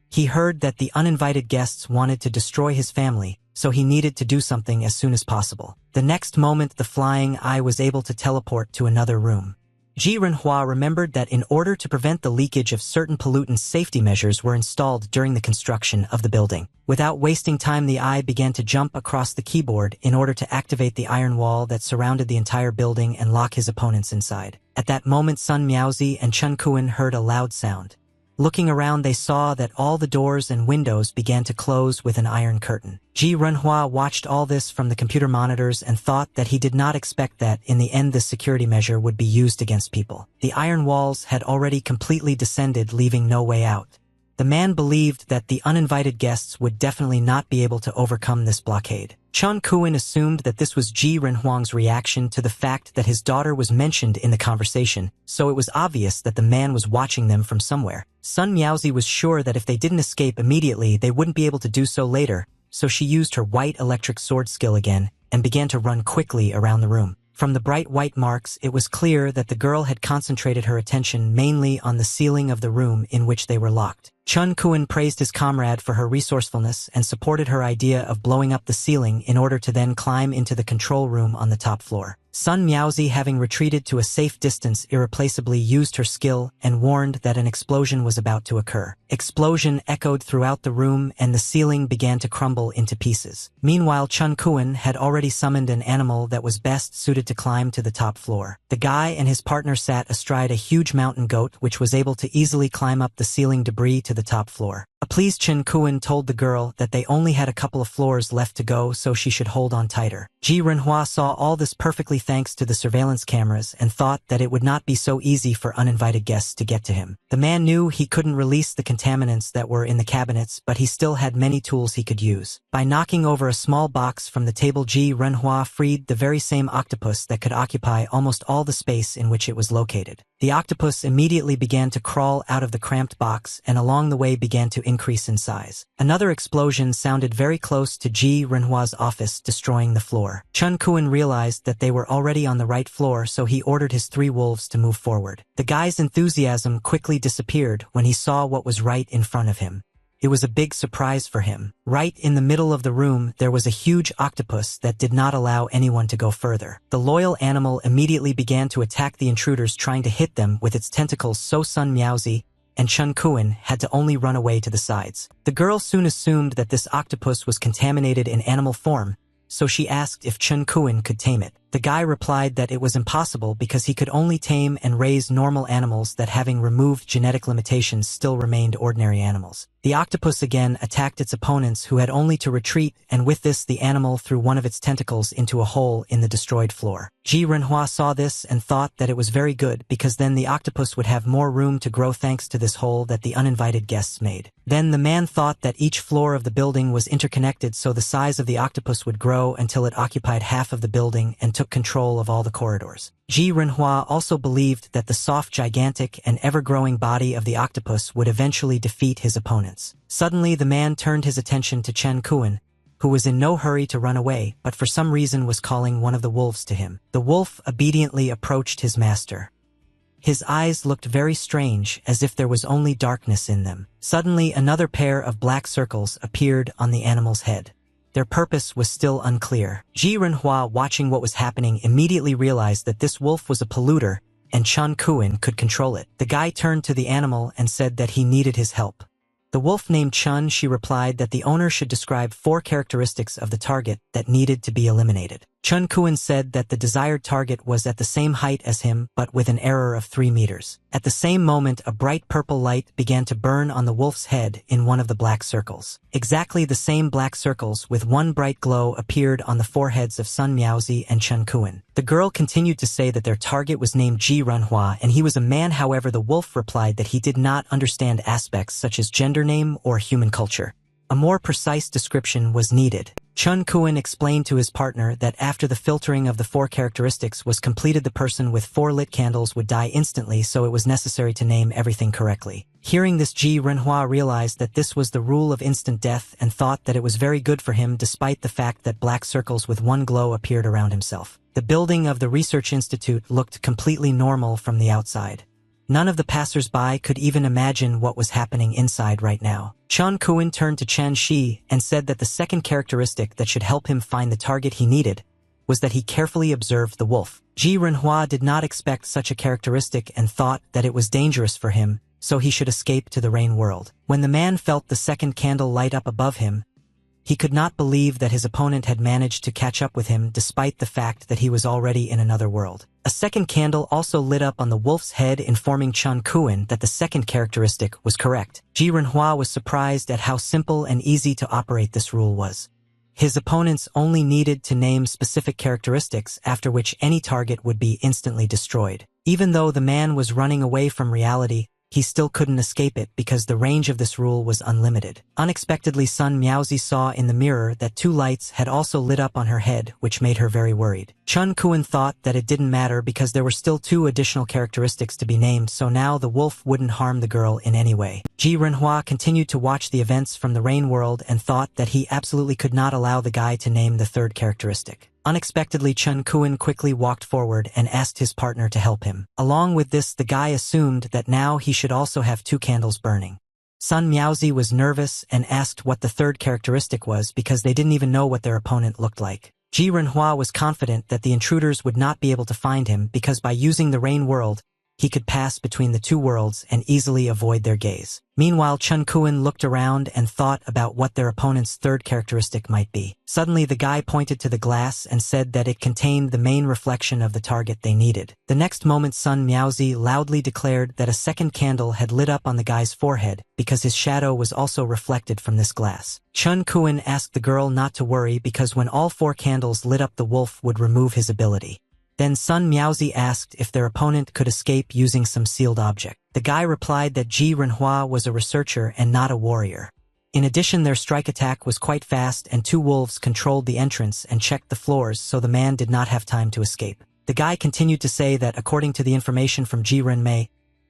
He heard that the uninvited guests wanted to destroy his family, so he needed to do something as soon as possible. The next moment, the flying eye was able to teleport to another room. Ji Renhua remembered that in order to prevent the leakage of certain pollutants, safety measures were installed during the construction of the building. Without wasting time, the eye began to jump across the keyboard in order to activate the iron wall that surrounded the entire building and lock his opponents inside. At that moment, Sun Miaozi and Chen Kuan heard a loud sound. Looking around, they saw that all the doors and windows began to close with an iron curtain. Ji Renhua watched all this from the computer monitors and thought that he did not expect that in the end this security measure would be used against people. The iron walls had already completely descended, leaving no way out. The man believed that the uninvited guests would definitely not be able to overcome this blockade. Chen Kuan assumed that this was Ji Renhuang's reaction to the fact that his daughter was mentioned in the conversation, so it was obvious that the man was watching them from somewhere. Sun Miaozi was sure that if they didn't escape immediately, they wouldn't be able to do so later, so she used her white electric sword skill again and began to run quickly around the room. From the bright white marks, it was clear that the girl had concentrated her attention mainly on the ceiling of the room in which they were locked. Chen Kuan praised his comrade for her resourcefulness and supported her idea of blowing up the ceiling in order to then climb into the control room on the top floor. Sun Miaozi, having retreated to a safe distance, irreplaceably used her skill and warned that an explosion was about to occur. Explosion echoed throughout the room and the ceiling began to crumble into pieces. Meanwhile, Chen Kuan had already summoned an animal that was best suited to climb to the top floor. The guy and his partner sat astride a huge mountain goat which was able to easily climb up the ceiling debris to the top floor. A pleased Chen Kuan told the girl that they only had a couple of floors left to go, so she should hold on tighter. Ji Renhua saw all this perfectly thanks to the surveillance cameras and thought that it would not be so easy for uninvited guests to get to him. The man knew he couldn't release the contaminants that were in the cabinets, but he still had many tools he could use. By knocking over a small box from the table, Ji Renhua freed the very same octopus that could occupy almost all the space in which it was located. The octopus immediately began to crawl out of the cramped box and along the way began to increase in size. Another explosion sounded very close to Ji Renhua's office, destroying the floor. Chen Kuan realized that they were already on the right floor, so he ordered his 3 wolves to move forward. The guy's enthusiasm quickly disappeared when he saw what was right in front of him. It was a big surprise for him. Right in the middle of the room, there was a huge octopus that did not allow anyone to go further. The loyal animal immediately began to attack the intruders, trying to hit them with its tentacles, so Sun Miaozi and Chen Kuan had to only run away to the sides. The girl soon assumed that this octopus was contaminated in animal form, so she asked if Chen Kuan could tame it. The guy replied that it was impossible because he could only tame and raise normal animals that, having removed genetic limitations, still remained ordinary animals. The octopus again attacked its opponents, who had only to retreat, and with this the animal threw one of its tentacles into a hole in the destroyed floor. Ji Renhua saw this and thought that it was very good because then the octopus would have more room to grow thanks to this hole that the uninvited guests made. Then the man thought that each floor of the building was interconnected, so the size of the octopus would grow until it occupied half of the building and took control of all the corridors. Ji Renhua also believed that the soft, gigantic, and ever-growing body of the octopus would eventually defeat his opponents. Suddenly, the man turned his attention to Chen Kuan, who was in no hurry to run away but for some reason was calling one of the wolves to him. The wolf obediently approached his master. His eyes looked very strange, as if there was only darkness in them. Suddenly, another pair of black circles appeared on the animal's head. Their purpose was still unclear. Ji Renhua, watching what was happening, immediately realized that this wolf was a polluter and Chun Kuin could control it. The guy turned to the animal and said that he needed his help. The wolf named Chun, she replied that the owner should describe 4 characteristics of the target that needed to be eliminated. Chun Kuin said that the desired target was at the same height as him but with an error of 3 meters. At the same moment, a bright purple light began to burn on the wolf's head in one of the black circles. Exactly the same black circles with one bright glow appeared on the foreheads of Sun Miaozi and Chun Kuin. The girl continued to say that their target was named Ji Renhua and he was a man. However, the wolf replied that he did not understand aspects such as gender name or human culture. A more precise description was needed. Chun Kuin explained to his partner that after the filtering of the 4 characteristics was completed, the person with 4 lit candles would die instantly, so it was necessary to name everything correctly. Hearing this, Ji Renhua realized that this was the rule of instant death and thought that it was very good for him despite the fact that black circles with one glow appeared around himself. The building of the research institute looked completely normal from the outside. None of the passers-by could even imagine what was happening inside right now. Chun Kuin turned to Chen Shi and said that the second characteristic that should help him find the target he needed was that he carefully observed the wolf. Ji Renhua did not expect such a characteristic and thought that it was dangerous for him, so he should escape to the rain world. When the man felt the second candle light up above him, he could not believe that his opponent had managed to catch up with him despite the fact that he was already in another world. A second candle also lit up on the wolf's head, informing Chun Kuin that the second characteristic was correct. Ji Renhua was surprised at how simple and easy to operate this rule was. His opponents only needed to name specific characteristics, after which any target would be instantly destroyed. Even though the man was running away from reality, he still couldn't escape it because the range of this rule was unlimited. Unexpectedly, Sun Miaozi saw in the mirror that 2 lights had also lit up on her head, which made her very worried. Chun Kuin thought that it didn't matter because there were still 2 additional characteristics to be named, so now the wolf wouldn't harm the girl in any way. Ji Renhua continued to watch the events from the rain world and thought that he absolutely could not allow the guy to name the 3rd characteristic. Unexpectedly, Chun Kuin quickly walked forward and asked his partner to help him. Along with this, the guy assumed that now he should also have 2 candles burning. Sun Miaozi was nervous and asked what the 3rd characteristic was because they didn't even know what their opponent looked like. Ji Renhua was confident that the intruders would not be able to find him because by using the rain world, he could pass between the 2 worlds and easily avoid their gaze. Meanwhile, Chun Kuin looked around and thought about what their opponent's 3rd characteristic might be. Suddenly, the guy pointed to the glass and said that it contained the main reflection of the target they needed. The next moment, Sun Miaozi loudly declared that a second candle had lit up on the guy's forehead because his shadow was also reflected from this glass. Chun Kuin asked the girl not to worry because when all 4 candles lit up, the wolf would remove his ability. Then Sun Miaozi asked if their opponent could escape using some sealed object. The guy replied that Ji Renhua was a researcher and not a warrior. In addition, their strike attack was quite fast and 2 wolves controlled the entrance and checked the floors, so the man did not have time to escape. The guy continued to say that according to the information from Ji Renmei,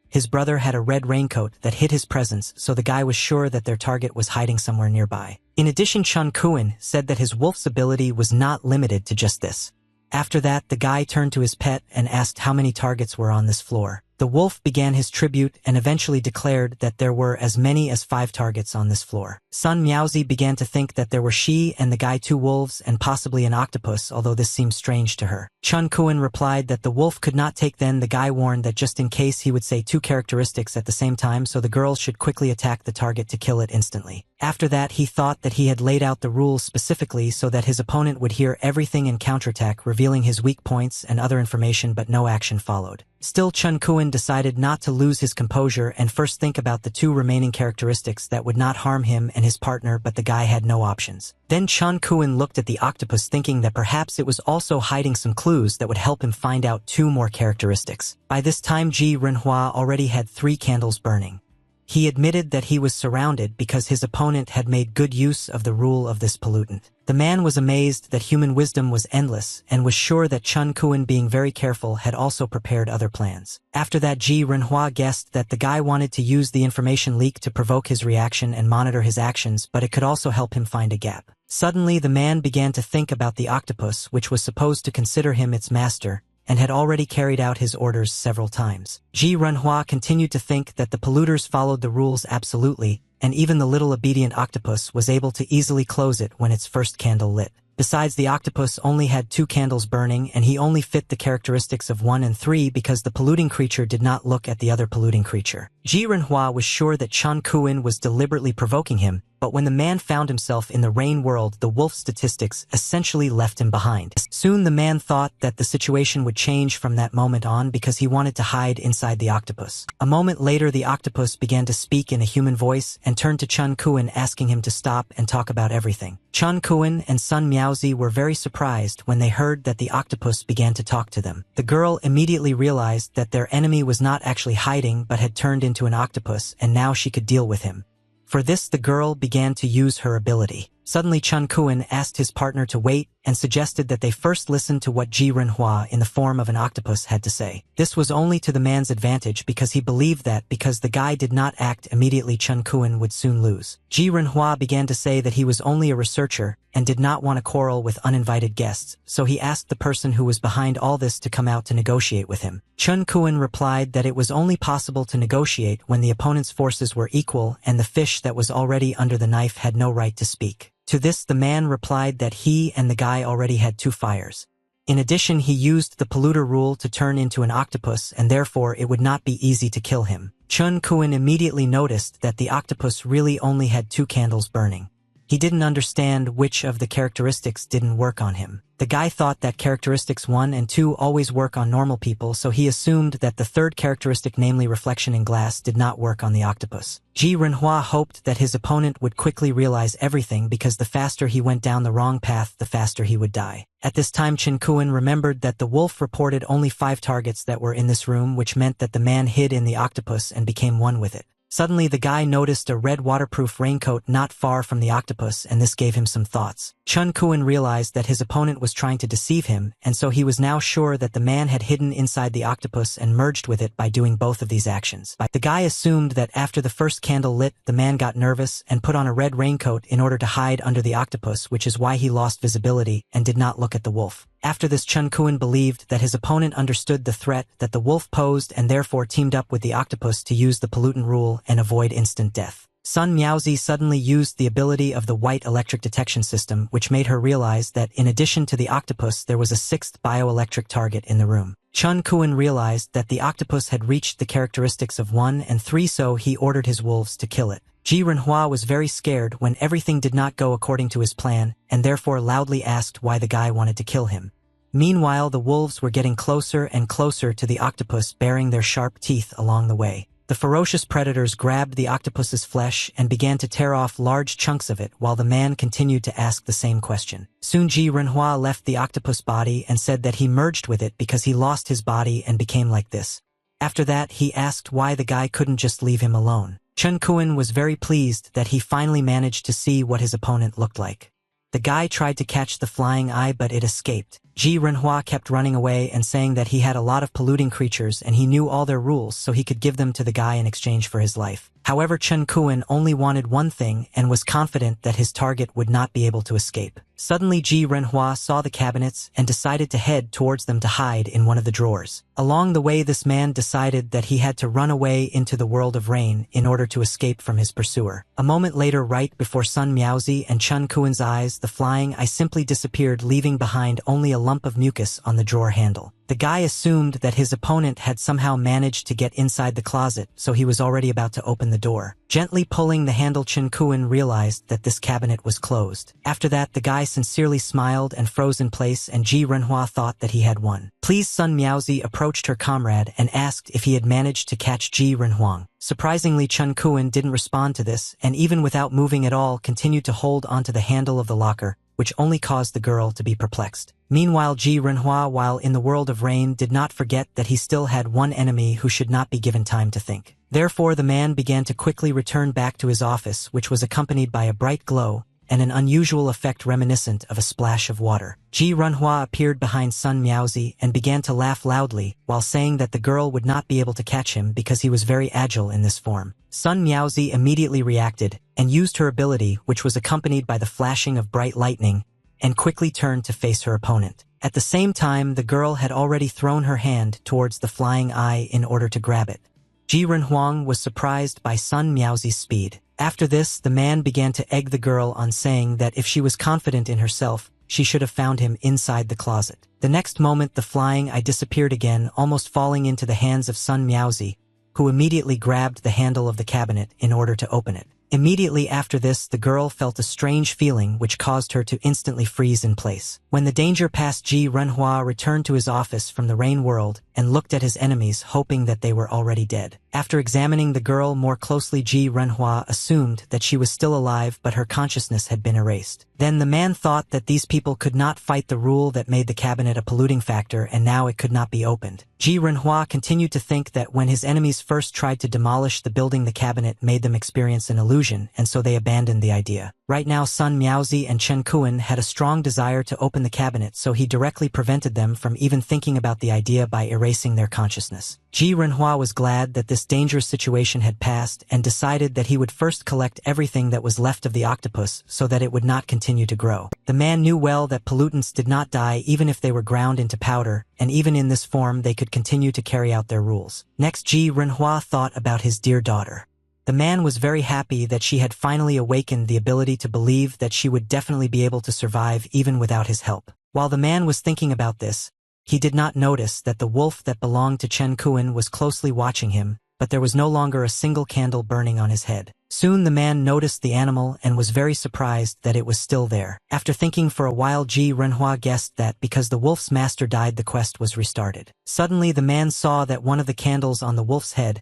his brother had a red raincoat that hid his presence, so the guy was sure that their target was hiding somewhere nearby. In addition, Chun Kuin said that his wolf's ability was not limited to just this. After that, the guy turned to his pet and asked how many targets were on this floor. The wolf began his tribute and eventually declared that there were as many as 5 targets on this floor. Sun Miaozi began to think that there were she and the guy 2 wolves and possibly an octopus, although this seemed strange to her. Chun Kuin replied that the wolf could not take. Then the guy warned that just in case he would say 2 characteristics at the same time, so the girl should quickly attack the target to kill it instantly. After that, he thought that he had laid out the rules specifically so that his opponent would hear everything and counterattack, revealing his weak points and other information, but no action followed. Still, Chun Kuin decided not to lose his composure and first think about the 2 remaining characteristics that would not harm him and his partner, but the guy had no options. Then Chun Kuin looked at the octopus, thinking that perhaps it was also hiding some clues that would help him find out 2 more characteristics. By this time, Ji Renhua already had 3 candles burning. He admitted that he was surrounded because his opponent had made good use of the rule of this pollutant. The man was amazed that human wisdom was endless and was sure that Chun Kuin, being very careful, had also prepared other plans. After that, Ji Renhua guessed that the guy wanted to use the information leak to provoke his reaction and monitor his actions, but it could also help him find a gap. Suddenly the man began to think about the octopus, which was supposed to consider him its master, and had already carried out his orders several times. Ji Renhua continued to think that the polluters followed the rules absolutely, and even the little obedient octopus was able to easily close it when its first candle lit. Besides, the octopus only had 2 candles burning, and he only fit the characteristics of 1 and 3 because the polluting creature did not look at the other polluting creature. Ji Renhua was sure that Chen Kuan was deliberately provoking him, but when the man found himself in the rain world, the wolf statistics essentially left him behind. Soon the man thought that the situation would change from that moment on because he wanted to hide inside the octopus. A moment later, the octopus began to speak in a human voice and turned to Chen Kuan, asking him to stop and talk about everything. Chen Kuan and Sun Miaozi were very surprised when they heard that the octopus began to talk to them. The girl immediately realized that their enemy was not actually hiding but had turned into an octopus, and now she could deal with him. For this, the girl began to use her ability. Suddenly, Chen Kuan asked his partner to wait and suggested that they first listen to what Ji Renhua in the form of an octopus had to say. This was only to the man's advantage because he believed that because the guy did not act immediately, Chen Kuan would soon lose. Ji Renhua began to say that he was only a researcher and did not want to quarrel with uninvited guests, so he asked the person who was behind all this to come out to negotiate with him. Chen Kuan replied that it was only possible to negotiate when the opponent's forces were equal and the fish that was already under the knife had no right to speak. To this, the man replied that he and the guy already had 2 fires. In addition, he used the polluter rule to turn into an octopus, and therefore it would not be easy to kill him. Chen Kuan immediately noticed that the octopus really only had 2 candles burning. He didn't understand which of the characteristics didn't work on him. The guy thought that characteristics 1 and 2 always work on normal people, so he assumed that the third characteristic, namely reflection in glass, did not work on the octopus. Ji Renhua hoped that his opponent would quickly realize everything because the faster he went down the wrong path, the faster he would die. At this time, Chen Kuan remembered that the wolf reported only 5 targets that were in this room, which meant that the man hid in the octopus and became one with it. Suddenly, the guy noticed a red waterproof raincoat not far from the octopus, and this gave him some thoughts. Chen Kuan realized that his opponent was trying to deceive him, and so he was now sure that the man had hidden inside the octopus and merged with it by doing both of these actions. The guy assumed that after the first candle lit, the man got nervous and put on a red raincoat in order to hide under the octopus, which is why he lost visibility and did not look at the wolf. After this, Chen Kuan believed that his opponent understood the threat that the wolf posed and therefore teamed up with the octopus to use the pollutant rule and avoid instant death. Sun Miaozi suddenly used the ability of the white electric detection system, which made her realize that in addition to the octopus, there was a 6th bioelectric target in the room. Chen Kuan realized that the octopus had reached the characteristics of 1 and 3, so he ordered his wolves to kill it. Ji Renhua was very scared when everything did not go according to his plan, and therefore loudly asked why the guy wanted to kill him. Meanwhile, the wolves were getting closer and closer to the octopus, bearing their sharp teeth along the way. The ferocious predators grabbed the octopus's flesh and began to tear off large chunks of it while the man continued to ask the same question. Soon Ji Renhua left the octopus body and said that he merged with it because he lost his body and became like this. After that, he asked why the guy couldn't just leave him alone. Chen Kuan was very pleased that he finally managed to see what his opponent looked like. The guy tried to catch the flying eye, but it escaped. Ji Renhua kept running away and saying that he had a lot of polluting creatures and he knew all their rules, so he could give them to the guy in exchange for his life. However, Chen Kuan only wanted one thing and was confident that his target would not be able to escape. Suddenly, Ji Renhua saw the cabinets and decided to head towards them to hide in one of the drawers. Along the way, this man decided that he had to run away into the world of rain in order to escape from his pursuer. A moment later, right before Sun Miaozi and Chen Kuan's eyes, the flying eye simply disappeared, leaving behind only a lump of mucus on the drawer handle. The guy assumed that his opponent had somehow managed to get inside the closet, so he was already about to open the door. Gently pulling the handle, Chen Kuan realized that this cabinet was closed. After that, the guy sincerely smiled and froze in place, and Ji Renhua thought that he had won. Pleased, Sun Miaozi approached her comrade and asked if he had managed to catch Ji Renhuang. Surprisingly, Chen Kuan didn't respond to this, and even without moving at all, continued to hold onto the handle of the locker, which only caused the girl to be perplexed. Meanwhile, Ji Renhua, while in the world of rain, did not forget that he still had one enemy who should not be given time to think. Therefore, the man began to quickly return back to his office, which was accompanied by a bright glow, and an unusual effect reminiscent of a splash of water. Ji Runhua appeared behind Sun Miaozi and began to laugh loudly, while saying that the girl would not be able to catch him because he was very agile in this form. Sun Miaozi immediately reacted, and used her ability, which was accompanied by the flashing of bright lightning, and quickly turned to face her opponent. At the same time, the girl had already thrown her hand towards the flying eye in order to grab it. Ji Renhuang was surprised by Sun Miaozi's speed. After this, the man began to egg the girl on, saying that if she was confident in herself, she should have found him inside the closet. The next moment, the flying eye disappeared again, almost falling into the hands of Sun Miaozi, who immediately grabbed the handle of the cabinet in order to open it. Immediately after this, the girl felt a strange feeling which caused her to instantly freeze in place. When the danger passed, Ji Renhua returned to his office from the rain world and looked at his enemies, hoping that they were already dead. After examining the girl more closely, Ji Renhua assumed that she was still alive, but her consciousness had been erased. Then the man thought that these people could not fight the rule that made the cabinet a polluting factor, and now it could not be opened. Ji Renhua continued to think that when his enemies first tried to demolish the building, the cabinet made them experience an illusion, and so they abandoned the idea. Right now, Sun Miaozi and Chen Kuan had a strong desire to open the cabinet, so he directly prevented them from even thinking about the idea by erasing their consciousness. Ji Renhua was glad that this dangerous situation had passed and decided that he would first collect everything that was left of the octopus so that it would not continue to grow. The man knew well that pollutants did not die even if they were ground into powder, and even in this form they could continue to carry out their rules. Next, Ji Renhua thought about his dear daughter. The man was very happy that she had finally awakened the ability to believe that she would definitely be able to survive even without his help. While the man was thinking about this, he did not notice that the wolf that belonged to Chen Kuan was closely watching him, but there was no longer a single candle burning on his head. Soon the man noticed the animal and was very surprised that it was still there. After thinking for a while, Ji Renhua guessed that because the wolf's master died, the quest was restarted. Suddenly the man saw that one of the candles on the wolf's head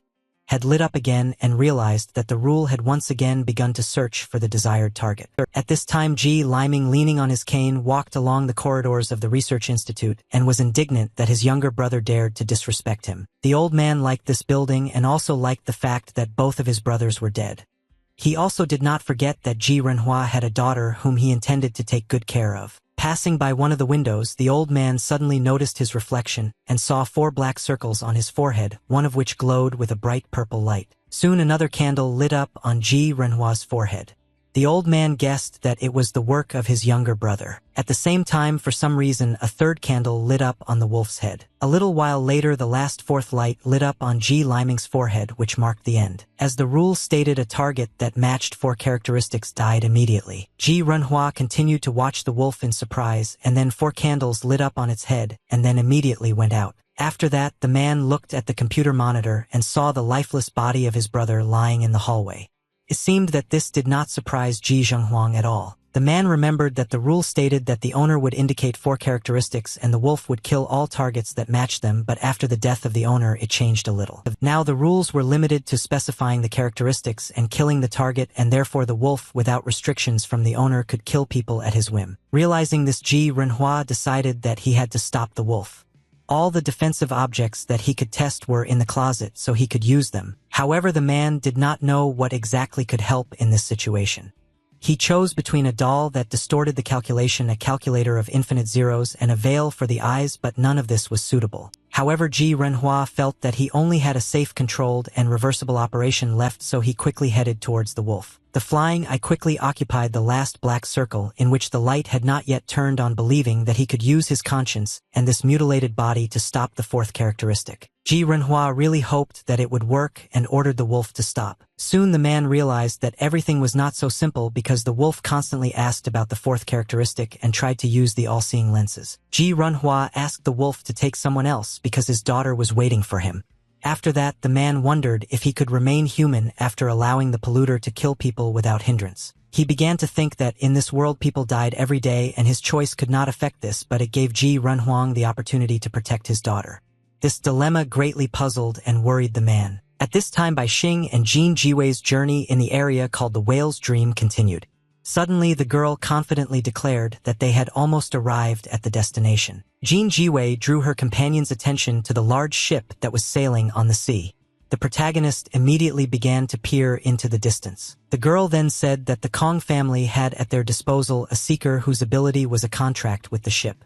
had lit up again and realized that the rule had once again begun to search for the desired target. At this time, Ji Liming, leaning on his cane, walked along the corridors of the research institute and was indignant that his younger brother dared to disrespect him. The old man liked this building and also liked the fact that both of his brothers were dead. He also did not forget that Ji Renhua had a daughter whom he intended to take good care of. Passing by one of the windows, the old man suddenly noticed his reflection and saw 4 black circles on his forehead, one of which glowed with a bright purple light. Soon another candle lit up on Ji Renhua's forehead. The old man guessed that it was the work of his younger brother. At the same time, for some reason, a 3rd candle lit up on the wolf's head. A little while later, the last 4th light lit up on Ji Liming's forehead, which marked the end. As the rule stated, a target that matched 4 characteristics died immediately. Ji Renhua continued to watch the wolf in surprise, and then 4 candles lit up on its head, and then immediately went out. After that, the man looked at the computer monitor and saw the lifeless body of his brother lying in the hallway. It seemed that this did not surprise Ji Zhenghuang at all. The man remembered that the rule stated that the owner would indicate 4 characteristics and the wolf would kill all targets that matched them, but after the death of the owner it changed a little. Now the rules were limited to specifying the characteristics and killing the target, and therefore the wolf, without restrictions from the owner, could kill people at his whim. Realizing this, Ji Renhua decided that he had to stop the wolf. All the defensive objects that he could test were in the closet, so he could use them. However, the man did not know what exactly could help in this situation. He chose between a doll that distorted the calculation, a calculator of infinite zeros, and a veil for the eyes, but none of this was suitable. However, Ji Renhua felt that he only had a safe, controlled, and reversible operation left, so he quickly headed towards the wolf. The flying eye quickly occupied the last black circle, in which the light had not yet turned on, believing that he could use his conscience and this mutilated body to stop the 4th characteristic. Ji Renhua really hoped that it would work and ordered the wolf to stop. Soon the man realized that everything was not so simple, because the wolf constantly asked about the 4th characteristic and tried to use the all-seeing lenses. Ji Renhua asked the wolf to take someone else because his daughter was waiting for him. After that, the man wondered if he could remain human after allowing the polluter to kill people without hindrance. He began to think that in this world people died every day and his choice could not affect this, but it gave Ji Renhuang the opportunity to protect his daughter. This dilemma greatly puzzled and worried the man. At this time, Bai Xing and Jin Jiwei's journey in the area called the Whale's Dream continued. Suddenly, the girl confidently declared that they had almost arrived at the destination. Jin Jiwei drew her companion's attention to the large ship that was sailing on the sea. The protagonist immediately began to peer into the distance. The girl then said that the Kong family had at their disposal a seeker whose ability was a contract with the ship.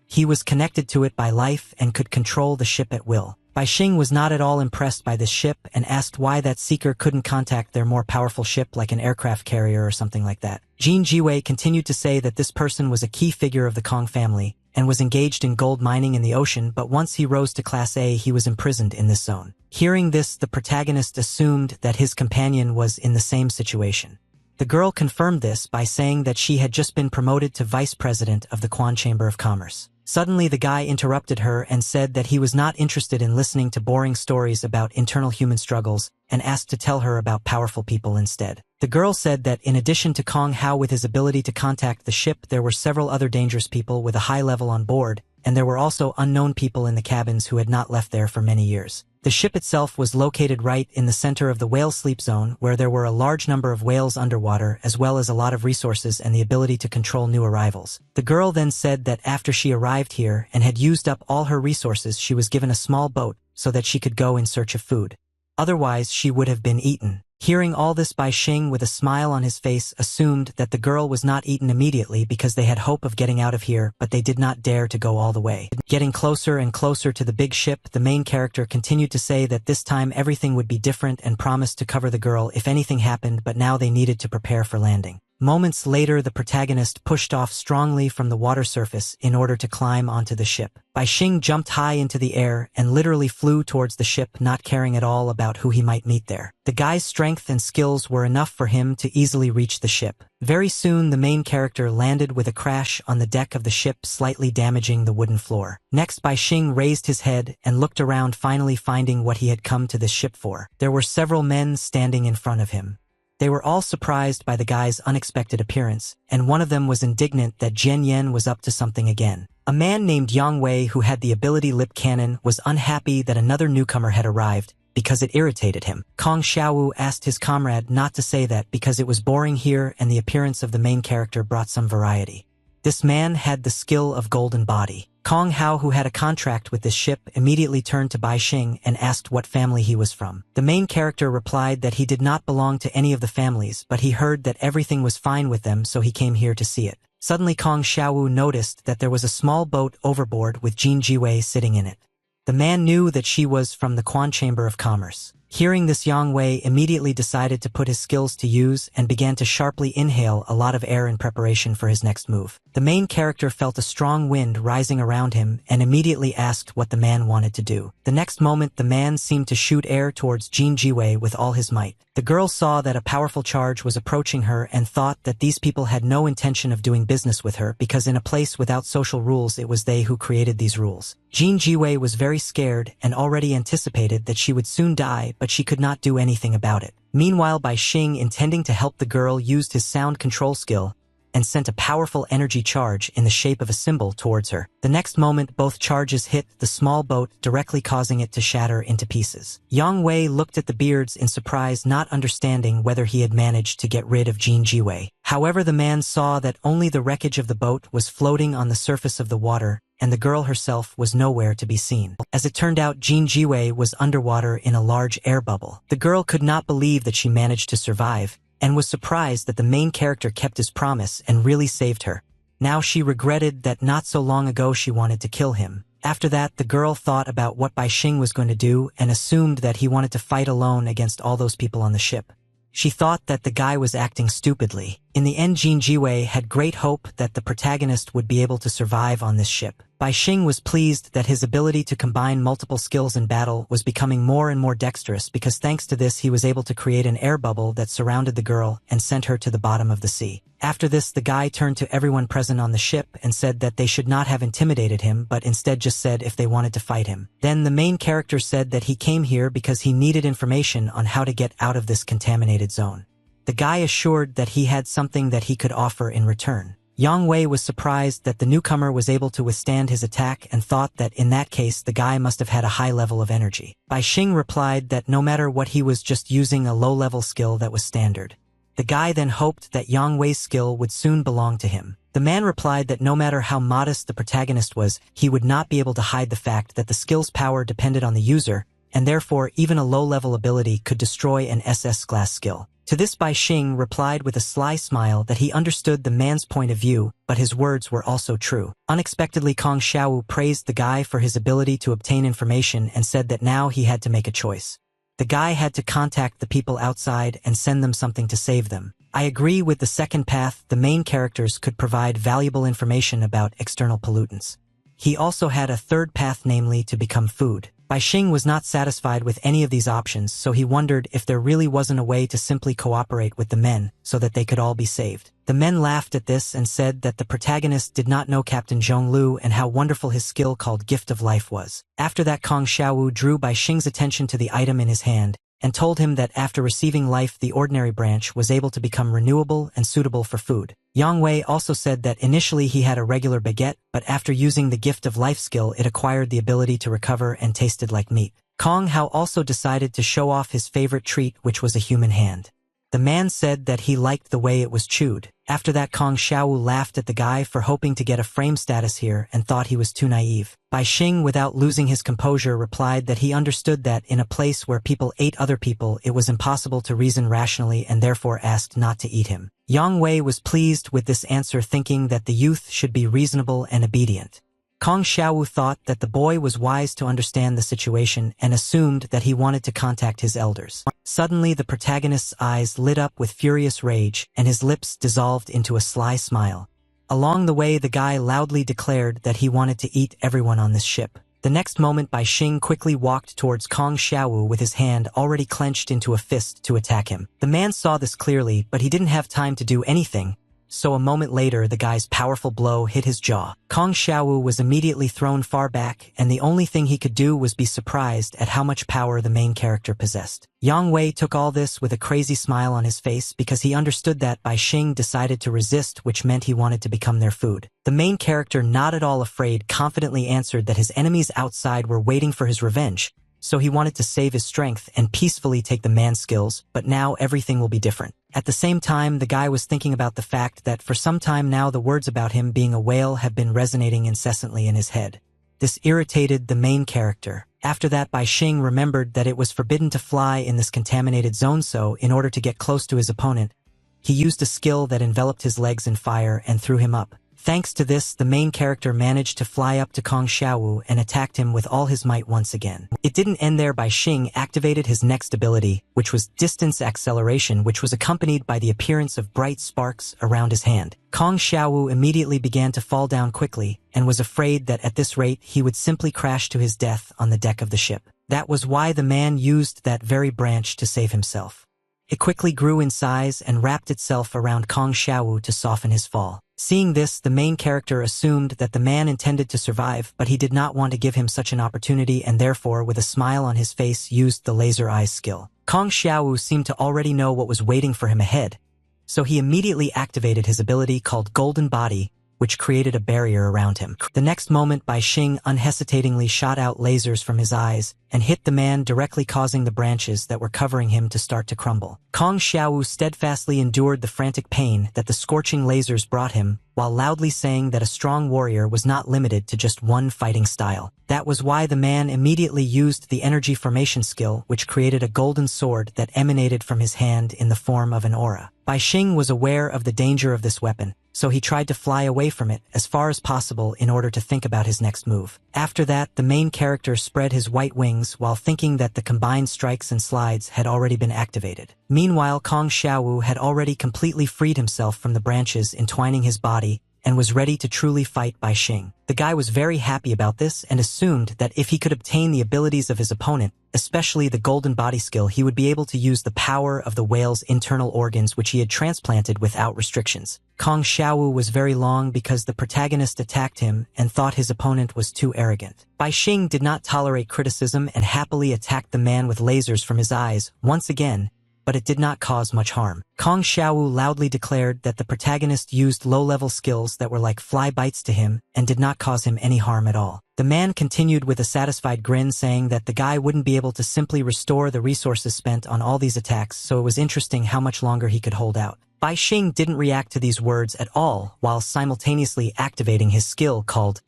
He was connected to it by life and could control the ship at will. Bai Xing was not at all impressed by this ship and asked why that seeker couldn't contact their more powerful ship like an aircraft carrier or something like that. Jin Jiwei continued to say that this person was a key figure of the Kong family and was engaged in gold mining in the ocean, but once he rose to Class A, he was imprisoned in this zone. Hearing this, the protagonist assumed that his companion was in the same situation. The girl confirmed this by saying that she had just been promoted to vice president of the Quan Chamber of Commerce. Suddenly, the guy interrupted her and said that he was not interested in listening to boring stories about internal human struggles and asked to tell her about powerful people instead. The girl said that in addition to Kong Hao with his ability to contact the ship, there were several other dangerous people with a high level on board, and there were also unknown people in the cabins who had not left there for many years. The ship itself was located right in the center of the whale sleep zone, where there were a large number of whales underwater as well as a lot of resources and the ability to control new arrivals. The girl then said that after she arrived here and had used up all her resources, she was given a small boat so that she could go in search of food. Otherwise, she would have been eaten. Hearing all this, Bai Xing, with a smile on his face, assumed that the girl was not eaten immediately because they had hope of getting out of here, but they did not dare to go all the way. Getting closer and closer to the big ship, the main character continued to say that this time everything would be different and promised to cover the girl if anything happened, but now they needed to prepare for landing. Moments later, the protagonist pushed off strongly from the water surface in order to climb onto the ship. Bai Xing jumped high into the air and literally flew towards the ship, not caring at all about who he might meet there. The guy's strength and skills were enough for him to easily reach the ship. Very soon, the main character landed with a crash on the deck of the ship, slightly damaging the wooden floor. Next, Bai Xing raised his head and looked around, finally finding what he had come to this ship for. There were several men standing in front of him. They were all surprised by the guy's unexpected appearance, and one of them was indignant that Jian Yen was up to something again. A man named Yang Wei, who had the ability Lip Cannon, was unhappy that another newcomer had arrived because it irritated him. Kong Xiaowu asked his comrade not to say that because it was boring here and the appearance of the main character brought some variety. This man had the skill of Golden Body. Kong Hao, who had a contract with this ship, immediately turned to Bai Xing and asked what family he was from. The main character replied that he did not belong to any of the families, but he heard that everything was fine with them, so he came here to see it. Suddenly, Kong Xiaowu noticed that there was a small boat overboard with Jin Jiwei sitting in it. The man knew that she was from the Quan Chamber of Commerce. Hearing this, Yang Wei immediately decided to put his skills to use and began to sharply inhale a lot of air in preparation for his next move. The main character felt a strong wind rising around him and immediately asked what the man wanted to do. The next moment, the man seemed to shoot air towards Jin Jiwei with all his might. The girl saw that a powerful charge was approaching her and thought that these people had no intention of doing business with her because in a place without social rules, it was they who created these rules. Jin Jiwei was very scared and already anticipated that she would soon die, but she could not do anything about it. Meanwhile, Bai Xing, intending to help the girl, used his sound control skill and sent a powerful energy charge in the shape of a symbol towards her. The next moment, both charges hit the small boat, directly causing it to shatter into pieces. Yang Wei looked at the beards in surprise, not understanding whether he had managed to get rid of Jin Jiwei. However, the man saw that only the wreckage of the boat was floating on the surface of the water, and the girl herself was nowhere to be seen. As it turned out, Jin Jiwei was underwater in a large air bubble. The girl could not believe that she managed to survive, and was surprised that the main character kept his promise and really saved her. Now she regretted that not so long ago she wanted to kill him. After that, the girl thought about what Bai Xing was going to do and assumed that he wanted to fight alone against all those people on the ship. She thought that the guy was acting stupidly. In the end, Jin Jiwei had great hope that the protagonist would be able to survive on this ship. Bai Xing was pleased that his ability to combine multiple skills in battle was becoming more and more dexterous because thanks to this he was able to create an air bubble that surrounded the girl and sent her to the bottom of the sea. After this, the guy turned to everyone present on the ship and said that they should not have intimidated him, but instead just said if they wanted to fight him. Then the main character said that he came here because he needed information on how to get out of this contaminated zone. The guy assured that he had something that he could offer in return. Yang Wei was surprised that the newcomer was able to withstand his attack and thought that in that case the guy must have had a high level of energy. Bai Xing replied that no matter what, he was just using a low-level skill that was standard. The guy then hoped that Yang Wei's skill would soon belong to him. The man replied that no matter how modest the protagonist was, he would not be able to hide the fact that the skill's power depended on the user, and therefore even a low-level ability could destroy an SS-class skill. To this Bai Xing replied with a sly smile that he understood the man's point of view, but his words were also true. Unexpectedly, Kong Xiaowu praised the guy for his ability to obtain information and said that now he had to make a choice. The guy had to contact the people outside and send them something to save them. I agree with the second path. The main characters could provide valuable information about external pollutants. He also had a third path, namely to become food. Bai Xing was not satisfied with any of these options, so he wondered if there really wasn't a way to simply cooperate with the men so that they could all be saved. The men laughed at this and said that the protagonist did not know Captain Zhonglu and how wonderful his skill called Gift of Life was. After that, Kong Xiaowu drew Bai Xing's attention to the item in his hand and told him that after receiving life, the ordinary branch was able to become renewable and suitable for food. Yang Wei also said that initially he had a regular baguette, but after using the Gift of Life skill, it acquired the ability to recover and tasted like meat. Kong Hao also decided to show off his favorite treat, which was a human hand. The man said that he liked the way it was chewed. After that, Kong Xiaowu laughed at the guy for hoping to get a frame status here and thought he was too naive. Bai Xing, without losing his composure, replied that he understood that in a place where people ate other people, it was impossible to reason rationally and therefore asked not to eat him. Yang Wei was pleased with this answer, thinking that the youth should be reasonable and obedient. Kong Xiaowu thought that the boy was wise to understand the situation and assumed that he wanted to contact his elders. Suddenly, the protagonist's eyes lit up with furious rage, and his lips dissolved into a sly smile. Along the way, the guy loudly declared that he wanted to eat everyone on this ship. The next moment, Bai Xing quickly walked towards Kong Xiaowu with his hand already clenched into a fist to attack him. The man saw this clearly, but he didn't have time to do anything. So a moment later, the guy's powerful blow hit his jaw. Kong Xiaowu was immediately thrown far back, and the only thing he could do was be surprised at how much power the main character possessed. Yang Wei took all this with a crazy smile on his face because he understood that Bai Xing decided to resist, which meant he wanted to become their food. The main character, not at all afraid, confidently answered that his enemies outside were waiting for his revenge, so he wanted to save his strength and peacefully take the man's skills, but now everything will be different. At the same time, the guy was thinking about the fact that for some time now the words about him being a whale have been resonating incessantly in his head. This irritated the main character. After that, Bai Xing remembered that it was forbidden to fly in this contaminated zone, so in order to get close to his opponent, he used a skill that enveloped his legs in fire and threw him up. Thanks to this, the main character managed to fly up to Kong Xiaowu and attacked him with all his might once again. It didn't end there. Bai Xing activated his next ability, which was distance acceleration, which was accompanied by the appearance of bright sparks around his hand. Kong Xiaowu immediately began to fall down quickly and was afraid that at this rate he would simply crash to his death on the deck of the ship. That was why the man used that very branch to save himself. It quickly grew in size and wrapped itself around Kong Xiaowu to soften his fall. Seeing this, the main character assumed that the man intended to survive, but he did not want to give him such an opportunity and therefore, with a smile on his face, used the laser eyes skill. Kong Xiaowu seemed to already know what was waiting for him ahead, so he immediately activated his ability called Golden Body, which created a barrier around him. The next moment, Bai Xing unhesitatingly shot out lasers from his eyes and hit the man directly, causing the branches that were covering him to start to crumble. Kong Xiaowu steadfastly endured the frantic pain that the scorching lasers brought him, while loudly saying that a strong warrior was not limited to just one fighting style. That was why the man immediately used the energy formation skill, which created a golden sword that emanated from his hand in the form of an aura. Bai Xing was aware of the danger of this weapon, so he tried to fly away from it as far as possible in order to think about his next move. After that, the main character spread his white wings while thinking that the combined strikes and slides had already been activated. Meanwhile, Kong Xiaowu had already completely freed himself from the branches entwining his body and was ready to truly fight Bai Xing. The guy was very happy about this and assumed that if he could obtain the abilities of his opponent, especially the golden body skill, he would be able to use the power of the whale's internal organs, which he had transplanted without restrictions. Kong Xiaowu was very long because the protagonist attacked him and thought his opponent was too arrogant. Bai Xing did not tolerate criticism and happily attacked the man with lasers from his eyes once again, but it did not cause much harm. Kong Xiaowu loudly declared that the protagonist used low-level skills that were like fly bites to him and did not cause him any harm at all. The man continued with a satisfied grin, saying that the guy wouldn't be able to simply restore the resources spent on all these attacks, so it was interesting how much longer he could hold out. Bai Xing didn't react to these words at all while simultaneously activating his skill called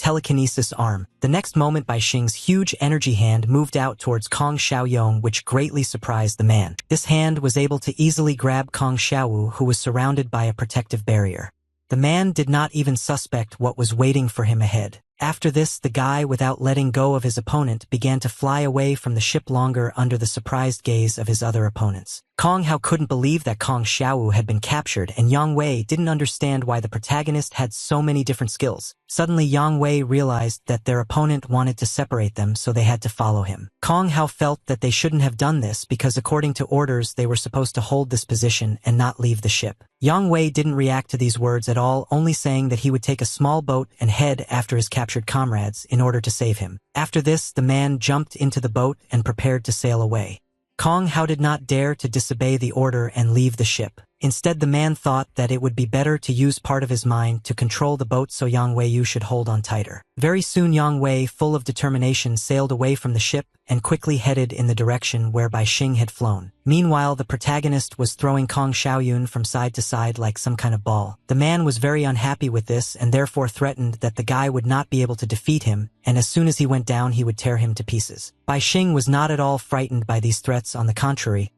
telekinesis arm. The next moment Bai Xing's huge energy hand moved out towards Kong Xiaoyong, which greatly surprised the man. This hand was able to easily grab Kong Xiaowu, who was surrounded by a protective barrier. The man did not even suspect what was waiting for him ahead. After this, the guy, without letting go of his opponent, began to fly away from the ship longer under the surprised gaze of his other opponents. Kong Hao couldn't believe that Kong Xiaowu had been captured, and Yang Wei didn't understand why the protagonist had so many different skills. Suddenly, Yang Wei realized that their opponent wanted to separate them, so they had to follow him. Kong Hao felt that they shouldn't have done this because according to orders they were supposed to hold this position and not leave the ship. Yang Wei didn't react to these words at all, only saying that he would take a small boat and head after his captured comrades in order to save him. After this, the man jumped into the boat and prepared to sail away. Kong Hao did not dare to disobey the order and leave the ship. Instead, the man thought that it would be better to use part of his mind to control the boat, so Yang Wei should hold on tighter. Very soon, Yang Wei, full of determination, sailed away from the ship and quickly headed in the direction where Bai Xing had flown. Meanwhile, the protagonist was throwing Kong Xiaoyun from side to side like some kind of ball. The man was very unhappy with this and therefore threatened that the guy would not be able to defeat him, and as soon as he went down, he would tear him to pieces. Bai Xing was not at all frightened by these threats. On the contrary,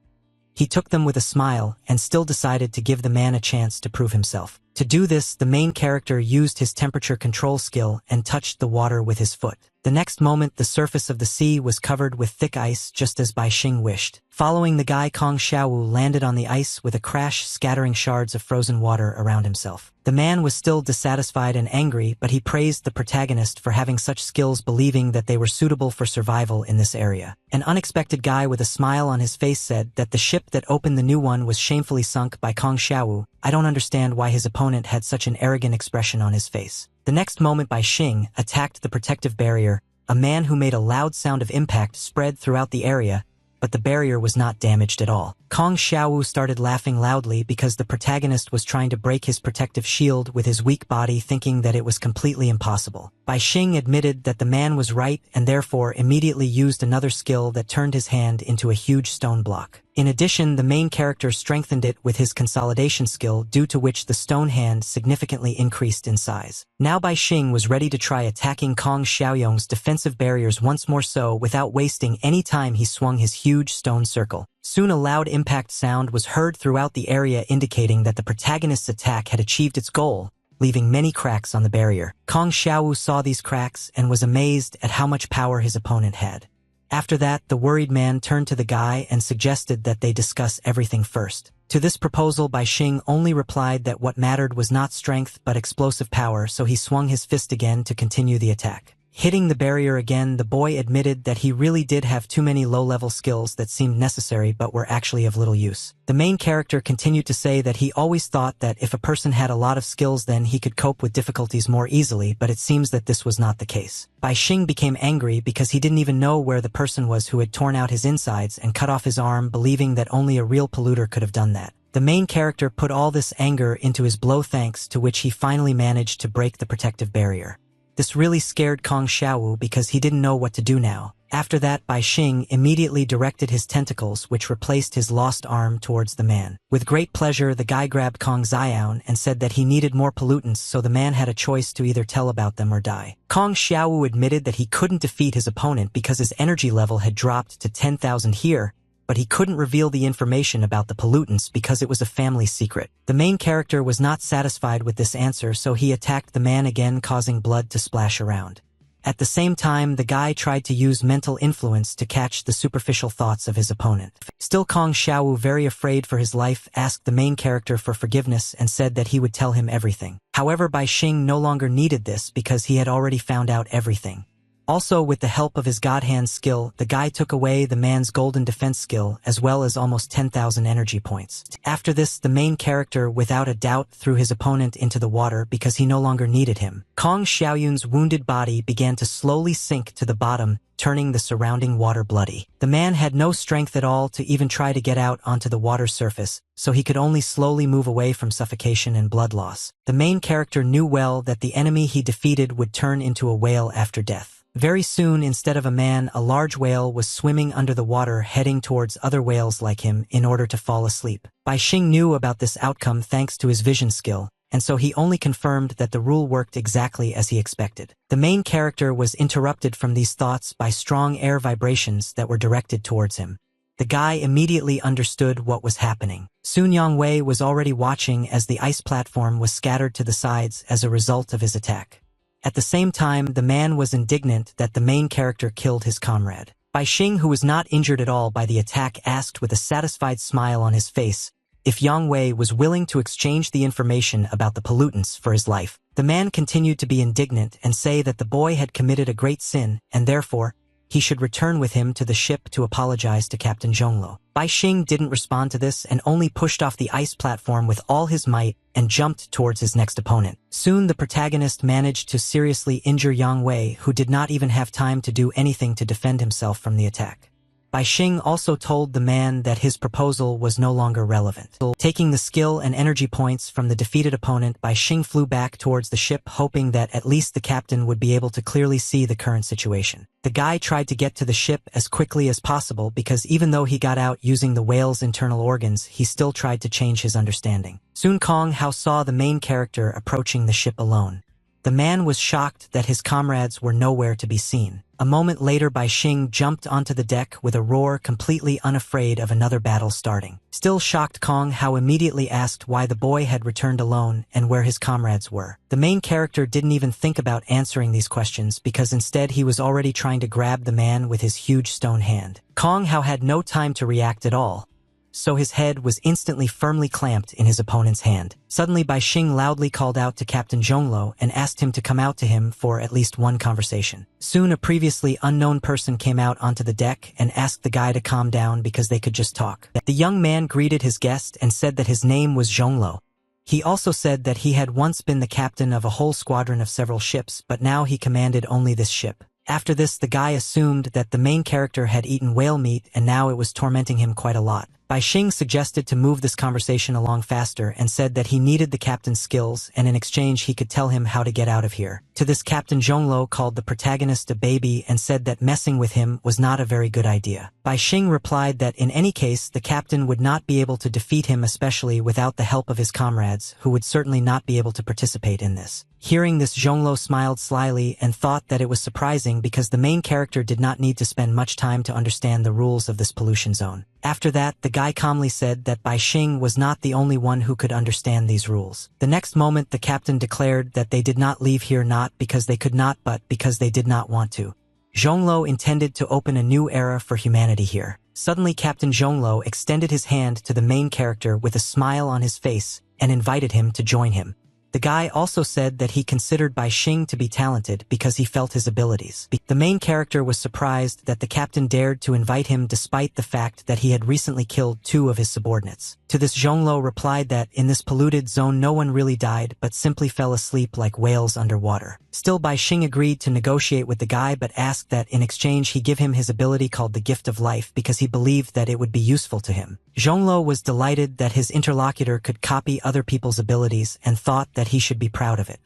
he took them with a smile and still decided to give the man a chance to prove himself. To do this, the main character used his temperature control skill and touched the water with his foot. The next moment, the surface of the sea was covered with thick ice, just as Bai Xing wished. Following the guy, Kong Xiaowu landed on the ice with a crash, scattering shards of frozen water around himself. The man was still dissatisfied and angry, but he praised the protagonist for having such skills, believing that they were suitable for survival in this area. An unexpected guy with a smile on his face said that the ship that opened the new one was shamefully sunk by Kong Xiaowu. I don't understand why his opponent had such an arrogant expression on his face. The next moment, Bai Xing attacked the protective barrier. A man who made a loud sound of impact spread throughout the area, but the barrier was not damaged at all. Kong Xiaowu started laughing loudly because the protagonist was trying to break his protective shield with his weak body, thinking that it was completely impossible. Bai Xing admitted that the man was right and therefore immediately used another skill that turned his hand into a huge stone block. In addition, the main character strengthened it with his consolidation skill, due to which the stone hand significantly increased in size. Now Bai Xing was ready to try attacking Kong Xiaoyong's defensive barriers once more, so without wasting any time he swung his huge stone circle. Soon a loud impact sound was heard throughout the area, indicating that the protagonist's attack had achieved its goal, leaving many cracks on the barrier. Kong Xiaowu saw these cracks and was amazed at how much power his opponent had. After that, the worried man turned to the guy and suggested that they discuss everything first. To this proposal, Bai Xing only replied that what mattered was not strength but explosive power, so he swung his fist again to continue the attack. Hitting the barrier again, the boy admitted that he really did have too many low-level skills that seemed necessary but were actually of little use. The main character continued to say that he always thought that if a person had a lot of skills then he could cope with difficulties more easily, but it seems that this was not the case. Bai Xing became angry because he didn't even know where the person was who had torn out his insides and cut off his arm, believing that only a real polluter could have done that. The main character put all this anger into his blow, thanks to which he finally managed to break the protective barrier. This really scared Kong Xiaowu because he didn't know what to do now. After that, Bai Xing immediately directed his tentacles, which replaced his lost arm, towards the man. With great pleasure, the guy grabbed Kong Xiaoyun and said that he needed more pollutants, so the man had a choice to either tell about them or die. Kong Xiaowu admitted that he couldn't defeat his opponent because his energy level had dropped to 10,000 here, but he couldn't reveal the information about the pollutants because it was a family secret. The main character was not satisfied with this answer, so he attacked the man again, causing blood to splash around. At the same time, the guy tried to use mental influence to catch the superficial thoughts of his opponent. Still, Kong Xiaowu, very afraid for his life, asked the main character for forgiveness and said that he would tell him everything. However, Bai Xing no longer needed this because he had already found out everything. Also, with the help of his God Hand skill, the guy took away the man's golden defense skill as well as almost 10,000 energy points. After this, the main character without a doubt threw his opponent into the water because he no longer needed him. Kong Xiaoyun's wounded body began to slowly sink to the bottom, turning the surrounding water bloody. The man had no strength at all to even try to get out onto the water's surface, so he could only slowly move away from suffocation and blood loss. The main character knew well that the enemy he defeated would turn into a whale after death. Very soon, instead of a man, a large whale was swimming under the water, heading towards other whales like him in order to fall asleep. Bai Xing knew about this outcome thanks to his vision skill, and so he only confirmed that the rule worked exactly as he expected. The main character was interrupted from these thoughts by strong air vibrations that were directed towards him. The guy immediately understood what was happening. Soon Yang Wei was already watching as the ice platform was scattered to the sides as a result of his attack. At the same time, the man was indignant that the main character killed his comrade. Bai Xing, who was not injured at all by the attack, asked with a satisfied smile on his face if Yang Wei was willing to exchange the information about the pollutants for his life. The man continued to be indignant and say that the boy had committed a great sin and therefore he should return with him to the ship to apologize to Captain Zhonglo. Bai Xing didn't respond to this and only pushed off the ice platform with all his might and jumped towards his next opponent. Soon the protagonist managed to seriously injure Yang Wei, who did not even have time to do anything to defend himself from the attack. Bai Xing also told the man that his proposal was no longer relevant. Taking the skill and energy points from the defeated opponent, Bai Xing flew back towards the ship, hoping that at least the captain would be able to clearly see the current situation. The guy tried to get to the ship as quickly as possible because even though he got out using the whale's internal organs, he still tried to change his understanding. Soon Kong Hao saw the main character approaching the ship alone. The man was shocked that his comrades were nowhere to be seen. A moment later, Bai Xing jumped onto the deck with a roar, completely unafraid of another battle starting. Still shocked, Kong Hao immediately asked why the boy had returned alone and where his comrades were. The main character didn't even think about answering these questions because instead he was already trying to grab the man with his huge stone hand. Kong Hao had no time to react at all, so his head was instantly firmly clamped in his opponent's hand. Suddenly, Bai Xing loudly called out to Captain Zhonglo and asked him to come out to him for at least one conversation. Soon a previously unknown person came out onto the deck and asked the guy to calm down because they could just talk. The young man greeted his guest and said that his name was Zhonglo. He also said that he had once been the captain of a whole squadron of several ships, but now he commanded only this ship. After this, the guy assumed that the main character had eaten whale meat and now it was tormenting him quite a lot. Bai Xing suggested to move this conversation along faster and said that he needed the captain's skills and in exchange he could tell him how to get out of here. To this, Captain Zhonglo called the protagonist a baby and said that messing with him was not a very good idea. Bai Xing replied that in any case the captain would not be able to defeat him, especially without the help of his comrades, who would certainly not be able to participate in this. Hearing this, Zhonglo smiled slyly and thought that it was surprising because the main character did not need to spend much time to understand the rules of this pollution zone. After that, the guy calmly said that Bai Xing was not the only one who could understand these rules. The next moment, the captain declared that they did not leave here not because they could not but because they did not want to. Zhonglo intended to open a new era for humanity here. Suddenly, Captain Zhonglo extended his hand to the main character with a smile on his face and invited him to join him. The guy also said that he considered Bai Xing to be talented because he felt his abilities. The main character was surprised that the captain dared to invite him despite the fact that he had recently killed 2 of his subordinates. To this, Zhonglo replied that in this polluted zone no one really died but simply fell asleep like whales underwater. Still, Bai Xing agreed to negotiate with the guy but asked that in exchange he give him his ability called the Gift of Life because he believed that it would be useful to him. Zhonglo was delighted that his interlocutor could copy other people's abilities and thought that he should be proud of it.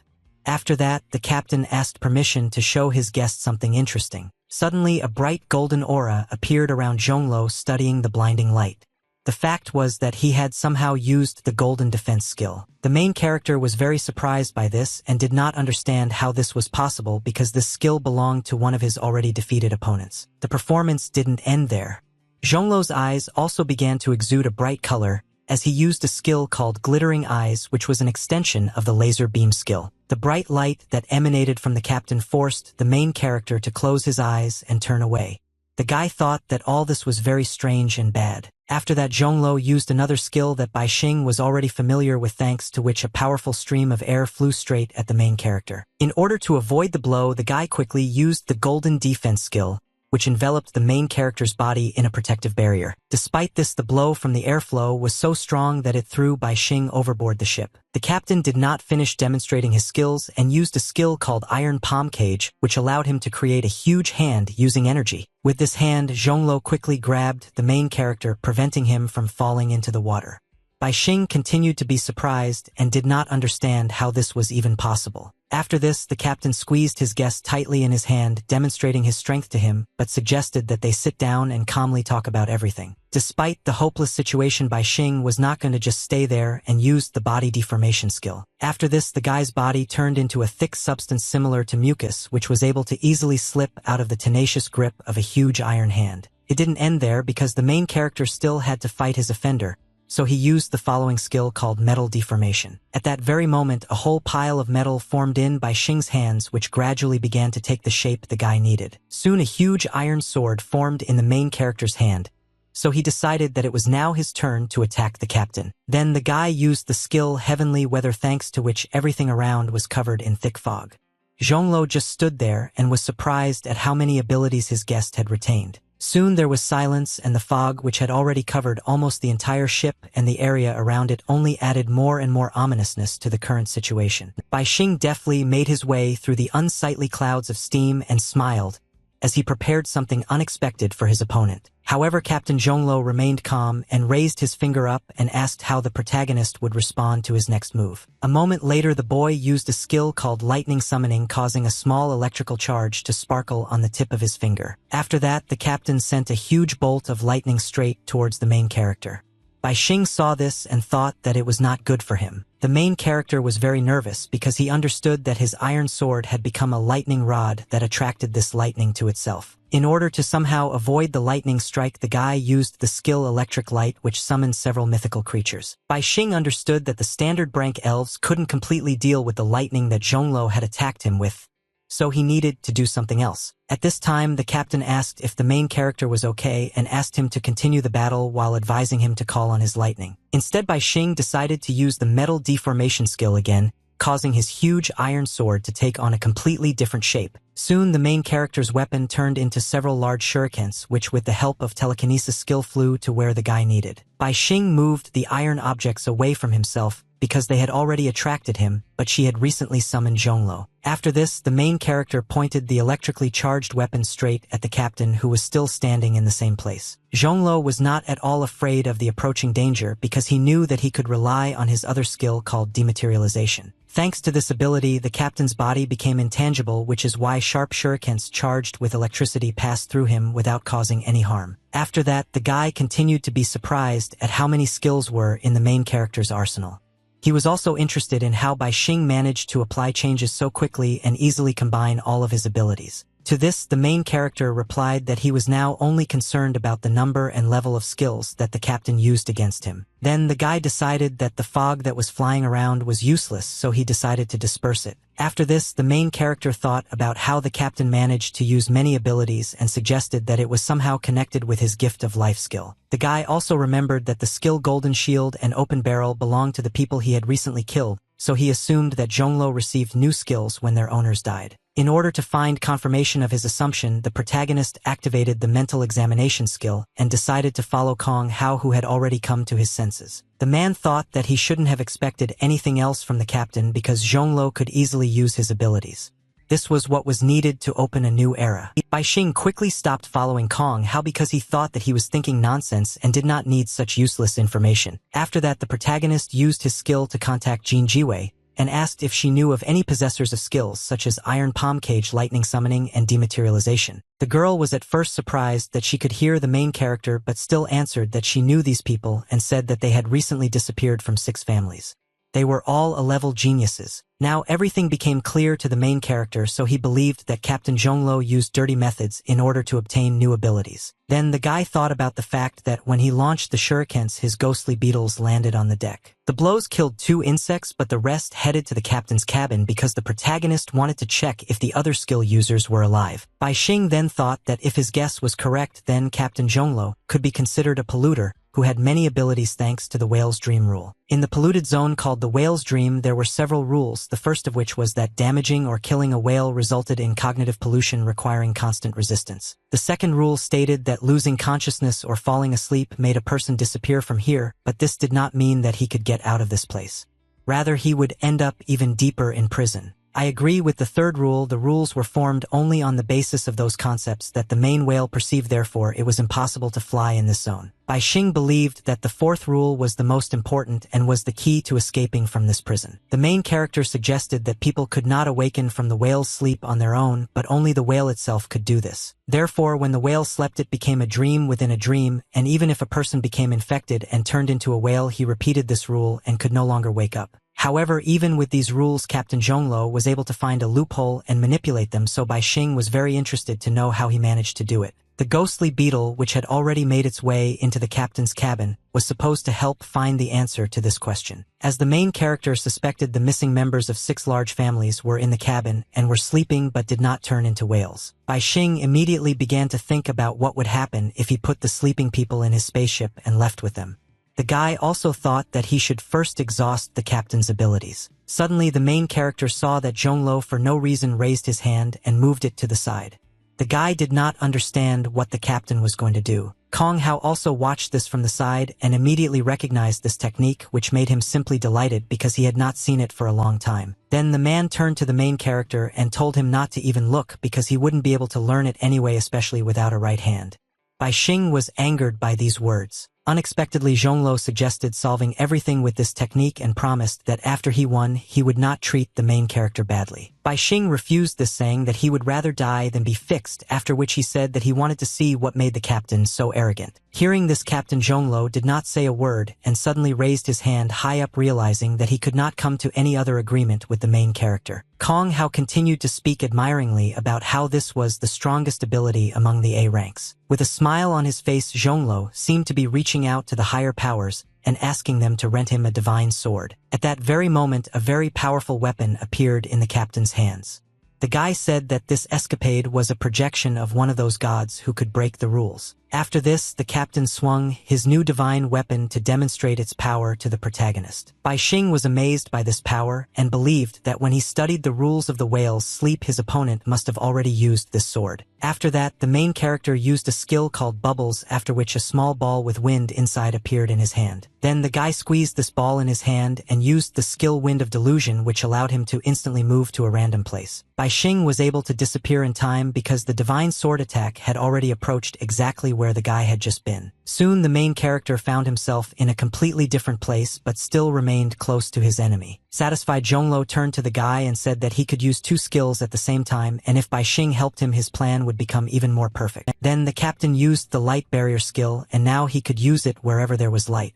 After that, the captain asked permission to show his guest something interesting. Suddenly, a bright golden aura appeared around Zhonglo, studying the blinding light. The fact was that he had somehow used the golden defense skill. The main character was very surprised by this and did not understand how this was possible because this skill belonged to one of his already defeated opponents. The performance didn't end there. Zhonglo's eyes also began to exude a bright color as he used a skill called Glittering Eyes, which was an extension of the laser beam skill. The bright light that emanated from the captain forced the main character to close his eyes and turn away. The guy thought that all this was very strange and bad. After that, Zhonglo used another skill that Bai Xing was already familiar with, thanks to which a powerful stream of air flew straight at the main character. In order to avoid the blow, the guy quickly used the golden defense skill, which enveloped the main character's body in a protective barrier. Despite this, the blow from the airflow was so strong that it threw Bai Xing overboard the ship. The captain did not finish demonstrating his skills and used a skill called Iron Palm Cage, which allowed him to create a huge hand using energy. With this hand, Zhonglo quickly grabbed the main character, preventing him from falling into the water. Bai Bai Xing continued to be surprised and did not understand how this was even possible. After this, the captain squeezed his guest tightly in his hand, demonstrating his strength to him, but suggested that they sit down and calmly talk about everything. Despite the hopeless situation, Bai Xing was not going to just stay there and used the body deformation skill. After this, the guy's body turned into a thick substance similar to mucus, which was able to easily slip out of the tenacious grip of a huge iron hand. It didn't end there because the main character still had to fight his offender, so he used the following skill called metal deformation. At that very moment, a whole pile of metal formed in Bai Xing's hands, which gradually began to take the shape the guy needed. Soon a huge iron sword formed in the main character's hand, so he decided that it was now his turn to attack the captain. Then the guy used the skill Heavenly Weather, thanks to which everything around was covered in thick fog. Zhonglo just stood there and was surprised at how many abilities his guest had retained. Soon there was silence, and the fog, which had already covered almost the entire ship and the area around it, only added more and more ominousness to the current situation. Bai Xing deftly made his way through the unsightly clouds of steam and smiled as he prepared something unexpected for his opponent. However, Captain Zhonglo remained calm and raised his finger up and asked how the protagonist would respond to his next move. A moment later, the boy used a skill called lightning summoning, causing a small electrical charge to sparkle on the tip of his finger. After that, the captain sent a huge bolt of lightning straight towards the main character. Bai Xing saw this and thought that it was not good for him. The main character was very nervous because he understood that his iron sword had become a lightning rod that attracted this lightning to itself. In order to somehow avoid the lightning strike, the guy used the skill Electric Light, which summoned several mythical creatures. Bai Xing understood that the standard rank elves couldn't completely deal with the lightning that Zhonglo had attacked him with, so he needed to do something else. At this time, the captain asked if the main character was okay and asked him to continue the battle while advising him to call on his lightning. Instead, Bai Xing decided to use the metal deformation skill again, causing his huge iron sword to take on a completely different shape. Soon, the main character's weapon turned into several large shurikens, which with the help of telekinesis skill flew to where the guy needed. Bai Xing moved the iron objects away from himself because they had already attracted him, but she had recently summoned Zhonglo. After this, the main character pointed the electrically charged weapon straight at the captain, who was still standing in the same place. Zhonglo was not at all afraid of the approaching danger because he knew that he could rely on his other skill called dematerialization. Thanks to this ability, the captain's body became intangible, which is why sharp shurikens charged with electricity passed through him without causing any harm. After that, the guy continued to be surprised at how many skills were in the main character's arsenal. He was also interested in how Bai Xing managed to apply changes so quickly and easily combine all of his abilities. To this, the main character replied that he was now only concerned about the number and level of skills that the captain used against him. Then the guy decided that the fog that was flying around was useless, so he decided to disperse it. After this, the main character thought about how the captain managed to use many abilities and suggested that it was somehow connected with his gift of life skill. The guy also remembered that the skill Golden Shield and Open Barrel belonged to the people he had recently killed, so he assumed that Zhonglo received new skills when their owners died. In order to find confirmation of his assumption, the protagonist activated the mental examination skill and decided to follow Kong Hao, who had already come to his senses. The man thought that he shouldn't have expected anything else from the captain because Zhonglo could easily use his abilities. This was what was needed to open a new era. Bai Xing quickly stopped following Kong Hao because he thought that he was thinking nonsense and did not need such useless information. After that, the protagonist used his skill to contact Jin Jiwei and asked if she knew of any possessors of skills such as Iron Palm Cage, Lightning Summoning, and Dematerialization. The girl was at first surprised that she could hear the main character, but still answered that she knew these people and said that they had recently disappeared from 6 families. They were all A-level geniuses. Now everything became clear to the main character, so he believed that Captain Zhonglo used dirty methods in order to obtain new abilities. Then the guy thought about the fact that when he launched the shurikens, his ghostly beetles landed on the deck. The blows killed 2 insects, but the rest headed to the captain's cabin because the protagonist wanted to check if the other skill users were alive. Bai Xing then thought that if his guess was correct, then Captain Zhonglo could be considered a polluter who had many abilities thanks to the whale's dream rule. In the polluted zone called the whale's dream, there were several rules, the first of which was that damaging or killing a whale resulted in cognitive pollution requiring constant resistance. The second rule stated that losing consciousness or falling asleep made a person disappear from here, but this did not mean that he could get out of this place. Rather, he would end up even deeper in prison. I agree with the third rule. The rules were formed only on the basis of those concepts that the main whale perceived, therefore it was impossible to fly in this zone. Bai Xing believed that the fourth rule was the most important and was the key to escaping from this prison. The main character suggested that people could not awaken from the whale's sleep on their own, but only the whale itself could do this. Therefore, when the whale slept, it became a dream within a dream, and even if a person became infected and turned into a whale, he repeated this rule and could no longer wake up. However, even with these rules, Captain Zhonglo was able to find a loophole and manipulate them, so Bai Xing was very interested to know how he managed to do it. The ghostly beetle, which had already made its way into the captain's cabin, was supposed to help find the answer to this question. As the main character suspected the missing members of 6 large families were in the cabin and were sleeping but did not turn into whales, Bai Xing immediately began to think about what would happen if he put the sleeping people in his spaceship and left with them. The guy also thought that he should first exhaust the captain's abilities. Suddenly, the main character saw that Zhonglo for no reason raised his hand and moved it to the side. The guy did not understand what the captain was going to do. Kong Hao also watched this from the side and immediately recognized this technique, which made him simply delighted because he had not seen it for a long time. Then the man turned to the main character and told him not to even look because he wouldn't be able to learn it anyway, especially without a right hand. Bai Xing was angered by these words. Unexpectedly, Zhonglo suggested solving everything with this technique and promised that after he won, he would not treat the main character badly. Bai Xing refused this, saying that he would rather die than be fixed, after which he said that he wanted to see what made the captain so arrogant. Hearing this, Captain Zhonglo did not say a word and suddenly raised his hand high up, realizing that he could not come to any other agreement with the main character. Kong Hao continued to speak admiringly about how this was the strongest ability among the A ranks. With a smile on his face, Zhonglo seemed to be reaching out to the higher powers and asking them to rent him a divine sword. At that very moment, a very powerful weapon appeared in the captain's hands. The guy said that this escapade was a projection of one of those gods who could break the rules. After this, the captain swung his new divine weapon to demonstrate its power to the protagonist. Bai Xing was amazed by this power and believed that when he studied the rules of the whale's sleep, his opponent must have already used this sword. After that, the main character used a skill called Bubbles, after which a small ball with wind inside appeared in his hand. Then the guy squeezed this ball in his hand and used the skill Wind of Delusion, which allowed him to instantly move to a random place. Bai Xing was able to disappear in time because the divine sword attack had already approached exactly where the guy had just been. Soon the main character found himself in a completely different place but still remained close to his enemy. Satisfied, Zhonglo turned to the guy and said that he could use 2 skills at the same time, and if Bai Xing helped him, his plan would become even more perfect. Then the captain used the light barrier skill, and now he could use it wherever there was light.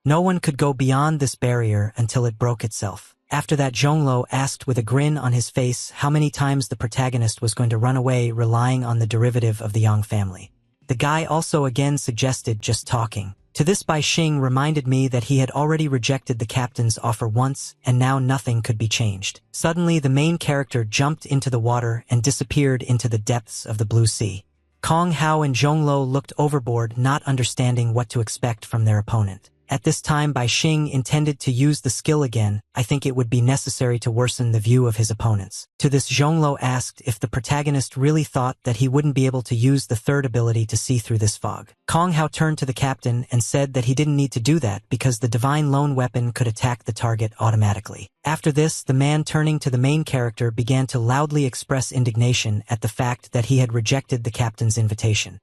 No one could go beyond this barrier until it broke itself. After that, Zhonglo asked with a grin on his face how many times the protagonist was going to run away, relying on the derivative of the Yang family. The guy also again suggested just talking. To this, Bai Xing reminded me that he had already rejected the captain's offer once, and now nothing could be changed. Suddenly, the main character jumped into the water and disappeared into the depths of the blue sea. Kong Hao and Zhonglo looked overboard, not understanding what to expect from their opponent. At this time, Bai Xing intended to use the skill again. I think it would be necessary to worsen the view of his opponents. To this, Zhonglo asked if the protagonist really thought that he wouldn't be able to use the third ability to see through this fog. Kong Hao turned to the captain and said that he didn't need to do that because the divine lone weapon could attack the target automatically. After this, the man, turning to the main character, began to loudly express indignation at the fact that he had rejected the captain's invitation.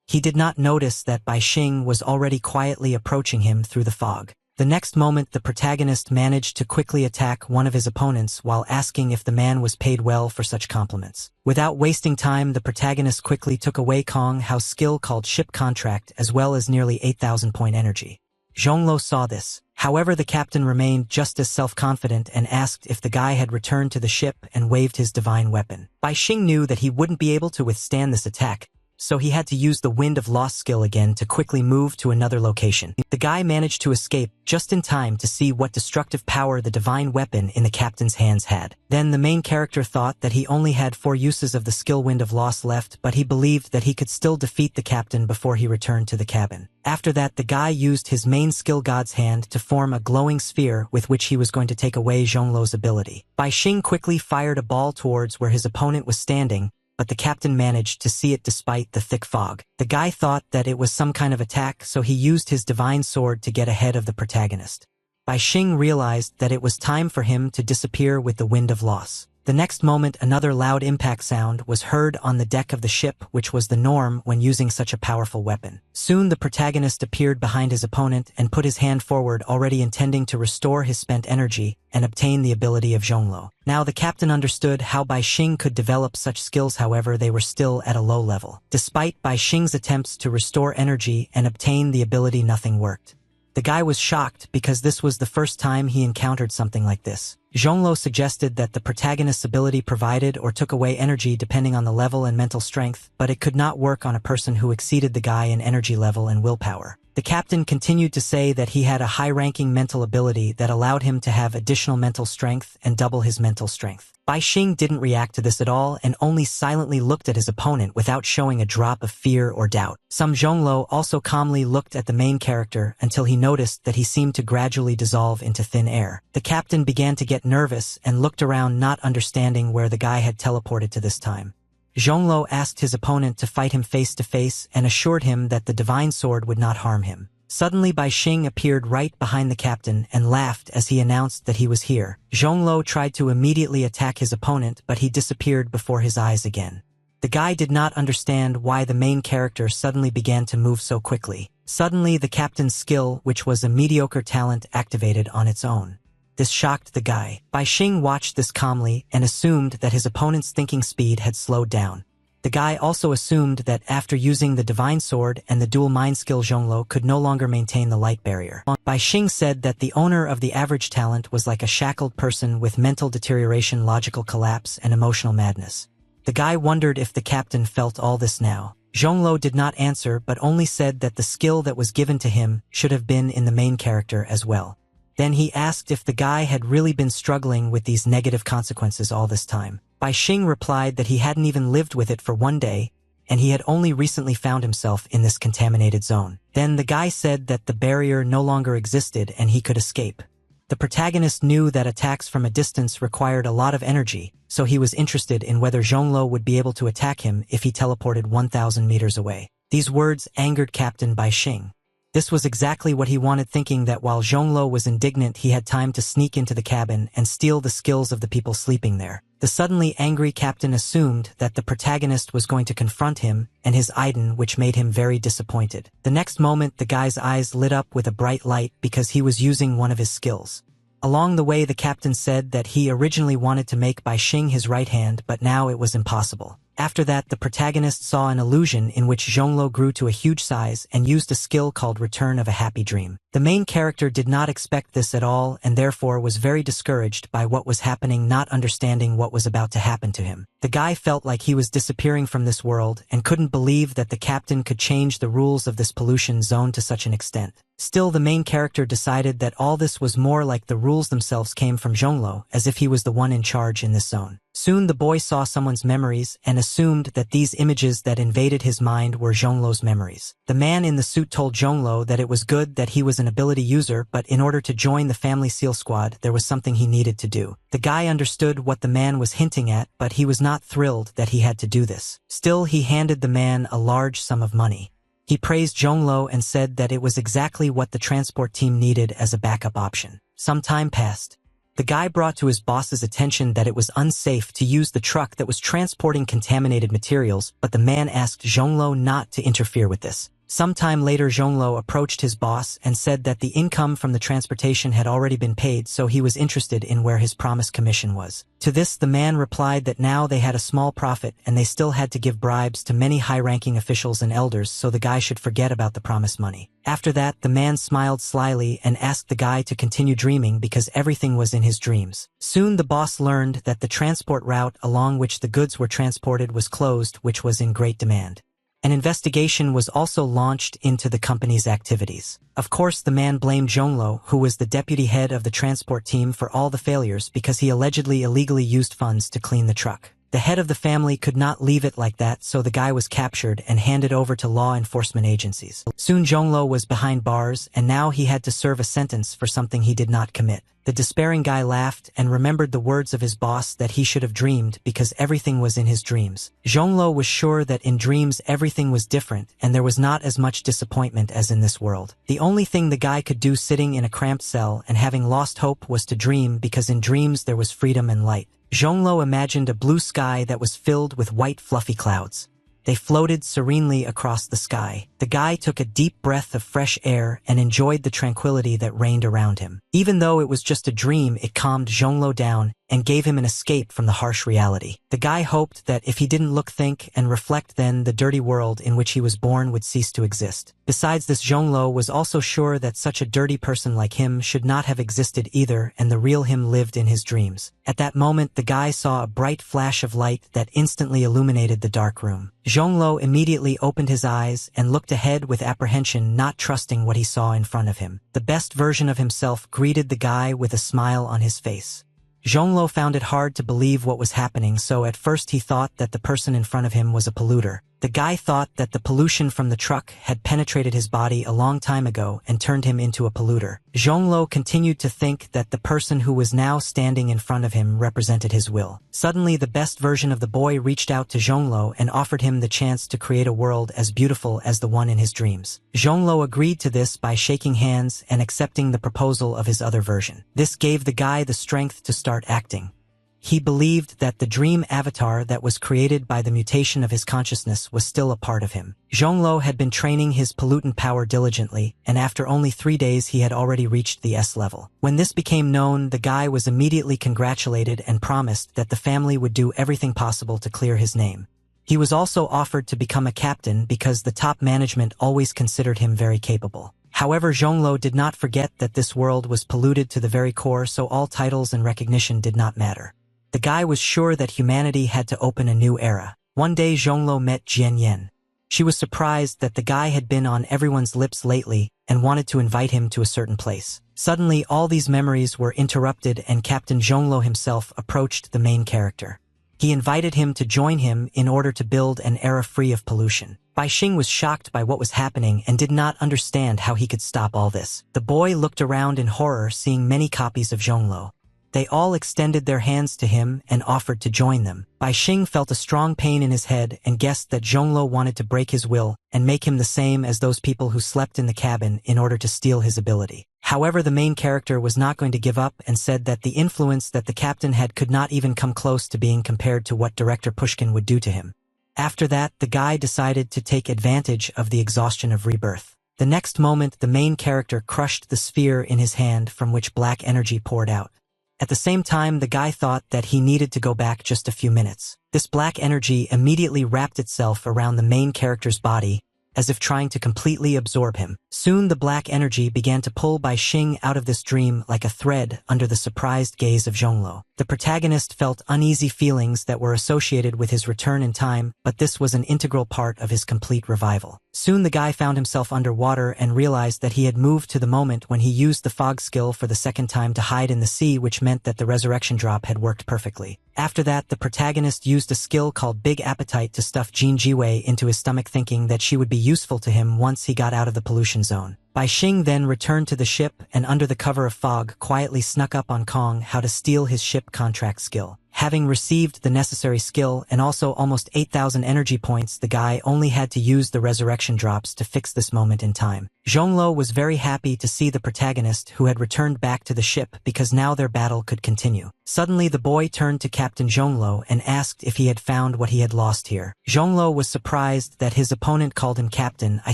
He did not notice that Bai Xing was already quietly approaching him through the fog. The next moment, the protagonist managed to quickly attack one of his opponents while asking if the man was paid well for such compliments. Without wasting time, the protagonist quickly took away Kong Hao's skill called Ship Contract, as well as nearly 8,000 point energy. Zhonglo saw this. However, the captain remained just as self-confident and asked if the guy had returned to the ship and waved his divine weapon. Bai Xing knew that he wouldn't be able to withstand this attack, so he had to use the Wind of Loss skill again to quickly move to another location. The guy managed to escape just in time to see what destructive power the divine weapon in the captain's hands had. Then the main character thought that he only had 4 uses of the skill Wind of Loss left, but he believed that he could still defeat the captain before he returned to the cabin. After that, the guy used his main skill God's Hand to form a glowing sphere with which he was going to take away Zhonglo's ability. Bai Xing quickly fired a ball towards where his opponent was standing, but the captain managed to see it despite the thick fog. The guy thought that it was some kind of attack, so he used his divine sword to get ahead of the protagonist. Bai Xing realized that it was time for him to disappear with the Wind of Loss. The next moment another loud impact sound was heard on the deck of the ship, which was the norm when using such a powerful weapon. Soon the protagonist appeared behind his opponent and put his hand forward, already intending to restore his spent energy and obtain the ability of Zhonglo. Now the captain understood how Bai Xing could develop such skills, however they were still at a low level. Despite Bai Xing's attempts to restore energy and obtain the ability, nothing worked. The guy was shocked because this was the first time he encountered something like this. Zhonglo suggested that the protagonist's ability provided or took away energy depending on the level and mental strength, but it could not work on a person who exceeded the guy in energy level and willpower. The captain continued to say that he had a high-ranking mental ability that allowed him to have additional mental strength and double his mental strength. Bai Xing didn't react to this at all and only silently looked at his opponent without showing a drop of fear or doubt. Zhonglo also calmly looked at the main character until he noticed that he seemed to gradually dissolve into thin air. The captain began to get nervous and looked around, not understanding where the guy had teleported to this time. Zhonglo asked his opponent to fight him face to face and assured him that the divine sword would not harm him. Suddenly Bai Xing appeared right behind the captain and laughed as he announced that he was here. Zhonglo tried to immediately attack his opponent, but he disappeared before his eyes again. The guy did not understand why the main character suddenly began to move so quickly. Suddenly the captain's skill, which was a mediocre talent, activated on its own. This shocked the guy. Bai Xing watched this calmly and assumed that his opponent's thinking speed had slowed down. The guy also assumed that after using the divine sword and the dual mind skill, Zhonglo could no longer maintain the light barrier. Bai Xing said that the owner of the average talent was like a shackled person with mental deterioration, logical collapse, and emotional madness. The guy wondered if the captain felt all this now. Zhonglo did not answer but only said that the skill that was given to him should have been in the main character as well. Then he asked if the guy had really been struggling with these negative consequences all this time. Bai Xing replied that he hadn't even lived with it for one day, and he had only recently found himself in this contaminated zone. Then the guy said that the barrier no longer existed and he could escape. The protagonist knew that attacks from a distance required a lot of energy, so he was interested in whether Zhonglo would be able to attack him if he teleported 1,000 meters away. These words angered Captain Bai Xing. This was exactly what he wanted, thinking that while Zhonglo was indignant he had time to sneak into the cabin and steal the skills of the people sleeping there. The suddenly angry captain assumed that the protagonist was going to confront him and his Aiden, which made him very disappointed. The next moment the guy's eyes lit up with a bright light because he was using one of his skills. Along the way the captain said that he originally wanted to make Bai Xing his right hand, but now it was impossible. After that, the protagonist saw an illusion in which Zhonglo grew to a huge size and used a skill called Return of a Happy Dream. The main character did not expect this at all and therefore was very discouraged by what was happening, not understanding what was about to happen to him. The guy felt like he was disappearing from this world and couldn't believe that the captain could change the rules of this pollution zone to such an extent. Still, the main character decided that all this was more like the rules themselves came from Zhonglo, as if he was the one in charge in this zone. Soon the boy saw someone's memories and assumed that these images that invaded his mind were Zhonglo's memories. The man in the suit told Zhonglo that it was good that he was an ability user, but in order to join the family SEAL squad there was something he needed to do. The guy understood what the man was hinting at, but he was not thrilled that he had to do this. Still, he handed the man a large sum of money. He praised Zhonglo and said that it was exactly what the transport team needed as a backup option. Some time passed. The guy brought to his boss's attention that it was unsafe to use the truck that was transporting contaminated materials, but the man asked Zhonglo not to interfere with this. Sometime later Zhonglo approached his boss and said that the income from the transportation had already been paid, so he was interested in where his promised commission was. To this the man replied that now they had a small profit and they still had to give bribes to many high-ranking officials and elders, so the guy should forget about the promised money. After that the man smiled slyly and asked the guy to continue dreaming because everything was in his dreams. Soon the boss learned that the transport route along which the goods were transported was closed, which was in great demand. An investigation was also launched into the company's activities. Of course, the man blamed Zhonglo, who was the deputy head of the transport team, for all the failures because he allegedly illegally used funds to clean the truck. The head of the family could not leave it like that, so the guy was captured and handed over to law enforcement agencies. Soon Zhonglo was behind bars, and now he had to serve a sentence for something he did not commit. The despairing guy laughed and remembered the words of his boss that he should have dreamed because everything was in his dreams. Zhonglo was sure that in dreams everything was different and there was not as much disappointment as in this world. The only thing the guy could do sitting in a cramped cell and having lost hope was to dream, because in dreams there was freedom and light. Zhonglo imagined a blue sky that was filled with white fluffy clouds. They floated serenely across the sky. The guy took a deep breath of fresh air and enjoyed the tranquility that reigned around him. Even though it was just a dream, it calmed Zhonglo down and gave him an escape from the harsh reality. The guy hoped that if he didn't look, think, and reflect, then the dirty world in which he was born would cease to exist. Besides this, Zhonglo was also sure that such a dirty person like him should not have existed either, and the real him lived in his dreams. At that moment, the guy saw a bright flash of light that instantly illuminated the dark room. Zhonglo immediately opened his eyes and looked ahead with apprehension, not trusting what he saw in front of him. The best version of himself greeted the guy with a smile on his face. Zhonglo found it hard to believe what was happening, so at first he thought that the person in front of him was a polluter. The guy thought that the pollution from the truck had penetrated his body a long time ago and turned him into a polluter. Zhonglo continued to think that the person who was now standing in front of him represented his will. Suddenly, the best version of the boy reached out to Zhonglo and offered him the chance to create a world as beautiful as the one in his dreams. Zhonglo agreed to this by shaking hands and accepting the proposal of his other version. This gave the guy the strength to start acting. He believed that the dream avatar that was created by the mutation of his consciousness was still a part of him. Zhonglo had been training his pollutant power diligently, and after only 3 days he had already reached the S level. When this became known, the guy was immediately congratulated and promised that the family would do everything possible to clear his name. He was also offered to become a captain because the top management always considered him very capable. However, Zhonglo did not forget that this world was polluted to the very core, so all titles and recognition did not matter. The guy was sure that humanity had to open a new era. One day Zhonglo met Jian Yen. She was surprised that the guy had been on everyone's lips lately and wanted to invite him to a certain place. Suddenly, all these memories were interrupted and Captain Zhonglo himself approached the main character. He invited him to join him in order to build an era free of pollution. Bai Xing was shocked by what was happening and did not understand how he could stop all this. The boy looked around in horror, seeing many copies of Zhonglo. They all extended their hands to him and offered to join them. Bai Xing felt a strong pain in his head and guessed that Zhonglo wanted to break his will and make him the same as those people who slept in the cabin in order to steal his ability. However, the main character was not going to give up and said that the influence that the captain had could not even come close to being compared to what Director Pushkin would do to him. After that, the guy decided to take advantage of the exhaustion of rebirth. The next moment, the main character crushed the sphere in his hand from which black energy poured out. At the same time, the guy thought that he needed to go back just a few minutes. This black energy immediately wrapped itself around the main character's body, as if trying to completely absorb him. Soon the black energy began to pull Bai Xing out of this dream like a thread under the surprised gaze of Zhonglo. The protagonist felt uneasy feelings that were associated with his return in time, but this was an integral part of his complete revival. Soon the guy found himself underwater and realized that he had moved to the moment when he used the fog skill for the second time to hide in the sea, which meant that the resurrection drop had worked perfectly. After that, the protagonist used a skill called Big Appetite to stuff Jin Jiwei into his stomach, thinking that she would be useful to him once he got out of the pollution zone. Bai Xing then returned to the ship and under the cover of fog quietly snuck up on Kong how to steal his ship contract skill. Having received the necessary skill and also almost 8,000 energy points, the guy only had to use the resurrection drops to fix this moment in time. Zhonglo was very happy to see the protagonist who had returned back to the ship because now their battle could continue. Suddenly the boy turned to Captain Zhonglo and asked if he had found what he had lost here. Zhonglo was surprised that his opponent called him captain. I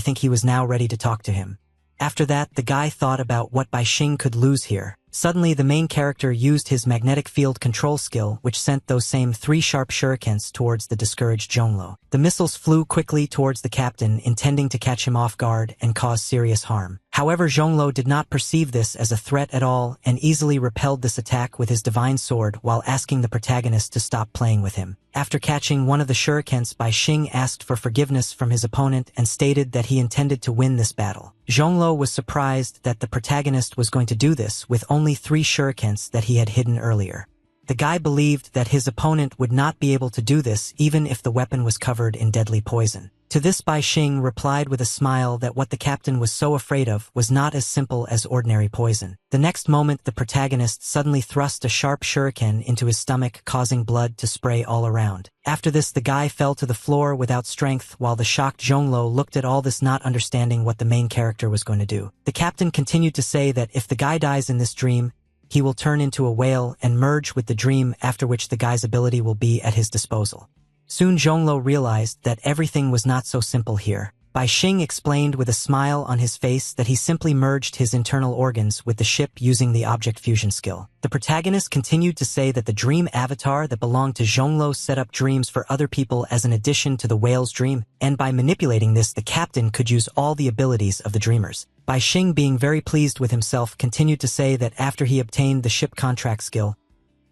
think he was now ready to talk to him. After that, the guy thought about what Bai Xing could lose here. Suddenly, the main character used his magnetic field control skill, which sent those same 3 sharp shurikens towards the discouraged Zhonglo. The missiles flew quickly towards the captain, intending to catch him off guard and cause serious harm. However, Zhonglo did not perceive this as a threat at all and easily repelled this attack with his divine sword while asking the protagonist to stop playing with him. After catching one of the shurikens, Bai Xing asked for forgiveness from his opponent and stated that he intended to win this battle. Zhonglo was surprised that the protagonist was going to do this with only 3 shurikens that he had hidden earlier. The guy believed that his opponent would not be able to do this even if the weapon was covered in deadly poison. To this, Bai Xing replied with a smile that what the captain was so afraid of was not as simple as ordinary poison. The next moment, the protagonist suddenly thrust a sharp shuriken into his stomach, causing blood to spray all around. After this, the guy fell to the floor without strength while the shocked Zhonglo looked at all this, not understanding what the main character was going to do. The captain continued to say that if the guy dies in this dream, he will turn into a whale and merge with the dream, after which the guy's ability will be at his disposal. Soon Zhonglo realized that everything was not so simple here. Bai Xing explained with a smile on his face that he simply merged his internal organs with the ship using the object fusion skill. The protagonist continued to say that the dream avatar that belonged to Zhonglo set up dreams for other people as an addition to the whale's dream, and by manipulating this, the captain could use all the abilities of the dreamers. Bai Xing, being very pleased with himself, continued to say that after he obtained the ship contract skill,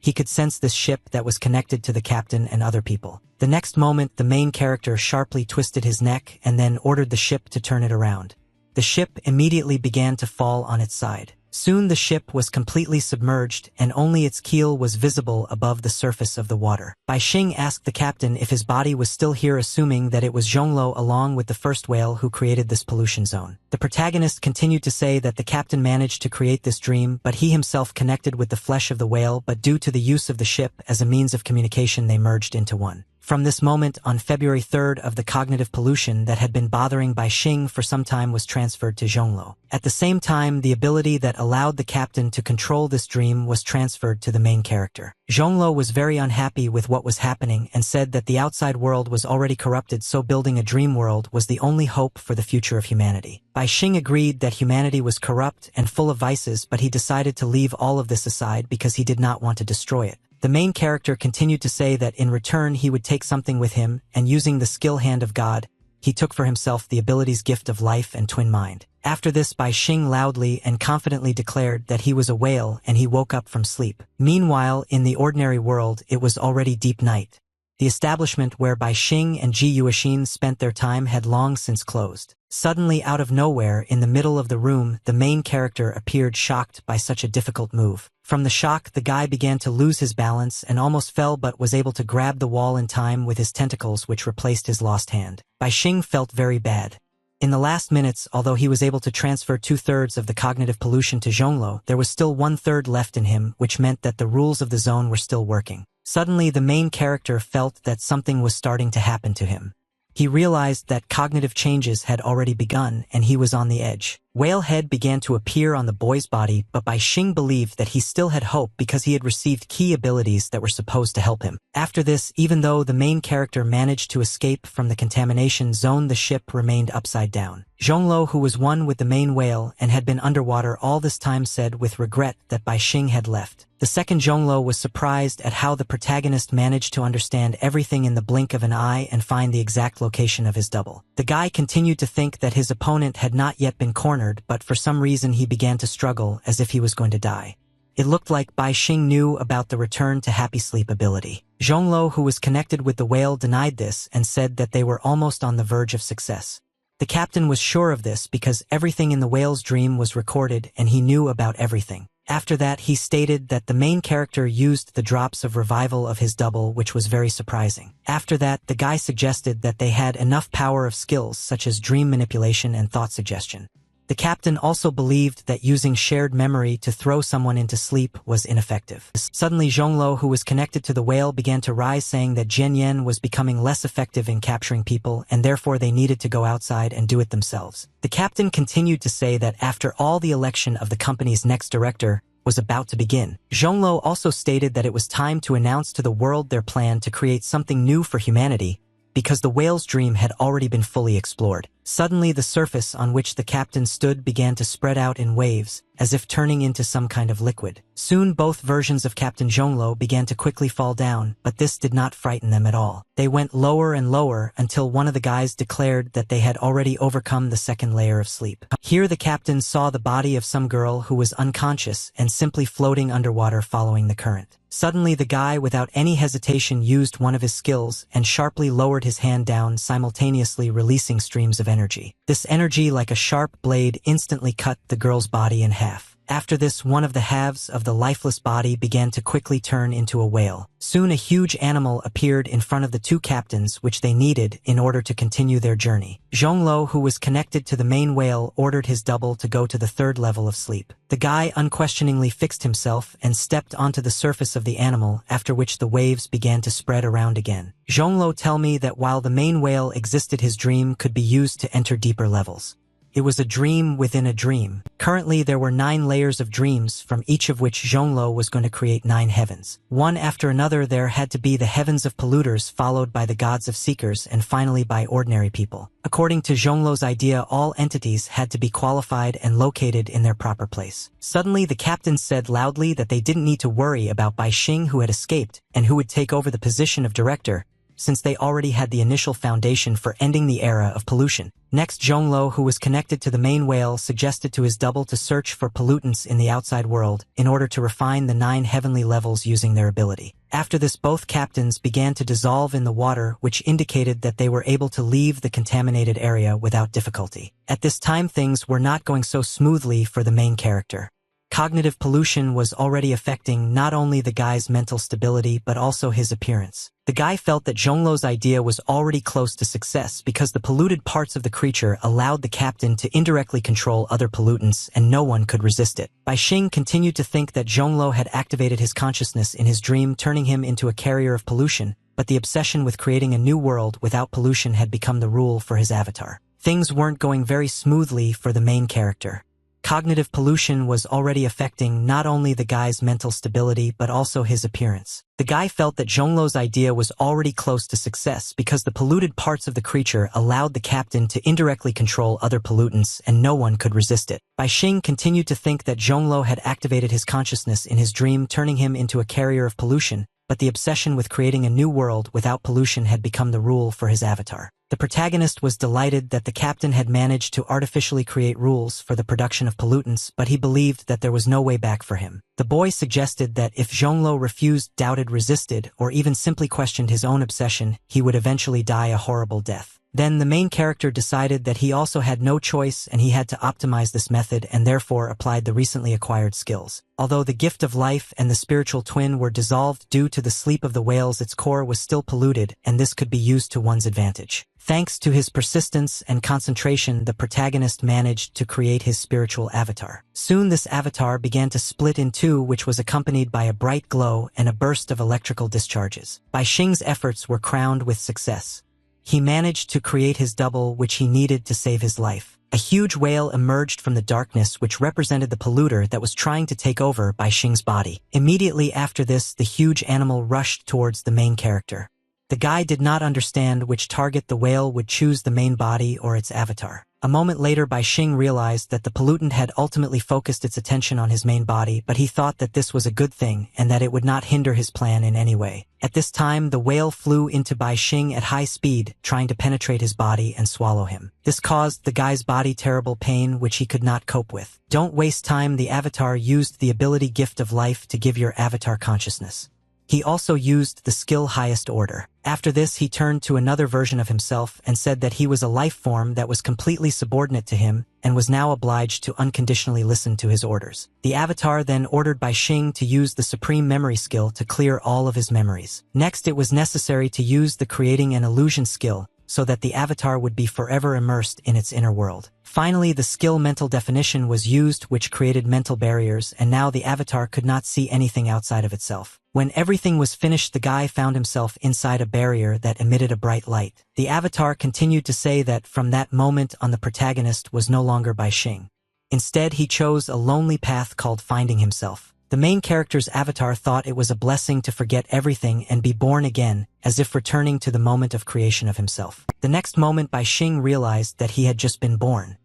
he could sense this ship that was connected to the captain and other people. The next moment, the main character sharply twisted his neck and then ordered the ship to turn it around. The ship immediately began to fall on its side. Soon the ship was completely submerged and only its keel was visible above the surface of the water. Bai Xing asked the captain if his body was still here, assuming that it was Zhonglo along with the first whale who created this pollution zone. The protagonist continued to say that the captain managed to create this dream, but he himself connected with the flesh of the whale, but due to the use of the ship as a means of communication, they merged into one. From this moment, on February 3rd, of the cognitive pollution that had been bothering Bai Xing for some time was transferred to Zhonglo. At the same time, the ability that allowed the captain to control this dream was transferred to the main character. Zhonglo was very unhappy with what was happening and said that the outside world was already corrupted, so building a dream world was the only hope for the future of humanity. Bai Xing agreed that humanity was corrupt and full of vices, but he decided to leave all of this aside because he did not want to destroy it. The main character continued to say that in return he would take something with him, and using the skill hand of God, he took for himself the ability's gift of life and twin mind. After this, Bai Xing loudly and confidently declared that he was a whale and he woke up from sleep. Meanwhile, in the ordinary world, it was already deep night. The establishment where Bai Xing and Ji Yuexin spent their time had long since closed. Suddenly, out of nowhere, in the middle of the room, the main character appeared, shocked by such a difficult move. From the shock, the guy began to lose his balance and almost fell, but was able to grab the wall in time with his tentacles, which replaced his lost hand. Bai Xing felt very bad. In the last minutes, although he was able to transfer 2/3 of the cognitive pollution to Zhonglo, there was still 1/3 left in him, which meant that the rules of the zone were still working. Suddenly, the main character felt that something was starting to happen to him. He realized that cognitive changes had already begun, and he was on the edge. Whale head began to appear on the boy's body, but Bai Xing believed that he still had hope because he had received key abilities that were supposed to help him. After this, even though the main character managed to escape from the contamination zone, the ship remained upside down. Zhonglo, who was one with the main whale and had been underwater all this time, said with regret that Bai Xing had left. The second Zhonglo was surprised at how the protagonist managed to understand everything in the blink of an eye and find the exact location of his double. The guy continued to think that his opponent had not yet been cornered, but for some reason he began to struggle as if he was going to die. It looked like Bai Xing knew about the return to happy sleep ability. Zhonglo, who was connected with the whale, denied this and said that they were almost on the verge of success. The captain was sure of this because everything in the whale's dream was recorded and he knew about everything. After that, he stated that the main character used the drops of revival of his double, which was very surprising. After that, the guy suggested that they had enough power of skills such as dream manipulation and thought suggestion. The captain also believed that using shared memory to throw someone into sleep was ineffective. Suddenly, Zhonglo, who was connected to the whale, began to rise, saying that Jian Yan was becoming less effective in capturing people, and therefore they needed to go outside and do it themselves. The captain continued to say that after all, the election of the company's next director was about to begin. Zhonglo also stated that it was time to announce to the world their plan to create something new for humanity, because the whale's dream had already been fully explored. Suddenly, the surface on which the captain stood began to spread out in waves, as if turning into some kind of liquid. Soon, both versions of Captain Zhonglo began to quickly fall down, but this did not frighten them at all. They went lower and lower until one of the guys declared that they had already overcome the second layer of sleep. Here, the captain saw the body of some girl who was unconscious and simply floating underwater following the current. Suddenly, the guy, without any hesitation, used one of his skills and sharply lowered his hand down, simultaneously releasing streams of energy. This energy, like a sharp blade, instantly cut the girl's body in half. After this, one of the halves of the lifeless body began to quickly turn into a whale. Soon a huge animal appeared in front of the two captains, which they needed in order to continue their journey. Zhonglo, who was connected to the main whale, ordered his double to go to the third level of sleep. The guy unquestioningly fixed himself and stepped onto the surface of the animal, after which the waves began to spread around again. Zhonglo tell me that while the main whale existed, his dream could be used to enter deeper levels. It was a dream within a dream. Currently, there were 9 layers of dreams, from each of which Zhonglo was going to create 9 heavens. One after another, there had to be the heavens of polluters, followed by the gods of seekers, and finally by ordinary people. According to Zhonglo's idea, all entities had to be qualified and located in their proper place. Suddenly, the captain said loudly that they didn't need to worry about Bai Xing, who had escaped, and who would take over the position of director, since they already had the initial foundation for ending the era of pollution. Next, Zhonglo, who was connected to the main whale, suggested to his double to search for pollutants in the outside world in order to refine the 9 heavenly levels using their ability. After this, both captains began to dissolve in the water, which indicated that they were able to leave the contaminated area without difficulty. At this time, things were not going so smoothly for the main character. Cognitive pollution was already affecting not only the guy's mental stability but also his appearance. The guy felt that Zhonglo's idea was already close to success because the polluted parts of the creature allowed the captain to indirectly control other pollutants and no one could resist it. Bai Xing continued to think that Zhonglo had activated his consciousness in his dream, turning him into a carrier of pollution, but the obsession with creating a new world without pollution had become the rule for his avatar. Things weren't going very smoothly for the main character. Cognitive pollution was already affecting not only the guy's mental stability but also his appearance. The guy felt that Zhonglo's idea was already close to success because the polluted parts of the creature allowed the captain to indirectly control other pollutants and no one could resist it. Bai Xing continued to think that Zhonglo had activated his consciousness in his dream, turning him into a carrier of pollution, but the obsession with creating a new world without pollution had become the rule for his avatar. The protagonist was delighted that the captain had managed to artificially create rules for the production of pollutants, but he believed that there was no way back for him. The boy suggested that if Zhonglo refused, doubted, resisted, or even simply questioned his own obsession, he would eventually die a horrible death. Then the main character decided that he also had no choice and he had to optimize this method and therefore applied the recently acquired skills. Although the gift of life and the spiritual twin were dissolved due to the sleep of the whales, its core was still polluted, and this could be used to one's advantage. Thanks to his persistence and concentration, the protagonist managed to create his spiritual avatar. Soon this avatar began to split in two, which was accompanied by a bright glow and a burst of electrical discharges. Bai Xing's efforts were crowned with success. He managed to create his double, which he needed to save his life. A huge whale emerged from the darkness, which represented the polluter that was trying to take over Bai Xing's body. Immediately after this, the huge animal rushed towards the main character. The guy did not understand which target the whale would choose, the main body or its avatar. A moment later, Bai Xing realized that the pollutant had ultimately focused its attention on his main body, but he thought that this was a good thing and that it would not hinder his plan in any way. At this time, the whale flew into Bai Xing at high speed, trying to penetrate his body and swallow him. This caused the guy's body terrible pain, which he could not cope with. Don't waste time. The avatar used the ability gift of life to give your avatar consciousness. He also used the skill highest order. After this, he turned to another version of himself and said that he was a life form that was completely subordinate to him and was now obliged to unconditionally listen to his orders. The avatar then ordered Bai Xing to use the supreme memory skill to clear all of his memories. Next, it was necessary to use the creating an illusion skill so that the avatar would be forever immersed in its inner world. Finally, the skill mental definition was used, which created mental barriers, and now the avatar could not see anything outside of itself. When everything was finished, the guy found himself inside a barrier that emitted a bright light. The avatar continued to say that from that moment on, the protagonist was no longer Bai Xing. Instead, he chose a lonely path called finding himself. The main character's avatar thought it was a blessing to forget everything and be born again, as if returning to the moment of creation of himself. The next moment, Bai Xing realized that he had just been born.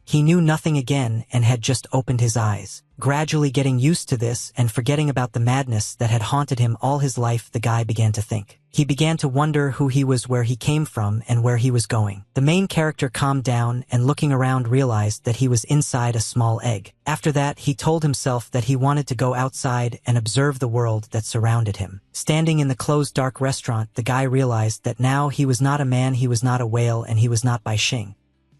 He knew nothing again and had just opened his eyes. Gradually getting used to this and forgetting about the madness that had haunted him all his life, the guy began to think. He began to wonder who he was, where he came from, and where he was going. The main character calmed down and, looking around, realized that he was inside a small egg. After that, he told himself that he wanted to go outside and observe the world that surrounded him. Standing in the closed dark restaurant, the guy realized that now he was not a man, he was not a whale, and he was not Bai Xing.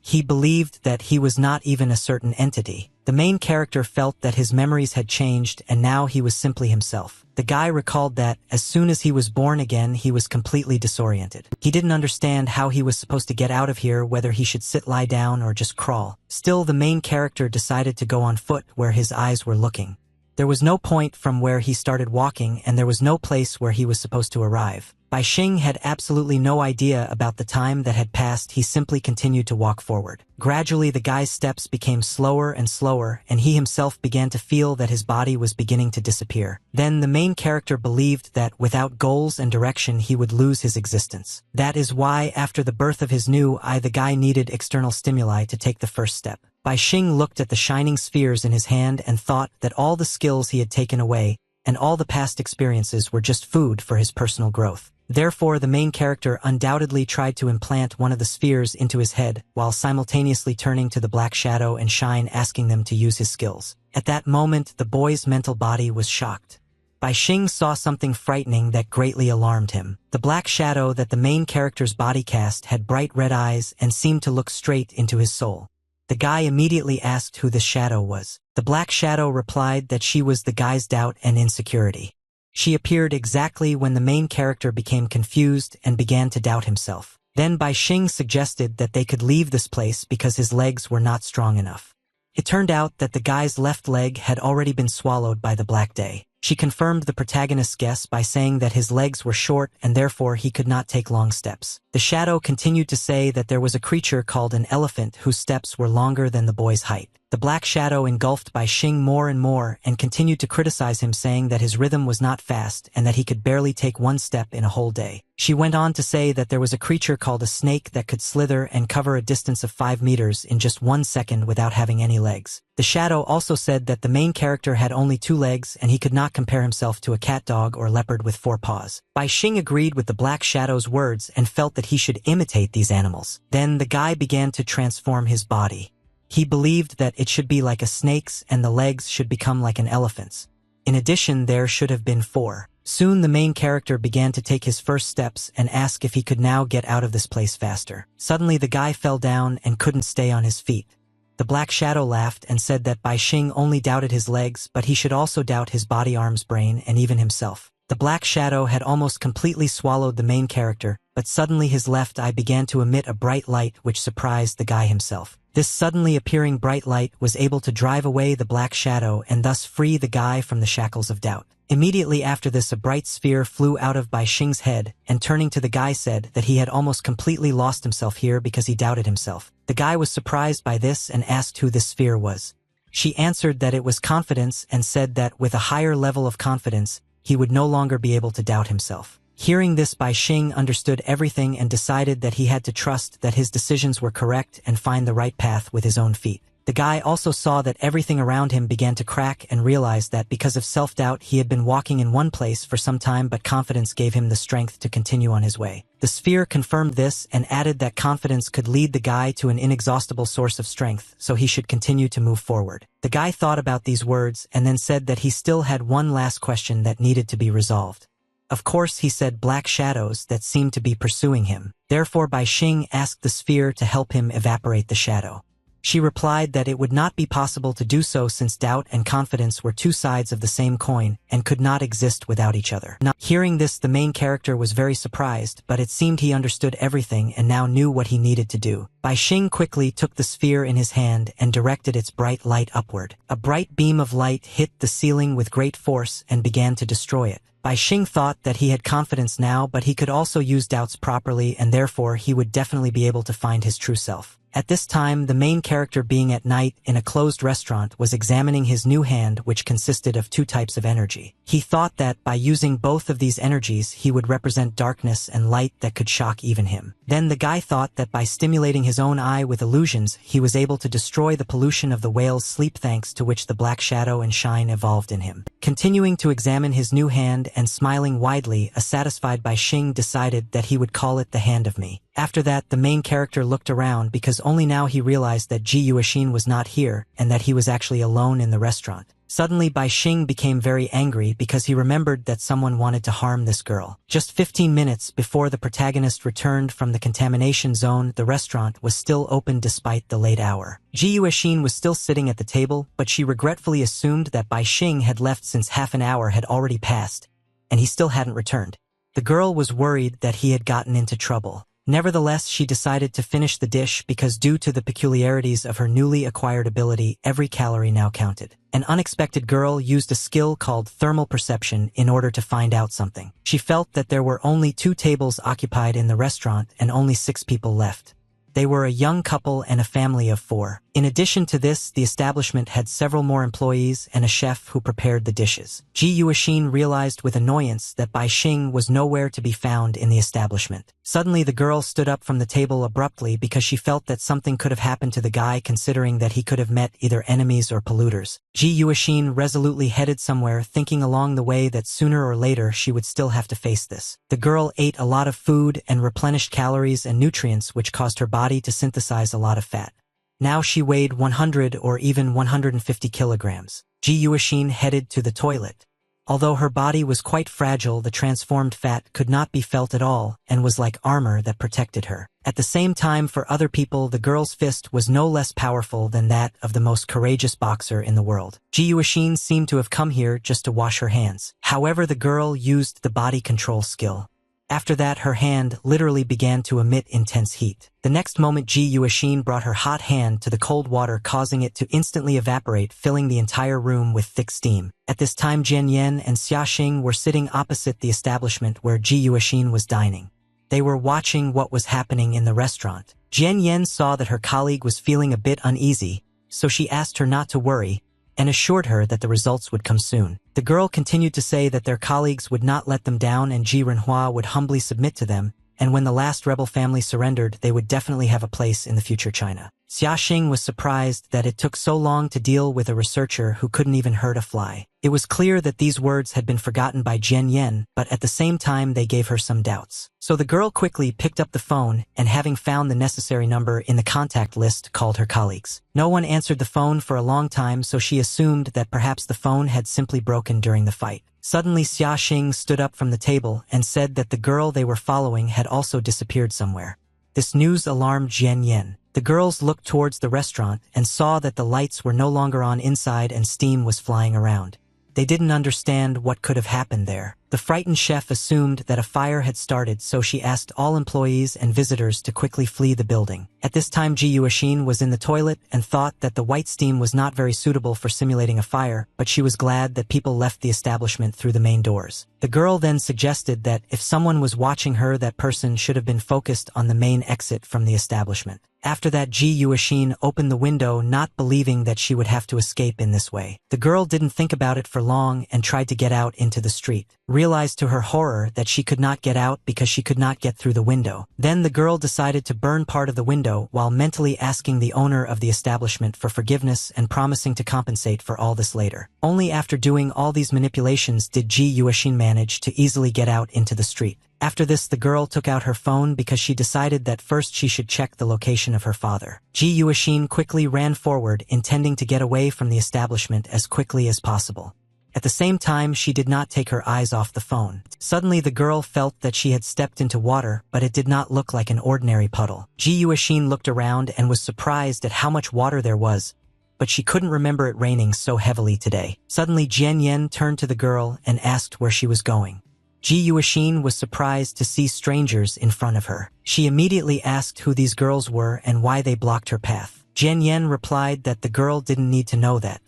He believed that he was not even a certain entity. The main character felt that his memories had changed and now he was simply himself. The guy recalled that as soon as he was born again, he was completely disoriented. He didn't understand how he was supposed to get out of here, whether he should sit, lie down, or just crawl. Still, the main character decided to go on foot where his eyes were looking. There was no point from where he started walking, and there was no place where he was supposed to arrive. Bai Xing had absolutely no idea about the time that had passed. He simply continued to walk forward. Gradually, the guy's steps became slower and slower, and he himself began to feel that his body was beginning to disappear. Then the main character believed that without goals and direction he would lose his existence. That is why, after the birth of his new I, the guy needed external stimuli to take the first step. Bai Xing looked at the shining spheres in his hand and thought that all the skills he had taken away and all the past experiences were just food for his personal growth. Therefore, the main character undoubtedly tried to implant one of the spheres into his head while simultaneously turning to the Black Shadow and Shine, asking them to use his skills. At that moment, the boy's mental body was shocked. Bai Xing saw something frightening that greatly alarmed him. The Black Shadow that the main character's body cast had bright red eyes and seemed to look straight into his soul. The guy immediately asked who this shadow was. The Black Shadow replied that she was the guy's doubt and insecurity. She appeared exactly when the main character became confused and began to doubt himself. Then Bai Xing suggested that they could leave this place because his legs were not strong enough. It turned out that the guy's left leg had already been swallowed by the Black Day. She confirmed the protagonist's guess by saying that his legs were short and therefore he could not take long steps. The shadow continued to say that there was a creature called an elephant whose steps were longer than the boy's height. The Black Shadow engulfed Bai Xing more and more and continued to criticize him, saying that his rhythm was not fast and that he could barely take one step in a whole day. She went on to say that there was a creature called a snake that could slither and cover a distance of 5 meters in just 1 second without having any legs. The shadow also said that the main character had only 2 legs and he could not compare himself to a cat dog or leopard with 4 paws. Bai Xing agreed with the Black Shadow's words and felt that he should imitate these animals. Then the guy began to transform his body. He believed that it should be like a snake's and the legs should become like an elephant's. In addition, there should have been 4. Soon the main character began to take his first steps and ask if he could now get out of this place faster. Suddenly the guy fell down and couldn't stay on his feet. The Black Shadow laughed and said that Bai Xing only doubted his legs, but he should also doubt his body, arms, brain, and even himself. The Black Shadow had almost completely swallowed the main character, but suddenly his left eye began to emit a bright light which surprised the guy himself. This suddenly appearing bright light was able to drive away the Black Shadow and thus free the guy from the shackles of doubt. Immediately after this, a bright sphere flew out of Bai Xing's head and, turning to the guy, said that he had almost completely lost himself here because he doubted himself. The guy was surprised by this and asked who this sphere was. She answered that it was confidence and said that with a higher level of confidence, he would no longer be able to doubt himself. Hearing this, Bai Xing understood everything and decided that he had to trust that his decisions were correct and find the right path with his own feet. The guy also saw that everything around him began to crack and realized that because of self-doubt he had been walking in one place for some time, but confidence gave him the strength to continue on his way. The sphere confirmed this and added that confidence could lead the guy to an inexhaustible source of strength, so he should continue to move forward. The guy thought about these words and then said that he still had one last question that needed to be resolved. Of course, he said, black shadows that seemed to be pursuing him. Therefore, Bai Xing asked the sphere to help him evaporate the shadow. She replied that it would not be possible to do so since doubt and confidence were two sides of the same coin and could not exist without each other. Now, hearing this, the main character was very surprised, but it seemed he understood everything and now knew what he needed to do. Bai Xing quickly took the sphere in his hand and directed its bright light upward. A bright beam of light hit the ceiling with great force and began to destroy it. Bai Xing thought that he had confidence now, but he could also use doubts properly, and therefore he would definitely be able to find his true self. At this time, the main character, being at night in a closed restaurant, was examining his new hand, which consisted of two types of energy. He thought that by using both of these energies, he would represent darkness and light that could shock even him. Then the guy thought that by stimulating his own eye with illusions, he was able to destroy the pollution of the whale's sleep, thanks to which the black shadow and shine evolved in him. Continuing to examine his new hand and smiling widely, a satisfied Bai Xing decided that he would call it the Hand of Me. After that, the main character looked around because only now he realized that Ji Yuexin was not here and that he was actually alone in the restaurant. Suddenly, Bai Xing became very angry because he remembered that someone wanted to harm this girl. Just 15 minutes before the protagonist returned from the contamination zone, the restaurant was still open despite the late hour. Ji Yuexin was still sitting at the table, but she regretfully assumed that Bai Xing had left since half an hour had already passed, and he still hadn't returned. The girl was worried that he had gotten into trouble. Nevertheless, she decided to finish the dish because due to the peculiarities of her newly acquired ability, every calorie now counted. An unexpected girl used a skill called thermal perception in order to find out something. She felt that there were only 2 tables occupied in the restaurant and only 6 people left. They were a young couple and a family of 4. In addition to this, the establishment had several more employees and a chef who prepared the dishes. Ji Yuexin realized with annoyance that Bai Xing was nowhere to be found in the establishment. Suddenly, the girl stood up from the table abruptly because she felt that something could have happened to the guy, considering that he could have met either enemies or polluters. Ji Yuexin resolutely headed somewhere, thinking along the way that sooner or later she would still have to face this. The girl ate a lot of food and replenished calories and nutrients, which caused her body to synthesize a lot of fat. Now she weighed 100 or even 150 kilograms. Ji Yuexin headed to the toilet. Although her body was quite fragile, the transformed fat could not be felt at all and was like armor that protected her. At the same time, for other people, the girl's fist was no less powerful than that of the most courageous boxer in the world. Ji Yuexin seemed to have come here just to wash her hands. However, the girl used the body control skill. After that, her hand literally began to emit intense heat. The next moment, Ji Yuexin brought her hot hand to the cold water, causing it to instantly evaporate, filling the entire room with thick steam. At this time, Jian Yan and Xia Xing were sitting opposite the establishment where Ji Yuexin was dining. They were watching what was happening in the restaurant. Jian Yan saw that her colleague was feeling a bit uneasy, so she asked her not to worry and assured her that the results would come soon. The girl continued to say that their colleagues would not let them down and Ji Renhua would humbly submit to them, and when the last rebel family surrendered, they would definitely have a place in the future China. Xia Xing was surprised that it took so long to deal with a researcher who couldn't even hurt a fly. It was clear that these words had been forgotten by Jian Yan, but at the same time they gave her some doubts. So the girl quickly picked up the phone and, having found the necessary number in the contact list, called her colleagues. No one answered the phone for a long time, so she assumed that perhaps the phone had simply broken during the fight. Suddenly, Xia Xing stood up from the table and said that the girl they were following had also disappeared somewhere. This news alarmed Jian Yan. The girls looked towards the restaurant and saw that the lights were no longer on inside and steam was flying around. They didn't understand what could have happened there. The frightened chef assumed that a fire had started, so she asked all employees and visitors to quickly flee the building. At this time, Ji Yuexin was in the toilet and thought that the white steam was not very suitable for simulating a fire, but she was glad that people left the establishment through the main doors. The girl then suggested that if someone was watching her, that person should have been focused on the main exit from the establishment. After that, Ji Yuexin opened the window, not believing that she would have to escape in this way. The girl didn't think about it for long and tried to get out into the street. Realized to her horror that she could not get out because she could not get through the window. Then the girl decided to burn part of the window while mentally asking the owner of the establishment for forgiveness and promising to compensate for all this later. Only after doing all these manipulations did Ji Yuexin manage to easily get out into the street. After this, the girl took out her phone because she decided that first she should check the location of her father. Ji Yuexin quickly ran forward, intending to get away from the establishment as quickly as possible. At the same time, she did not take her eyes off the phone. Suddenly, the girl felt that she had stepped into water, but it did not look like an ordinary puddle. Ji Yuexin looked around and was surprised at how much water there was, but she couldn't remember it raining so heavily today. Suddenly, Jian Yan turned to the girl and asked where she was going. Ji Yuexin was surprised to see strangers in front of her. She immediately asked who these girls were and why they blocked her path. Jian Yan replied that the girl didn't need to know that.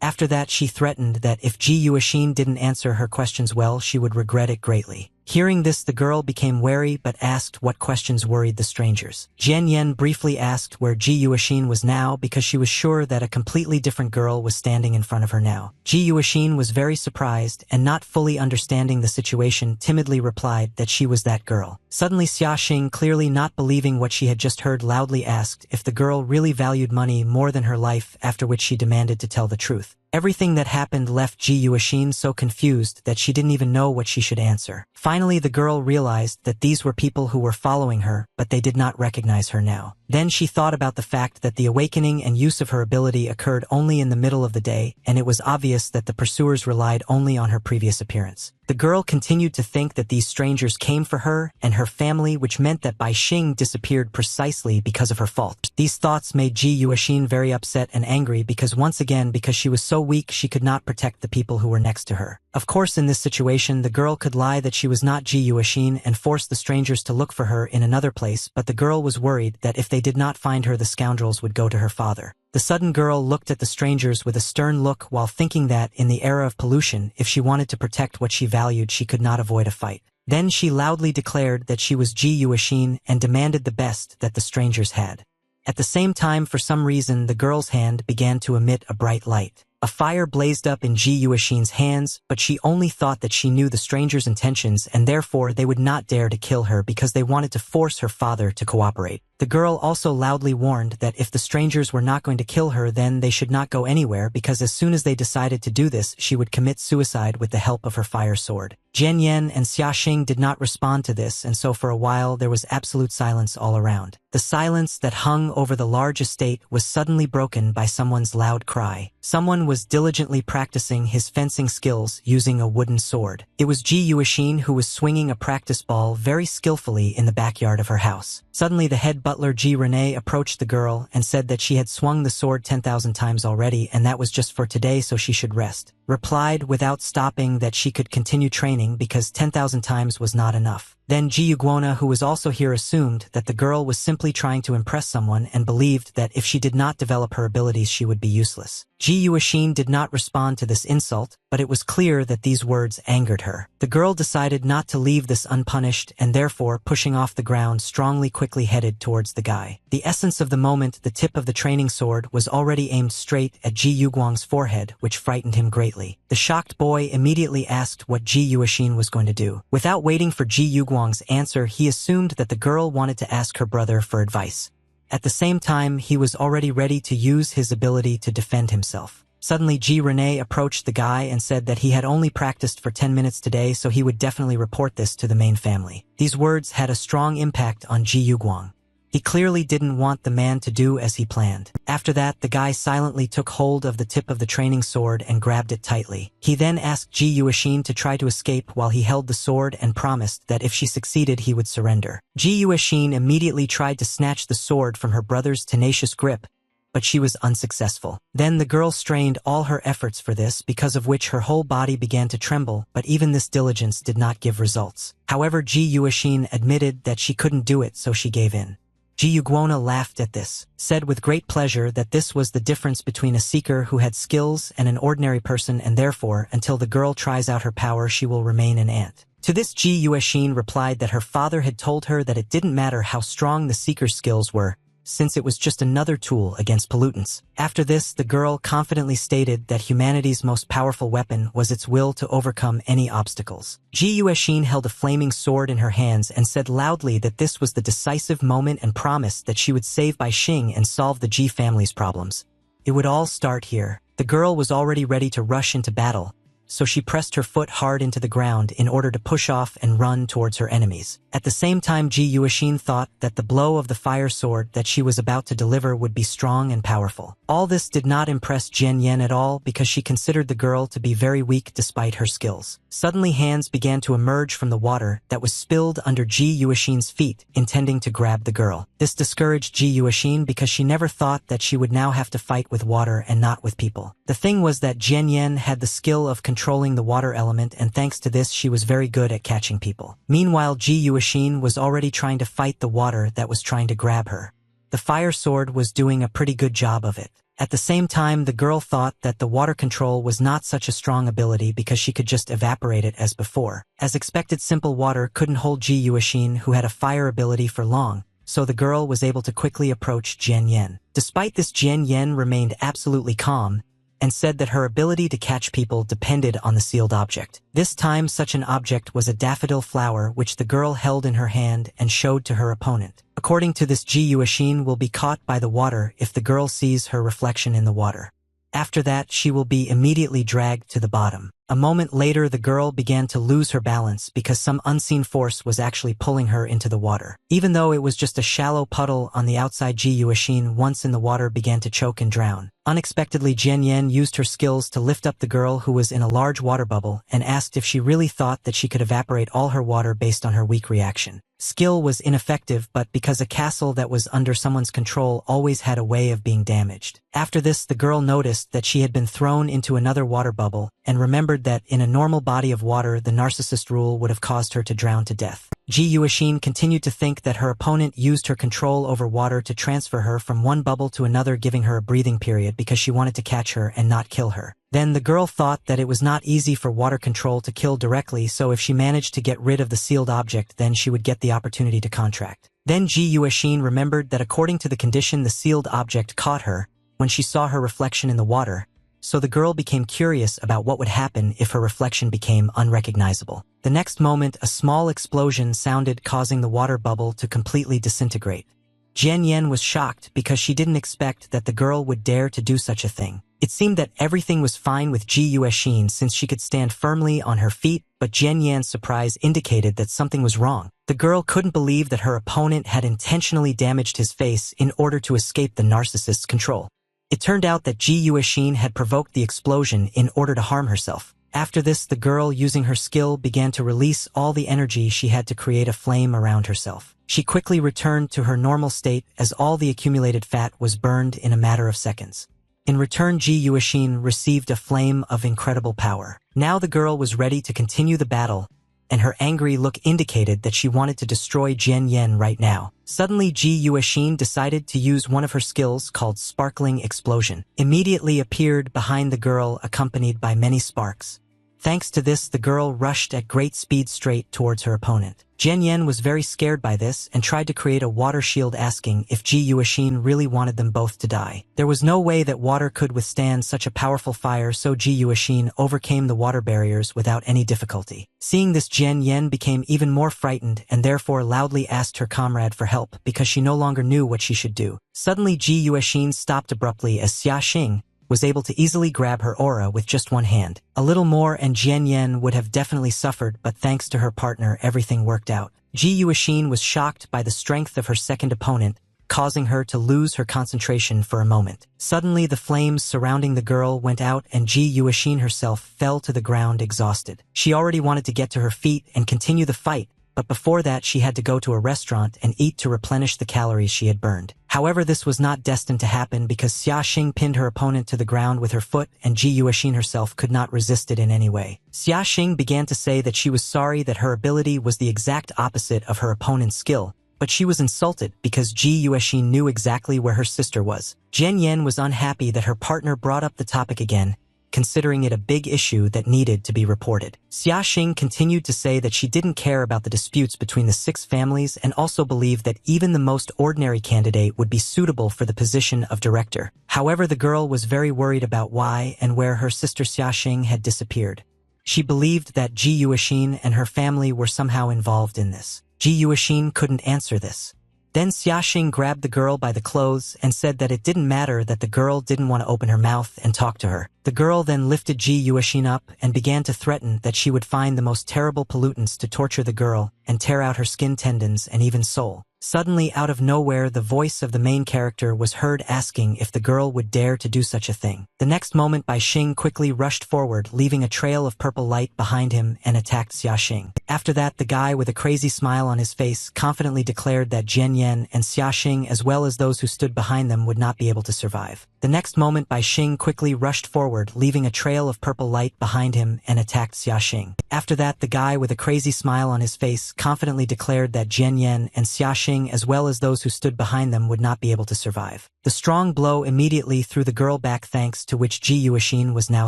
After that, she threatened that if Ji Yuexin didn't answer her questions well, she would regret it greatly. Hearing this, the girl became wary but asked what questions worried the strangers. Jian Yan briefly asked where Ji Yuexin was now because she was sure that a completely different girl was standing in front of her now. Ji Yuexin was very surprised and, not fully understanding the situation, timidly replied that she was that girl. Suddenly, Xia Xing, clearly not believing what she had just heard, loudly asked if the girl really valued money more than her life, after which she demanded to tell the truth. Everything that happened left Ji Yuexin so confused that she didn't even know what she should answer. Finally, the girl realized that these were people who were following her, but they did not recognize her now. Then she thought about the fact that the awakening and use of her ability occurred only in the middle of the day, and it was obvious that the pursuers relied only on her previous appearance. The girl continued to think that these strangers came for her and her family, which meant that Bai Xing disappeared precisely because of her fault. These thoughts made Ji Yuexin very upset and angry because once again, because she was so weak, she could not protect the people who were next to her. Of course, in this situation, the girl could lie that she was not Ji Yuexin and force the strangers to look for her in another place, but the girl was worried that if they did not find her, the scoundrels would go to her father. The sudden girl looked at the strangers with a stern look while thinking that, in the era of pollution, if she wanted to protect what she valued, she could not avoid a fight. Then she loudly declared that she was Ji Yuexin and demanded the best that the strangers had. At the same time, for some reason, the girl's hand began to emit a bright light. A fire blazed up in Ji Yuexin's hands, but she only thought that she knew the strangers' intentions and therefore they would not dare to kill her because they wanted to force her father to cooperate. The girl also loudly warned that if the strangers were not going to kill her, then they should not go anywhere because as soon as they decided to do this, she would commit suicide with the help of her fire sword. Jian Yan and Xia Xing did not respond to this, and so for a while there was absolute silence all around. The silence that hung over the large estate was suddenly broken by someone's loud cry. Someone was diligently practicing his fencing skills using a wooden sword. It was Ji Yuexin who was swinging a practice ball very skillfully in the backyard of her house. Suddenly the head butler Ji Rene approached the girl and said that she had swung the sword 10,000 times already and that was just for today, so she should rest. Replied without stopping that she could continue training because 10,000 times was not enough. Then Ji Yuguona, who was also here, assumed that the girl was simply trying to impress someone and believed that if she did not develop her abilities she would be useless. Ji Yuexin did not respond to this insult, but it was clear that these words angered her. The girl decided not to leave this unpunished and therefore, pushing off the ground, strongly quickly headed towards the guy. The essence of the moment, the tip of the training sword was already aimed straight at Ji Yuguang's forehead, which frightened him greatly. The shocked boy immediately asked what Ji Yuexin was going to do. Without waiting for Ji Yuguang's answer, he assumed that the girl wanted to ask her brother for advice. At the same time, he was already ready to use his ability to defend himself. Suddenly, Ji Rene approached the guy and said that he had only practiced for 10 minutes today, so he would definitely report this to the main family. These words had a strong impact on Ji Yuguang. He clearly didn't want the man to do as he planned. After that, the guy silently took hold of the tip of the training sword and grabbed it tightly. He then asked Ji Yuexin to try to escape while he held the sword and promised that if she succeeded he would surrender. Ji Yuexin immediately tried to snatch the sword from her brother's tenacious grip, but she was unsuccessful. Then the girl strained all her efforts for this, because of which her whole body began to tremble, but even this diligence did not give results. However, Ji Yuexin admitted that she couldn't do it, so she gave in. Ji Yuguona laughed at this, said with great pleasure that this was the difference between a seeker who had skills and an ordinary person, and therefore, until the girl tries out her power, she will remain an ant. To this, Ji Yuexin replied that her father had told her that it didn't matter how strong the seeker's skills were, since it was just another tool against pollutants. After this, the girl confidently stated that humanity's most powerful weapon was its will to overcome any obstacles. Ji Yuexin held a flaming sword in her hands and said loudly that this was the decisive moment and promised that she would save Bai Xing and solve the Ji family's problems. It would all start here. The girl was already ready to rush into battle, so she pressed her foot hard into the ground in order to push off and run towards her enemies. At the same time, Ji Yuexin thought that the blow of the fire sword that she was about to deliver would be strong and powerful. All this did not impress Jian Yan at all because she considered the girl to be very weak despite her skills. Suddenly, hands began to emerge from the water that was spilled under Ji Yuexin's feet, intending to grab the girl. This discouraged Ji Yuexin because she never thought that she would now have to fight with water and not with people. The thing was that Jian Yan had the skill of controlling the water element, and thanks to this she was very good at catching people. Meanwhile, Ji Yuexin was already trying to fight the water that was trying to grab her. The fire sword was doing a pretty good job of it. At the same time, the girl thought that the water control was not such a strong ability because she could just evaporate it as before. As expected, simple water couldn't hold Ji Yuexin, who had a fire ability, for long, so the girl was able to quickly approach Jian Yan. Despite this, Jian Yan remained absolutely calm and said that her ability to catch people depended on the sealed object. This time, such an object was a daffodil flower which the girl held in her hand and showed to her opponent. According to this, Ji Yuexin will be caught by the water if the girl sees her reflection in the water. After that, she will be immediately dragged to the bottom. A moment later, the girl began to lose her balance because some unseen force was actually pulling her into the water. Even though it was just a shallow puddle on the outside, Ji Yuexin, once in the water, began to choke and drown. Unexpectedly, Jian Yan used her skills to lift up the girl who was in a large water bubble and asked if she really thought that she could evaporate all her water based on her weak reaction. Skill was ineffective, but because a castle that was under someone's control always had a way of being damaged. After this, the girl noticed that she had been thrown into another water bubble and remembered that in a normal body of water, the narcissist rule would have caused her to drown to death. Ji Yuexin continued to think that her opponent used her control over water to transfer her from one bubble to another, giving her a breathing period because she wanted to catch her and not kill her. Then the girl thought that it was not easy for water control to kill directly, so if she managed to get rid of the sealed object, then she would get the opportunity to contract. Then Ji Yuexin remembered that according to the condition, the sealed object caught her when she saw her reflection in the water, so the girl became curious about what would happen if her reflection became unrecognizable. The next moment, a small explosion sounded, causing the water bubble to completely disintegrate. Jian Yan was shocked because she didn't expect that the girl would dare to do such a thing. It seemed that everything was fine with Ji Yuexin since she could stand firmly on her feet, but Jian Yan's surprise indicated that something was wrong. The girl couldn't believe that her opponent had intentionally damaged his face in order to escape the narcissist's control. It turned out that Ji Yuexin had provoked the explosion in order to harm herself. After this, the girl, using her skill, began to release all the energy she had to create a flame around herself. She quickly returned to her normal state as all the accumulated fat was burned in a matter of seconds. In return, Ji Yuexin received a flame of incredible power. Now the girl was ready to continue the battle, and her angry look indicated that she wanted to destroy Jian Yan right now. Suddenly, Ji Yuexin decided to use one of her skills called Sparkling Explosion. Immediately appeared behind the girl, accompanied by many sparks. Thanks to this, the girl rushed at great speed straight towards her opponent. Jian Yan was very scared by this and tried to create a water shield, asking if Ji Yuexin really wanted them both to die. There was no way that water could withstand such a powerful fire, so Ji Yuexin overcame the water barriers without any difficulty. Seeing this, Jian Yan became even more frightened and therefore loudly asked her comrade for help because she no longer knew what she should do. Suddenly, Ji Yuexin stopped abruptly as Xia Xing was able to easily grab her aura with just one hand. A little more and Jian Yan would have definitely suffered, but thanks to her partner, everything worked out. Ji Yuexin was shocked by the strength of her second opponent, causing her to lose her concentration for a moment. Suddenly, the flames surrounding the girl went out and Ji Yuexin herself fell to the ground exhausted. She already wanted to get to her feet and continue the fight, but before that she had to go to a restaurant and eat to replenish the calories she had burned. However, this was not destined to happen because Xia Xing pinned her opponent to the ground with her foot and Ji Yuexin herself could not resist it in any way. Xia Xing began to say that she was sorry that her ability was the exact opposite of her opponent's skill, but she was insulted because Ji Yuexin knew exactly where her sister was. Jian Yan was unhappy that her partner brought up the topic again, considering it a big issue that needed to be reported. Xia Xing continued to say that she didn't care about the disputes between the 6 families and also believed that even the most ordinary candidate would be suitable for the position of director. However, the girl was very worried about why and where her sister Xia Xing had disappeared. She believed that Ji Yuexin and her family were somehow involved in this. Ji Yuexin couldn't answer this. Then Xia Xing grabbed the girl by the clothes and said that it didn't matter that the girl didn't want to open her mouth and talk to her. The girl then lifted Ji Yuexin up and began to threaten that she would find the most terrible pollutants to torture the girl and tear out her skin, tendons, and even soul. Suddenly, out of nowhere, the voice of the main character was heard asking if the girl would dare to do such a thing. The next moment, Bai Xing quickly rushed forward, leaving a trail of purple light behind him, and attacked Xia Xing. After that, the guy with a crazy smile on his face confidently declared that Jian Yan and Xia Xing, as well as those who stood behind them, would not be able to survive. The next moment, Bai Xing quickly rushed forward, leaving a trail of purple light behind him, and attacked Xia Xing. After that, the guy with a crazy smile on his face confidently declared that Jian Yan and Xia Xing, as well as those who stood behind them, would not be able to survive. The strong blow immediately threw the girl back, thanks to which Ji Yuexin was now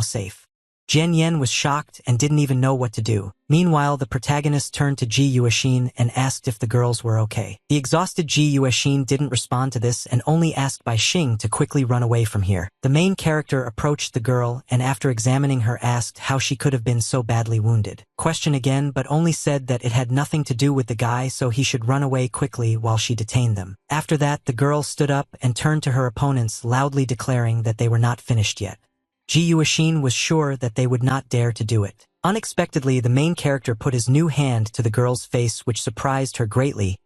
safe. Jian Yan was shocked and didn't even know what to do. Meanwhile, the protagonist turned to Ji Yuexin and asked if the girls were okay. The exhausted Ji Yuexin didn't respond to this and only asked Bai Xing to quickly run away from here. The main character approached the girl and after examining her asked how she could have been so badly wounded. Question again, but only said that it had nothing to do with the guy, so he should run away quickly while she detained them. After that, the girl stood up and turned to her opponents, loudly declaring that they were not finished yet. Ji Yuexin was sure that they would not dare to do it. Unexpectedly, the main character put his new hand to the girl's face, which surprised her greatly,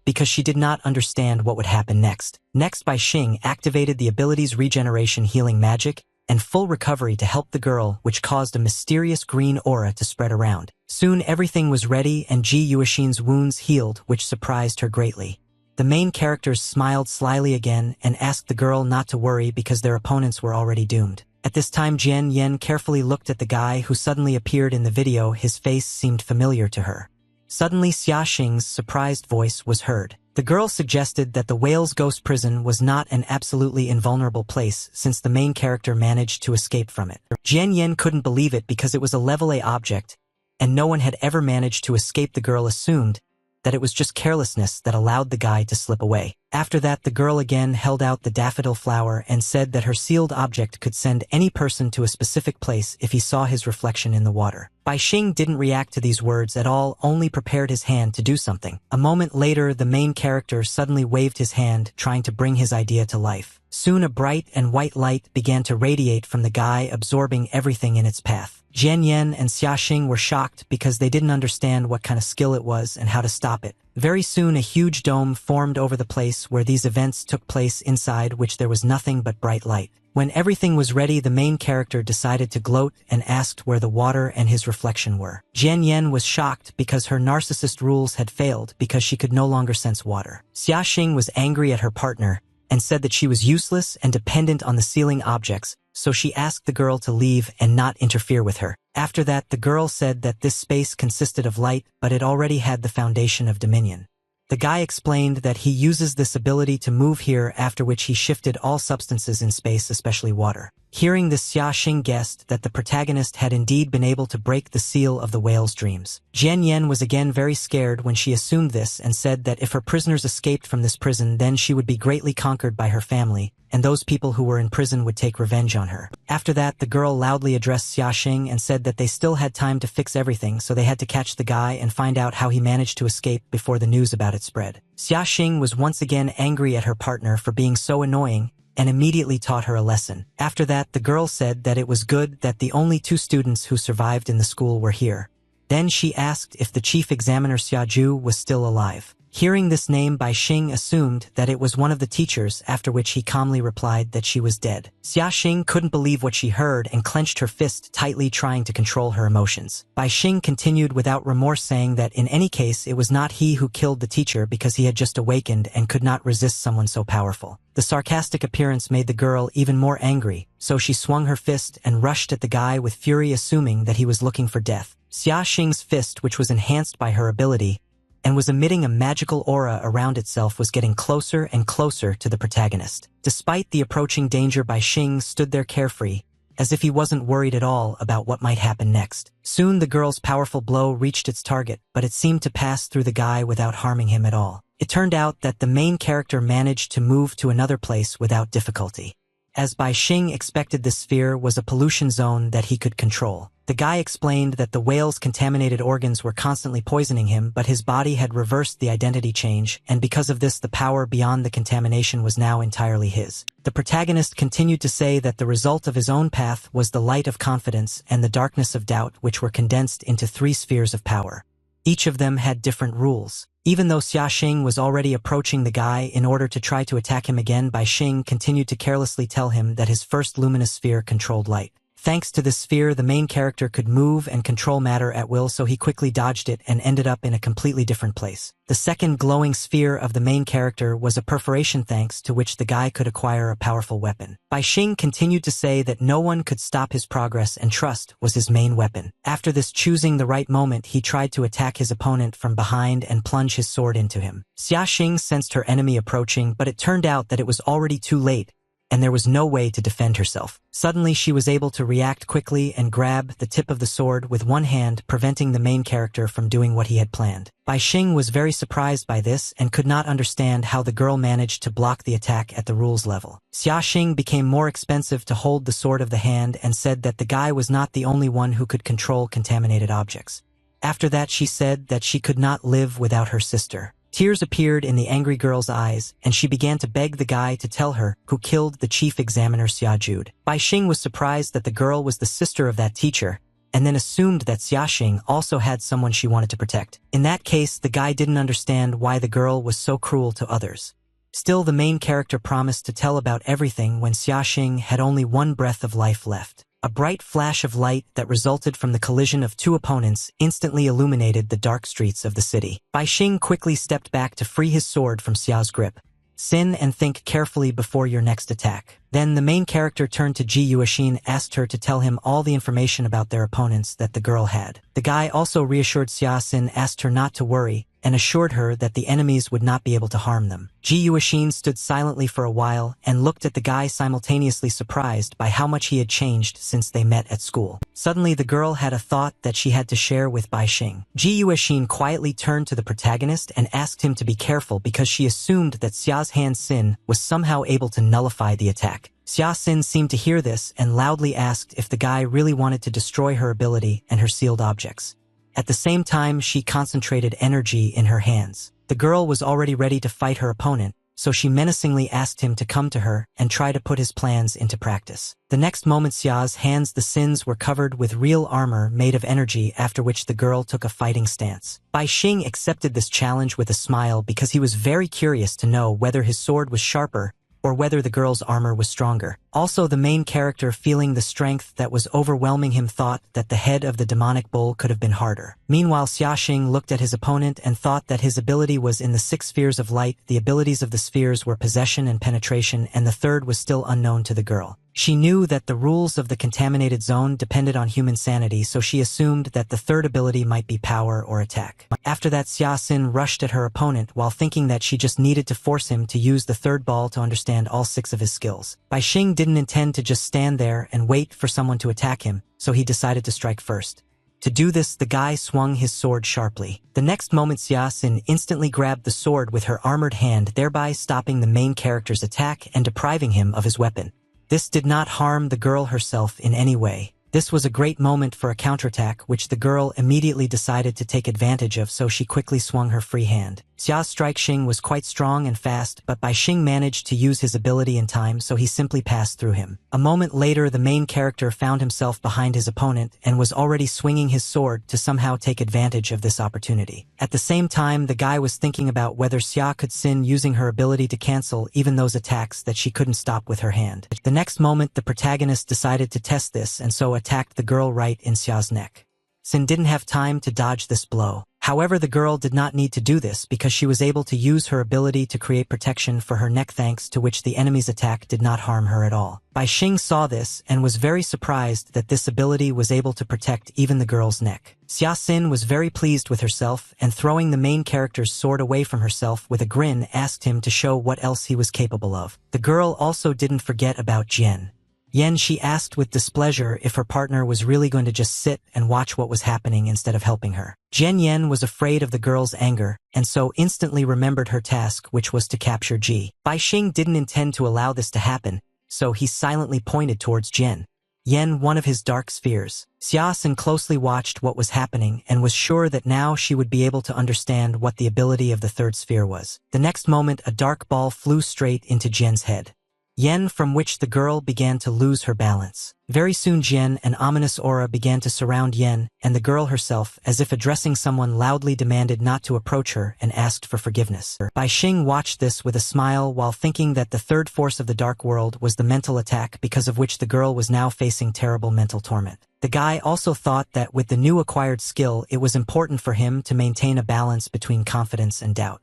because she did not understand what would happen next. Next, Bai Xing activated the abilities Regeneration Healing Magic and Full Recovery to help the girl, which caused a mysterious green aura to spread around. Soon everything was ready and Ji Yuexin's wounds healed, which surprised her greatly. The main characters smiled slyly again and asked the girl not to worry because their opponents were already doomed. At this time, Jian Yen carefully looked at the guy who suddenly appeared in the video. His face seemed familiar to her. Suddenly, Xia Xing's surprised voice was heard. The girl suggested that the whale's ghost prison was not an absolutely invulnerable place since the main character managed to escape from it. Jian Yen couldn't believe it because it was a level A object, and no one had ever managed to escape. The girl assumed that it was just carelessness that allowed the guy to slip away. After that, the girl again held out the daffodil flower and said that her sealed object could send any person to a specific place if he saw his reflection in the water. Bai Xing didn't react to these words at all, only prepared his hand to do something. A moment later, the main character suddenly waved his hand, trying to bring his idea to life. Soon a bright and white light began to radiate from the guy, absorbing everything in its path. Jian Yen and Xia Xing were shocked because they didn't understand what kind of skill it was and how to stop it. Very soon a huge dome formed over the place where these events took place, inside which there was nothing but bright light. When everything was ready, the main character decided to gloat and asked where the water and his reflection were. Jian Yen was shocked because her narcissist rules had failed because she could no longer sense water. Xia Xing was angry at her partner and said that she was useless and dependent on the sealing objects, so she asked the girl to leave and not interfere with her. After that, the girl said that this space consisted of light, but it already had the foundation of dominion. The guy explained that he uses this ability to move here, after which he shifted all substances in space, especially water. Hearing this, Xia Xing guessed that the protagonist had indeed been able to break the seal of the whale's dreams. Jian Yen was again very scared when she assumed this and said that if her prisoners escaped from this prison, then she would be greatly conquered by her family, and those people who were in prison would take revenge on her. After that, the girl loudly addressed Xia Xing and said that they still had time to fix everything, so they had to catch the guy and find out how he managed to escape before the news about it spread. Xia Xing was once again angry at her partner for being so annoying and immediately taught her a lesson. After that, the girl said that it was good that the only 2 students who survived in the school were here. Then she asked if the chief examiner Xiaju was still alive. Hearing this name, Bai Xing assumed that it was one of the teachers, after which he calmly replied that she was dead. Xia Xing couldn't believe what she heard and clenched her fist tightly, trying to control her emotions. Bai Xing continued without remorse, saying that in any case it was not he who killed the teacher because he had just awakened and could not resist someone so powerful. The sarcastic appearance made the girl even more angry, so she swung her fist and rushed at the guy with fury, assuming that he was looking for death. Xia Xing's fist, which was enhanced by her ability and was emitting a magical aura around itself, was getting closer and closer to the protagonist. Despite the approaching danger, Bai Xing stood there carefree, as if he wasn't worried at all about what might happen next. Soon the girl's powerful blow reached its target, but it seemed to pass through the guy without harming him at all. It turned out that the main character managed to move to another place without difficulty. As Bai Xing expected, this sphere was a pollution zone that he could control. The guy explained that the whale's contaminated organs were constantly poisoning him, but his body had reversed the identity change, and because of this, the power beyond the contamination was now entirely his. The protagonist continued to say that the result of his own path was the light of confidence and the darkness of doubt, which were condensed into 3 spheres of power. Each of them had different rules. Even though Xia Xing was already approaching the guy in order to try to attack him again, Bai Xing continued to carelessly tell him that his first luminous sphere controlled light. Thanks to this sphere, the main character could move and control matter at will, so he quickly dodged it and ended up in a completely different place. The second glowing sphere of the main character was a perforation, thanks to which the guy could acquire a powerful weapon. Bai Xing continued to say that no one could stop his progress and trust was his main weapon. After this, choosing the right moment, he tried to attack his opponent from behind and plunge his sword into him. Xia Xing sensed her enemy approaching, but it turned out that it was already too late, and there was no way to defend herself. Suddenly, she was able to react quickly and grab the tip of the sword with one hand, preventing the main character from doing what he had planned. Bai Xing was very surprised by this and could not understand how the girl managed to block the attack at the rules level. Xia Xing became more expensive to hold the sword of the hand and said that the guy was not the only one who could control contaminated objects. After that, she said that she could not live without her sister. Tears appeared in the angry girl's eyes, and she began to beg the guy to tell her who killed the chief examiner Xiajude. Bai Xing was surprised that the girl was the sister of that teacher, and then assumed that Xiaxing also had someone she wanted to protect. In that case, the guy didn't understand why the girl was so cruel to others. Still, the main character promised to tell about everything when Xiaxing had only one breath of life left. A bright flash of light that resulted from the collision of two opponents instantly illuminated the dark streets of the city. Bai Xing quickly stepped back to free his sword from Xiao's grip. Sin and think carefully before your next attack. Then the main character turned to Ji Yuexin, asked her to tell him all the information about their opponents that the girl had. The guy also reassured Xia Xin, asked her not to worry, and assured her that the enemies would not be able to harm them. Ji Yuexin stood silently for a while and looked at the guy, simultaneously surprised by how much he had changed since they met at school. Suddenly the girl had a thought that she had to share with Bai Xing. Ji Yuexin quietly turned to the protagonist and asked him to be careful because she assumed that Xia's hand Xin was somehow able to nullify the attack. Xia Xin seemed to hear this and loudly asked if the guy really wanted to destroy her ability and her sealed objects. At the same time, she concentrated energy in her hands. The girl was already ready to fight her opponent, so she menacingly asked him to come to her and try to put his plans into practice. The next moment, Xia's hands, the Sins, were covered with real armor made of energy, after which the girl took a fighting stance. Bai Xing accepted this challenge with a smile because he was very curious to know whether his sword was sharper or whether the girl's armor was stronger. Also, the main character, feeling the strength that was overwhelming him, thought that the head of the demonic bull could have been harder. Meanwhile, Xiaxing looked at his opponent and thought that his ability was in the 6 spheres of light. The abilities of the spheres were possession and penetration, and the third was still unknown to the girl. She knew that the rules of the contaminated zone depended on human sanity, so she assumed that the third ability might be power or attack. After that, Xia Xin rushed at her opponent while thinking that she just needed to force him to use the third ball to understand all 6 of his skills. Bai Xing didn't intend to just stand there and wait for someone to attack him, so he decided to strike first. To do this, the guy swung his sword sharply. The next moment, Xia Xin instantly grabbed the sword with her armored hand, thereby stopping the main character's attack and depriving him of his weapon. This did not harm the girl herself in any way. This was a great moment for a counterattack, which the girl immediately decided to take advantage of, so she quickly swung her free hand. Xia's strike Xing was quite strong and fast, but Bai Xing managed to use his ability in time, so he simply passed through him. A moment later, the main character found himself behind his opponent and was already swinging his sword to somehow take advantage of this opportunity. At the same time, the guy was thinking about whether Xia could sin using her ability to cancel even those attacks that she couldn't stop with her hand. The next moment, the protagonist decided to test this and so attacked the girl right in Xia's neck. Xin didn't have time to dodge this blow. However, the girl did not need to do this because she was able to use her ability to create protection for her neck, thanks to which the enemy's attack did not harm her at all. Bai Xing saw this and was very surprised that this ability was able to protect even the girl's neck. Xia Xin was very pleased with herself and, throwing the main character's sword away from herself with a grin, asked him to show what else he was capable of. The girl also didn't forget about Jian. Yen, she asked with displeasure if her partner was really going to just sit and watch what was happening instead of helping her. Jian Yen was afraid of the girl's anger, and so instantly remembered her task, which was to capture Ji. Bai Xing didn't intend to allow this to happen, so he silently pointed towards Jian Yen, one of his dark spheres. Xia Xin closely watched what was happening and was sure that now she would be able to understand what the ability of the third sphere was. The next moment, a dark ball flew straight into Jian's head. Yen, from which the girl began to lose her balance. Very soon, Jian, an ominous aura began to surround Yen, and the girl herself, as if addressing someone, loudly demanded not to approach her and asked for forgiveness. Bai Xing watched this with a smile while thinking that the third force of the dark world was the mental attack, because of which the girl was now facing terrible mental torment. The guy also thought that with the new acquired skill, it was important for him to maintain a balance between confidence and doubt.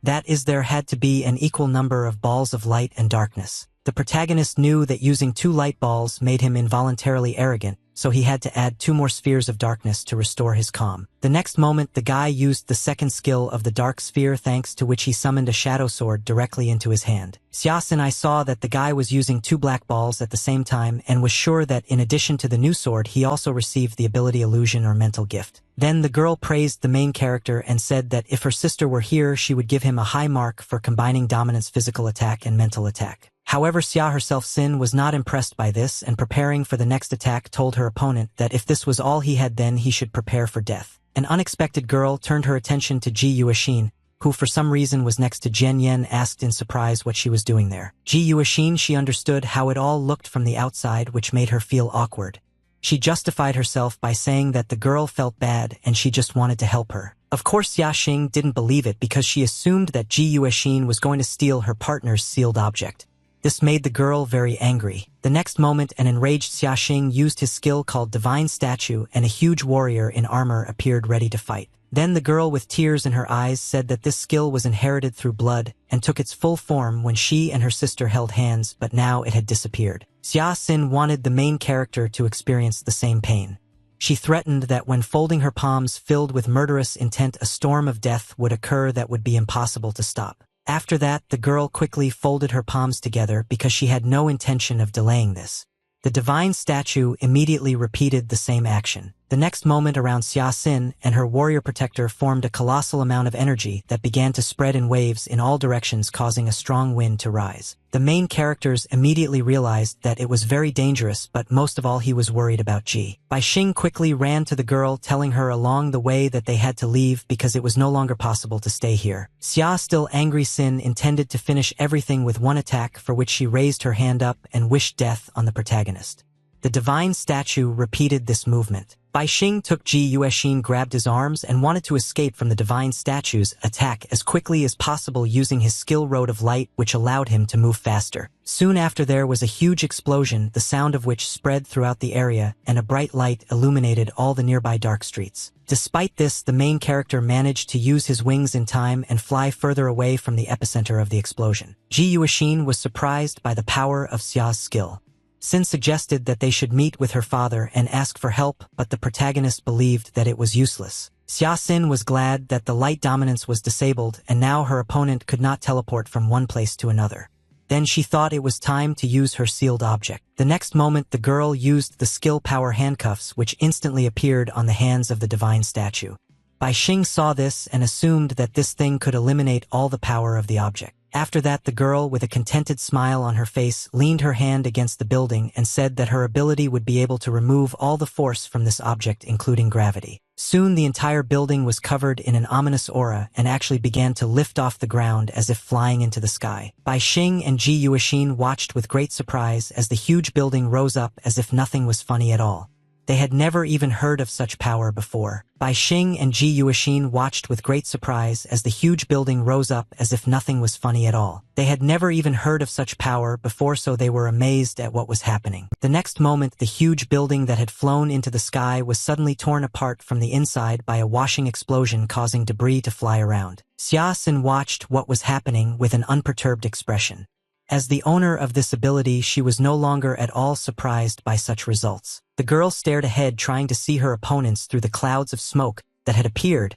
That is, there had to be an equal number of balls of light and darkness. The protagonist knew that using 2 light balls made him involuntarily arrogant, so he had to add 2 more spheres of darkness to restore his calm. The next moment, the guy used the second skill of the dark sphere, thanks to which he summoned a shadow sword directly into his hand. Xia Xin saw that the guy was using 2 black balls at the same time and was sure that in addition to the new sword, he also received the ability illusion or mental gift. Then the girl praised the main character and said that if her sister were here, she would give him a high mark for combining dominance, physical attack, and mental attack. However, Xia herself, Xin, was not impressed by this, and preparing for the next attack told her opponent that if this was all he had, then he should prepare for death. An unexpected girl turned her attention to Ji Yuexin, who for some reason was next to Jian Yen, asked in surprise what she was doing there. Ji Yuexin, she understood how it all looked from the outside, which made her feel awkward. She justified herself by saying that the girl felt bad and she just wanted to help her. Of course Xiaxing didn't believe it because she assumed that Ji Yuexin was going to steal her partner's sealed object. This made the girl very angry. The next moment, an enraged Xiaxing used his skill called Divine Statue, and a huge warrior in armor appeared ready to fight. Then the girl with tears in her eyes said that this skill was inherited through blood and took its full form when she and her sister held hands, but now it had disappeared. Xia Xin wanted the main character to experience the same pain. She threatened that when folding her palms filled with murderous intent, a storm of death would occur that would be impossible to stop. After that, the girl quickly folded her palms together because she had no intention of delaying this. The divine statue immediately repeated the same action. The next moment, around Xia Xin and her warrior protector formed a colossal amount of energy that began to spread in waves in all directions, causing a strong wind to rise. The main characters immediately realized that it was very dangerous, but most of all he was worried about Ji. Bai Xing quickly ran to the girl, telling her along the way that they had to leave because it was no longer possible to stay here. Xia, still angry, Xin intended to finish everything with one attack, for which she raised her hand up and wished death on the protagonist. The divine statue repeated this movement. Bai Xing took Ji Yuexin, grabbed his arms, and wanted to escape from the divine statue's attack as quickly as possible using his skill Road of Light, which allowed him to move faster. Soon after, there was a huge explosion, the sound of which spread throughout the area, and a bright light illuminated all the nearby dark streets. Despite this, the main character managed to use his wings in time and fly further away from the epicenter of the explosion. Ji Yuexin was surprised by the power of Xia's skill. Xin suggested that they should meet with her father and ask for help, but the protagonist believed that it was useless. Xia Xin was glad that the light dominance was disabled and now her opponent could not teleport from one place to another. Then she thought it was time to use her sealed object. The next moment, the girl used the skill power handcuffs, which instantly appeared on the hands of the divine statue. Bai Xing saw this and assumed that this thing could eliminate all the power of the object. After that, the girl, with a contented smile on her face, leaned her hand against the building and said that her ability would be able to remove all the force from this object, including gravity. Soon the entire building was covered in an ominous aura and actually began to lift off the ground as if flying into the sky. Bai Xing and Ji Yuexin watched with great surprise as the huge building rose up as if nothing was funny at all. They had never even heard of such power before. Bai Xing and Ji Yuexin watched with great surprise as the huge building rose up as if nothing was funny at all. They had never even heard of such power before, so they were amazed at what was happening. The next moment, the huge building that had flown into the sky was suddenly torn apart from the inside by a washing explosion, causing debris to fly around. Xia Xin watched what was happening with an unperturbed expression. As the owner of this ability, she was no longer at all surprised by such results. The girl stared ahead, trying to see her opponents through the clouds of smoke that had appeared,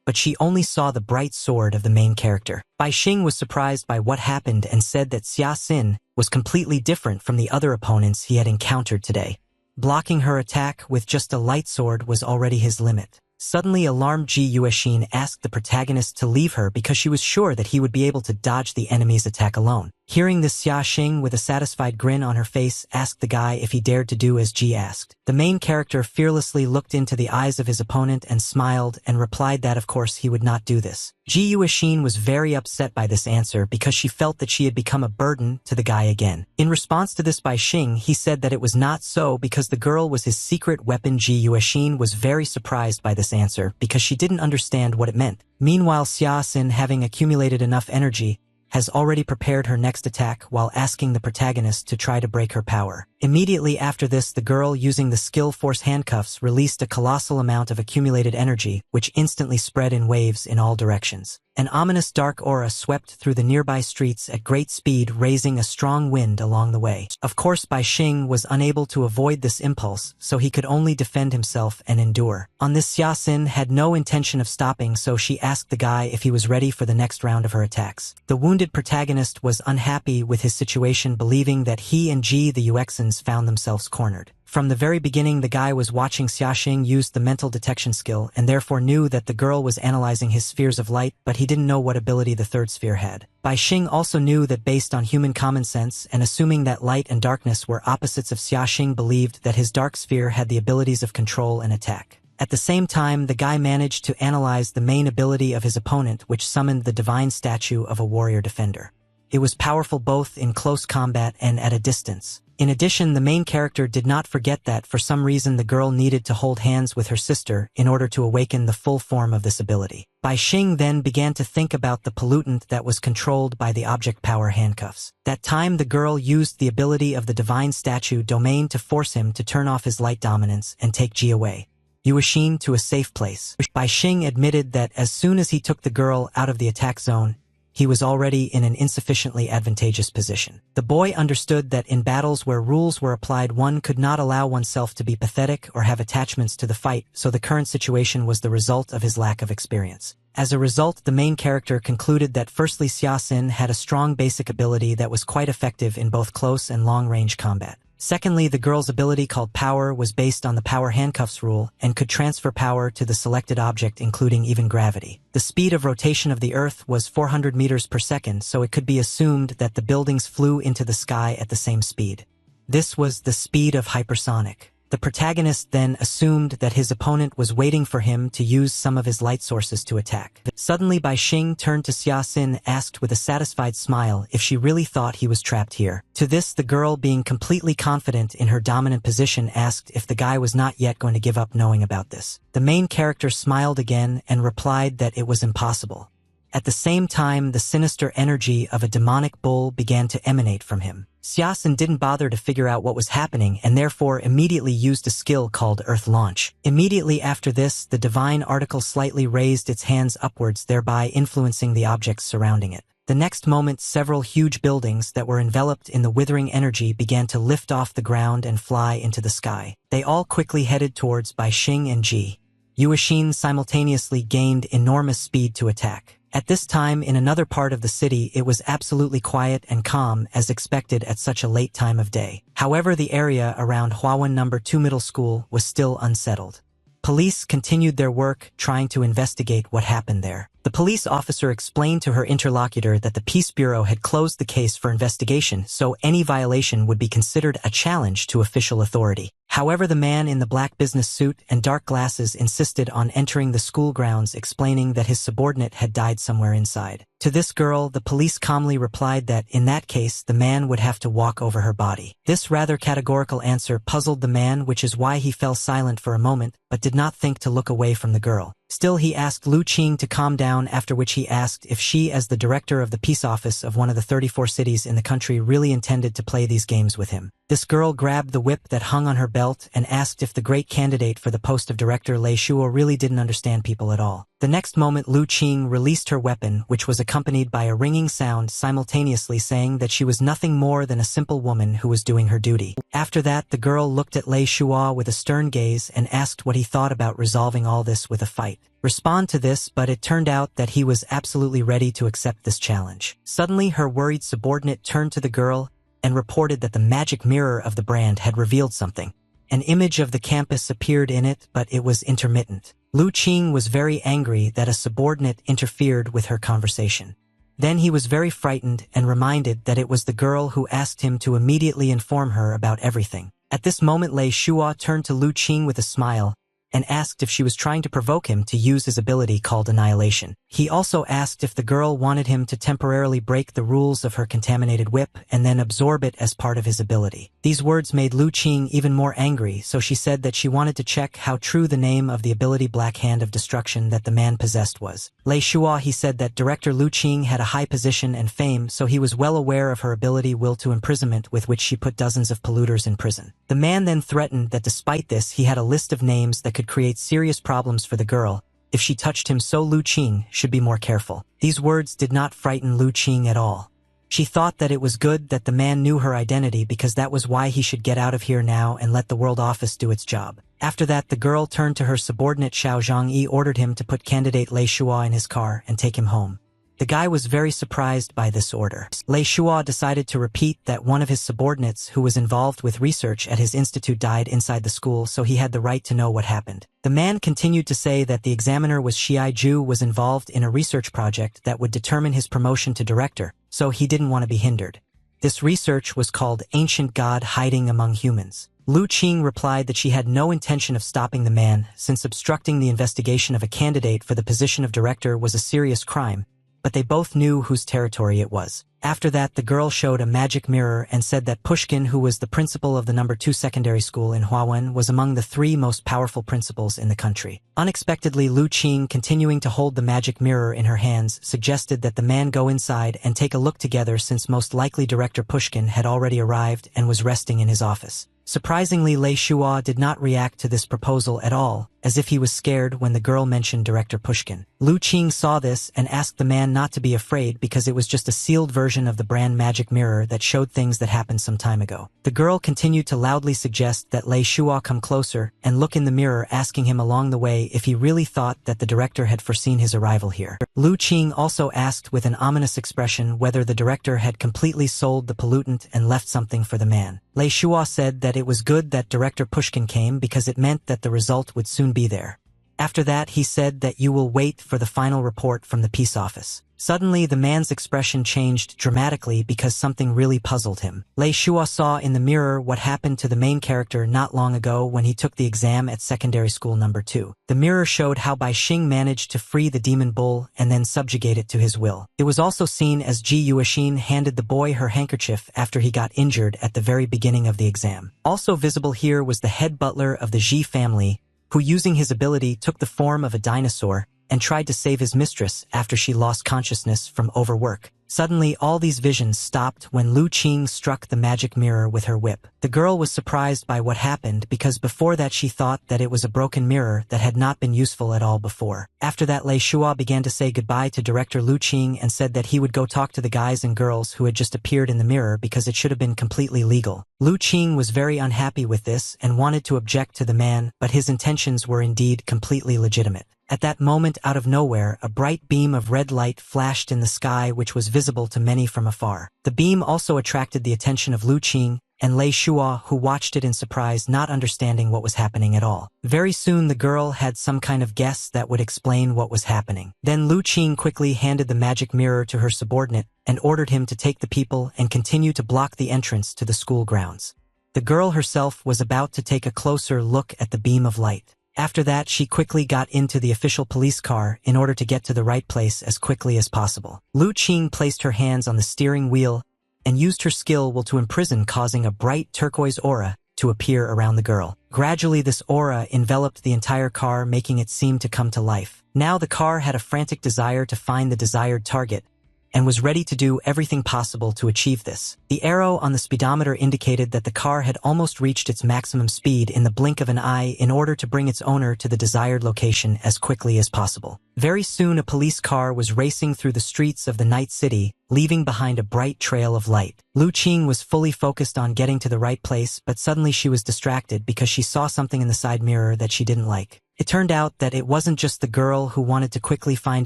but she only saw the bright sword of the main character. Bai Xing was surprised by what happened and said that Xia Xin was completely different from the other opponents he had encountered today. Blocking her attack with just a light sword was already his limit. Suddenly, alarmed Ji Yuexin asked the protagonist to leave her because she was sure that he would be able to dodge the enemy's attack alone. Hearing this, Xia Xing, with a satisfied grin on her face, asked the guy if he dared to do as Ji asked. The main character fearlessly looked into the eyes of his opponent and smiled and replied that of course he would not do this. Ji Yuexin was very upset by this answer because she felt that she had become a burden to the guy again. In response to this, Bai Xing, he said that it was not so because the girl was his secret weapon. Ji Yuexin was very surprised by this answer because she didn't understand what it meant. Meanwhile, Xia Xin, having accumulated enough energy, has already prepared her next attack while asking the protagonist to try to break her power. Immediately after this, the girl, using the skill force handcuffs, released a colossal amount of accumulated energy, which instantly spread in waves in all directions. An ominous dark aura swept through the nearby streets at great speed, raising a strong wind along the way. Of course, Bai Xing was unable to avoid this impulse, so he could only defend himself and endure. On this, Xia Xin had no intention of stopping, so she asked the guy if he was ready for the next round of her attacks. The wounded protagonist was unhappy with his situation, believing that he and Ji the Yuexins found themselves cornered. From the very beginning, the guy was watching Xia Xing use the mental detection skill and therefore knew that the girl was analyzing his spheres of light, but he didn't know what ability the third sphere had. Bai Xing also knew that based on human common sense and assuming that light and darkness were opposites of Xia Xing, believed that his dark sphere had the abilities of control and attack. At the same time, the guy managed to analyze the main ability of his opponent, which summoned the divine statue of a warrior defender. It was powerful both in close combat and at a distance. In addition, the main character did not forget that for some reason the girl needed to hold hands with her sister in order to awaken the full form of this ability. Bai Xing then began to think about the pollutant that was controlled by the object power handcuffs. That time the girl used the ability of the divine statue domain to force him to turn off his light dominance and take Ji away. Yuexin to a safe place. Bai Xing admitted that as soon as he took the girl out of the attack zone, he was already in an insufficiently advantageous position. The boy understood that in battles where rules were applied one could not allow oneself to be pathetic or have attachments to the fight, so the current situation was the result of his lack of experience. As a result, the main character concluded that firstly Xia Xin had a strong basic ability that was quite effective in both close and long-range combat. Secondly, the girl's ability called Power was based on the power handcuffs rule and could transfer power to the selected object including even gravity. The speed of rotation of the Earth was 400 meters per second, so it could be assumed that the buildings flew into the sky at the same speed. This was the speed of hypersonic. The protagonist then assumed that his opponent was waiting for him to use some of his light sources to attack. Suddenly Bai Xing turned to Xia Xin, asked with a satisfied smile if she really thought he was trapped here. To this, the girl, being completely confident in her dominant position, asked if the guy was not yet going to give up knowing about this. The main character smiled again and replied that it was impossible. At the same time, the sinister energy of a demonic bull began to emanate from him. Xia Xin didn't bother to figure out what was happening and therefore immediately used a skill called Earth Launch. Immediately after this, the divine article slightly raised its hands upwards, thereby influencing the objects surrounding it. The next moment, several huge buildings that were enveloped in the withering energy began to lift off the ground and fly into the sky. They all quickly headed towards Bai Xing and Ji. Yuexin simultaneously gained enormous speed to attack. At this time, in another part of the city, it was absolutely quiet and calm as expected at such a late time of day. However, the area around Huawen No. 2 Middle School was still unsettled. Police continued their work, trying to investigate what happened there. The police officer explained to her interlocutor that the Peace Bureau had closed the case for investigation, so any violation would be considered a challenge to official authority. However, the man in the black business suit and dark glasses insisted on entering the school grounds, explaining that his subordinate had died somewhere inside. To this girl, the police calmly replied that, in that case, the man would have to walk over her body. This rather categorical answer puzzled the man, which is why he fell silent for a moment, but did not think to look away from the girl. Still, he asked Lu Qing to calm down, after which he asked if she, as the director of the peace office of one of the 34 cities in the country, really intended to play these games with him. This girl grabbed the whip that hung on her belt and asked if the great candidate for the post of director Lei Shuo really didn't understand people at all. The next moment, Lu Qing released her weapon, which was accompanied by a ringing sound, simultaneously saying that she was nothing more than a simple woman who was doing her duty. After that, the girl looked at Lei Shuo with a stern gaze and asked what he thought about resolving all this with a fight. Respond to this, but it turned out that he was absolutely ready to accept this challenge. Suddenly, her worried subordinate turned to the girl and reported that the magic mirror of the brand had revealed something. An image of the campus appeared in it, but it was intermittent. Lu Qing was very angry that a subordinate interfered with her conversation. Then he was very frightened and reminded that it was the girl who asked him to immediately inform her about everything. At this moment, Lei Shuo turned to Lu Qing with a smile and asked if she was trying to provoke him to use his ability called Annihilation. He also asked if the girl wanted him to temporarily break the rules of her contaminated whip and then absorb it as part of his ability. These words made Lu Qing even more angry, so she said that she wanted to check how true the name of the ability Black Hand of Destruction that the man possessed was. Lei Shuo, he said that Director Lu Qing had a high position and fame, so he was well aware of her ability Will to Imprisonment, with which she put dozens of polluters in prison. The man then threatened that despite this, he had a list of names that could create serious problems for the girl if she touched him, so Lu Qing should be more careful. These words did not frighten Lu Qing at all. She thought that it was good that the man knew her identity, because that was why he should get out of here now and let the world office do its job. After that, the girl turned to her subordinate Xiao Zhangyi, ordered him to put candidate Lei Shuo in his car and take him home. The guy was very surprised by this order. Lei Shuo decided to repeat that one of his subordinates who was involved with research at his institute died inside the school, so he had the right to know what happened. The man continued to say that the examiner was Xiai Ju was involved in a research project that would determine his promotion to director, so he didn't want to be hindered. This research was called Ancient God Hiding Among Humans. Lu Qing replied that she had no intention of stopping the man, since obstructing the investigation of a candidate for the position of director was a serious crime, but they both knew whose territory it was. After that, the girl showed a magic mirror and said that Pushkin, who was the principal of the number 2 secondary school in Huawen, was among the 3 most powerful principals in the country. Unexpectedly, Lu Qing, continuing to hold the magic mirror in her hands, suggested that the man go inside and take a look together, since most likely Director Pushkin had already arrived and was resting in his office. Surprisingly, Lei Shua did not react to this proposal at all, as if he was scared when the girl mentioned Director Pushkin. Lu Qing saw this and asked the man not to be afraid because it was just a sealed version of the brand magic mirror that showed things that happened some time ago. The girl continued to loudly suggest that Lei Shua come closer and look in the mirror, asking him along the way if he really thought that the director had foreseen his arrival here. Lu Qing also asked with an ominous expression whether the director had completely sold the pollutant and left something for the man. Lei Shua said that it was good that Director Pushkin came because it meant that the result would soon be there. After that, he said that you will wait for the final report from the peace office. Suddenly, the man's expression changed dramatically because something really puzzled him. Lei Shua saw in the mirror what happened to the main character not long ago when he took the exam at secondary school number 2. The mirror showed how Bai Xing managed to free the demon bull and then subjugate it to his will. It was also seen as Ji Yuexin handed the boy her handkerchief after he got injured at the very beginning of the exam. Also visible here was the head butler of the Ji family, who, using his ability, took the form of a dinosaur and tried to save his mistress after she lost consciousness from overwork. Suddenly, all these visions stopped when Lu Qing struck the magic mirror with her whip. The girl was surprised by what happened because before that she thought that it was a broken mirror that had not been useful at all before. After that, Lei Shua began to say goodbye to Director Lu Qing and said that he would go talk to the guys and girls who had just appeared in the mirror because it should have been completely legal. Lu Qing was very unhappy with this and wanted to object to the man, but his intentions were indeed completely legitimate. At that moment, out of nowhere, a bright beam of red light flashed in the sky, which was visible to many from afar. The beam also attracted the attention of Lu Qing and Lei Shua, who watched it in surprise, not understanding what was happening at all. Very soon, the girl had some kind of guess that would explain what was happening. Then Lu Qing quickly handed the magic mirror to her subordinate and ordered him to take the people and continue to block the entrance to the school grounds. The girl herself was about to take a closer look at the beam of light. After that, she quickly got into the official police car in order to get to the right place as quickly as possible. Lu Qing placed her hands on the steering wheel and used her skill will to imprison, causing a bright turquoise aura to appear around the girl. Gradually, this aura enveloped the entire car, making it seem to come to life. Now the car had a frantic desire to find the desired target and was ready to do everything possible to achieve this. The arrow on the speedometer indicated that the car had almost reached its maximum speed in the blink of an eye in order to bring its owner to the desired location as quickly as possible. Very soon, a police car was racing through the streets of the night city, leaving behind a bright trail of light. Lu Qing was fully focused on getting to the right place, but suddenly she was distracted because she saw something in the side mirror that she didn't like. It turned out that it wasn't just the girl who wanted to quickly find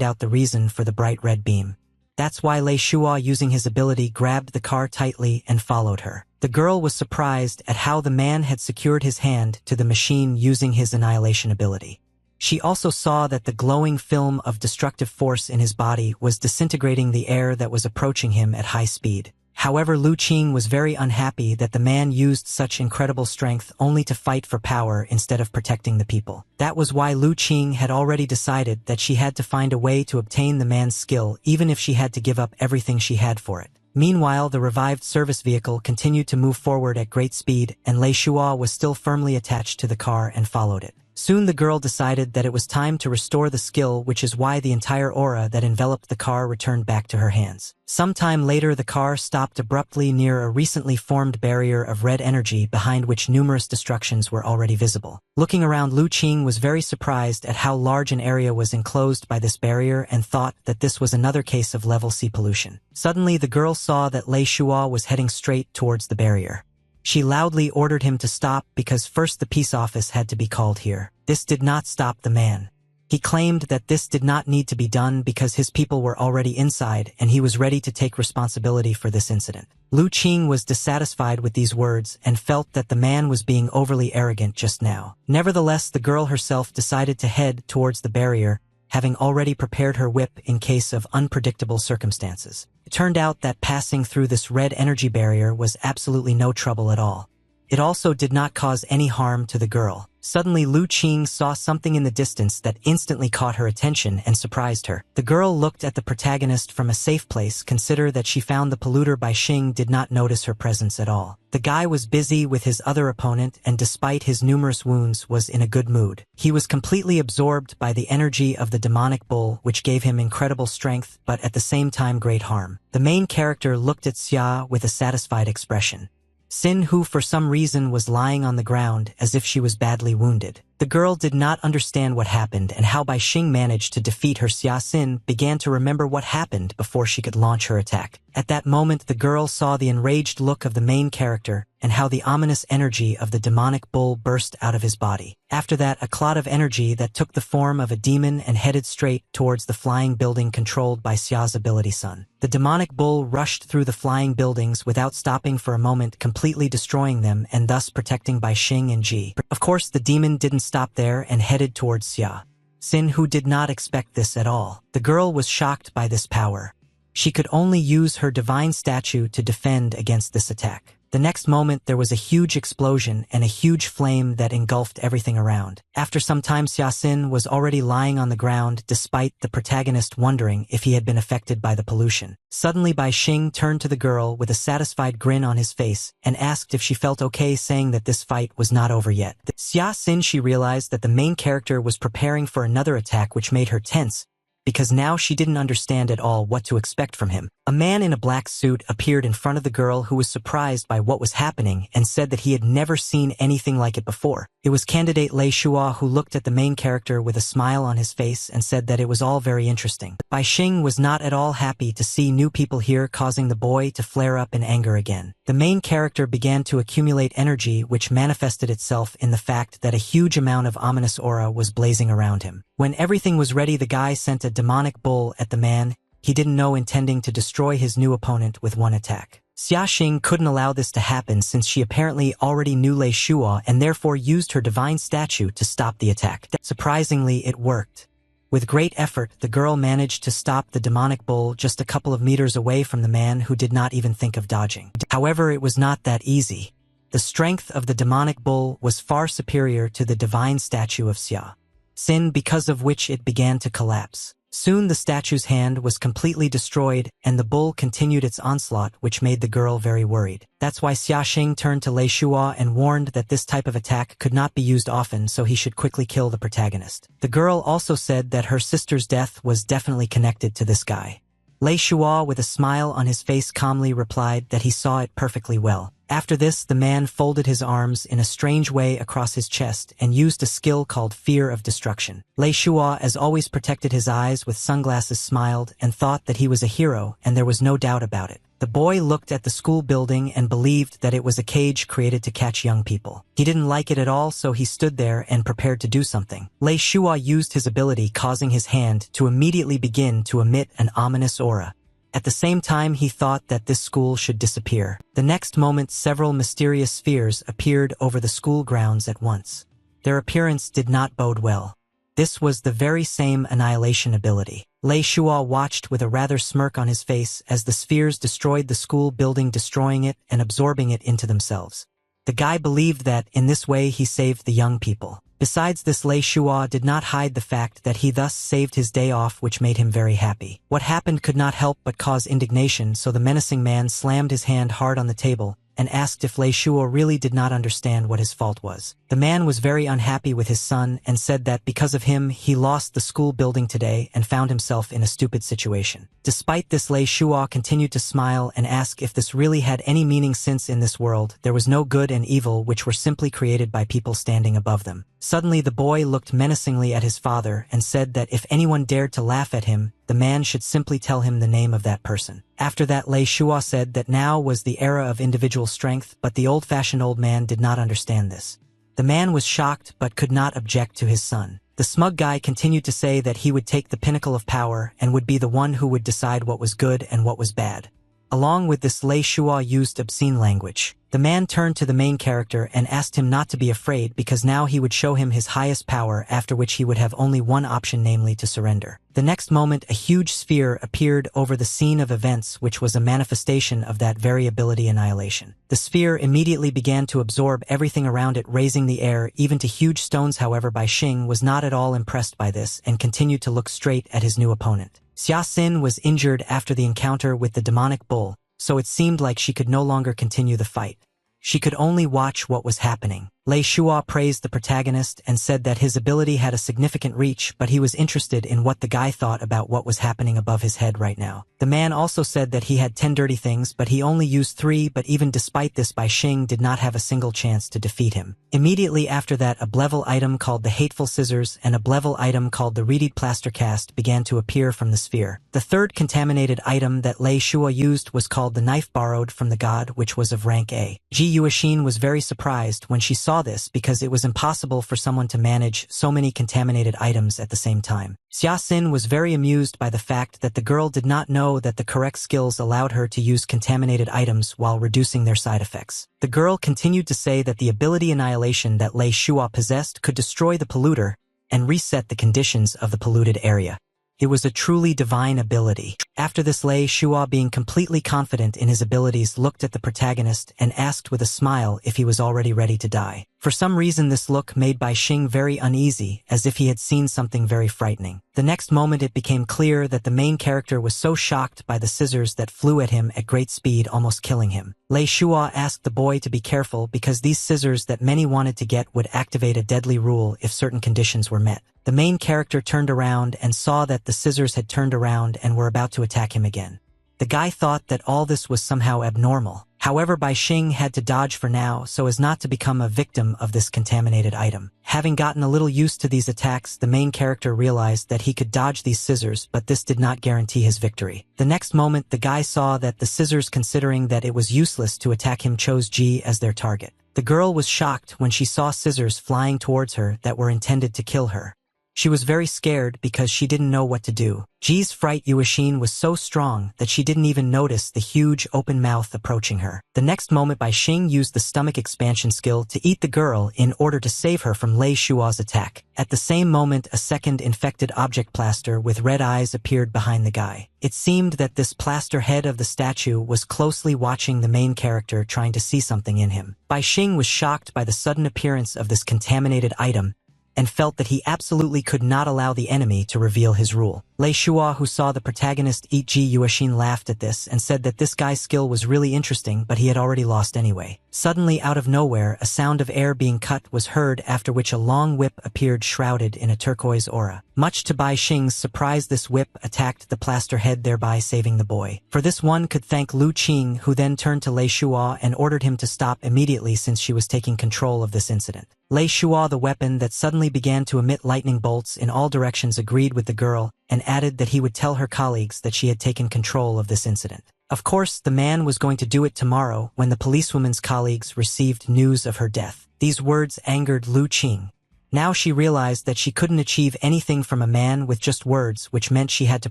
out the reason for the bright red beam. That's why Lei Shua, using his ability, grabbed the car tightly and followed her. The girl was surprised at how the man had secured his hand to the machine using his annihilation ability. She also saw that the glowing film of destructive force in his body was disintegrating the air that was approaching him at high speed. However, Lu Qing was very unhappy that the man used such incredible strength only to fight for power instead of protecting the people. That was why Lu Qing had already decided that she had to find a way to obtain the man's skill, even if she had to give up everything she had for it. Meanwhile, the revived service vehicle continued to move forward at great speed, and Lei Shua was still firmly attached to the car and followed it. Soon the girl decided that it was time to restore the skill, which is why the entire aura that enveloped the car returned back to her hands. Sometime later, the car stopped abruptly near a recently formed barrier of red energy behind which numerous destructions were already visible. Looking around, Lu Qing was very surprised at how large an area was enclosed by this barrier and thought that this was another case of level C pollution. Suddenly, the girl saw that Lei Shua was heading straight towards the barrier. She loudly ordered him to stop because first the peace office had to be called here. This did not stop the man. He claimed that this did not need to be done because his people were already inside and he was ready to take responsibility for this incident. Lu Qing was dissatisfied with these words and felt that the man was being overly arrogant just now. Nevertheless, the girl herself decided to head towards the barrier, having already prepared her whip in case of unpredictable circumstances. It turned out that passing through this red energy barrier was absolutely no trouble at all. It also did not cause any harm to the girl. Suddenly, Lu Qing saw something in the distance that instantly caught her attention and surprised her. The girl looked at the protagonist from a safe place, consider that she found the polluter Bai Xing did not notice her presence at all. The guy was busy with his other opponent and despite his numerous wounds was in a good mood. He was completely absorbed by the energy of the demonic bull, which gave him incredible strength but at the same time great harm. The main character looked at Xia with a satisfied expression. Sin, who for some reason was lying on the ground as if she was badly wounded. The girl did not understand what happened and how Bai Xing managed to defeat her. Xia Sin began to remember what happened before she could launch her attack. At that moment, the girl saw the enraged look of the main character and how the ominous energy of the demonic bull burst out of his body. After that, a cloud of energy that took the form of a demon and headed straight towards the flying building controlled by Xia's ability Sun. The demonic bull rushed through the flying buildings without stopping for a moment, completely destroying them and thus protecting Bai Xing and Ji. Of course, the demon didn't stop there and headed towards Xia Sin, who did not expect this at all. The girl was shocked by this power. She could only use her divine statue to defend against this attack. The next moment, there was a huge explosion and a huge flame that engulfed everything around. After some time, Xia Sin was already lying on the ground despite the protagonist wondering if he had been affected by the pollution. Suddenly, Bai Xing turned to the girl with a satisfied grin on his face and asked if she felt okay, saying that this fight was not over yet. Xia Sin, she realized that the main character was preparing for another attack, which made her tense, because now she didn't understand at all what to expect from him. A man in a black suit appeared in front of the girl, who was surprised by what was happening and said that he had never seen anything like it before. It was candidate Lei Shua, who looked at the main character with a smile on his face and said that it was all very interesting. Bai Xing was not at all happy to see new people here, causing the boy to flare up in anger again. The main character began to accumulate energy, which manifested itself in the fact that a huge amount of ominous aura was blazing around him. When everything was ready, the guy sent a demonic bull at the man he didn't know, intending to destroy his new opponent with one attack. Xia Xing couldn't allow this to happen since she apparently already knew Lei Shua and therefore used her divine statue to stop the attack. Surprisingly, it worked. With great effort, the girl managed to stop the demonic bull just a couple of meters away from the man, who did not even think of dodging. However, it was not that easy. The strength of the demonic bull was far superior to the divine statue of Xia Sin, because of which it began to collapse. Soon the statue's hand was completely destroyed and the bull continued its onslaught, which made the girl very worried. That's why Xia Xing turned to Lei Shua and warned that this type of attack could not be used often, so he should quickly kill the protagonist. The girl also said that her sister's death was definitely connected to this guy. Lei Shua, with a smile on his face, calmly replied that he saw it perfectly well. After this, the man folded his arms in a strange way across his chest and used a skill called Fear of Destruction. Lei Shua, as always, protected his eyes with sunglasses, smiled, and thought that he was a hero, and there was no doubt about it. The boy looked at the school building and believed that it was a cage created to catch young people. He didn't like it at all, so he stood there and prepared to do something. Lei Shua used his ability, causing his hand to immediately begin to emit an ominous aura. At the same time, he thought that this school should disappear. The next moment, several mysterious spheres appeared over the school grounds at once. Their appearance did not bode well. This was the very same annihilation ability. Lei Shua watched with a rather smirk on his face as the spheres destroyed the school building, destroying it and absorbing it into themselves. The guy believed that, in this way, he saved the young people. Besides this, Lei Shua did not hide the fact that he thus saved his day off, which made him very happy. What happened could not help but cause indignation, so the menacing man slammed his hand hard on the table and asked if Lei Shua really did not understand what his fault was. The man was very unhappy with his son and said that because of him, he lost the school building today and found himself in a stupid situation. Despite this, Lei Shua continued to smile and ask if this really had any meaning, since in this world there was no good and evil, which were simply created by people standing above them. Suddenly, the boy looked menacingly at his father and said that if anyone dared to laugh at him, the man should simply tell him the name of that person. After that, Lei Shua said that now was the era of individual strength, but the old-fashioned old man did not understand this. The man was shocked but could not object to his son. The smug guy continued to say that he would take the pinnacle of power and would be the one who would decide what was good and what was bad. Along with this, Lei Shua used obscene language. The man turned to the main character and asked him not to be afraid because now he would show him his highest power, after which he would have only one option, namely to surrender. The next moment, a huge sphere appeared over the scene of events, which was a manifestation of that very ability, annihilation. The sphere immediately began to absorb everything around it, raising the air, even to huge stones. However, Bai Xing was not at all impressed by this and continued to look straight at his new opponent. Xia Xin was injured after the encounter with the demonic bull, so it seemed like she could no longer continue the fight. She could only watch what was happening. Lei Shua praised the protagonist and said that his ability had a significant reach, but he was interested in what the guy thought about what was happening above his head right now. The man also said that he had 10 dirty things, but he only used 3, but even despite this, Bai Xing did not have a single chance to defeat him. Immediately after that, a Blevel item called the Hateful Scissors and a Blevel item called the Reedied Plaster Cast began to appear from the sphere. The third contaminated item that Lei Shua used was called the Knife borrowed from the god, which was of rank A. Ji Yuexin was very surprised when she saw this because it was impossible for someone to manage so many contaminated items at the same time. Xia Xin was very amused by the fact that the girl did not know that the correct skills allowed her to use contaminated items while reducing their side effects. The girl continued to say that the ability annihilation that Lei Shua possessed could destroy the polluter and reset the conditions of the polluted area. It was a truly divine ability. After this, Lei Shua, being completely confident in his abilities, looked at the protagonist and asked with a smile if he was already ready to die. For some reason, this look made Bai Xing very uneasy, as if he had seen something very frightening. The next moment, it became clear that the main character was so shocked by the scissors that flew at him at great speed, almost killing him. Lei Shua asked the boy to be careful because these scissors that many wanted to get would activate a deadly rule if certain conditions were met. The main character turned around and saw that the scissors had turned around and were about to attack him again. The guy thought that all this was somehow abnormal. However, Bai Xing had to dodge for now so as not to become a victim of this contaminated item. Having gotten a little used to these attacks, the main character realized that he could dodge these scissors, but this did not guarantee his victory. The next moment, the guy saw that the scissors, considering that it was useless to attack him, chose Ji as their target. The girl was shocked when she saw scissors flying towards her that were intended to kill her. She was very scared because she didn't know what to do. Ji's fright Yuexin was so strong that she didn't even notice the huge open mouth approaching her. The next moment, Bai Xing used the stomach expansion skill to eat the girl in order to save her from Lei Shua's attack. At the same moment, a second infected object plaster with red eyes appeared behind the guy. It seemed that this plaster head of the statue was closely watching the main character, trying to see something in him. Bai Xing was shocked by the sudden appearance of this contaminated item and felt that he absolutely could not allow the enemy to reveal his rule. Lei Shua, who saw the protagonist eat Ji Yuexin, laughed at this and said that this guy's skill was really interesting, but he had already lost anyway. Suddenly, out of nowhere, a sound of air being cut was heard, after which a long whip appeared shrouded in a turquoise aura. Much to Bai Xing's surprise, this whip attacked the plaster head, thereby saving the boy. For this, one could thank Lu Qing, who then turned to Lei Shua and ordered him to stop immediately since she was taking control of this incident. Lei Shua, the weapon that suddenly began to emit lightning bolts in all directions, agreed with the girl and added that he would tell her colleagues that she had taken control of this incident. Of course, the man was going to do it tomorrow when the policewoman's colleagues received news of her death. These words angered Lu Qing. Now she realized that she couldn't achieve anything from a man with just words, which meant she had to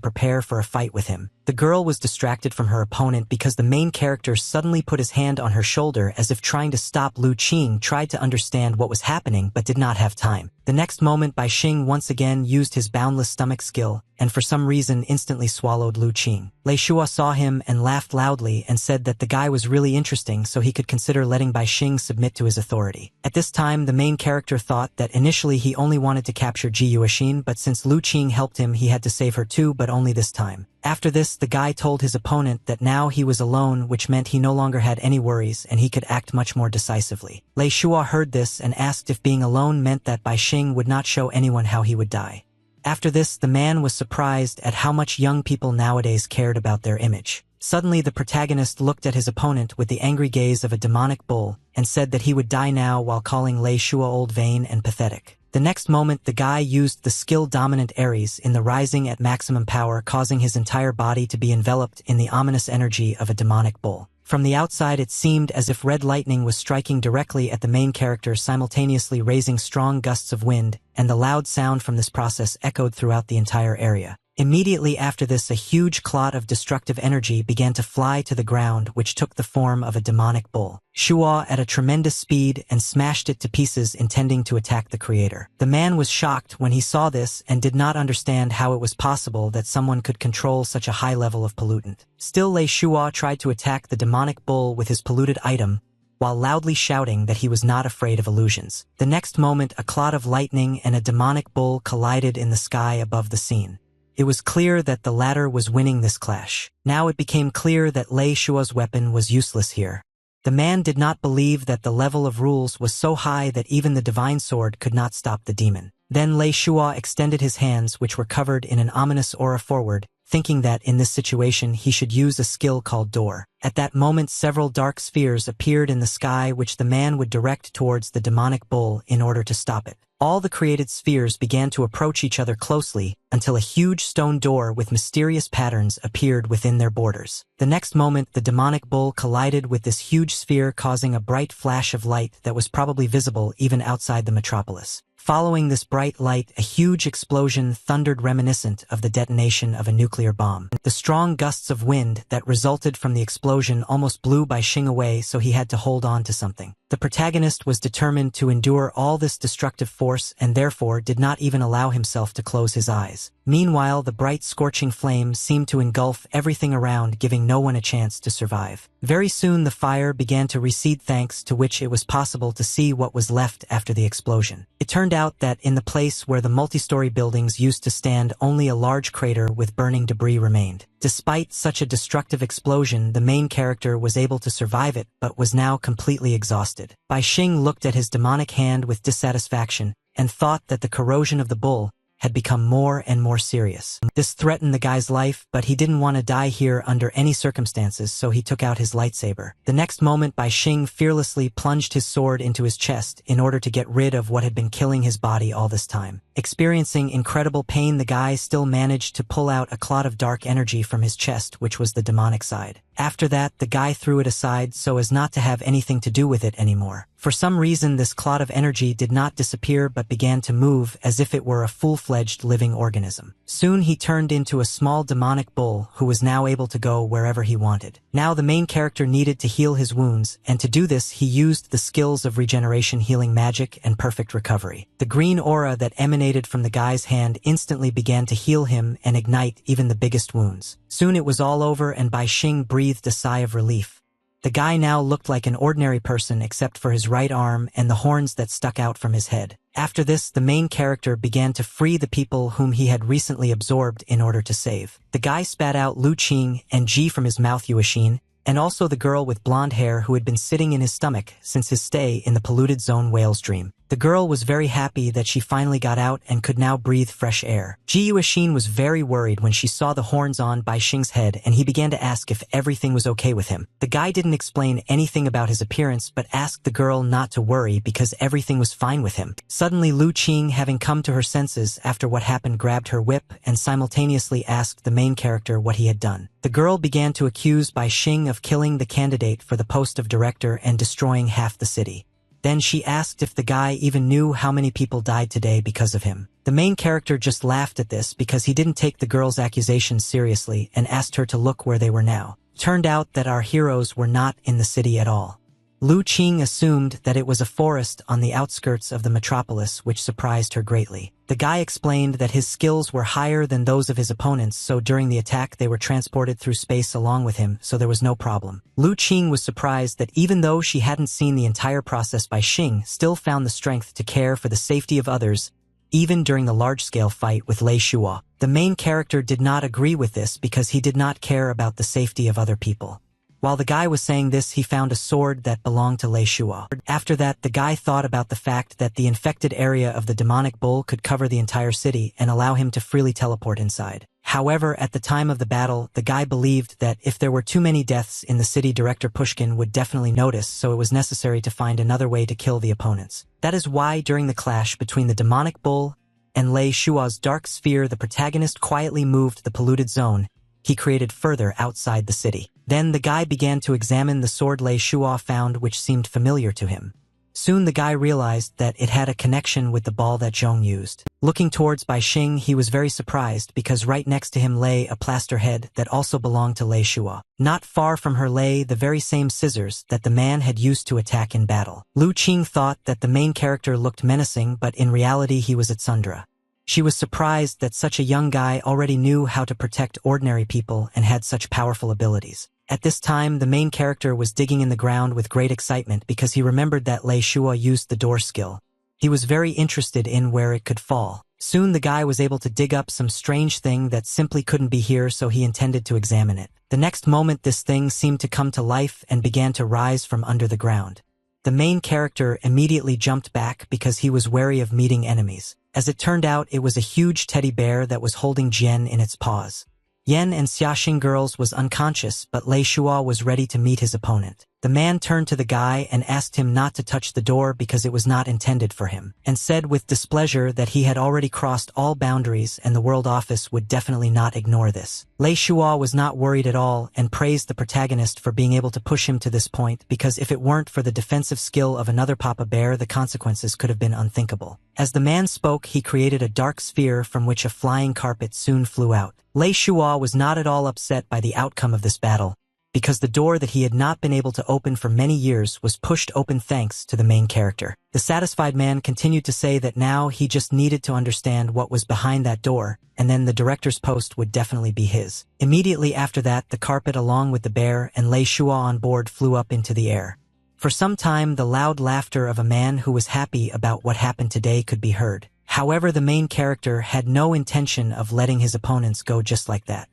prepare for a fight with him. The girl was distracted from her opponent because the main character suddenly put his hand on her shoulder as if trying to stop. Lu Qing tried to understand what was happening but did not have time. The next moment, Bai Xing once again used his boundless stomach skill and for some reason instantly swallowed Lu Qing. Lei Shua saw him and laughed loudly and said that the guy was really interesting, so he could consider letting Bai Xing submit to his authority. At this time, the main character thought that initially he only wanted to capture Ji Yuexin, but since Lu Qing helped him, he had to save her too, but only this time. After this, the guy told his opponent that now he was alone, which meant he no longer had any worries and he could act much more decisively. Lei Shua heard this and asked if being alone meant that Bai Xing would not show anyone how he would die. After this, the man was surprised at how much young people nowadays cared about their image. Suddenly, the protagonist looked at his opponent with the angry gaze of a demonic bull and said that he would die now, while calling Lei Shua old, vain, and pathetic. The next moment, the guy used the skill Dominant Aries in the rising at maximum power, causing his entire body to be enveloped in the ominous energy of a demonic bull. From the outside, it seemed as if red lightning was striking directly at the main character, simultaneously raising strong gusts of wind, and the loud sound from this process echoed throughout the entire area. Immediately after this, a huge clot of destructive energy began to fly to the ground, which took the form of a demonic bull. Shuo at a tremendous speed and smashed it to pieces, intending to attack the creator. The man was shocked when he saw this and did not understand how it was possible that someone could control such a high level of pollutant. Still, Lei Shuo tried to attack the demonic bull with his polluted item, while loudly shouting that he was not afraid of illusions. The next moment, a cloud of lightning and a demonic bull collided in the sky above the scene. It was clear that the latter was winning this clash. Now it became clear that Lei Shuo's weapon was useless here. The man did not believe that the level of rules was so high that even the divine sword could not stop the demon. Then Lei Shuo extended his hands, which were covered in an ominous aura, forward, thinking that in this situation he should use a skill called Door. At that moment, several dark spheres appeared in the sky, which the man would direct towards the demonic bull in order to stop it. All the created spheres began to approach each other closely until a huge stone door with mysterious patterns appeared within their borders. The next moment, the demonic bull collided with this huge sphere, causing a bright flash of light that was probably visible even outside the metropolis. Following this bright light, a huge explosion thundered, reminiscent of the detonation of a nuclear bomb. The strong gusts of wind that resulted from the explosion almost blew Bai Xing away, so he had to hold on to something. The protagonist was determined to endure all this destructive force and therefore did not even allow himself to close his eyes. Meanwhile, the bright scorching flames seemed to engulf everything around, giving no one a chance to survive. Very soon the fire began to recede, thanks to which it was possible to see what was left after the explosion. It turned out that in the place where the multi-story buildings used to stand, only a large crater with burning debris remained. Despite such a destructive explosion, the main character was able to survive it, but was now completely exhausted. Bai Xing looked at his demonic hand with dissatisfaction and thought that the corrosion of the bull had become more and more serious. This threatened the guy's life, but he didn't want to die here under any circumstances, so he took out his lightsaber. The next moment, Bai Xing fearlessly plunged his sword into his chest in order to get rid of what had been killing his body all this time. Experiencing incredible pain, the guy still managed to pull out a clot of dark energy from his chest, which was the demonic side. After that, the guy threw it aside so as not to have anything to do with it anymore. For some reason, this clot of energy did not disappear but began to move as if it were a full-fledged living organism. Soon he turned into a small demonic bull who was now able to go wherever he wanted. Now the main character needed to heal his wounds, and to do this he used the skills of regeneration, healing magic, and perfect recovery. The green aura that emanated from the guy's hand instantly began to heal him and ignite even the biggest wounds. Soon it was all over and Bai Xing breathed a sigh of relief. The guy now looked like an ordinary person except for his right arm and the horns that stuck out from his head. After this, the main character began to free the people whom he had recently absorbed in order to save. The guy spat out Lu Qing and Ji from his mouth, Yuexin, and also the girl with blonde hair who had been sitting in his stomach since his stay in the polluted zone whale's dream. The girl was very happy that she finally got out and could now breathe fresh air. Ji Yuexin was very worried when she saw the horns on Bai Xing's head, and he began to ask if everything was okay with him. The guy didn't explain anything about his appearance but asked the girl not to worry because everything was fine with him. Suddenly, Lu Qing, having come to her senses after what happened, grabbed her whip and simultaneously asked the main character what he had done. The girl began to accuse Bai Xing of killing the candidate for the post of director and destroying half the city. Then she asked if the guy even knew how many people died today because of him. The main character just laughed at this because he didn't take the girl's accusations seriously and asked her to look where they were now. Turned out that our heroes were not in the city at all. Lu Qing assumed that it was a forest on the outskirts of the metropolis, which surprised her greatly. The guy explained that his skills were higher than those of his opponents, so during the attack they were transported through space along with him, so there was no problem. Lu Qing was surprised that even though she hadn't seen the entire process, Bai Xing still found the strength to care for the safety of others, even during the large-scale fight with Lei Shuo. The main character did not agree with this because he did not care about the safety of other people. While the guy was saying this, he found a sword that belonged to Lei Shuo. After that, the guy thought about the fact that the infected area of the demonic bull could cover the entire city and allow him to freely teleport inside. However, at the time of the battle, the guy believed that if there were too many deaths in the city, Director Pushkin would definitely notice, so it was necessary to find another way to kill the opponents. That is why during the clash between the demonic bull and Lei Shuo's dark sphere, the protagonist quietly moved the polluted zone he created further outside the city. Then the guy began to examine the sword Lei Shuo found, which seemed familiar to him. Soon the guy realized that it had a connection with the ball that Zhong used. Looking towards Bai Xing, he was very surprised because right next to him lay a plaster head that also belonged to Lei Shua. Not far from her lay the very same scissors that the man had used to attack in battle. Lu Qing thought that the main character looked menacing, but in reality he was Itsundra. She was surprised that such a young guy already knew how to protect ordinary people and had such powerful abilities. At this time, the main character was digging in the ground with great excitement because he remembered that Lei Shua used the door skill. He was very interested in where it could fall. Soon the guy was able to dig up some strange thing that simply couldn't be here, so he intended to examine it. The next moment this thing seemed to come to life and began to rise from under the ground. The main character immediately jumped back because he was wary of meeting enemies. As it turned out, it was a huge teddy bear that was holding Jian in its paws. Yan and Xiaxing girls was unconscious, but Lei Shua was ready to meet his opponent. The man turned to the guy and asked him not to touch the door because it was not intended for him, and said with displeasure that he had already crossed all boundaries and the world office would definitely not ignore this. Lei Shua was not worried at all and praised the protagonist for being able to push him to this point, because if it weren't for the defensive skill of another Papa Bear, the consequences could have been unthinkable. As the man spoke, he created a dark sphere from which a flying carpet soon flew out. Lei Shua was not at all upset by the outcome of this battle, because the door that he had not been able to open for many years was pushed open thanks to the main character. The satisfied man continued to say that now he just needed to understand what was behind that door, and then the director's post would definitely be his. Immediately after that, the carpet along with the bear and Lei Shua on board flew up into the air. For some time, the loud laughter of a man who was happy about what happened today could be heard. However, the main character had no intention of letting his opponents go just like that.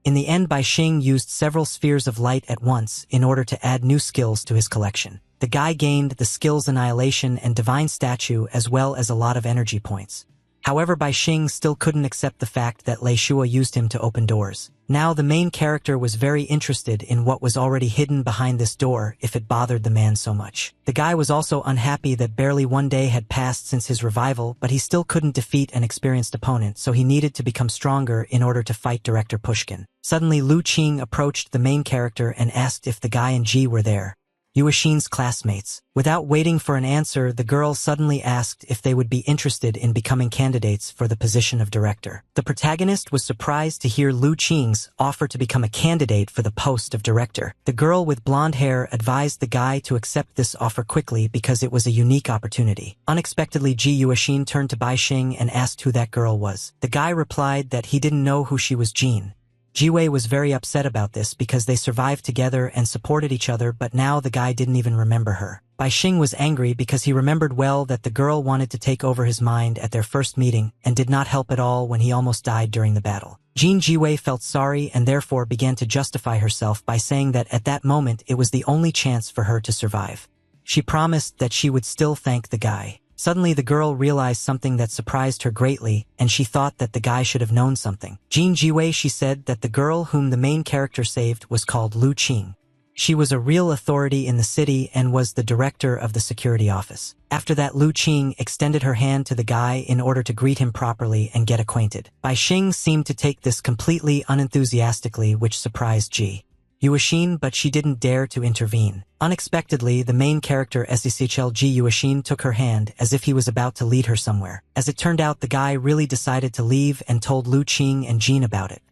In the end, Bai Xing used several spheres of light at once in order to add new skills to his collection. The guy gained the skills Annihilation and Divine Statue as well as a lot of energy points. However, Bai Xing still couldn't accept the fact that Lei Shua used him to open doors. Now the main character was very interested in what was already hidden behind this door if it bothered the man so much. The guy was also unhappy that barely one day had passed since his revival, but he still couldn't defeat an experienced opponent, so he needed to become stronger in order to fight Director Pushkin. Suddenly Lu Qing approached the main character and asked if the guy and Ji were there. Yuashin's classmates. Without waiting for an answer, the girl suddenly asked if they would be interested in becoming candidates for the position of director. The protagonist was surprised to hear Lu Qing's offer to become a candidate for the post of director. The girl with blonde hair advised the guy to accept this offer quickly because it was a unique opportunity. Unexpectedly, Ji Yuashin turned to Bai Xing and asked who that girl was. The guy replied that he didn't know who she was. Jean. Jiwei was very upset about this because they survived together and supported each other, but now the guy didn't even remember her. Bai Xing was angry because he remembered well that the girl wanted to take over his mind at their first meeting and did not help at all when he almost died during the battle. Jean Jiwei felt sorry and therefore began to justify herself by saying that at that moment it was the only chance for her to survive. She promised that she would still thank the guy. Suddenly the girl realized something that surprised her greatly, and she thought that the guy should have known something. Jean Jiwei, she said that the girl whom the main character saved was called Lu Qing. She was a real authority in the city and was the director of the security office. After that, Lu Qing extended her hand to the guy in order to greet him properly and get acquainted. Bai Xing seemed to take this completely unenthusiastically, which surprised Ji Yuashin, but she didn't dare to intervene. Unexpectedly, the main character SECHL Ji Yuashin took her hand as if he was about to lead her somewhere. As it turned out, the guy really decided to leave and told Lu Qing and Jean about it.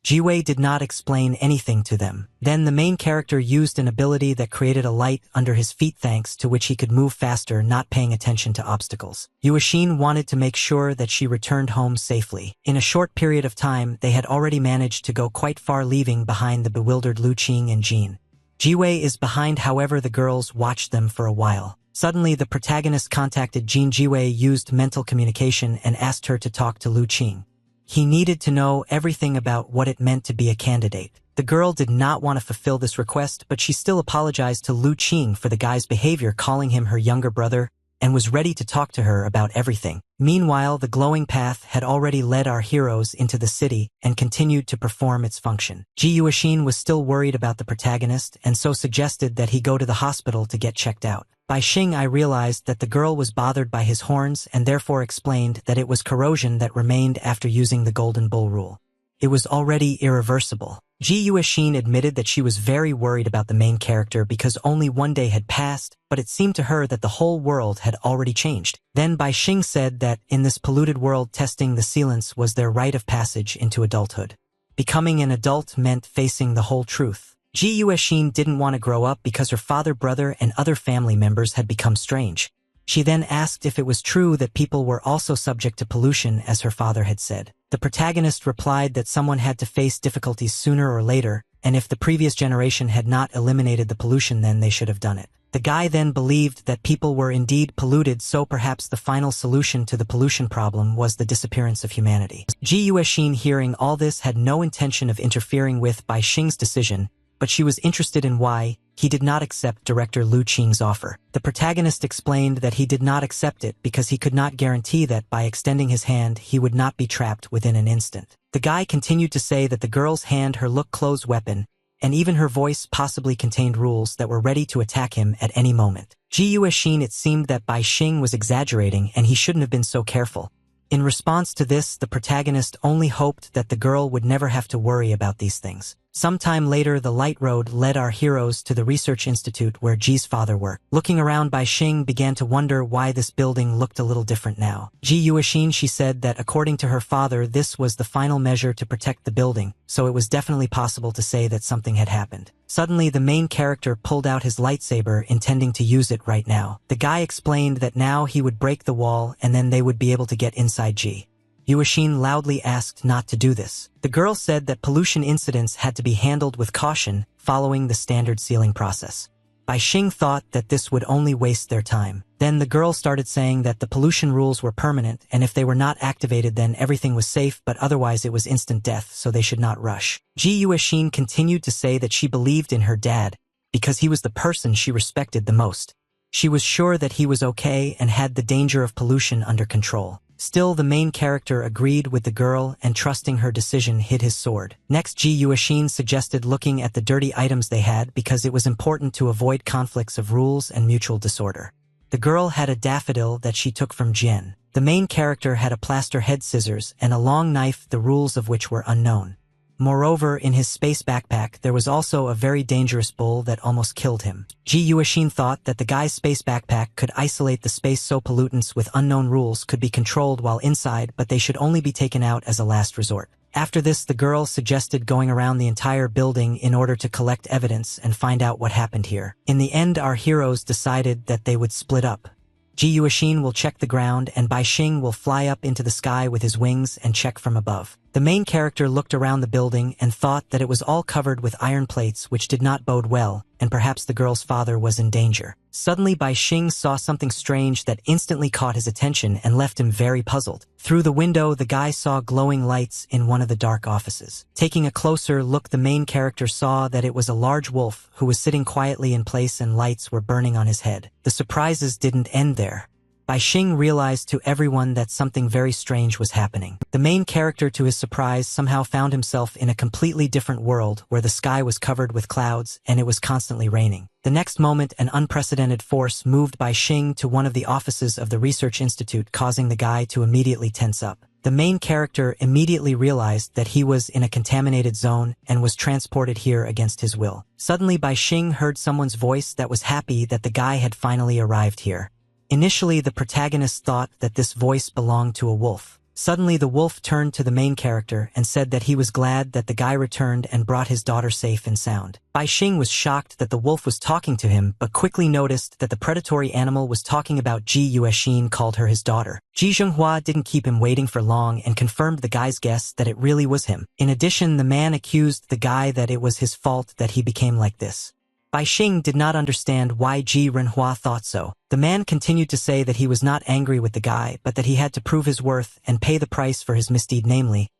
Jiwei did not explain anything to them. Then the main character used an ability that created a light under his feet, thanks to which he could move faster, not paying attention to obstacles. Yuashin wanted to make sure that she returned home safely. In a short period of time, they had already managed to go quite far, leaving behind the bewildered Lu Qing and Jean. Jiwei is behind, however the girls watched them for a while. Suddenly the protagonist contacted Jean. Jiwei used mental communication and asked her to talk to Lu Qing. He needed to know everything about what it meant to be a candidate. The girl did not want to fulfill this request, but she still apologized to Lu Qing for the guy's behavior, calling him her younger brother, and was ready to talk to her about everything. Meanwhile, the glowing path had already led our heroes into the city and continued to perform its function. Ji Yuashin was still worried about the protagonist and so suggested that he go to the hospital to get checked out. By Xing, I realized that the girl was bothered by his horns and therefore explained that it was corrosion that remained after using the Golden Bull rule. It was already irreversible. Ji Yuexin admitted that she was very worried about the main character because only one day had passed, but it seemed to her that the whole world had already changed. Then Bai Xing said that in this polluted world testing the sealants was their rite of passage into adulthood. Becoming an adult meant facing the whole truth. Ji Yuexin didn't want to grow up because her father, brother, and other family members had become strange. She then asked if it was true that people were also subject to pollution as her father had said. The protagonist replied that someone had to face difficulties sooner or later, and if the previous generation had not eliminated the pollution then they should have done it. The guy then believed that people were indeed polluted, so perhaps the final solution to the pollution problem was the disappearance of humanity. Ji Yuexin, hearing all this, had no intention of interfering with Bai Xing's decision, but she was interested in why he did not accept Director Lu Qing's offer. The protagonist explained that he did not accept it because he could not guarantee that by extending his hand he would not be trapped within an instant. The guy continued to say that the girl's hand, her look, clothes, weapon, and even her voice possibly contained rules that were ready to attack him at any moment. Ji Yuexin, it seemed that Bai Xing was exaggerating and he shouldn't have been so careful. In response to this, the protagonist only hoped that the girl would never have to worry about these things. Sometime later, the light road led our heroes to the research institute where Ji's father worked. Looking around, Bai Xing began to wonder why this building looked a little different now. Ji Yuexin, she said that according to her father, this was the final measure to protect the building, so it was definitely possible to say that something had happened. Suddenly, the main character pulled out his lightsaber, intending to use it right now. The guy explained that now he would break the wall and then they would be able to get inside Ji. Yuexin loudly asked not to do this. The girl said that pollution incidents had to be handled with caution, following the standard sealing process. Bai Xing thought that this would only waste their time. Then the girl started saying that the pollution rules were permanent, and if they were not activated then everything was safe, but otherwise it was instant death, so they should not rush. Ji Yuexin continued to say that she believed in her dad, because he was the person she respected the most. She was sure that he was okay and had the danger of pollution under control. Still, the main character agreed with the girl and, trusting her decision, hid his sword. Next, Ji Yuexin suggested looking at the dirty items they had because it was important to avoid conflicts of rules and mutual disorder. The girl had a daffodil that she took from Jian. The main character had a plaster head scissors and a long knife, the rules of which were unknown. Moreover, in his space backpack, there was also a very dangerous bull that almost killed him. Ji Yuexin thought that the guy's space backpack could isolate the space, so pollutants with unknown rules could be controlled while inside, but they should only be taken out as a last resort. After this, the girl suggested going around the entire building in order to collect evidence and find out what happened here. In the end, our heroes decided that they would split up. Ji Yuexin will check the ground and Bai Xing will fly up into the sky with his wings and check from above. The main character looked around the building and thought that it was all covered with iron plates, which did not bode well, and perhaps the girl's father was in danger. Suddenly, Bai Xing saw something strange that instantly caught his attention and left him very puzzled. Through the window, the guy saw glowing lights in one of the dark offices. Taking a closer look, the main character saw that it was a large wolf who was sitting quietly in place and lights were burning on his head. The surprises didn't end there. Bai Xing realized to everyone that something very strange was happening. The main character, to his surprise, somehow found himself in a completely different world where the sky was covered with clouds and it was constantly raining. The next moment, an unprecedented force moved Bai Xing to one of the offices of the research institute, causing the guy to immediately tense up. The main character immediately realized that he was in a contaminated zone and was transported here against his will. Suddenly, Bai Xing heard someone's voice that was happy that the guy had finally arrived here. Initially, the protagonist thought that this voice belonged to a wolf. Suddenly, the wolf turned to the main character and said that he was glad that the guy returned and brought his daughter safe and sound. Bai Xing was shocked that the wolf was talking to him, but quickly noticed that the predatory animal was talking about Ji Yuexin called her his daughter. Ji Zhenghua didn't keep him waiting for long and confirmed the guy's guess that it really was him. In addition, the man accused the guy that it was his fault that he became like this. Bai Xing did not understand why Ji Renhua thought so. The man continued to say that he was not angry with the guy, but that he had to prove his worth and pay the price for his misdeed, namely,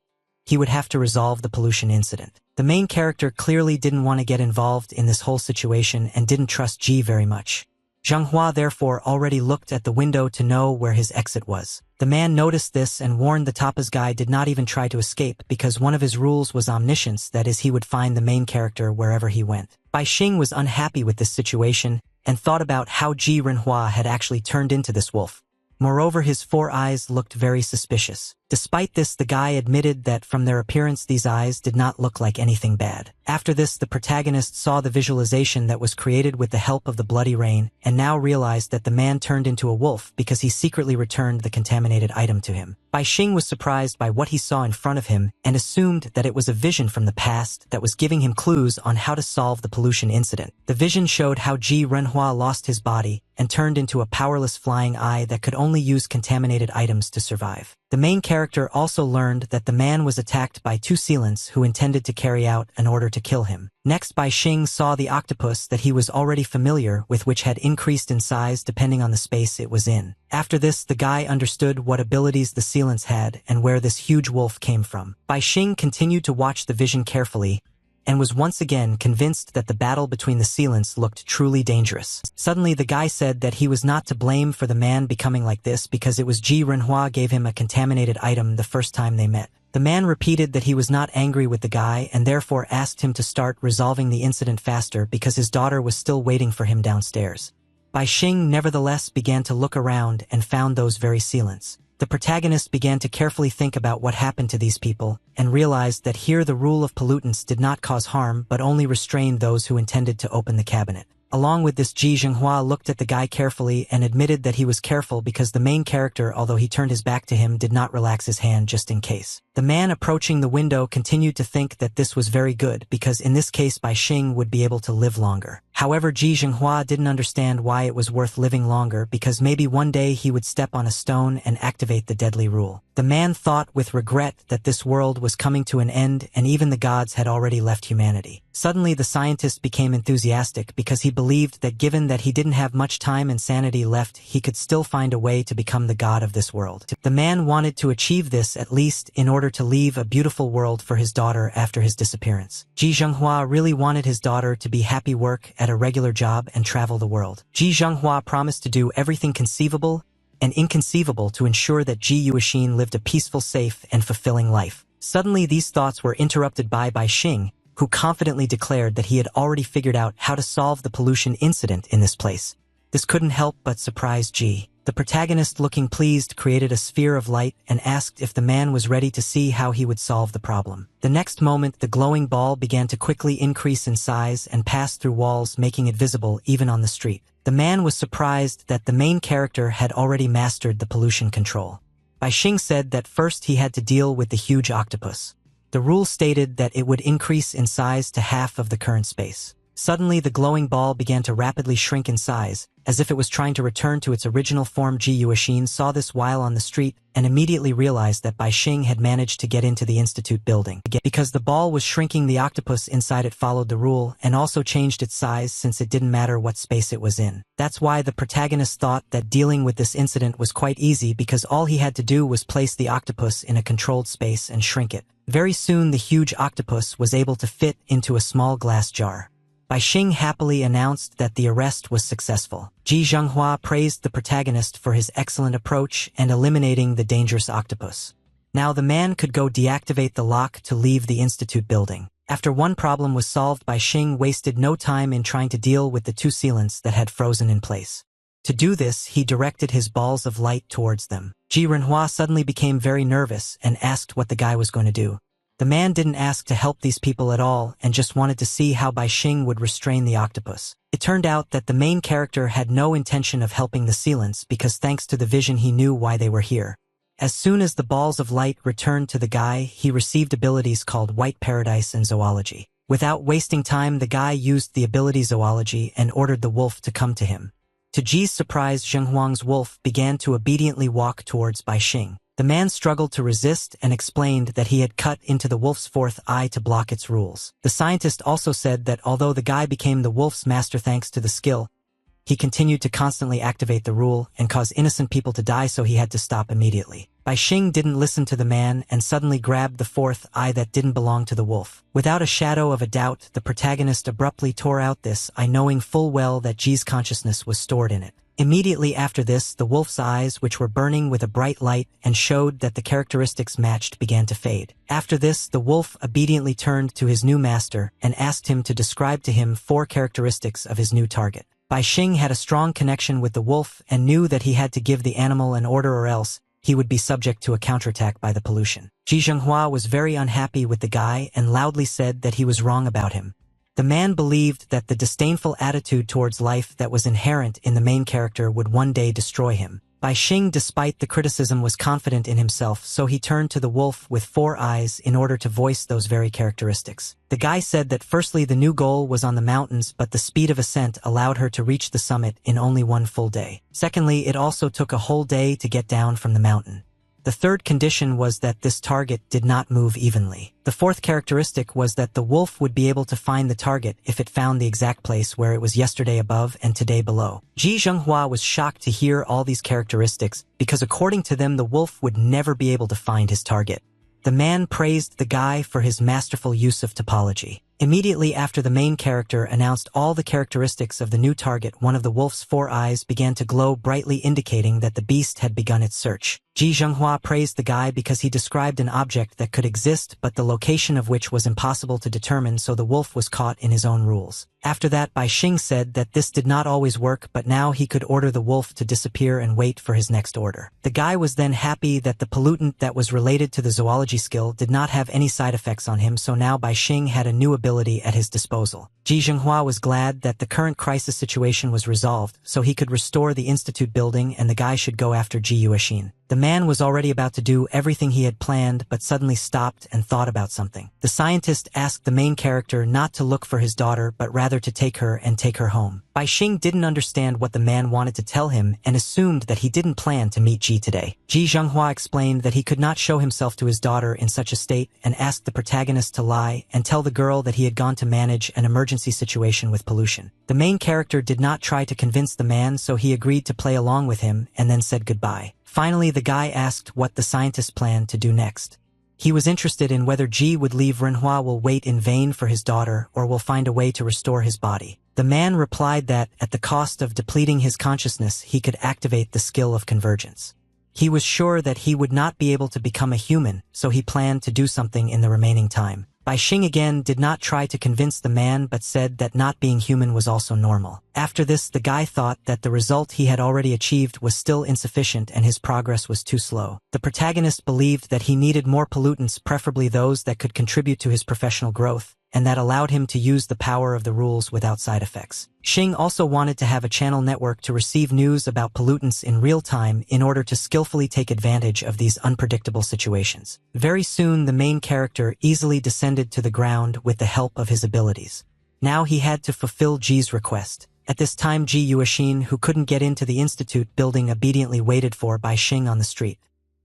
he would have to resolve the pollution incident. The main character clearly didn't want to get involved in this whole situation and didn't trust Ji very much. Zhenghua therefore already looked at the window to know where his exit was. The man noticed this and warned the Tapas guy did not even try to escape because one of his rules was omniscience, that is, he would find the main character wherever he went. Bai Xing was unhappy with this situation and thought about how Ji Renhua had actually turned into this wolf. Moreover, his 4 eyes looked very suspicious. Despite this, the guy admitted that from their appearance these eyes did not look like anything bad. After this, the protagonist saw the visualization that was created with the help of the bloody rain, and now realized that the man turned into a wolf because he secretly returned the contaminated item to him. Bai Xing was surprised by what he saw in front of him and assumed that it was a vision from the past that was giving him clues on how to solve the pollution incident. The vision showed how Ji Renhua lost his body and turned into a powerless flying eye that could only use contaminated items to survive. The main character also learned that the man was attacked by two sealants who intended to carry out an order to kill him. Next, Bai Xing saw the octopus that he was already familiar with, which had increased in size depending on the space it was in. After this, the guy understood what abilities the sealants had and where this huge wolf came from. Bai Xing continued to watch the vision carefully and was once again convinced that the battle between the sealants looked truly dangerous. Suddenly, the guy said that he was not to blame for the man becoming like this because it was Ji Renhua gave him a contaminated item the first time they met. The man repeated that he was not angry with the guy and therefore asked him to start resolving the incident faster because his daughter was still waiting for him downstairs. Bai Xing nevertheless began to look around and found those very sealants. The protagonist began to carefully think about what happened to these people and realized that here the rule of pollutants did not cause harm but only restrained those who intended to open the cabinet. Along with this, Ji Zhenghua looked at the guy carefully and admitted that he was careful because the main character, although he turned his back to him, did not relax his hand just in case. The man approaching the window continued to think that this was very good because in this case Bai Xing would be able to live longer. However, Ji Zhenghua didn't understand why it was worth living longer because maybe one day he would step on a stone and activate the deadly rule. The man thought with regret that this world was coming to an end and even the gods had already left humanity. Suddenly, the scientist became enthusiastic because he believed that given that he didn't have much time and sanity left, he could still find a way to become the god of this world. The man wanted to achieve this at least in order to leave a beautiful world for his daughter after his disappearance. Ji Zhenghua really wanted his daughter to be happy, work at a regular job, and travel the world. Ji Zhenghua promised to do everything conceivable and inconceivable to ensure that Ji Yuexin lived a peaceful, safe, and fulfilling life. Suddenly, these thoughts were interrupted by Bai Xing, who confidently declared that he had already figured out how to solve the pollution incident in this place. This couldn't help but surprise Ji. The protagonist, looking pleased, created a sphere of light and asked if the man was ready to see how he would solve the problem. The next moment, the glowing ball began to quickly increase in size and pass through walls, making it visible even on the street. The man was surprised that the main character had already mastered the pollution control. Bai Xing said that first he had to deal with the huge octopus. The rule stated that it would increase in size to half of the current space. Suddenly, the glowing ball began to rapidly shrink in size, as if it was trying to return to its original form. Ji Yuexin saw this while on the street and immediately realized that Bai Xing had managed to get into the institute building. Because the ball was shrinking, the octopus inside it followed the rule and also changed its size since it didn't matter what space it was in. That's why the protagonist thought that dealing with this incident was quite easy because all he had to do was place the octopus in a controlled space and shrink it. Very soon, the huge octopus was able to fit into a small glass jar. Bai Xing happily announced that the arrest was successful. Ji Zhenghua praised the protagonist for his excellent approach and eliminating the dangerous octopus. Now the man could go deactivate the lock to leave the institute building. After one problem was solved, Bai Xing wasted no time in trying to deal with the two sealants that had frozen in place. To do this, he directed his balls of light towards them. Ji Renhua suddenly became very nervous and asked what the guy was going to do. The man didn't ask to help these people at all and just wanted to see how Bai Xing would restrain the octopus. It turned out that the main character had no intention of helping the sealants because thanks to the vision he knew why they were here. As soon as the balls of light returned to the guy, he received abilities called White Paradise and Zoology. Without wasting time, the guy used the ability Zoology and ordered the wolf to come to him. To Ji's surprise, Zhenghuang's wolf began to obediently walk towards Bai Xing. The man struggled to resist and explained that he had cut into the wolf's fourth eye to block its rules. The scientist also said that although the guy became the wolf's master thanks to the skill, he continued to constantly activate the rule and cause innocent people to die, so he had to stop immediately. Bai Xing didn't listen to the man and suddenly grabbed the fourth eye that didn't belong to the wolf. Without a shadow of a doubt, the protagonist abruptly tore out this eye, knowing full well that Ji's consciousness was stored in it. Immediately after this, the wolf's eyes, which were burning with a bright light and showed that the characteristics matched, began to fade. After this, the wolf obediently turned to his new master and asked him to describe to him 4 characteristics of his new target. Bai Xing had a strong connection with the wolf and knew that he had to give the animal an order or else he would be subject to a counterattack by the pollution. Ji Zhenghua was very unhappy with the guy and loudly said that he was wrong about him. The man believed that the disdainful attitude towards life that was inherent in the main character would one day destroy him. Bai Xing, despite the criticism, was confident in himself, so he turned to the wolf with 4 eyes in order to voice those very characteristics. The guy said that firstly the new goal was on the mountains, but the speed of ascent allowed her to reach the summit in only 1 full day. Secondly, it also took a whole day to get down from the mountain. The third condition was that this target did not move evenly. The fourth characteristic was that the wolf would be able to find the target if it found the exact place where it was yesterday above and today below. Ji Zhenghua was shocked to hear all these characteristics because according to them the wolf would never be able to find his target. The man praised the guy for his masterful use of topology. Immediately after the main character announced all the characteristics of the new target, one of the wolf's 4 eyes began to glow brightly, indicating that the beast had begun its search. Ji Zhenghua praised the guy because he described an object that could exist but the location of which was impossible to determine, so the wolf was caught in his own rules. After that, Bai Xing said that this did not always work, but now he could order the wolf to disappear and wait for his next order. The guy was then happy that the pollutant that was related to the zoology skill did not have any side effects on him, so now Bai Xing had a new ability at his disposal. Ji Zhenghua was glad that the current crisis situation was resolved, so he could restore the institute building and the guy should go after Ji Yuexin. The man was already about to do everything he had planned, but suddenly stopped and thought about something. The scientist asked the main character not to look for his daughter, but rather to take her and take her home. Bai Xing didn't understand what the man wanted to tell him and assumed that he didn't plan to meet Ji today. Ji Zhenghua explained that he could not show himself to his daughter in such a state and asked the protagonist to lie and tell the girl that he had gone to manage an emergency situation with pollution. The main character did not try to convince the man, so he agreed to play along with him and then said goodbye. Finally, the guy asked what the scientist planned to do next. He was interested in whether Ji would leave Renhua will wait in vain for his daughter or will find a way to restore his body. The man replied that, at the cost of depleting his consciousness, he could activate the skill of convergence. He was sure that he would not be able to become a human, so he planned to do something in the remaining time. Bai Xing again did not try to convince the man but said that not being human was also normal. After this, the guy thought that the result he had already achieved was still insufficient and his progress was too slow. The protagonist believed that he needed more pollutants, preferably those that could contribute to his professional growth, and that allowed him to use the power of the rules without side effects. Xing also wanted to have a channel network to receive news about pollutants in real time in order to skillfully take advantage of these unpredictable situations. Very soon, the main character easily descended to the ground with the help of his abilities. Now he had to fulfill Ji's request. At this time, Ji Yuexin, who couldn't get into the institute building, obediently waited for Bai Xing on the street.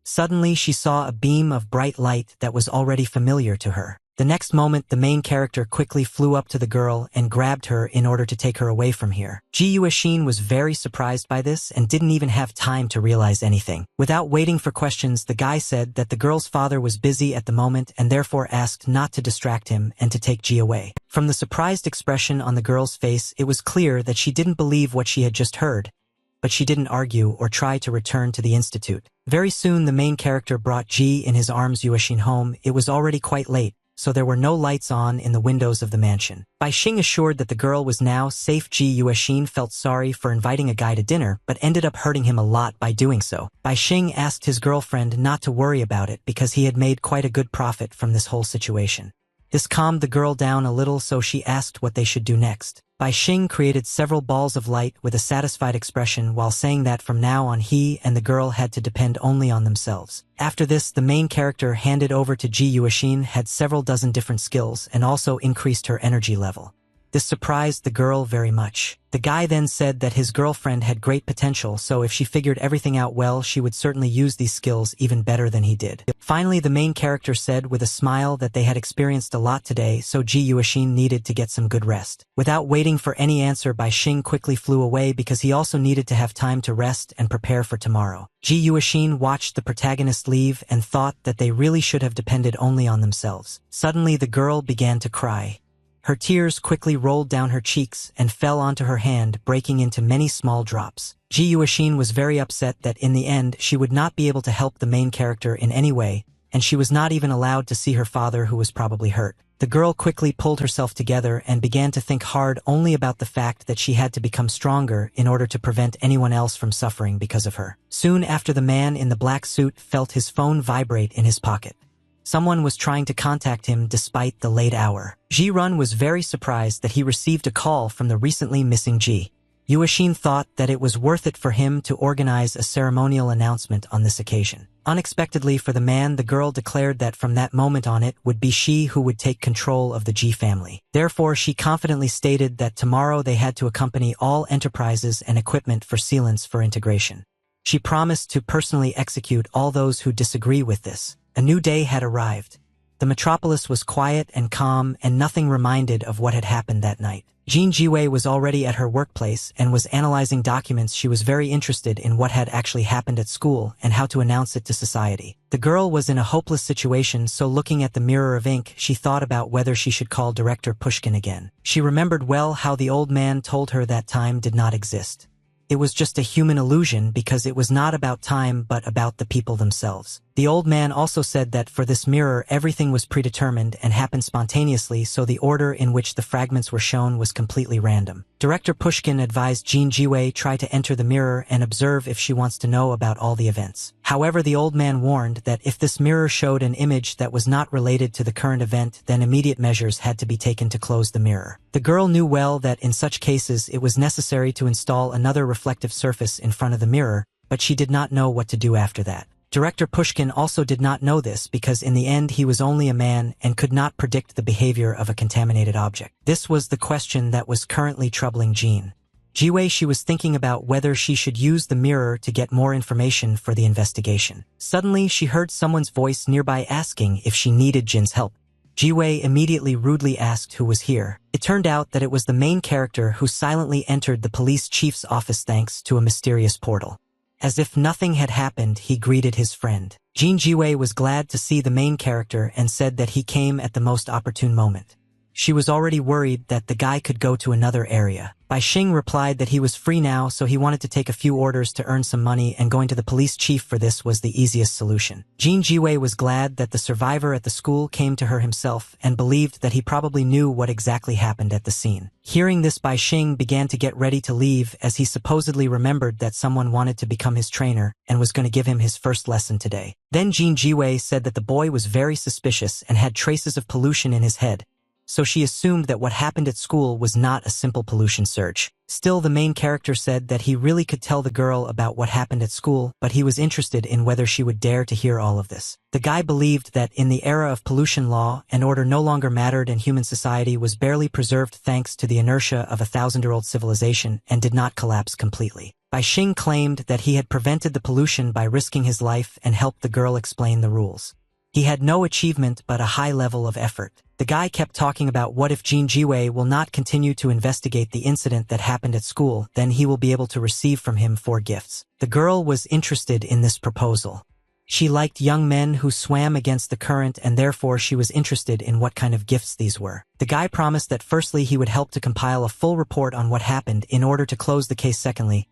Suddenly, she saw a beam of bright light that was already familiar to her. The next moment, the main character quickly flew up to the girl and grabbed her in order to take her away from here. Ji Yuexin was very surprised by this and didn't even have time to realize anything. Without waiting for questions, the guy said that the girl's father was busy at the moment and therefore asked not to distract him and to take Ji away. From the surprised expression on the girl's face, it was clear that she didn't believe what she had just heard, but she didn't argue or try to return to the institute. Very soon, the main character brought Ji in his arms Yuexin home. It was already quite late, so there were no lights on in the windows of the mansion. Bai Xing assured that the girl was now safe. Ji Yuexin felt sorry for inviting a guy to dinner, but ended up hurting him a lot by doing so. Bai Xing asked his girlfriend not to worry about it because he had made quite a good profit from this whole situation. This calmed the girl down a little, so she asked what they should do next. Bai Xing created several balls of light with a satisfied expression while saying that from now on he and the girl had to depend only on themselves. After this, the main character handed over to Ji Yuexin had several dozen different skills and also increased her energy level. This surprised the girl very much. The guy then said that his girlfriend had great potential, so if she figured everything out well, she would certainly use these skills even better than he did. Finally, the main character said with a smile that they had experienced a lot today, so Ji Yuexin needed to get some good rest. Without waiting for any answer, Bai Xing quickly flew away because he also needed to have time to rest and prepare for tomorrow. Ji Yuexin watched the protagonist leave and thought that they really should have depended only on themselves. Suddenly, the girl began to cry. Her tears quickly rolled down her cheeks and fell onto her hand, breaking into many small drops. Ji Yuexin was very upset that in the end she would not be able to help the main character in any way, and she was not even allowed to see her father, who was probably hurt. The girl quickly pulled herself together and began to think hard only about the fact that she had to become stronger in order to prevent anyone else from suffering because of her. Soon after, the man in the black suit felt his phone vibrate in his pocket. Someone was trying to contact him despite the late hour. Ji-run was very surprised that he received a call from the recently missing Ji. Yuashin thought that it was worth it for him to organize a ceremonial announcement on this occasion. Unexpectedly for the man, the girl declared that from that moment on it would be she who would take control of the Ji family. Therefore, she confidently stated that tomorrow they had to accompany all enterprises and equipment for sealants for integration. She promised to personally execute all those who disagree with this. A new day had arrived. The metropolis was quiet and calm, and nothing reminded of what had happened that night. Jin Jiwei was already at her workplace and was analyzing documents. She was very interested in what had actually happened at school and how to announce it to society. The girl was in a hopeless situation, so looking at the mirror of ink, she thought about whether she should call Director Pushkin again. She remembered well how the old man told her that time did not exist. It was just a human illusion because it was not about time but about the people themselves. The old man also said that for this mirror everything was predetermined and happened spontaneously, so the order in which the fragments were shown was completely random. Director Pushkin advised Jin Jiwei try to enter the mirror and observe if she wants to know about all the events. However, the old man warned that if this mirror showed an image that was not related to the current event, then immediate measures had to be taken to close the mirror. The girl knew well that in such cases it was necessary to install another reflective surface in front of the mirror, but she did not know what to do after that. Director Pushkin also did not know this because in the end he was only a man and could not predict the behavior of a contaminated object. This was the question that was currently troubling Jin Jiwei. She was thinking about whether she should use the mirror to get more information for the investigation. Suddenly she heard someone's voice nearby asking if she needed Jin's help. Jiwei immediately rudely asked who was here. It turned out that it was the main character who silently entered the police chief's office thanks to a mysterious portal. As if nothing had happened, he greeted his friend. Jin Jiwei was glad to see the main character and said that he came at the most opportune moment. She was already worried that the guy could go to another area. Bai Xing replied that he was free now, so he wanted to take a few orders to earn some money, and going to the police chief for this was the easiest solution. Jin Jiwei was glad that the survivor at the school came to her himself and believed that he probably knew what exactly happened at the scene. Hearing this, Bai Xing began to get ready to leave as he supposedly remembered that someone wanted to become his trainer and was going to give him his first lesson today. Then Jin Jiwei said that the boy was very suspicious and had traces of pollution in his head, so she assumed that what happened at school was not a simple pollution surge. Still, the main character said that he really could tell the girl about what happened at school, but he was interested in whether she would dare to hear all of this. The guy believed that in the era of pollution, law and order no longer mattered and human society was barely preserved thanks to the inertia of a thousand-year-old civilization and did not collapse completely. Bai Xing claimed that he had prevented the pollution by risking his life and helped the girl explain the rules. He had no achievement but a high level of effort. The guy kept talking about what if Jin Jiwei will not continue to investigate the incident that happened at school, then he will be able to receive from him 4 gifts. The girl was interested in this proposal. She liked young men who swam against the current, and therefore she was interested in what kind of gifts these were. The guy promised that firstly he would help to compile a full report on what happened in order to close the case. Secondly,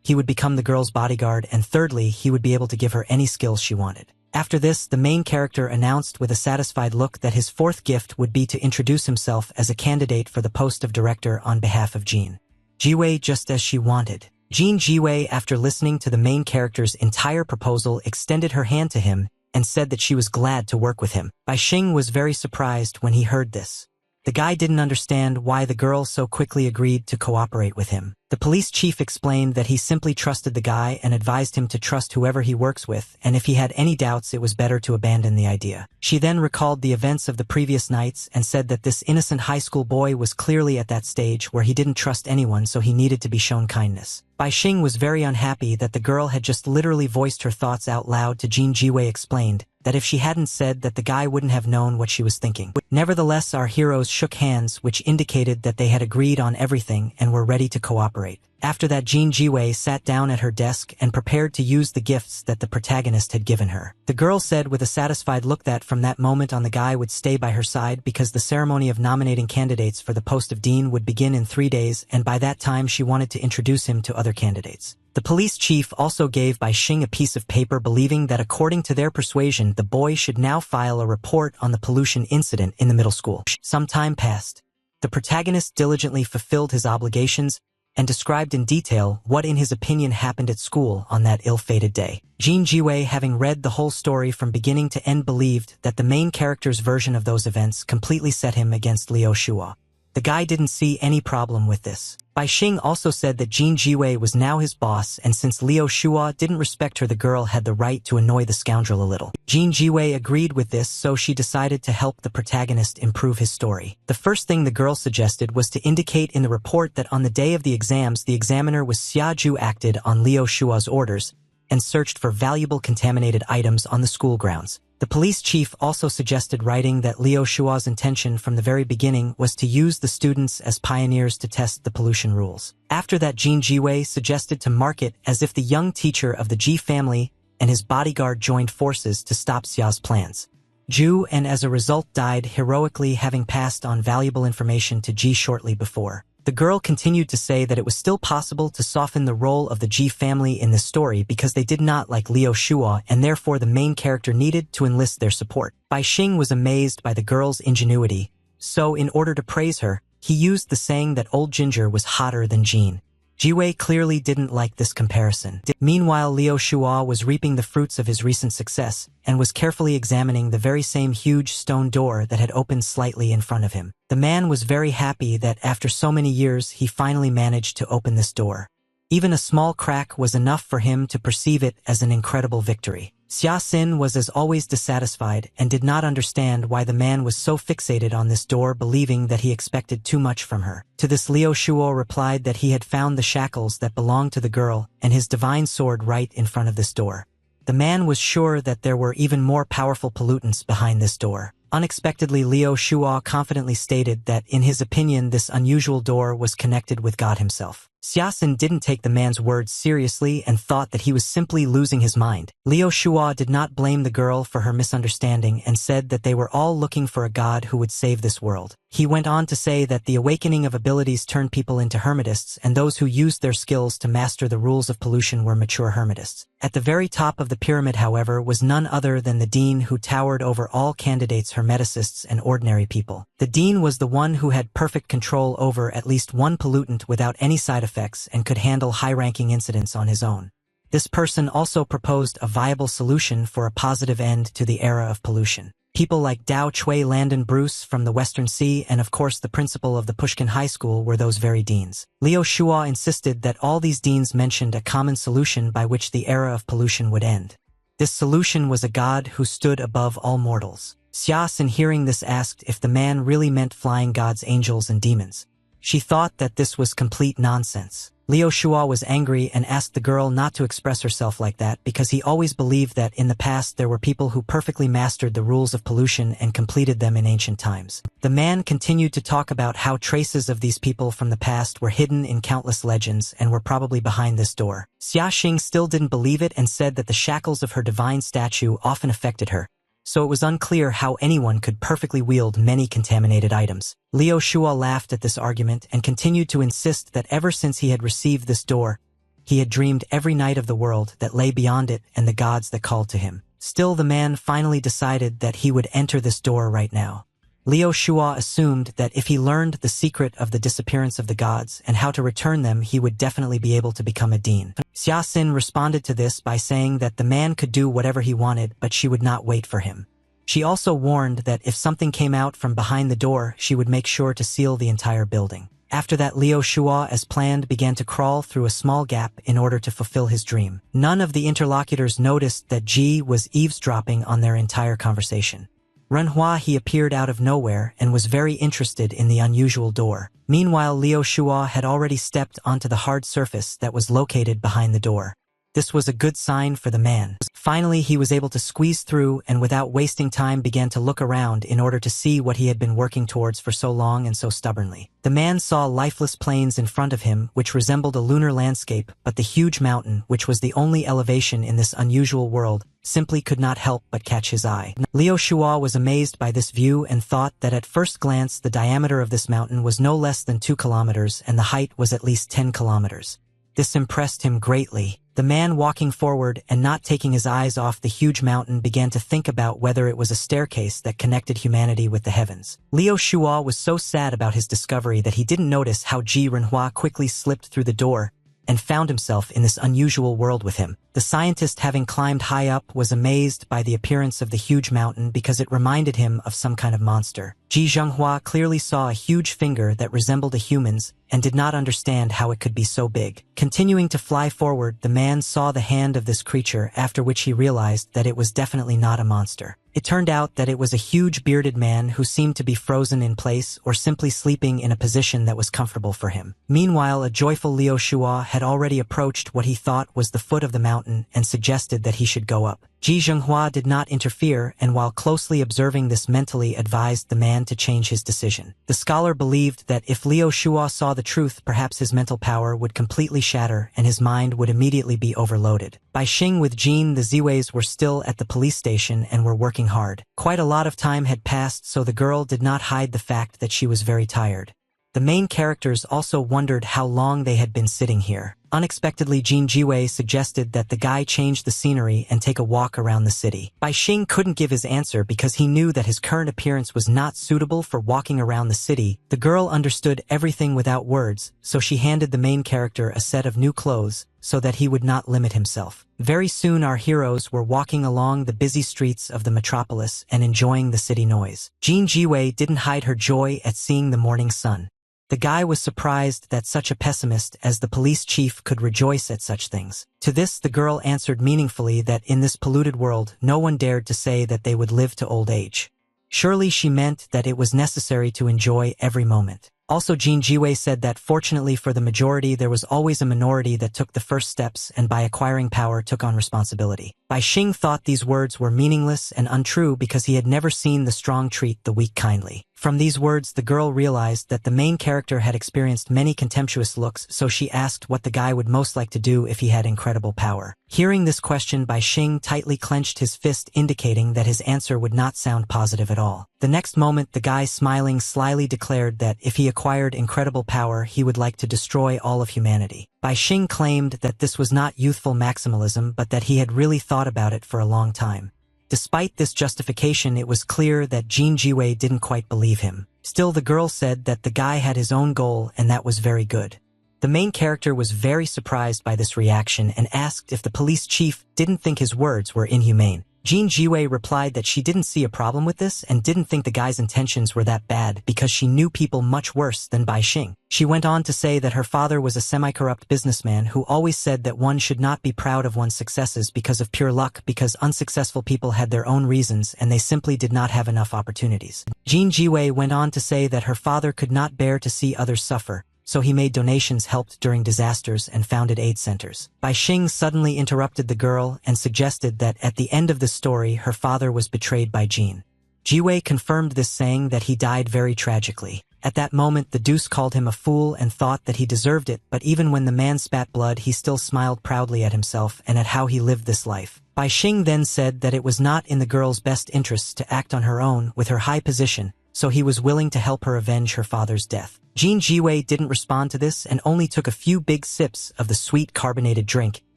he would become the girl's bodyguard, and thirdly, he would be able to give her any skills she wanted. After this, the main character announced with a satisfied look that his 4th gift would be to introduce himself as a candidate for the post of director on behalf of Jin Jiwei, just as she wanted. Jin Jiwei, after listening to the main character's entire proposal, extended her hand to him and said that she was glad to work with him. Bai Xing was very surprised when he heard this. The guy didn't understand why the girl so quickly agreed to cooperate with him. The police chief explained that he simply trusted the guy and advised him to trust whoever he works with, and if he had any doubts it was better to abandon the idea. She then recalled the events of the previous nights and said that this innocent high school boy was clearly at that stage where he didn't trust anyone, so he needed to be shown kindness. Bai Xing was very unhappy that the girl had just literally voiced her thoughts out loud to Jin Jiwei. Explained that if she hadn't said that, the guy wouldn't have known what she was thinking. Nevertheless, our heroes shook hands, which indicated that they had agreed on everything and were ready to cooperate. cooperate. After that, Jean Jiwei sat down at her desk and prepared to use the gifts that the protagonist had given her. The girl said with a satisfied look that from that moment on the guy would stay by her side because the ceremony of nominating candidates for the post of dean would begin in 3 days, and by that time she wanted to introduce him to other candidates. The police chief also gave Bai Xing a piece of paper believing that according to their persuasion the boy should now file a report on the pollution incident in the middle school. Some time passed. The protagonist diligently fulfilled his obligations and described in detail what in his opinion happened at school on that ill-fated day. Jean Jiwei, having read the whole story from beginning to end, believed that the main character's version of those events completely set him against Liu Shua. The guy didn't see any problem with this. Bai Xing also said that Jean Jiwei was now his boss, and since Liu Shua didn't respect her, the girl had the right to annoy the scoundrel a little. Jean Jiwei agreed with this, so she decided to help the protagonist improve his story. The first thing the girl suggested was to indicate in the report that on the day of the exams, the examiner was Xia Ju, acted on Liu Shua's orders and searched for valuable contaminated items on the school grounds. The police chief also suggested writing that Liu Shua's intention from the very beginning was to use the students as pioneers to test the pollution rules. After that, Jean Jiwei suggested to mark it as if the young teacher of the Ji family and his bodyguard joined forces to stop Xia's plans. Ju, and as a result died heroically, having passed on valuable information to Ji shortly before. The girl continued to say that it was still possible to soften the role of the Ji family in this story because they did not like Liu Shua, and therefore the main character needed to enlist their support. Bai Xing was amazed by the girl's ingenuity, so in order to praise her, he used the saying that old ginger was hotter than Jean. Jiwei clearly didn't like this comparison. Meanwhile, Liu Shua was reaping the fruits of his recent success and was carefully examining the very same huge stone door that had opened slightly in front of him. The man was very happy that after so many years he finally managed to open this door. Even a small crack was enough for him to perceive it as an incredible victory. Xia Xin was as always dissatisfied and did not understand why the man was so fixated on this door, believing that he expected too much from her. To this, Liu Shua replied that he had found the shackles that belonged to the girl and his divine sword right in front of this door. The man was sure that there were even more powerful pollutants behind this door. Unexpectedly, Liu Shua confidently stated that in his opinion this unusual door was connected with God himself. Xia Xin didn't take the man's words seriously and thought that he was simply losing his mind. Liu Shua did not blame the girl for her misunderstanding and said that they were all looking for a god who would save this world. He went on to say that the awakening of abilities turned people into hermetists, and those who used their skills to master the rules of pollution were mature hermetists. At the very top of the pyramid, however, was none other than the dean, who towered over all candidates, hermeticists, and ordinary people. The dean was the one who had perfect control over at least one pollutant without any side effects and could handle high-ranking incidents on his own. This person also proposed a viable solution for a positive end to the era of pollution. People like Dao Chui, Landon Bruce from the Western Sea, and of course the principal of the Pushkin High School were those very deans. Liu Shua insisted that all these deans mentioned a common solution by which the era of pollution would end. This solution was a god who stood above all mortals. Xia Xin, hearing this, asked if the man really meant flying gods, angels, and demons. She thought that this was complete nonsense. Liu Shua was angry and asked the girl not to express herself like that because he always believed that in the past there were people who perfectly mastered the rules of pollution and completed them in ancient times. The man continued to talk about how traces of these people from the past were hidden in countless legends and were probably behind this door. Xia Xing still didn't believe it and said that the shackles of her divine statue often affected her, so it was unclear how anyone could perfectly wield many contaminated items. Liu Shua laughed at this argument and continued to insist that ever since he had received this door, he had dreamed every night of the world that lay beyond it and the gods that called to him. Still, the man finally decided that he would enter this door right now. Liu Shua assumed that if he learned the secret of the disappearance of the gods and how to return them, he would definitely be able to become a dean. Xia Xin responded to this by saying that the man could do whatever he wanted, but she would not wait for him. She also warned that if something came out from behind the door, she would make sure to seal the entire building. After that, Liu Shua, as planned, began to crawl through a small gap in order to fulfill his dream. None of the interlocutors noticed that Ji was eavesdropping on their entire conversation. Manhwa, he appeared out of nowhere and was very interested in the unusual door. Meanwhile, Liu Shua had already stepped onto the hard surface that was located behind the door. This was a good sign for the man. Finally, he was able to squeeze through and without wasting time began to look around in order to see what he had been working towards for so long and so stubbornly. The man saw lifeless plains in front of him, which resembled a lunar landscape, but the huge mountain, which was the only elevation in this unusual world, simply could not help but catch his eye. Liu Shua was amazed by this view and thought that at first glance the diameter of this mountain was no less than 2 kilometers and the height was at least 10 kilometers. This impressed him greatly. The man walking forward and not taking his eyes off the huge mountain began to think about whether it was a staircase that connected humanity with the heavens. Liu Shua was so sad about his discovery that he didn't notice how Ji Renhua quickly slipped through the door and found himself in this unusual world with him. The scientist, having climbed high up, was amazed by the appearance of the huge mountain because it reminded him of some kind of monster. Ji Zhenghua clearly saw a huge finger that resembled a human's and did not understand how it could be so big. Continuing to fly forward, the man saw the hand of this creature, after which he realized that it was definitely not a monster. It turned out that it was a huge bearded man who seemed to be frozen in place or simply sleeping in a position that was comfortable for him. Meanwhile, a joyful Liu Shua had already approached what he thought was the foot of the mountain and suggested that he should go up. Ji Zhenghua did not interfere and while closely observing this mentally advised the man to change his decision. The scholar believed that if Liu Shua saw the truth, perhaps his mental power would completely shatter and his mind would immediately be overloaded. By Xing with Jean, the Ziweis were still at the police station and were working hard. Quite a lot of time had passed, so the girl did not hide the fact that she was very tired. The main characters also wondered how long they had been sitting here. Unexpectedly, Jin Jiwei suggested that the guy change the scenery and take a walk around the city. Bai Xing couldn't give his answer because he knew that his current appearance was not suitable for walking around the city. The girl understood everything without words, so she handed the main character a set of new clothes so that he would not limit himself. Very soon our heroes were walking along the busy streets of the metropolis and enjoying the city noise. Jin Jiwei didn't hide her joy at seeing the morning sun. The guy was surprised that such a pessimist as the police chief could rejoice at such things. To this, the girl answered meaningfully that in this polluted world, no one dared to say that they would live to old age. Surely she meant that it was necessary to enjoy every moment. Also, Jin Jiwei said that fortunately for the majority, there was always a minority that took the first steps and by acquiring power took on responsibility. Bai Xing thought these words were meaningless and untrue because he had never seen the strong treat the weak kindly. From these words, the girl realized that the main character had experienced many contemptuous looks, so she asked what the guy would most like to do if he had incredible power. Hearing this question, Bai Xing tightly clenched his fist, indicating that his answer would not sound positive at all. The next moment, the guy, smiling slyly, declared that if he acquired incredible power, he would like to destroy all of humanity. Bai Xing claimed that this was not youthful maximalism, but that he had really thought about it for a long time. Despite this justification, it was clear that Jin Jiwei didn't quite believe him. Still, the girl said that the guy had his own goal and that was very good. The main character was very surprised by this reaction and asked if the police chief didn't think his words were inhumane. Jin Jiwei replied that she didn't see a problem with this and didn't think the guy's intentions were that bad because she knew people much worse than Bai Xing. She went on to say that her father was a semi-corrupt businessman who always said that one should not be proud of one's successes because of pure luck, because unsuccessful people had their own reasons and they simply did not have enough opportunities. Jin Jiwei went on to say that her father could not bear to see others suffer, so he made donations, helped during disasters, and founded aid centers. Bai Xing suddenly interrupted the girl and suggested that at the end of the story, her father was betrayed by Jin. Jiwei confirmed this, saying that he died very tragically. At that moment, the deuce called him a fool and thought that he deserved it, but even when the man spat blood, he still smiled proudly at himself and at how he lived this life. Bai Xing then said that it was not in the girl's best interests to act on her own with her high position, so he was willing to help her avenge her father's death. Jin Jiwei didn't respond to this and only took a few big sips of the sweet carbonated drink,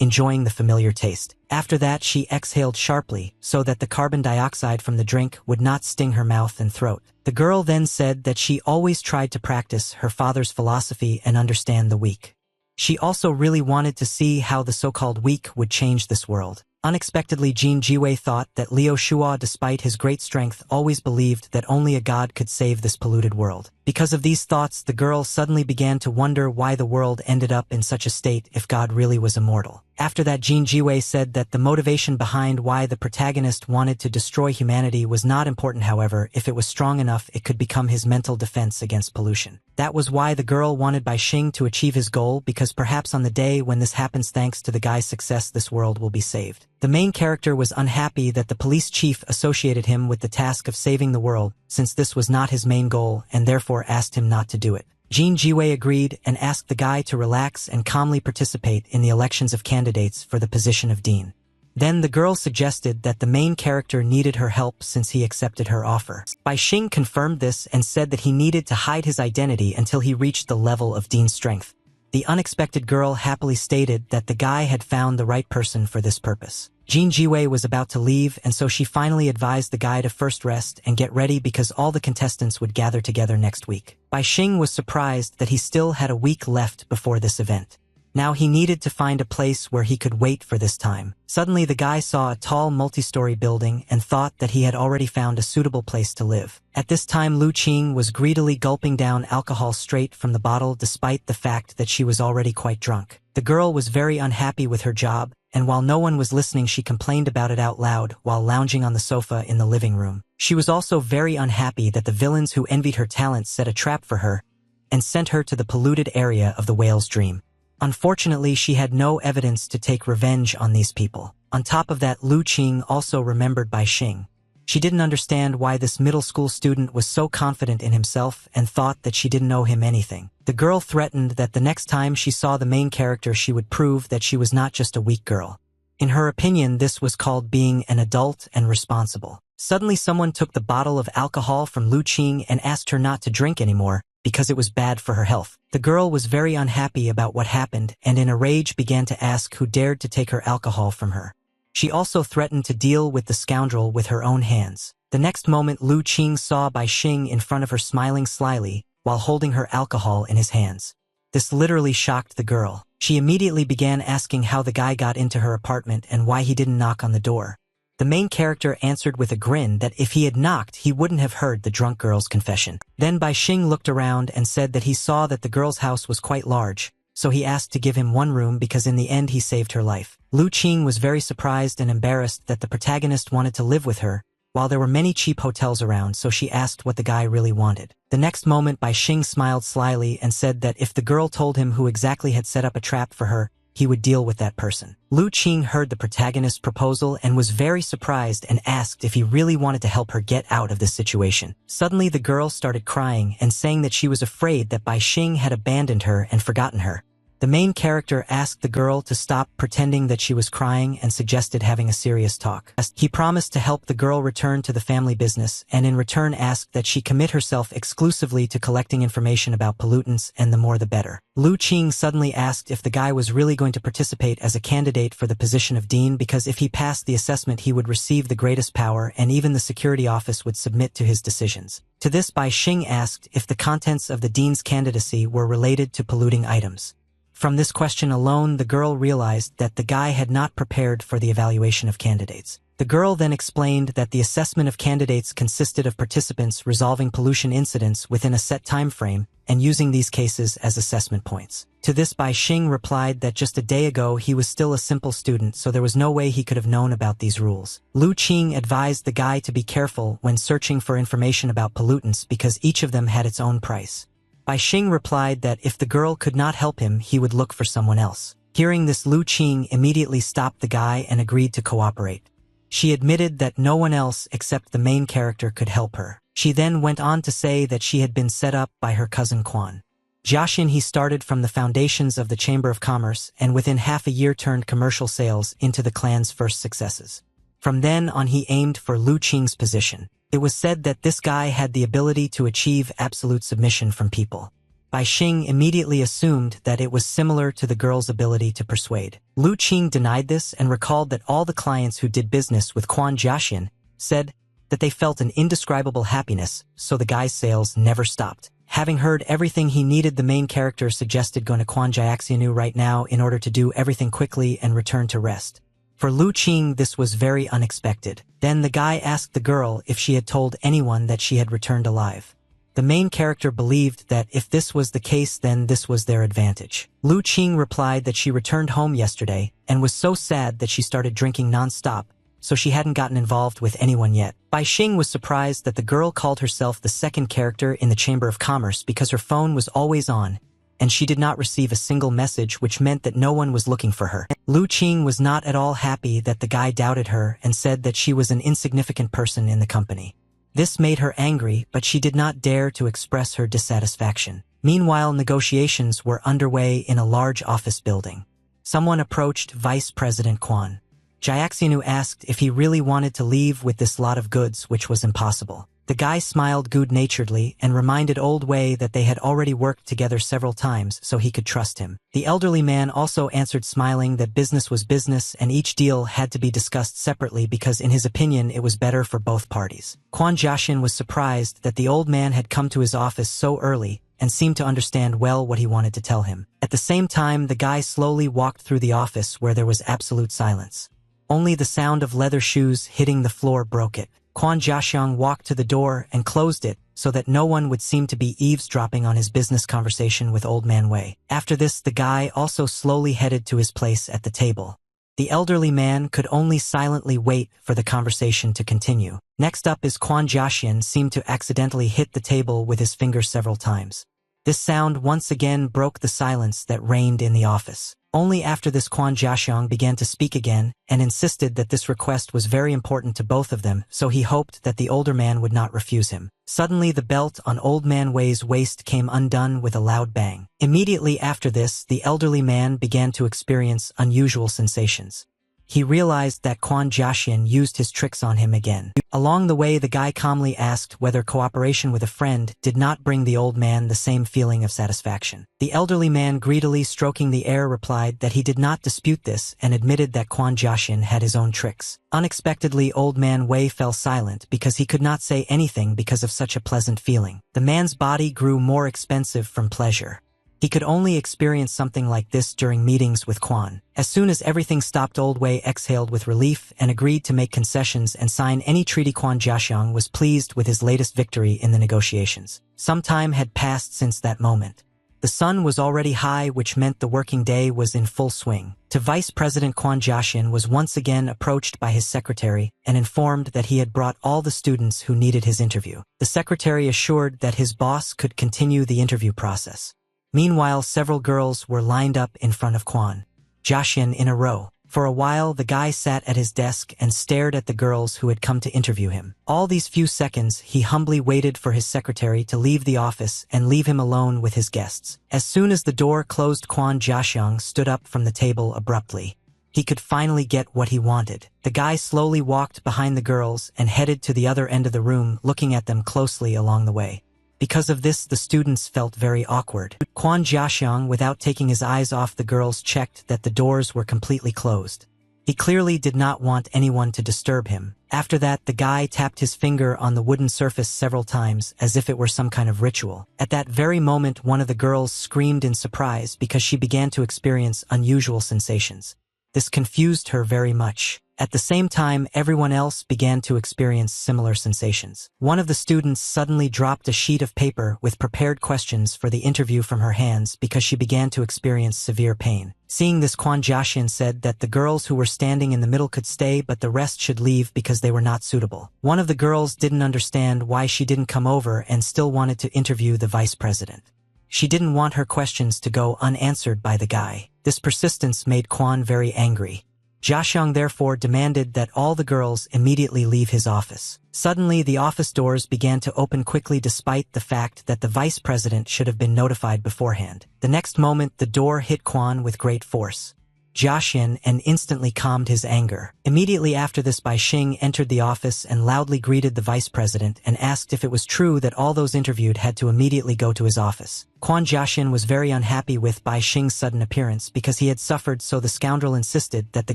enjoying the familiar taste. After that, she exhaled sharply so that the carbon dioxide from the drink would not sting her mouth and throat. The girl then said that she always tried to practice her father's philosophy and understand the weak. She also really wanted to see how the so-called weak would change this world. Unexpectedly, Jin Jiwei thought that Liu Shua, despite his great strength, always believed that only a god could save this polluted world. Because of these thoughts, the girl suddenly began to wonder why the world ended up in such a state if God really was immortal. After that, Jin Jiwei said that the motivation behind why the protagonist wanted to destroy humanity was not important. However, if it was strong enough, it could become his mental defense against pollution. That was why the girl wanted Bai Xing to achieve his goal, because perhaps on the day when this happens, thanks to the guy's success, this world will be saved. The main character was unhappy that the police chief associated him with the task of saving the world, since this was not his main goal, and therefore asked him not to do it. Jin Jiwei agreed and asked the guy to relax and calmly participate in the elections of candidates for the position of dean. Then the girl suggested that the main character needed her help since he accepted her offer. Bai Xing confirmed this and said that he needed to hide his identity until he reached the level of dean's strength. The unexpected girl happily stated that the guy had found the right person for this purpose. Jin Jiwei was about to leave, and so she finally advised the guy to first rest and get ready because all the contestants would gather together next week. Bai Xing was surprised that he still had a week left before this event. Now he needed to find a place where he could wait for this time. Suddenly the guy saw a tall multi-story building and thought that he had already found a suitable place to live. At this time, Lu Qing was greedily gulping down alcohol straight from the bottle despite the fact that she was already quite drunk. The girl was very unhappy with her job, and while no one was listening, she complained about it out loud while lounging on the sofa in the living room. She was also very unhappy that the villains who envied her talents set a trap for her and sent her to the polluted area of the whale's dream. Unfortunately, she had no evidence to take revenge on these people. On top of that, Lu Qing also remembered Bai Xing. She didn't understand why this middle school student was so confident in himself and thought that she didn't owe him anything. The girl threatened that the next time she saw the main character, she would prove that she was not just a weak girl. In her opinion, this was called being an adult and responsible. Suddenly, someone took the bottle of alcohol from Lu Qing and asked her not to drink anymore because it was bad for her health. The girl was very unhappy about what happened and in a rage began to ask who dared to take her alcohol from her. She also threatened to deal with the scoundrel with her own hands. The next moment, Lu Qing saw Bai Xing in front of her smiling slyly while holding her alcohol in his hands. This literally shocked the girl. She immediately began asking how the guy got into her apartment and why he didn't knock on the door. The main character answered with a grin that if he had knocked, he wouldn't have heard the drunk girl's confession. Then Bai Xing looked around and said that he saw that the girl's house was quite large, so he asked to give him one room because in the end he saved her life. Lu Qing was very surprised and embarrassed that the protagonist wanted to live with her, while there were many cheap hotels around, so she asked what the guy really wanted. The next moment, Bai Xing smiled slyly and said that if the girl told him who exactly had set up a trap for her, he would deal with that person. Lu Qing heard the protagonist's proposal and was very surprised and asked if he really wanted to help her get out of this situation. Suddenly, the girl started crying and saying that she was afraid that Bai Xing had abandoned her and forgotten her. The main character asked the girl to stop pretending that she was crying and suggested having a serious talk. He promised to help the girl return to the family business and in return asked that she commit herself exclusively to collecting information about pollutants, and the more the better. Lu Qing suddenly asked if the guy was really going to participate as a candidate for the position of dean because if he passed the assessment he would receive the greatest power and even the security office would submit to his decisions. To this, Bai Xing asked if the contents of the dean's candidacy were related to polluting items. From this question alone, the girl realized that the guy had not prepared for the evaluation of candidates. The girl then explained that the assessment of candidates consisted of participants resolving pollution incidents within a set time frame and using these cases as assessment points. To this, Bai Xing replied that just a day ago he was still a simple student, so there was no way he could have known about these rules. Lu Qing advised the guy to be careful when searching for information about pollutants because each of them had its own price. Bai Xing replied that if the girl could not help him, he would look for someone else. Hearing this, Lu Qing immediately stopped the guy and agreed to cooperate. She admitted that no one else except the main character could help her. She then went on to say that she had been set up by her cousin Quan Jiaxin. He started from the foundations of the Chamber of Commerce and within half a year turned commercial sales into the clan's first successes. From then on, he aimed for Lu Qing's position. It was said that this guy had the ability to achieve absolute submission from people. Bai Xing immediately assumed that it was similar to the girl's ability to persuade. Lu Qing denied this and recalled that all the clients who did business with Quan Jiaxin said that they felt an indescribable happiness, so the guy's sales never stopped. Having heard everything he needed, the main character suggested going to Quan Jiaxinu right now in order to do everything quickly and return to rest. For Lu Qing, this was very unexpected. Then the guy asked the girl if she had told anyone that she had returned alive. The main character believed that if this was the case, then this was their advantage. Lu Qing replied that she returned home yesterday and was so sad that she started drinking non-stop, so she hadn't gotten involved with anyone yet. Bai Xing was surprised that the girl called herself the second character in the Chamber of Commerce because her phone was always on, and she did not receive a single message, which meant that no one was looking for her. Lu Qing was not at all happy that the guy doubted her and said that she was an insignificant person in the company. This made her angry, but she did not dare to express her dissatisfaction. Meanwhile, negotiations were underway in a large office building. Someone approached Vice President Quan. Jiaxianu asked if he really wanted to leave with this lot of goods, which was impossible. The guy smiled good-naturedly and reminded Old Wei that they had already worked together several times, so he could trust him. The elderly man also answered, smiling, that business was business and each deal had to be discussed separately because in his opinion it was better for both parties. Quan Jiaxian was surprised that the old man had come to his office so early and seemed to understand well what he wanted to tell him. At the same time, the guy slowly walked through the office where there was absolute silence. Only the sound of leather shoes hitting the floor broke it. Quan Jiaxiang walked to the door and closed it so that no one would seem to be eavesdropping on his business conversation with Old Man Wei. After this, the guy also slowly headed to his place at the table. The elderly man could only silently wait for the conversation to continue. Next up is Quan Jiaxian seemed to accidentally hit the table with his finger several times. This sound once again broke the silence that reigned in the office. Only after this Quan Jiaxiang began to speak again and insisted that this request was very important to both of them, so he hoped that the older man would not refuse him. Suddenly the belt on Old Man Wei's waist came undone with a loud bang. Immediately after this, the elderly man began to experience unusual sensations. He realized that Quan Jiaxian used his tricks on him again. Along the way, the guy calmly asked whether cooperation with a friend did not bring the old man the same feeling of satisfaction. The elderly man, greedily stroking the air, replied that he did not dispute this and admitted that Quan Jiaxian had his own tricks. Unexpectedly, Old Man Wei fell silent because he could not say anything because of such a pleasant feeling. The man's body grew more expensive from pleasure. He could only experience something like this during meetings with Quan. As soon as everything stopped, Old Wei exhaled with relief and agreed to make concessions and sign any treaty. Quan Jiaxiang was pleased with his latest victory in the negotiations. Some time had passed since that moment. The sun was already high, which meant the working day was in full swing. To Vice President Quan Jiaxian was once again approached by his secretary and informed that he had brought all the students who needed his interview. The secretary assured that his boss could continue the interview process. Meanwhile, several girls were lined up in front of Quan Jiaxian in a row. For a while, the guy sat at his desk and stared at the girls who had come to interview him. All these few seconds, he humbly waited for his secretary to leave the office and leave him alone with his guests. As soon as the door closed, Quan Jiaxiang stood up from the table abruptly. He could finally get what he wanted. The guy slowly walked behind the girls and headed to the other end of the room, looking at them closely along the way. Because of this, the students felt very awkward. Quan Jiaxiang, without taking his eyes off the girls, checked that the doors were completely closed. He clearly did not want anyone to disturb him. After that, the guy tapped his finger on the wooden surface several times, as if it were some kind of ritual. At that very moment, one of the girls screamed in surprise because she began to experience unusual sensations. This confused her very much. At the same time, everyone else began to experience similar sensations. One of the students suddenly dropped a sheet of paper with prepared questions for the interview from her hands because she began to experience severe pain. Seeing this, Quan Jiaxian said that the girls who were standing in the middle could stay, but the rest should leave because they were not suitable. One of the girls didn't understand why she didn't come over and still wanted to interview the vice president. She didn't want her questions to go unanswered by the guy. This persistence made Quan very angry. Jiaxiang therefore demanded that all the girls immediately leave his office. Suddenly, the office doors began to open quickly despite the fact that the vice president should have been notified beforehand. The next moment, the door hit Quan with great force. Jiaxian and instantly calmed his anger. Immediately after this, Bai Xing entered the office and loudly greeted the vice president and asked if it was true that all those interviewed had to immediately go to his office. Quan Jiaxian was very unhappy with Bai Xing's sudden appearance because he had suffered, so the scoundrel insisted that the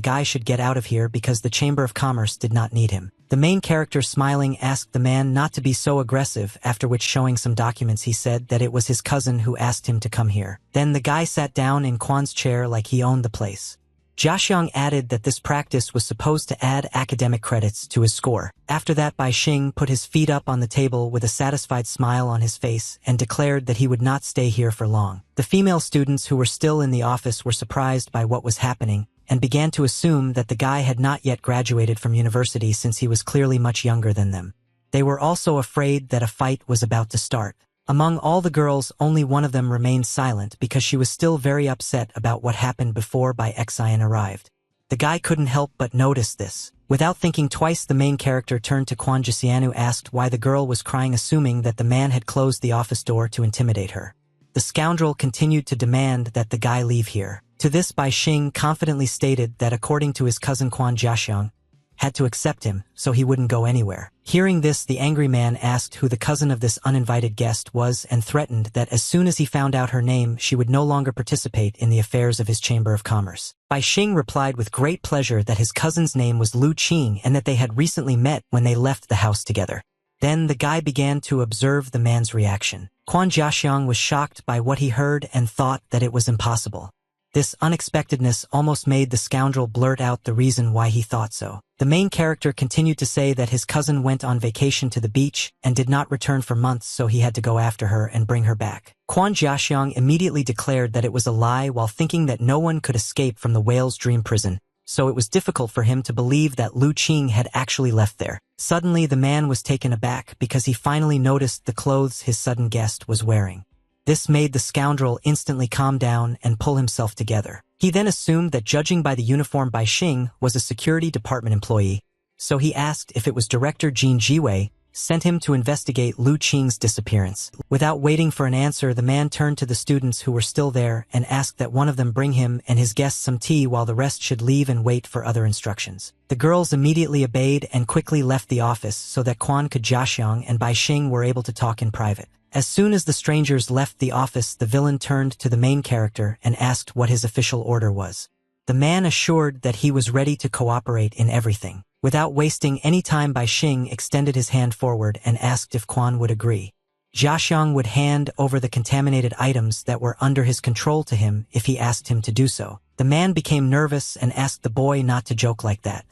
guy should get out of here because the Chamber of Commerce did not need him. The main character, smiling, asked the man not to be so aggressive, after which, showing some documents, he said that it was his cousin who asked him to come here. Then the guy sat down in Quan's chair like he owned the place. Jiaxiang added that this practice was supposed to add academic credits to his score. After that, Bai Xing put his feet up on the table with a satisfied smile on his face and declared that he would not stay here for long. The female students who were still in the office were surprised by what was happening and began to assume that the guy had not yet graduated from university since he was clearly much younger than them. They were also afraid that a fight was about to start. Among all the girls, only one of them remained silent because she was still very upset about what happened before Bai Xian arrived. The guy couldn't help but notice this. Without thinking twice, the main character turned to Quan Jixianu, asked why the girl was crying, assuming that the man had closed the office door to intimidate her. The scoundrel continued to demand that the guy leave here. To this, Bai Xing confidently stated that according to his cousin Quan Jiaxiang, had to accept him, so he wouldn't go anywhere. Hearing this, the angry man asked who the cousin of this uninvited guest was and threatened that as soon as he found out her name, she would no longer participate in the affairs of his Chamber of Commerce. Bai Xing replied with great pleasure that his cousin's name was Lu Qing and that they had recently met when they left the house together. Then the guy began to observe the man's reaction. Quan Jiaxiang was shocked by what he heard and thought that it was impossible. This unexpectedness almost made the scoundrel blurt out the reason why he thought so. The main character continued to say that his cousin went on vacation to the beach and did not return for months, so he had to go after her and bring her back. Quan Jiaxiang immediately declared that it was a lie while thinking that no one could escape from the whale's dream prison, so it was difficult for him to believe that Lu Qing had actually left there. Suddenly, the man was taken aback because he finally noticed the clothes his sudden guest was wearing. This made the scoundrel instantly calm down and pull himself together. He then assumed that, judging by the uniform, Bai Xing was a security department employee, so he asked if it was Director Jin Jiwei sent him to investigate Lu Qing's disappearance. Without waiting for an answer, the man turned to the students who were still there and asked that one of them bring him and his guests some tea while the rest should leave and wait for other instructions. The girls immediately obeyed and quickly left the office so that Quan Jiaxiang and Bai Xing were able to talk in private. As soon as the strangers left the office, the villain turned to the main character and asked what his official order was. The man assured that he was ready to cooperate in everything. Without wasting any time, Bai Xing extended his hand forward and asked if Quan would agree. Jiaxiang would hand over the contaminated items that were under his control to him if he asked him to do so. The man became nervous and asked the boy not to joke like that.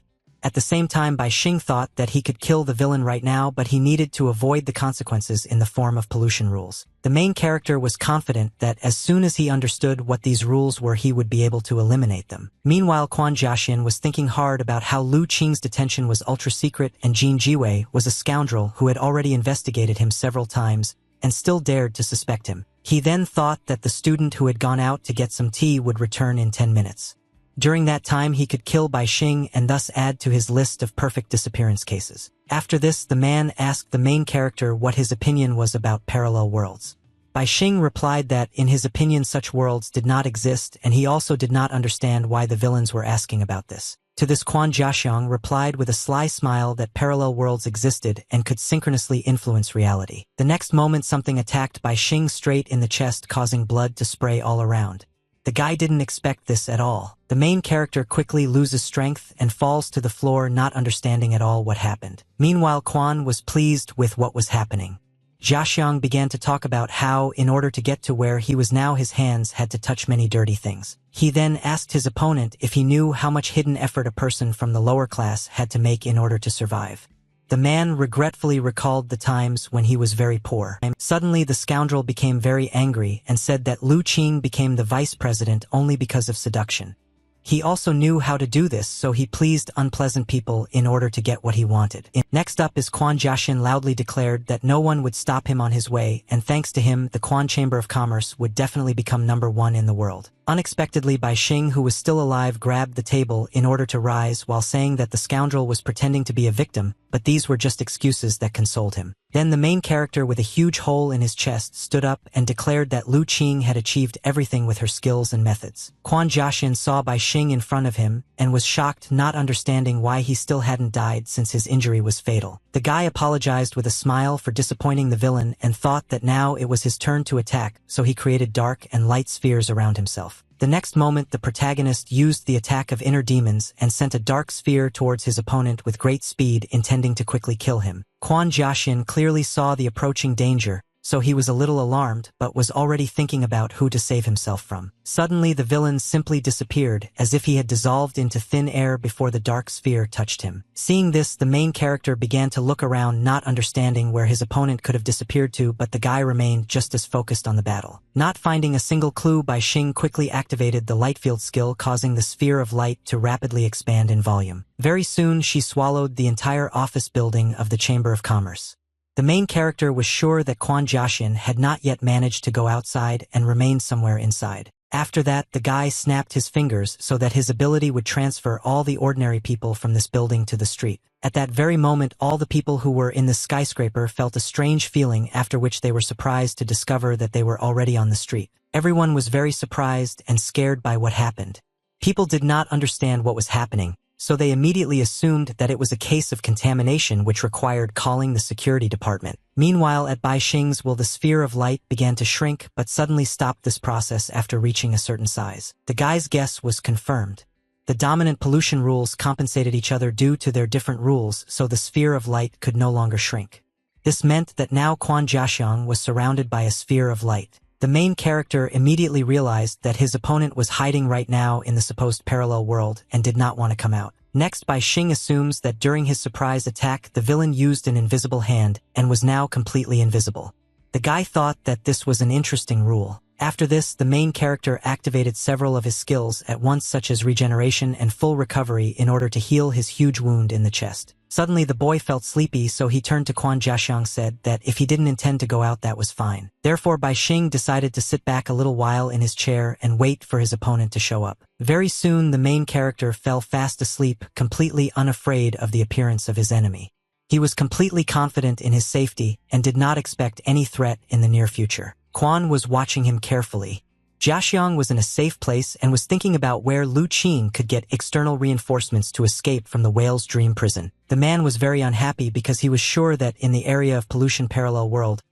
At the same time, Bai Xing thought that he could kill the villain right now, but he needed to avoid the consequences in the form of pollution rules. The main character was confident that as soon as he understood what these rules were, he would be able to eliminate them. Meanwhile, Quan Jiaxian was thinking hard about how Lu Qing's detention was ultra-secret and Jin Jiwei was a scoundrel who had already investigated him several times and still dared to suspect him. He then thought that the student who had gone out to get some tea would return in 10 minutes. During that time, he could kill Bai Xing and thus add to his list of perfect disappearance cases. After this, the man asked the main character what his opinion was about parallel worlds. Bai Xing replied that, in his opinion, such worlds did not exist, and he also did not understand why the villains were asking about this. To this, Quan Jiaxiang replied with a sly smile that parallel worlds existed and could synchronously influence reality. The next moment, something attacked Bai Xing straight in the chest, causing blood to spray all around. The guy didn't expect this at all. The main character quickly loses strength and falls to the floor, not understanding at all what happened. Meanwhile, Quan was pleased with what was happening. Jiaxiang began to talk about how, in order to get to where he was now, his hands had to touch many dirty things. He then asked his opponent if he knew how much hidden effort a person from the lower class had to make in order to survive. The man regretfully recalled the times when he was very poor. Suddenly, the scoundrel became very angry and said that Lu Qing became the vice president only because of seduction. He also knew how to do this, so he pleased unpleasant people in order to get what he wanted. Next up is Quan Jiaxian loudly declared that no one would stop him on his way, and thanks to him, the Quan Chamber of Commerce would definitely become #1 in the world. Unexpectedly, Bai Xing, who was still alive, grabbed the table in order to rise while saying that the scoundrel was pretending to be a victim, but these were just excuses that consoled him. Then the main character with a huge hole in his chest stood up and declared that Lu Qing had achieved everything with her skills and methods. Quan Jiaxian saw Bai Xing in front of him and was shocked, not understanding why he still hadn't died since his injury was fatal. The guy apologized with a smile for disappointing the villain and thought that now it was his turn to attack, so he created dark and light spheres around himself. The next moment, the protagonist used the attack of inner demons and sent a dark sphere towards his opponent with great speed, intending to quickly kill him. Quan Jiaxian clearly saw the approaching danger, so he was a little alarmed but was already thinking about who to save himself from. Suddenly the villain simply disappeared, as if he had dissolved into thin air before the dark sphere touched him. Seeing this, the main character began to look around, not understanding where his opponent could have disappeared to, but the guy remained just as focused on the battle. Not finding a single clue, Bai Xing quickly activated the light field skill, causing the sphere of light to rapidly expand in volume. Very soon she swallowed the entire office building of the Chamber of Commerce. The main character was sure that Quan Jiaxian had not yet managed to go outside and remained somewhere inside. After that, the guy snapped his fingers so that his ability would transfer all the ordinary people from this building to the street. At that very moment, all the people who were in the skyscraper felt a strange feeling, after which they were surprised to discover that they were already on the street. Everyone was very surprised and scared by what happened. People did not understand what was happening, so they immediately assumed that it was a case of contamination which required calling the security department. Meanwhile, at Bai Xing's will, the sphere of light began to shrink but suddenly stopped this process after reaching a certain size. The guy's guess was confirmed. The dominant pollution rules compensated each other due to their different rules, so the sphere of light could no longer shrink. This meant that now Quan Jiaxiang was surrounded by a sphere of light. The main character immediately realized that his opponent was hiding right now in the supposed parallel world and did not want to come out. Next, Bai Xing assumes that during his surprise attack, the villain used an invisible hand and was now completely invisible. The guy thought that this was an interesting rule. After this, the main character activated several of his skills at once, such as regeneration and full recovery, in order to heal his huge wound in the chest. Suddenly the boy felt sleepy, so he turned to Quan Jiaxiang, said that if he didn't intend to go out, that was fine. Therefore Bai Xing decided to sit back a little while in his chair and wait for his opponent to show up. Very soon the main character fell fast asleep, completely unafraid of the appearance of his enemy. He was completely confident in his safety and did not expect any threat in the near future. Quan was watching him carefully. Jiaxiang was in a safe place and was thinking about where Lu Qin could get external reinforcements to escape from the whale's dream prison. The man was very unhappy because he was sure that in the area of pollution parallel world,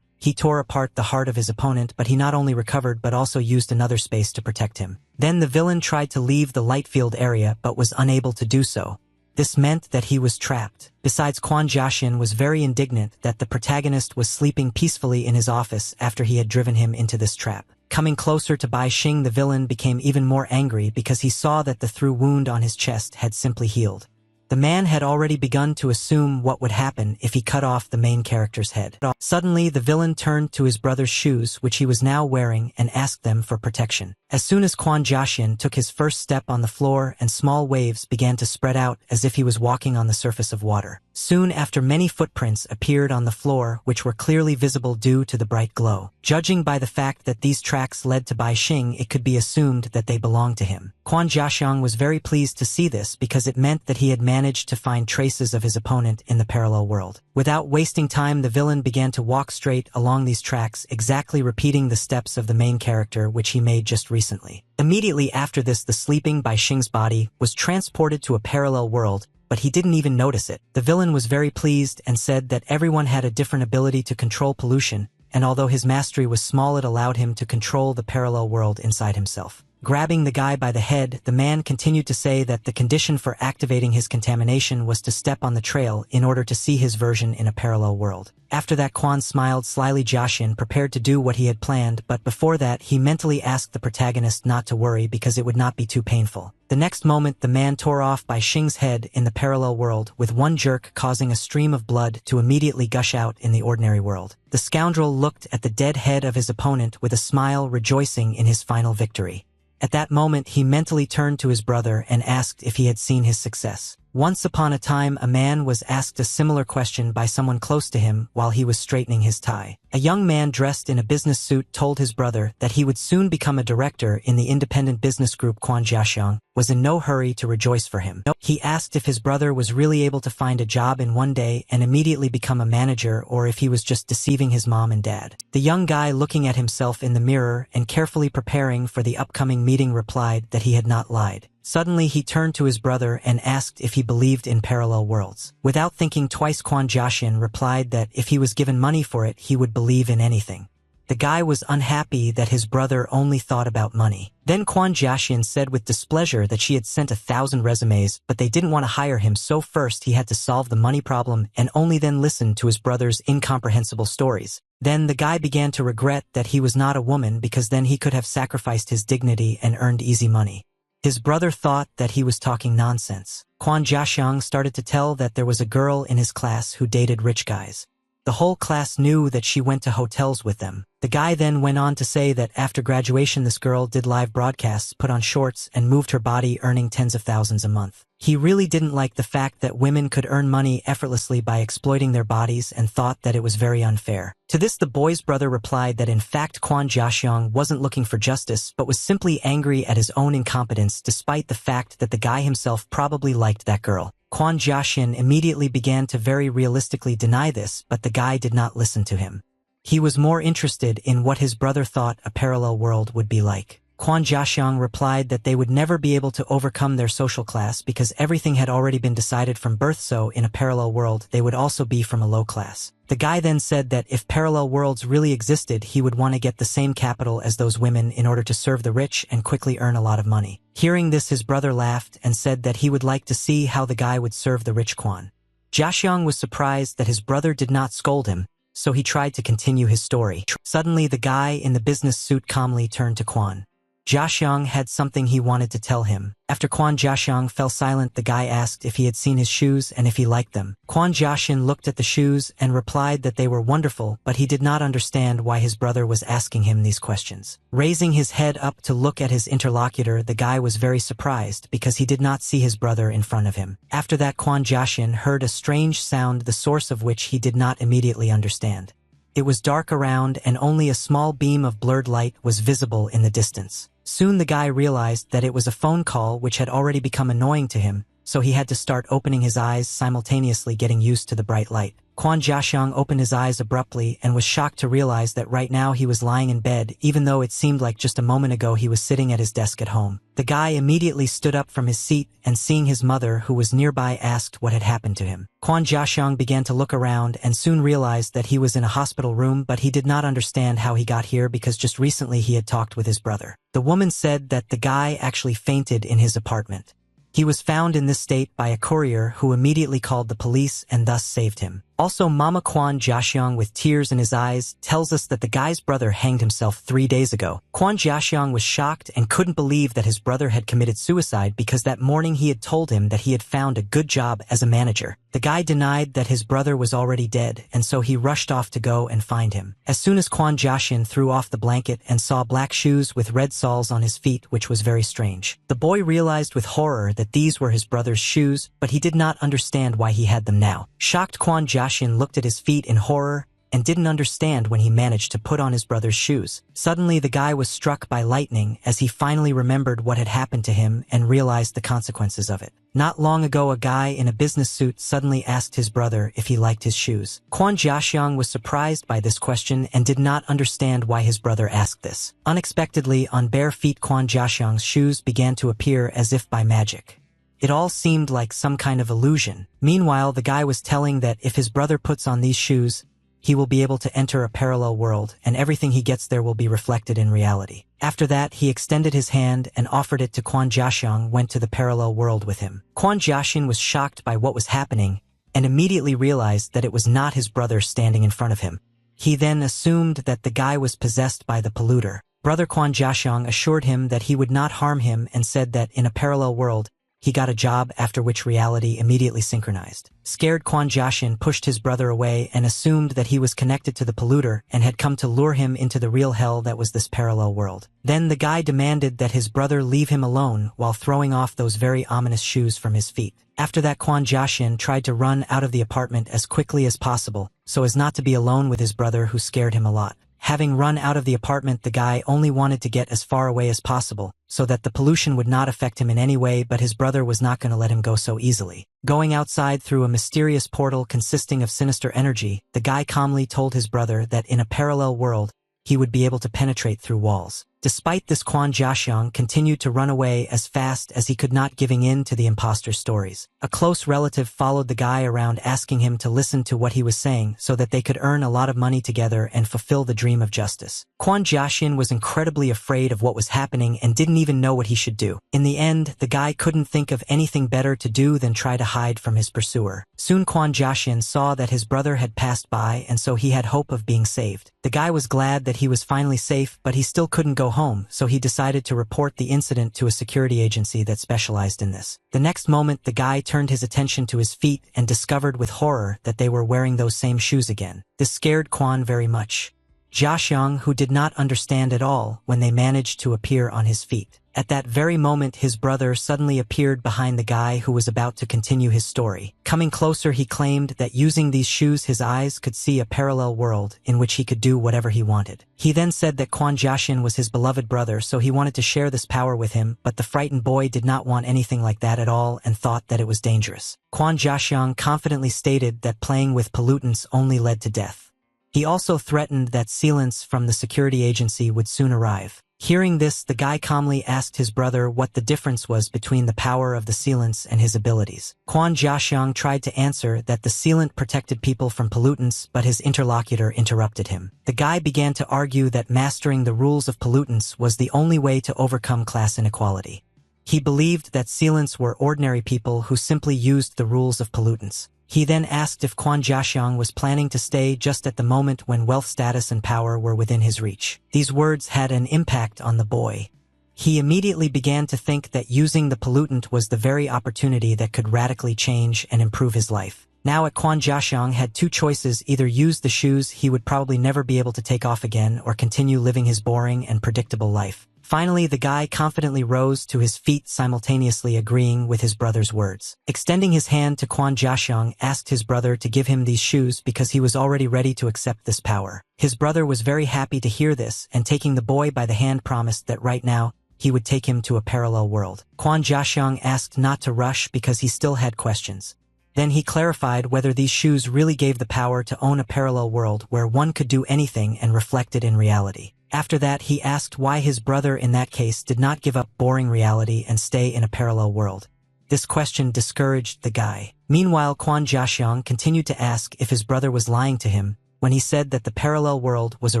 he tore apart the heart of his opponent, but he not only recovered but also used another space to protect him. Then the villain tried to leave the light field area but was unable to do so. This meant that he was trapped. Besides, Quan Jiaxian was very indignant that the protagonist was sleeping peacefully in his office after he had driven him into this trap. Coming closer to Bai Xing, the villain became even more angry because he saw that the through wound on his chest had simply healed. The man had already begun to assume what would happen if he cut off the main character's head. Suddenly, the villain turned to his brother's shoes, which he was now wearing, and asked them for protection. As soon as Quan Jiaxian took his first step on the floor, and small waves began to spread out as if he was walking on the surface of water. Soon after, many footprints appeared on the floor, which were clearly visible due to the bright glow. Judging by the fact that these tracks led to Bai Xing, it could be assumed that they belonged to him. Quan Jiaxiang was very pleased to see this because it meant that he had managed to find traces of his opponent in the parallel world. Without wasting time, the villain began to walk straight along these tracks, exactly repeating the steps of the main character which he made just recently. Immediately after this, the sleeping Bai Xing's body was transported to a parallel world, but he didn't even notice it. The villain was very pleased and said that everyone had a different ability to control pollution, and although his mastery was small, it allowed him to control the parallel world inside himself. Grabbing the guy by the head, the man continued to say that the condition for activating his contamination was to step on the trail in order to see his version in a parallel world. After that, Quan smiled slyly. Jiaxian prepared to do what he had planned, but before that, he mentally asked the protagonist not to worry because it would not be too painful. The next moment, the man tore off Bai Xing's head in the parallel world with one jerk, causing a stream of blood to immediately gush out in the ordinary world. The scoundrel looked at the dead head of his opponent with a smile, rejoicing in his final victory. At that moment, he mentally turned to his brother and asked if he had seen his success. Once upon a time, a man was asked a similar question by someone close to him while he was straightening his tie. A young man dressed in a business suit told his brother that he would soon become a director in the independent business group. Quan Jiaxiang was in no hurry to rejoice for him. He asked if his brother was really able to find a job in one day and immediately become a manager, or if he was just deceiving his mom and dad. The young guy, looking at himself in the mirror and carefully preparing for the upcoming meeting, replied that he had not lied. Suddenly, he turned to his brother and asked if he believed in parallel worlds. Without thinking twice, Quan Jiaxian replied that if he was given money for it, he would believe in anything. The guy was unhappy that his brother only thought about money. Then Quan Jiaxian said with displeasure that she had sent 1,000 resumes, but they didn't want to hire him, so first he had to solve the money problem and only then listen to his brother's incomprehensible stories. Then the guy began to regret that he was not a woman because then he could have sacrificed his dignity and earned easy money. His brother thought that he was talking nonsense. Kwon Jiaxiang started to tell that there was a girl in his class who dated rich guys. The whole class knew that she went to hotels with them. The guy then went on to say that after graduation this girl did live broadcasts, put on shorts, and moved her body, earning tens of thousands a month. He really didn't like the fact that women could earn money effortlessly by exploiting their bodies and thought that it was very unfair. To this the boy's brother replied that in fact Kwon Jiaxiang wasn't looking for justice but was simply angry at his own incompetence despite the fact that the guy himself probably liked that girl. Kwon Jiaxian immediately began to very realistically deny this, but the guy did not listen to him. He was more interested in what his brother thought a parallel world would be like. Kwon Jiaxiang replied that they would never be able to overcome their social class because everything had already been decided from birth, so in a parallel world they would also be from a low class. The guy then said that if parallel worlds really existed he would want to get the same capital as those women in order to serve the rich and quickly earn a lot of money. Hearing this his brother laughed and said that he would like to see how the guy would serve the rich. Kwon Jiaxiang was surprised that his brother did not scold him, so he tried to continue his story. Suddenly the guy in the business suit calmly turned to Kwon Jiaxiang had something he wanted to tell him. After Kwon Jiaxiang fell silent, the guy asked if he had seen his shoes and if he liked them. Kwon Jiaxian looked at the shoes and replied that they were wonderful, but he did not understand why his brother was asking him these questions. Raising his head up to look at his interlocutor, the guy was very surprised because he did not see his brother in front of him. After that, Kwon Jiaxian heard a strange sound, the source of which he did not immediately understand. It was dark around and only a small beam of blurred light was visible in the distance. Soon the guy realized that it was a phone call which had already become annoying to him, so he had to start opening his eyes, simultaneously getting used to the bright light. Kwon Jiaxiang opened his eyes abruptly and was shocked to realize that right now he was lying in bed, even though it seemed like just a moment ago he was sitting at his desk at home. The guy immediately stood up from his seat and seeing his mother, who was nearby, asked what had happened to him. Kwon Jiaxiang began to look around and soon realized that he was in a hospital room, but he did not understand how he got here because just recently he had talked with his brother. The woman said that the guy actually fainted in his apartment. He was found in this state by a courier who immediately called the police and thus saved him. Also, Mama Kwon Jiaxiang, with tears in his eyes, tells us that the guy's brother hanged himself 3 days ago. Kwon Jiaxiang was shocked and couldn't believe that his brother had committed suicide because that morning he had told him that he had found a good job as a manager. The guy denied that his brother was already dead, and so he rushed off to go and find him. As soon as Kwon Jiaxian threw off the blanket and saw black shoes with red soles on his feet, which was very strange. The boy realized with horror that these were his brother's shoes, but he did not understand why he had them now. Shocked, Kwon Jiaxian looked at his feet in horror and didn't understand when he managed to put on his brother's shoes. Suddenly the guy was struck by lightning as he finally remembered what had happened to him and realized the consequences of it. Not long ago, a guy in a business suit suddenly asked his brother if he liked his shoes. Kwon Jiaxiang was surprised by this question and did not understand why his brother asked this. Unexpectedly, on bare feet, Kwon Jiaxiang's shoes began to appear as if by magic. It all seemed like some kind of illusion. Meanwhile, the guy was telling that if his brother puts on these shoes, he will be able to enter a parallel world, and everything he gets there will be reflected in reality. After that, he extended his hand and offered it to Kwon Jiaxiang, went to the parallel world with him. Kwon Jiaxian was shocked by what was happening and immediately realized that it was not his brother standing in front of him. He then assumed that the guy was possessed by the polluter. Brother Kwon Jiaxiang assured him that he would not harm him and said that in a parallel world, he got a job, after which reality immediately synchronized. Scared, Kwon Jiaxian pushed his brother away and assumed that he was connected to the polluter and had come to lure him into the real hell that was this parallel world. Then the guy demanded that his brother leave him alone while throwing off those very ominous shoes from his feet. After that, Kwon Jiaxian tried to run out of the apartment as quickly as possible so as not to be alone with his brother, who scared him a lot. Having run out of the apartment, the guy only wanted to get as far away as possible so that the pollution would not affect him in any way, but his brother was not going to let him go so easily. Going outside through a mysterious portal consisting of sinister energy, the guy calmly told his brother that in a parallel world, he would be able to penetrate through walls. Despite this, Kwon Jiaxiang continued to run away as fast as he could, not giving in to the imposter stories. A close relative followed the guy around asking him to listen to what he was saying so that they could earn a lot of money together and fulfill the dream of justice. Kwon Jiaxian was incredibly afraid of what was happening and didn't even know what he should do. In the end, the guy couldn't think of anything better to do than try to hide from his pursuer. Soon Kwon Jiaxian saw that his brother had passed by, and so he had hope of being saved. The guy was glad that he was finally safe, but he still couldn't go home, so he decided to report the incident to a security agency that specialized in this. The next moment, the guy turned his attention to his feet and discovered with horror that they were wearing those same shoes again. This scared Kwon very much. Jiaxiang, who did not understand at all when they managed to appear on his feet. At that very moment, his brother suddenly appeared behind the guy who was about to continue his story. Coming closer, he claimed that using these shoes his eyes could see a parallel world in which he could do whatever he wanted. He then said that Kwon Jiaxian was his beloved brother, so he wanted to share this power with him, but the frightened boy did not want anything like that at all and thought that it was dangerous. Kwon Jiaxiang confidently stated that playing with pollutants only led to death. He also threatened that sealants from the security agency would soon arrive. Hearing this, the guy calmly asked his brother what the difference was between the power of the sealants and his abilities. Kwon Jiaxiang tried to answer that the sealant protected people from pollutants, but his interlocutor interrupted him. The guy began to argue that mastering the rules of pollutants was the only way to overcome class inequality. He believed that sealants were ordinary people who simply used the rules of pollutants. He then asked if Kwon Jiaxiang was planning to stay just at the moment when wealth, status, and power were within his reach. These words had an impact on the boy. He immediately began to think that using the pollutant was the very opportunity that could radically change and improve his life. Now Kwon Jiaxiang had two choices: either use the shoes he would probably never be able to take off again, or continue living his boring and predictable life. Finally, the guy confidently rose to his feet, simultaneously agreeing with his brother's words. Extending his hand to Kwon Jiaxiang, asked his brother to give him these shoes because he was already ready to accept this power. His brother was very happy to hear this, and taking the boy by the hand promised that right now, he would take him to a parallel world. Kwon Jiaxiang asked not to rush because he still had questions. Then he clarified whether these shoes really gave the power to own a parallel world where one could do anything and reflect it in reality. After that, he asked why his brother in that case did not give up boring reality and stay in a parallel world. This question discouraged the guy. Meanwhile, Kwon Jiaxiang continued to ask if his brother was lying to him when he said that the parallel world was a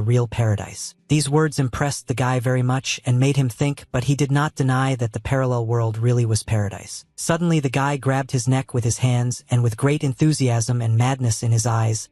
real paradise. These words impressed the guy very much and made him think, but he did not deny that the parallel world really was paradise. Suddenly, the guy grabbed his neck with his hands, and with great enthusiasm and madness in his eyes,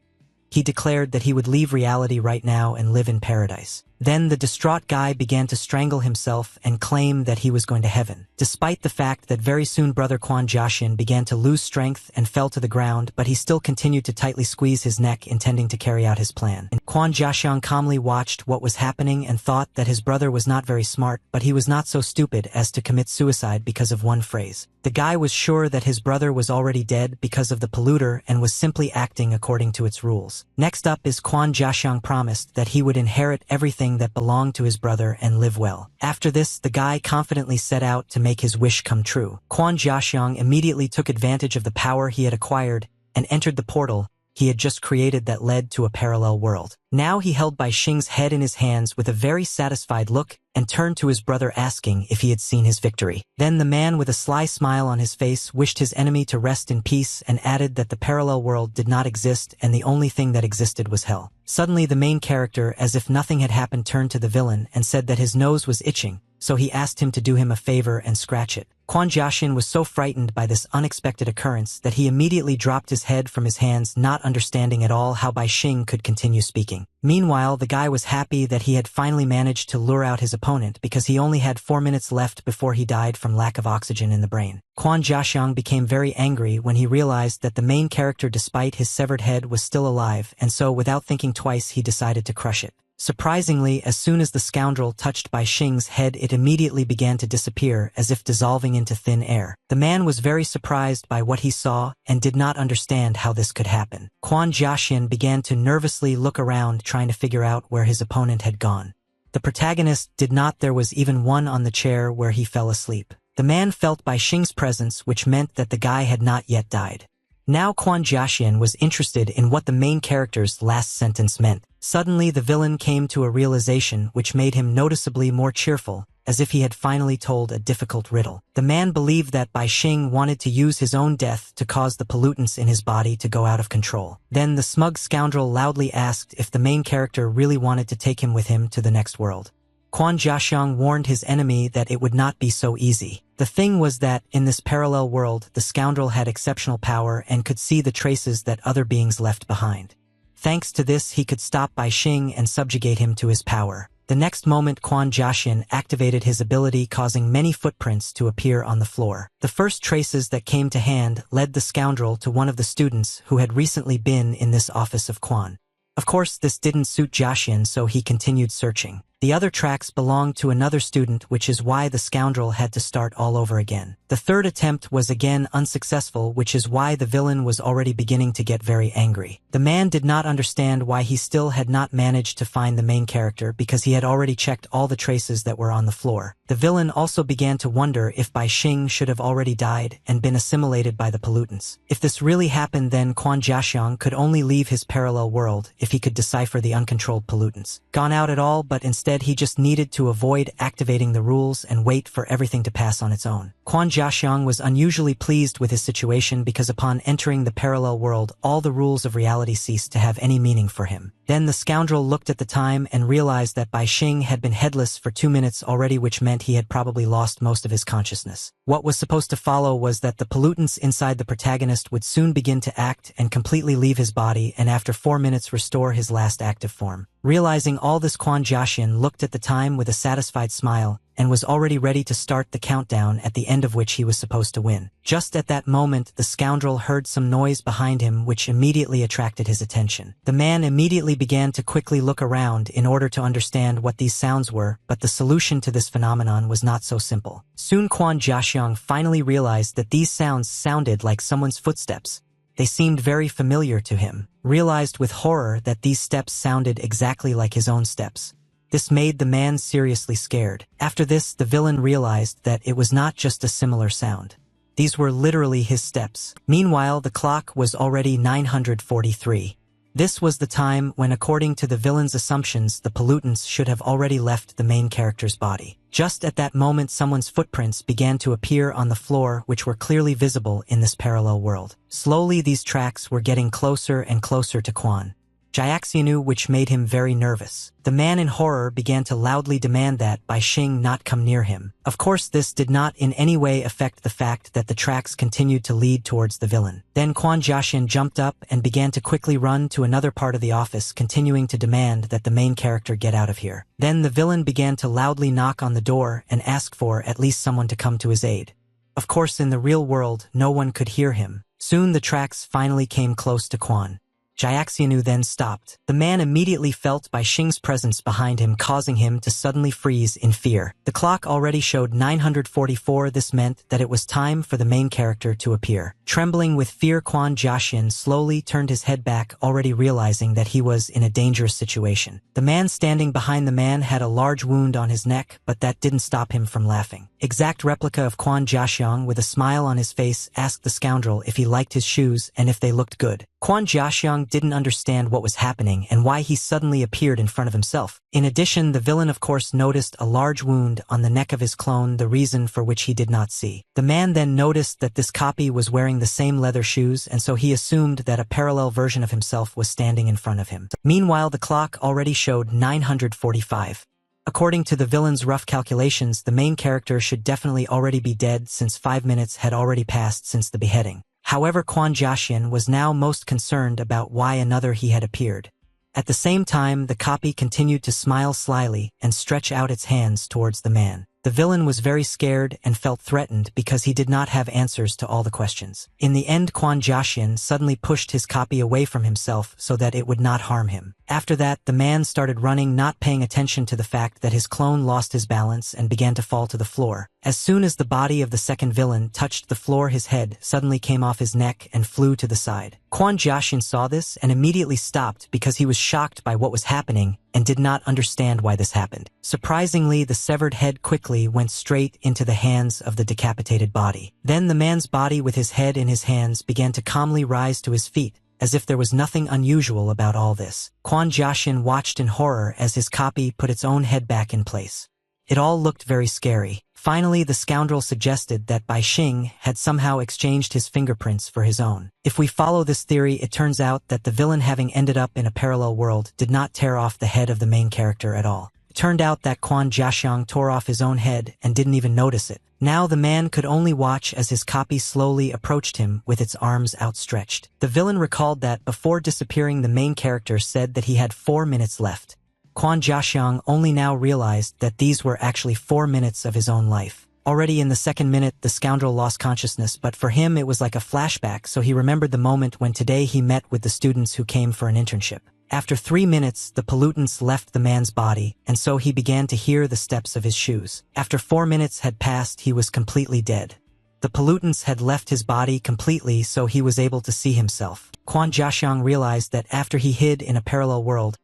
he declared that he would leave reality right now and live in paradise. Then the distraught guy began to strangle himself and claim that he was going to heaven. Despite the fact that very soon brother Kwon Jiaxian began to lose strength and fell to the ground, but he still continued to tightly squeeze his neck, intending to carry out his plan. And Kwon Jiaxian calmly watched what was happening and thought that his brother was not very smart, but he was not so stupid as to commit suicide because of one phrase. The guy was sure that his brother was already dead because of the polluter and was simply acting according to its rules. Next up is Kwon Jiaxiang promised that he would inherit everything that belonged to his brother and live well. After this, the guy confidently set out to make his wish come true. Kwon Jiaxiang immediately took advantage of the power he had acquired and entered the portal he had just created that led to a parallel world. Now he held Bai Xing's head in his hands with a very satisfied look and turned to his brother asking if he had seen his victory. Then the man, with a sly smile on his face, wished his enemy to rest in peace and added that the parallel world did not exist and the only thing that existed was hell. Suddenly the main character, as if nothing had happened, turned to the villain and said that his nose was itching, so he asked him to do him a favor and scratch it. Kwon Jiaxian was so frightened by this unexpected occurrence that he immediately dropped his head from his hands, not understanding at all how Bai Xing could continue speaking. Meanwhile, the guy was happy that he had finally managed to lure out his opponent because he only had 4 minutes left before he died from lack of oxygen in the brain. Kwon Jiaxiang became very angry when he realized that the main character, despite his severed head, was still alive, and so without thinking twice he decided to crush it. Surprisingly, as soon as the scoundrel touched Bai Xing's head, it immediately began to disappear, as if dissolving into thin air. The man was very surprised by what he saw and did not understand how this could happen. Kwon Jiaxian began to nervously look around, trying to figure out where his opponent had gone. The protagonist did not. There was even one on the chair where he fell asleep. The man felt Bai Xing's presence, which meant that the guy had not yet died. Now Kwon Jiaxian was interested in what the main character's last sentence meant. Suddenly the villain came to a realization which made him noticeably more cheerful, as if he had finally told a difficult riddle. The man believed that Bai Xing wanted to use his own death to cause the pollutants in his body to go out of control. Then the smug scoundrel loudly asked if the main character really wanted to take him with him to the next world. Quan Jiaxiang warned his enemy that it would not be so easy. The thing was that, in this parallel world, the scoundrel had exceptional power and could see the traces that other beings left behind. Thanks to this, he could stop Bai Xing and subjugate him to his power. The next moment, Quan Jiaxian activated his ability, causing many footprints to appear on the floor. The first traces that came to hand led the scoundrel to one of the students who had recently been in this office of Quan. Of course, this didn't suit Jiaxian, so he continued searching. The other tracks belonged to another student, which is why the scoundrel had to start all over again. The third attempt was again unsuccessful, which is why the villain was already beginning to get very angry. The man did not understand why he still had not managed to find the main character, because he had already checked all the traces that were on the floor. The villain also began to wonder if Bai Xing should have already died and been assimilated by the pollutants. If this really happened, then Quan Jiaxiang could only leave his parallel world if he could decipher the uncontrolled pollutants. Gone out at all, but instead he just needed to avoid activating the rules and wait for everything to pass on its own. Quan Jiaxiang was unusually pleased with his situation, because upon entering the parallel world, all the rules of reality ceased to have any meaning for him. Then the scoundrel looked at the time and realized that Bai Xing had been headless for 2 minutes already, which meant he had probably lost most of his consciousness. What was supposed to follow was that the pollutants inside the protagonist would soon begin to act and completely leave his body, and after 4 minutes restore his last active form. Realizing all this, Quan Jiaxian looked at the time with a satisfied smile and was already ready to start the countdown, at the end of which he was supposed to win. Just at that moment, the scoundrel heard some noise behind him, which immediately attracted his attention. The man immediately began to quickly look around in order to understand what these sounds were, but the solution to this phenomenon was not so simple. Soon Quan Jiaxiang finally realized that these sounds sounded like someone's footsteps. They seemed very familiar to him. Realized with horror that these steps sounded exactly like his own steps. This made the man seriously scared. After this, the villain realized that it was not just a similar sound. These were literally his steps. Meanwhile, the clock was already 943. This was the time when, according to the villain's assumptions, the pollutants should have already left the main character's body. Just at that moment, someone's footprints began to appear on the floor, which were clearly visible in this parallel world. Slowly, these tracks were getting closer and closer to Quan Jiaxianu, which made him very nervous. The man in horror began to loudly demand that Bai Xing not come near him. Of course, this did not in any way affect the fact that the tracks continued to lead towards the villain. Then Quan Jiaxian jumped up and began to quickly run to another part of the office, continuing to demand that the main character get out of here. Then the villain began to loudly knock on the door and ask for at least someone to come to his aid. Of course, in the real world, no one could hear him. Soon the tracks finally came close to Quan Jiaxianu, then stopped. The man immediately felt Bai Xing's presence behind him, causing him to suddenly freeze in fear. The clock already showed 944. This meant that it was time for the main character to appear. Trembling with fear, Quan Jiaxian slowly turned his head back, already realizing that he was in a dangerous situation. The man standing behind the man had a large wound on his neck, but that didn't stop him from laughing. Exact replica of Quan Jiaxiang, with a smile on his face, asked the scoundrel if he liked his shoes and if they looked good. Quan Jiaxiang didn't understand what was happening and why he suddenly appeared in front of himself. In addition, the villain of course noticed a large wound on the neck of his clone, the reason for which he did not see. The man then noticed that this copy was wearing the same leather shoes, and so he assumed that a parallel version of himself was standing in front of him. Meanwhile, the clock already showed 945. According to the villain's rough calculations, the main character should definitely already be dead, since 5 minutes had already passed since the beheading. However, Quan Jiaxian was now most concerned about why another he had appeared. At the same time, the copy continued to smile slyly and stretch out its hands towards the man. The villain was very scared and felt threatened because he did not have answers to all the questions. In the end, Quan Jiaxian suddenly pushed his copy away from himself so that it would not harm him. After that, the man started running, not paying attention to the fact that his clone lost his balance and began to fall to the floor. As soon as the body of the second villain touched the floor, his head suddenly came off his neck and flew to the side. Quan Jiaxian saw this and immediately stopped because he was shocked by what was happening and did not understand why this happened. Surprisingly, the severed head quickly went straight into the hands of the decapitated body. Then the man's body, with his head in his hands, began to calmly rise to his feet, as if there was nothing unusual about all this. Quan Jiaxian watched in horror as his copy put its own head back in place. It all looked very scary. Finally, the scoundrel suggested that Bai Xing had somehow exchanged his fingerprints for his own. If we follow this theory, it turns out that the villain, having ended up in a parallel world, did not tear off the head of the main character at all. It turned out that Quan Jiaxiang tore off his own head and didn't even notice it. Now the man could only watch as his copy slowly approached him with its arms outstretched. The villain recalled that before disappearing, the main character said that he had 4 minutes left. Quan Jiaxiang only now realized that these were actually 4 minutes of his own life. Already in the second minute, the scoundrel lost consciousness, but for him it was like a flashback, so he remembered the moment when today he met with the students who came for an internship. After 3 minutes, the pollutants left the man's body, and so he began to hear the steps of his shoes. After 4 minutes had passed, he was completely dead. The pollutants had left his body completely, so he was able to see himself. Quan Jiaxiang realized that after he hid in a parallel world,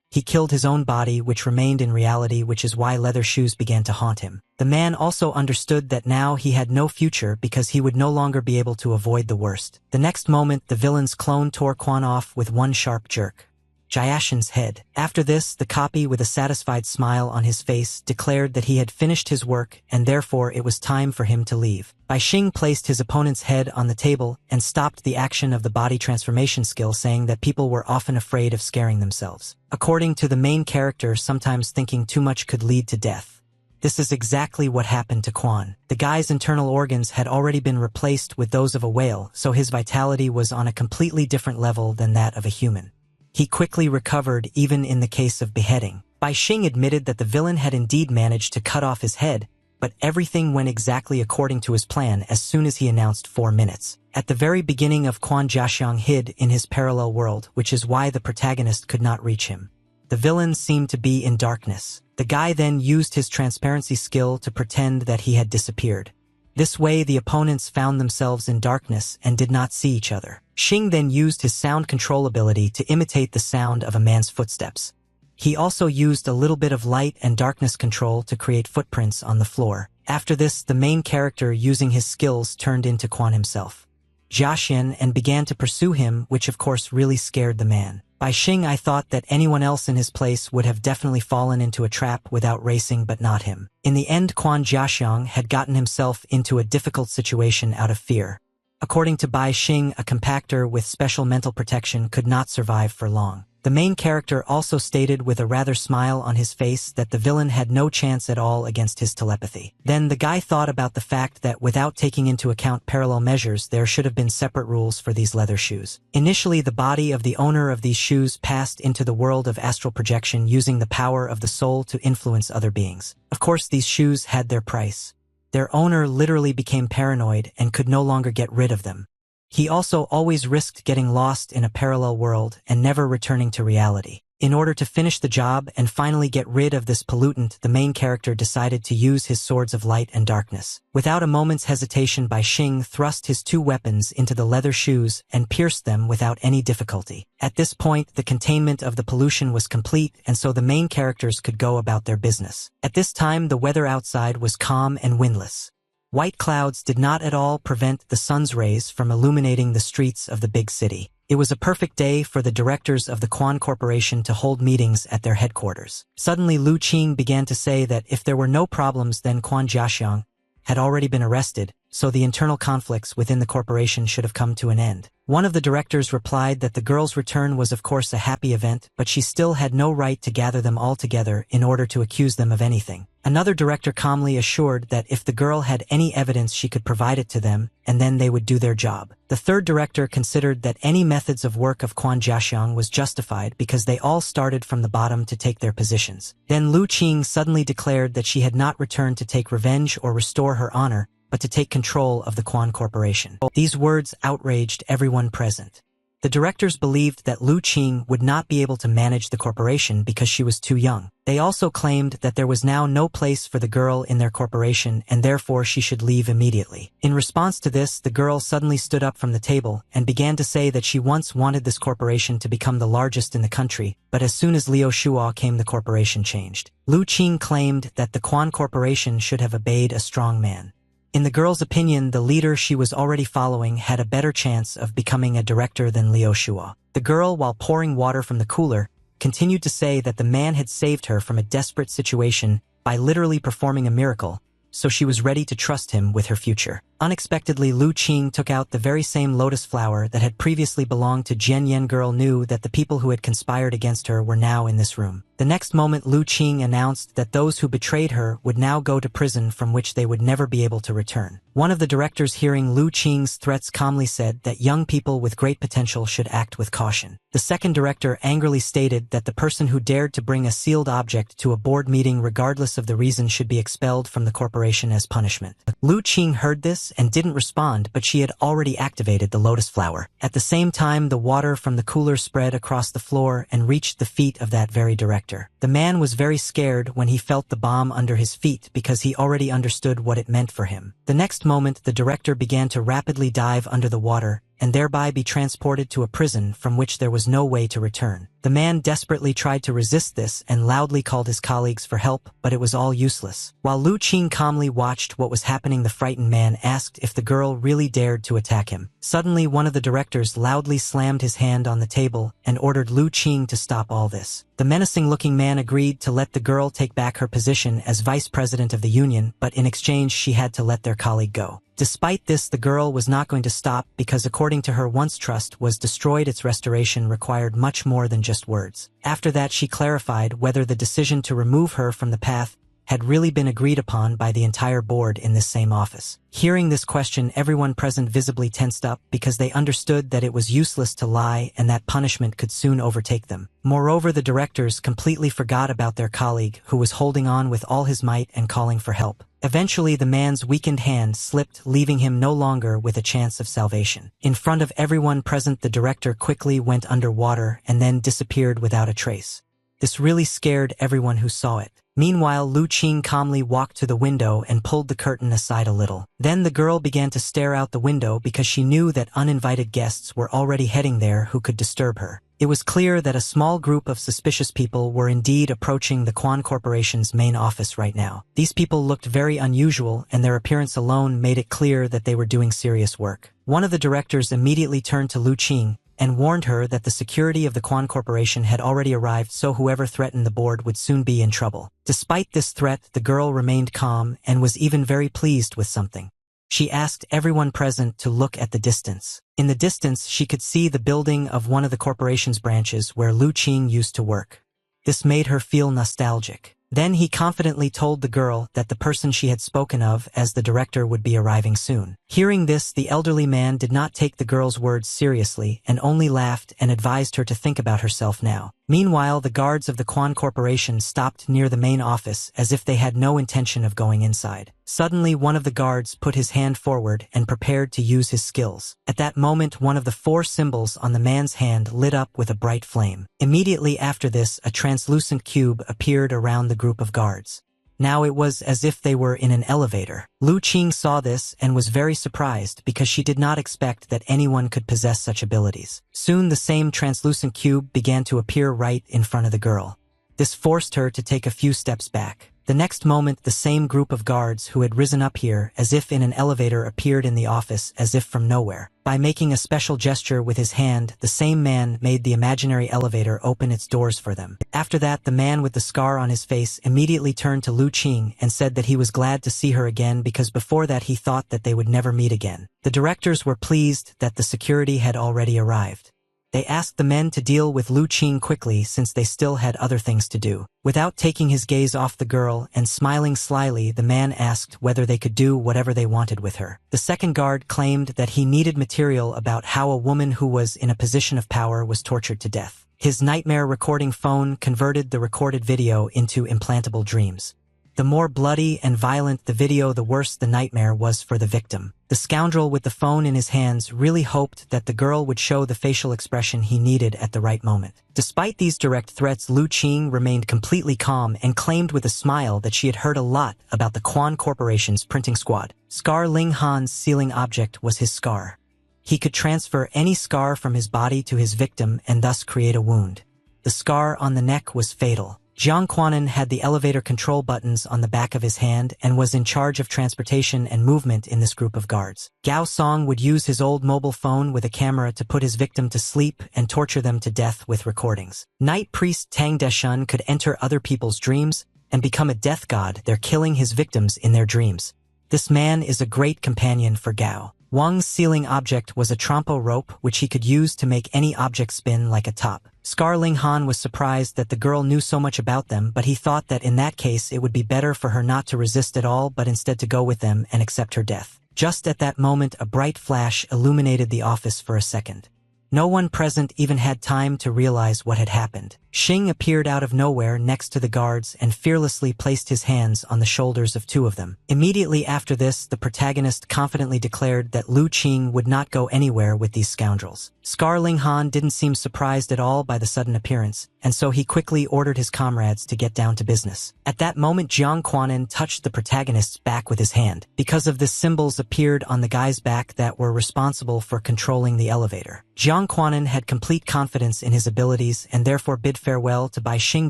he killed his own body, which remained in reality, which is why leather shoes began to haunt him. The man also understood that now he had no future because he would no longer be able to avoid the worst. The next moment, the villain's clone tore Quan off with one sharp jerk. Jiaxian's head. After this, the copy, with a satisfied smile on his face, declared that he had finished his work and therefore it was time for him to leave. Bai Xing placed his opponent's head on the table and stopped the action of the body transformation skill, saying that people were often afraid of scaring themselves. According to the main character, sometimes thinking too much could lead to death. This is exactly what happened to Quan. The guy's internal organs had already been replaced with those of a whale, so his vitality was on a completely different level than that of a human. He quickly recovered even in the case of beheading. Bai Xing admitted that the villain had indeed managed to cut off his head, but everything went exactly according to his plan as soon as he announced 4 minutes. At the very beginning of, Quan Jiaxiang hid in his parallel world, which is why the protagonist could not reach him. The villain seemed to be in darkness. The guy then used his transparency skill to pretend that he had disappeared. This way, the opponents found themselves in darkness and did not see each other. Xing then used his sound control ability to imitate the sound of a man's footsteps. He also used a little bit of light and darkness control to create footprints on the floor. After this, the main character, using his skills, turned into Quan himself, Jiaxian, and began to pursue him, which of course really scared the man. By Xing, I thought that anyone else in his place would have definitely fallen into a trap without racing, but not him. In the end, Quan Jiaxiang had gotten himself into a difficult situation out of fear. According to Bai Xing, a compactor with special mental protection could not survive for long. The main character also stated with a rather smile on his face that the villain had no chance at all against his telepathy. Then the guy thought about the fact that without taking into account parallel measures, there should have been separate rules for these leather shoes. Initially, the body of the owner of these shoes passed into the world of astral projection using the power of the soul to influence other beings. Of course, these shoes had their price. Their owner literally became paranoid and could no longer get rid of them. He also always risked getting lost in a parallel world and never returning to reality. In order to finish the job and finally get rid of this pollutant, the main character decided to use his swords of light and darkness. Without a moment's hesitation, Bai Xing thrust his two weapons into the leather shoes and pierced them without any difficulty. At this point, the containment of the pollution was complete, and so the main characters could go about their business. At this time, the weather outside was calm and windless. White clouds did not at all prevent the sun's rays from illuminating the streets of the big city. It was a perfect day for the directors of the Quan Corporation to hold meetings at their headquarters. Suddenly, Lu Qing began to say that if there were no problems, then Quan Jiaxiang had already been arrested, so the internal conflicts within the corporation should have come to an end. One of the directors replied that the girl's return was of course a happy event, but she still had no right to gather them all together in order to accuse them of anything. Another director calmly assured that if the girl had any evidence, she could provide it to them, and then they would do their job. The third director considered that any methods of work of Quan Jiaxiang was justified because they all started from the bottom to take their positions. Then Lu Qing suddenly declared that she had not returned to take revenge or restore her honor, but to take control of the Quan Corporation. These words outraged everyone present. The directors believed that Lu Qing would not be able to manage the corporation because she was too young. They also claimed that there was now no place for the girl in their corporation and therefore she should leave immediately. In response to this, the girl suddenly stood up from the table and began to say that she once wanted this corporation to become the largest in the country, but as soon as Liu Shuo came, the corporation changed. Lu Qing claimed that the Quan Corporation should have obeyed a strong man. In the girl's opinion, the leader she was already following had a better chance of becoming a director than Liu Shuo. The girl, while pouring water from the cooler, continued to say that the man had saved her from a desperate situation by literally performing a miracle, so she was ready to trust him with her future. Unexpectedly, Lu Qing took out the very same lotus flower that had previously belonged to Jian Yen. Girl knew that the people who had conspired against her were now in this room. The next moment, Lu Qing announced that those who betrayed her would now go to prison from which they would never be able to return. One of the directors, hearing Lu Qing's threats, calmly said that young people with great potential should act with caution. The second director angrily stated that the person who dared to bring a sealed object to a board meeting regardless of the reason should be expelled from the corporation as punishment. Lu Qing heard this and didn't respond, but she had already activated the lotus flower. At the same time, the water from the cooler spread across the floor and reached the feet of that very director. The man was very scared when he felt the bomb under his feet because he already understood what it meant for him. The next moment, the director began to rapidly dive under the water and thereby be transported to a prison from which there was no way to return. The man desperately tried to resist this and loudly called his colleagues for help, but it was all useless. While Lu Qing calmly watched what was happening, the frightened man asked if the girl really dared to attack him. Suddenly, one of the directors loudly slammed his hand on the table and ordered Lu Qing to stop all this. The menacing-looking man agreed to let the girl take back her position as vice president of the union, but in exchange she had to let their colleague go. Despite this, the girl was not going to stop because, according to her, once trust was destroyed, its restoration required much more than just words. After that, she clarified whether the decision to remove her from the path had really been agreed upon by the entire board in this same office. Hearing this question, everyone present visibly tensed up because they understood that it was useless to lie and that punishment could soon overtake them. Moreover, the directors completely forgot about their colleague, who was holding on with all his might and calling for help. Eventually, the man's weakened hand slipped, leaving him no longer with a chance of salvation. In front of everyone present, the director quickly went underwater and then disappeared without a trace. This really scared everyone who saw it. Meanwhile, Lu Qing calmly walked to the window and pulled the curtain aside a little. Then the girl began to stare out the window because she knew that uninvited guests were already heading there who could disturb her. It was clear that a small group of suspicious people were indeed approaching the Quan Corporation's main office right now. These people looked very unusual, and their appearance alone made it clear that they were doing serious work. One of the directors immediately turned to Lu Qing and warned her that the security of the Quan Corporation had already arrived, so whoever threatened the board would soon be in trouble. Despite this threat, the girl remained calm and was even very pleased with something. She asked everyone present to look at the distance. In the distance, she could see the building of one of the corporation's branches where Lu Qing used to work. This made her feel nostalgic. Then he confidently told the girl that the person she had spoken of as the director would be arriving soon. Hearing this, the elderly man did not take the girl's words seriously and only laughed and advised her to think about herself now. Meanwhile, the guards of the Quan Corporation stopped near the main office as if they had no intention of going inside. Suddenly, one of the guards put his hand forward and prepared to use his skills. At that moment, one of the 4 symbols on the man's hand lit up with a bright flame. Immediately after this, a translucent cube appeared around the group of guards. Now it was as if they were in an elevator. Lu Qing saw this and was very surprised because she did not expect that anyone could possess such abilities. Soon the same translucent cube began to appear right in front of the girl. This forced her to take a few steps back. The next moment, the same group of guards who had risen up here as if in an elevator appeared in the office as if from nowhere. By making a special gesture with his hand, the same man made the imaginary elevator open its doors for them. After that, the man with the scar on his face immediately turned to Lu Qing and said that he was glad to see her again because before that he thought that they would never meet again. The directors were pleased that the security had already arrived. They asked the men to deal with Lu Qing quickly since they still had other things to do. Without taking his gaze off the girl and smiling slyly, the man asked whether they could do whatever they wanted with her. The second guard claimed that he needed material about how a woman who was in a position of power was tortured to death. His nightmare recording phone converted the recorded video into implantable dreams. The more bloody and violent the video, the worse the nightmare was for the victim. The scoundrel with the phone in his hands really hoped that the girl would show the facial expression he needed at the right moment. Despite these direct threats, Lu Qing remained completely calm and claimed with a smile that she had heard a lot about the Quan Corporation's printing squad. Scar Ling Han's sealing object was his scar. He could transfer any scar from his body to his victim and thus create a wound. The scar on the neck was fatal. Jiang Quanan had the elevator control buttons on the back of his hand and was in charge of transportation and movement in this group of guards. Gao Song would use his old mobile phone with a camera to put his victim to sleep and torture them to death with recordings. Night priest Tang Deshun could enter other people's dreams, and become a death god, they're killing his victims in their dreams. This man is a great companion for Gao. Wang's sealing object was a trompo rope which he could use to make any object spin like a top. Scar Ling Han was surprised that the girl knew so much about them, but he thought that in that case it would be better for her not to resist at all but instead to go with them and accept her death. Just at that moment a bright flash illuminated the office for a second. No one present even had time to realize what had happened. Xing appeared out of nowhere next to the guards and fearlessly placed his hands on the shoulders of two of them. Immediately after this, the protagonist confidently declared that Lu Qing would not go anywhere with these scoundrels. Scar Ling Han didn't seem surprised at all by the sudden appearance, and so he quickly ordered his comrades to get down to business. At that moment, Jiang Quanan touched the protagonist's back with his hand. Because of this, symbols appeared on the guy's back that were responsible for controlling the elevator. Jiang Quanan had complete confidence in his abilities and therefore bid farewell to Bai Xing,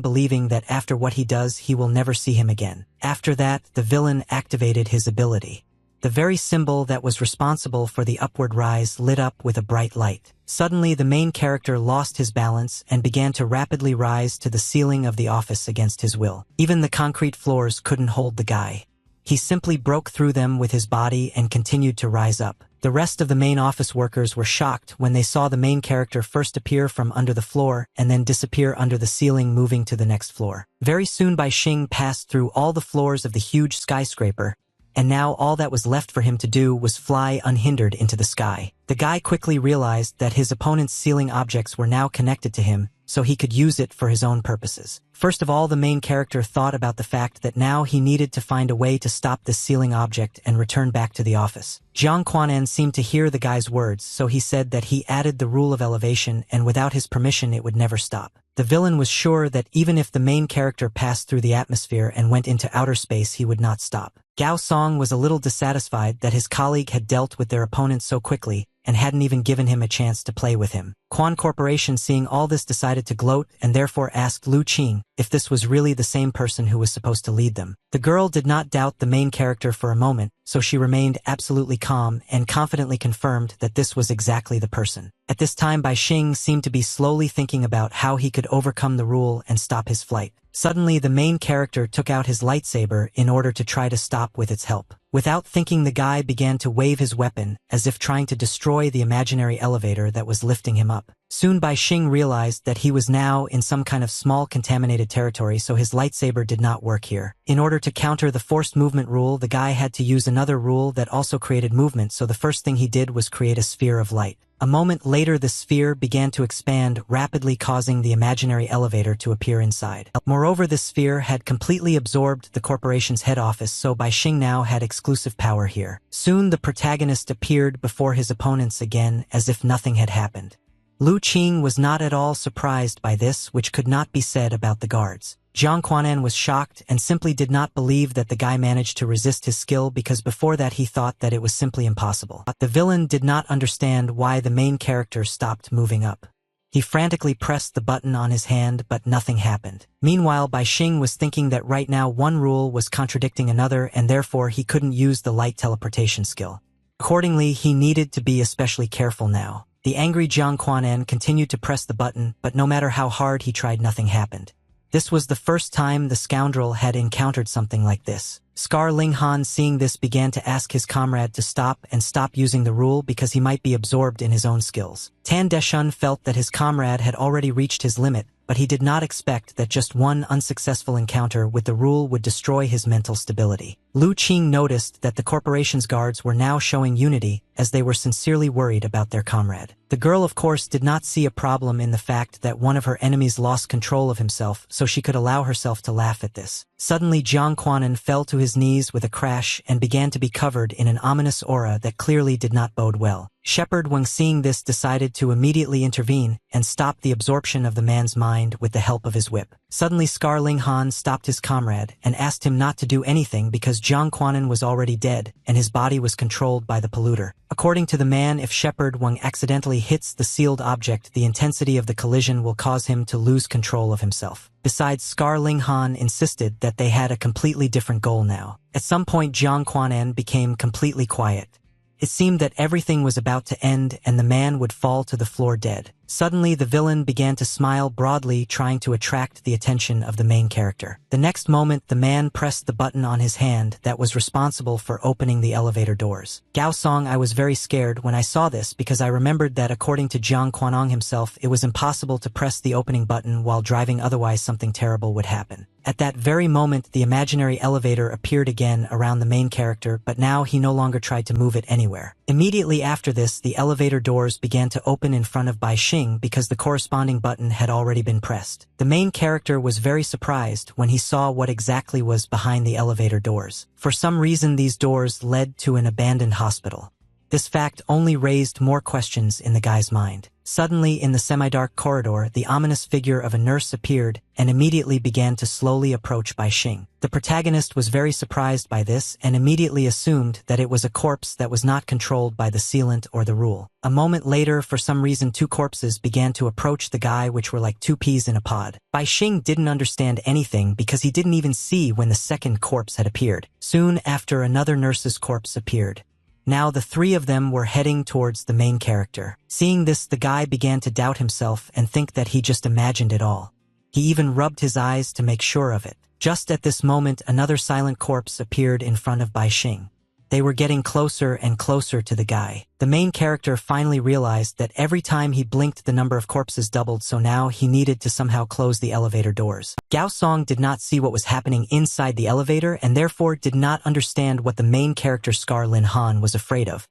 believing that after what he does he will never see him again. After that, the villain activated his ability. The very symbol that was responsible for the upward rise lit up with a bright light. Suddenly the main character lost his balance and began to rapidly rise to the ceiling of the office against his will. Even the concrete floors couldn't hold the guy. He simply broke through them with his body and continued to rise up. The rest of the main office workers were shocked when they saw the main character first appear from under the floor and then disappear under the ceiling, moving to the next floor. Very soon Bai Xing passed through all the floors of the huge skyscraper, and now all that was left for him to do was fly unhindered into the sky. The guy quickly realized that his opponent's ceiling objects were now connected to him, so he could use it for his own purposes. First of all, the main character thought about the fact that now he needed to find a way to stop this ceiling object and return back to the office. Jiang Quanan seemed to hear the guy's words, so he said that he added the rule of elevation and without his permission it would never stop. The villain was sure that even if the main character passed through the atmosphere and went into outer space, he would not stop. Gao Song was a little dissatisfied that his colleague had dealt with their opponent so quickly and hadn't even given him a chance to play with him. Quan Corporation, seeing all this, decided to gloat and therefore asked Lu Qing if this was really the same person who was supposed to lead them. The girl did not doubt the main character for a moment, so she remained absolutely calm and confidently confirmed that this was exactly the person. At this time, Bai Xing seemed to be slowly thinking about how he could overcome the rule and stop his flight. Suddenly, the main character took out his lightsaber in order to try to stop with its help. Without thinking, the guy began to wave his weapon, as if trying to destroy the imaginary elevator that was lifting him up. Soon Bai Xing realized that he was now in some kind of small contaminated territory, so his lightsaber did not work here. In order to counter the forced movement rule, the guy had to use another rule that also created movement, so the first thing he did was create a sphere of light. A moment later, the sphere began to expand rapidly, causing the imaginary elevator to appear inside. Moreover, the sphere had completely absorbed the corporation's head office, so Bai Xing now had exclusive power here. Soon the protagonist appeared before his opponents again, as if nothing had happened. Lu Qing was not at all surprised by this, which could not be said about the guards. Jiang Quanan was shocked and simply did not believe that the guy managed to resist his skill, because before that he thought that it was simply impossible. The villain did not understand why the main character stopped moving up. He frantically pressed the button on his hand, but nothing happened. Meanwhile, Bai Xing was thinking that right now one rule was contradicting another and therefore he couldn't use the light teleportation skill. Accordingly, he needed to be especially careful now. The angry Jiang Quanan continued to press the button, but no matter how hard he tried, nothing happened. This was the first time the scoundrel had encountered something like this. Scar Ling Han, seeing this, began to ask his comrade to stop using the rule because he might be absorbed in his own skills. Tan Deshun felt that his comrade had already reached his limit, but he did not expect that just one unsuccessful encounter with the rule would destroy his mental stability. Lu Qing noticed that the corporation's guards were now showing unity, as they were sincerely worried about their comrade. The girl, of course, did not see a problem in the fact that one of her enemies lost control of himself, so she could allow herself to laugh at this. Suddenly, Jiang Quanan fell to his knees with a crash and began to be covered in an ominous aura that clearly did not bode well. Shepherd Wang, seeing this, decided to immediately intervene and stop the absorption of the man's mind with the help of his whip. Suddenly, Scar Ling Han stopped his comrade and asked him not to do anything because Jiang Quanan was already dead and his body was controlled by the polluter. According to the man, if Shepherd Wang accidentally hits the sealed object, the intensity of the collision will cause him to lose control of himself. Besides, Scar Ling Han insisted that they had a completely different goal now. At some point, Jiang Quanan became completely quiet. It seemed that everything was about to end and the man would fall to the floor dead. Suddenly, the villain began to smile broadly, trying to attract the attention of the main character. The next moment, the man pressed the button on his hand that was responsible for opening the elevator doors. Gao Song, I was very scared when I saw this because I remembered that according to Jiang Quanong himself, it was impossible to press the opening button while driving, otherwise something terrible would happen. At that very moment, the imaginary elevator appeared again around the main character, but now he no longer tried to move it anywhere. Immediately after this, the elevator doors began to open in front of Bai Xing because the corresponding button had already been pressed. The main character was very surprised when he saw what exactly was behind the elevator doors. For some reason, these doors led to an abandoned hospital. This fact only raised more questions in the guy's mind. Suddenly, in the semi-dark corridor, the ominous figure of a nurse appeared and immediately began to slowly approach Bai Xing. The protagonist was very surprised by this and immediately assumed that it was a corpse that was not controlled by the sealant or the rule. A moment later, for some reason, two corpses began to approach the guy, which were like two peas in a pod. Bai Xing didn't understand anything because he didn't even see when the second corpse had appeared. Soon after, another nurse's corpse appeared. Now the three of them were heading towards the main character. Seeing this, the guy began to doubt himself and think that he just imagined it all. He even rubbed his eyes to make sure of it. Just at this moment, another silent corpse appeared in front of Bai Xing. They were getting closer and closer to the guy. The main character finally realized that every time he blinked, the number of corpses doubled, so now he needed to somehow close the elevator doors. Gao Song did not see what was happening inside the elevator and therefore did not understand what the main character Scar Lin Han was afraid of.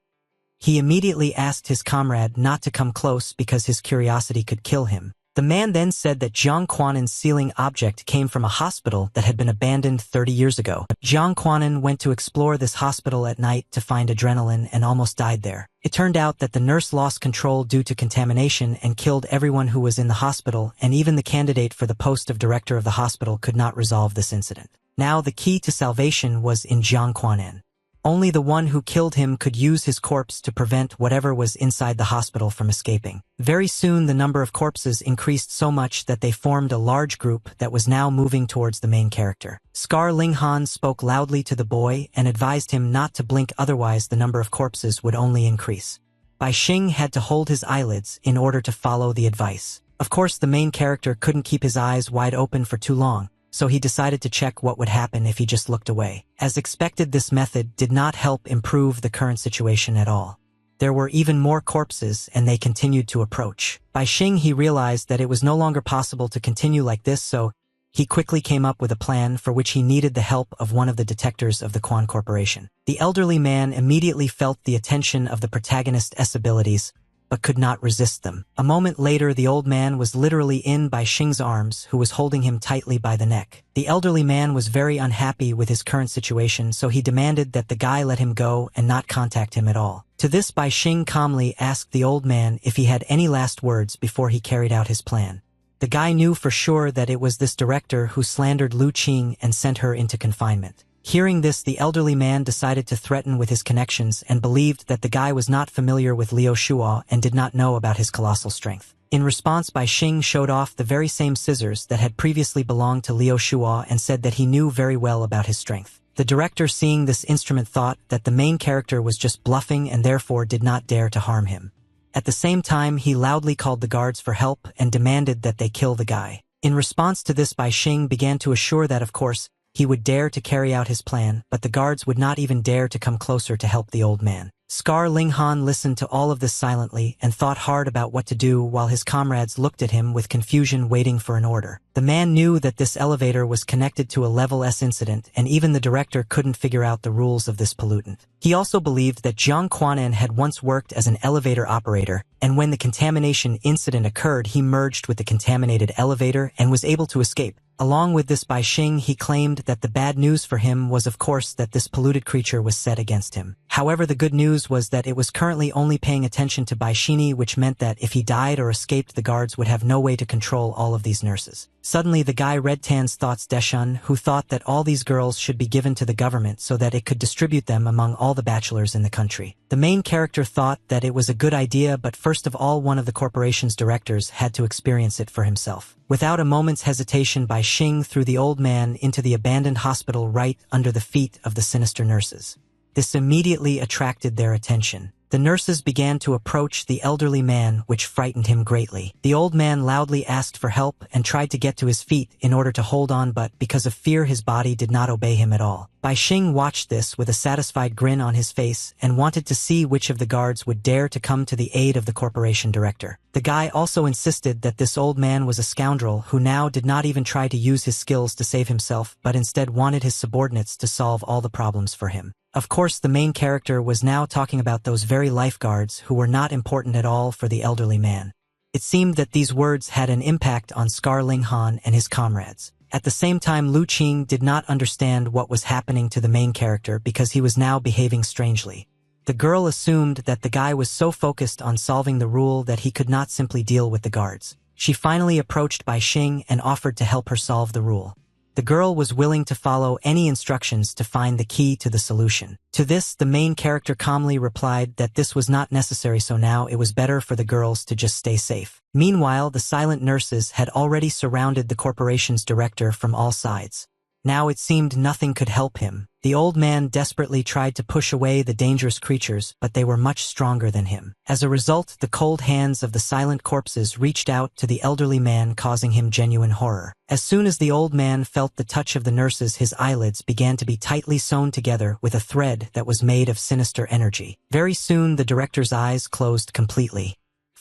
He immediately asked his comrade not to come close because his curiosity could kill him. The man then said that Jiang Quanan's sealing object came from a hospital that had been abandoned 30 years ago. Jiang Quanan went to explore this hospital at night to find adrenaline and almost died there. It turned out that the nurse lost control due to contamination and killed everyone who was in the hospital, and even the candidate for the post of director of the hospital could not resolve this incident. Now the key to salvation was in Jiang Quanan. Only the one who killed him could use his corpse to prevent whatever was inside the hospital from escaping. Very soon, the number of corpses increased so much that they formed a large group that was now moving towards the main character. Scar Ling Han spoke loudly to the boy and advised him not to blink, otherwise the number of corpses would only increase. Bai Xing had to hold his eyelids in order to follow the advice. Of course, the main character couldn't keep his eyes wide open for too long, so he decided to check what would happen if he just looked away. As expected, this method did not help improve the current situation at all. There were even more corpses and they continued to approach. By Xing, he realized that it was no longer possible to continue like this, so he quickly came up with a plan for which he needed the help of one of the detectors of the Quan Corporation. The elderly man immediately felt the attention of the protagonist's abilities, but could not resist them. A moment later, the old man was literally in Bai Xing's arms, who was holding him tightly by the neck. The elderly man was very unhappy with his current situation, so he demanded that the guy let him go and not contact him at all. To this, Bai Xing calmly asked the old man if he had any last words before he carried out his plan. The guy knew for sure that it was this director who slandered Lu Qing and sent her into confinement. Hearing this, the elderly man decided to threaten with his connections and believed that the guy was not familiar with Liu Shuo and did not know about his colossal strength. In response, Bai Xing showed off the very same scissors that had previously belonged to Liu Shuo and said that he knew very well about his strength. The director, seeing this instrument, thought that the main character was just bluffing and therefore did not dare to harm him. At the same time, he loudly called the guards for help and demanded that they kill the guy. In response to this, Bai Xing began to assure that, of course, he would dare to carry out his plan, but the guards would not even dare to come closer to help the old man. Scar Ling Han listened to all of this silently and thought hard about what to do while his comrades looked at him with confusion, waiting for an order. The man knew that this elevator was connected to a level S incident, and even the director couldn't figure out the rules of this pollutant. He also believed that Jiang Quanan had once worked as an elevator operator, and when the contamination incident occurred, he merged with the contaminated elevator and was able to escape. Along with this, Bai Xing, he claimed that the bad news for him was, of course, that this polluted creature was set against him. However, the good news was that it was currently only paying attention to Bai Xini, which meant that if he died or escaped, the guards would have no way to control all of these nurses. Suddenly, the guy Red Tan's thoughts Deshun, who thought that all these girls should be given to the government so that it could distribute them among all the bachelors in the country. The main character thought that it was a good idea, but first of all, one of the corporation's directors had to experience it for himself. Without a moment's hesitation, Bai Xing threw the old man into the abandoned hospital right under the feet of the sinister nurses. This immediately attracted their attention. The nurses began to approach the elderly man, which frightened him greatly. The old man loudly asked for help and tried to get to his feet in order to hold on, but because of fear his body did not obey him at all. Bai Xing watched this with a satisfied grin on his face and wanted to see which of the guards would dare to come to the aid of the corporation director. The guy also insisted that this old man was a scoundrel who now did not even try to use his skills to save himself, but instead wanted his subordinates to solve all the problems for him. Of course, the main character was now talking about those very lifeguards who were not important at all for the elderly man. It seemed that these words had an impact on Scar Linghan and his comrades. At the same time, Lu Qing did not understand what was happening to the main character because he was now behaving strangely. The girl assumed that the guy was so focused on solving the rule that he could not simply deal with the guards. She finally approached Bai Xing and offered to help her solve the rule. The girl was willing to follow any instructions to find the key to the solution. To this, the main character calmly replied that this was not necessary, so now it was better for the girls to just stay safe. Meanwhile, the silent nurses had already surrounded the corporation's director from all sides. Now it seemed nothing could help him. The old man desperately tried to push away the dangerous creatures, but they were much stronger than him. As a result, the cold hands of the silent corpses reached out to the elderly man, causing him genuine horror. As soon as the old man felt the touch of the nurses, his eyelids began to be tightly sewn together with a thread that was made of sinister energy. Very soon, the director's eyes closed completely.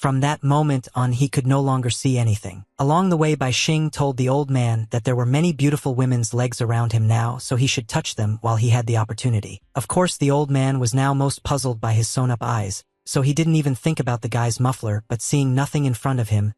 From that moment on, he could no longer see anything. Along the way, Bai Xing told the old man that there were many beautiful women's legs around him now, so he should touch them while he had the opportunity. Of course, the old man was now most puzzled by his sewn-up eyes, so he didn't even think about the guy's muffler, but seeing nothing in front of him,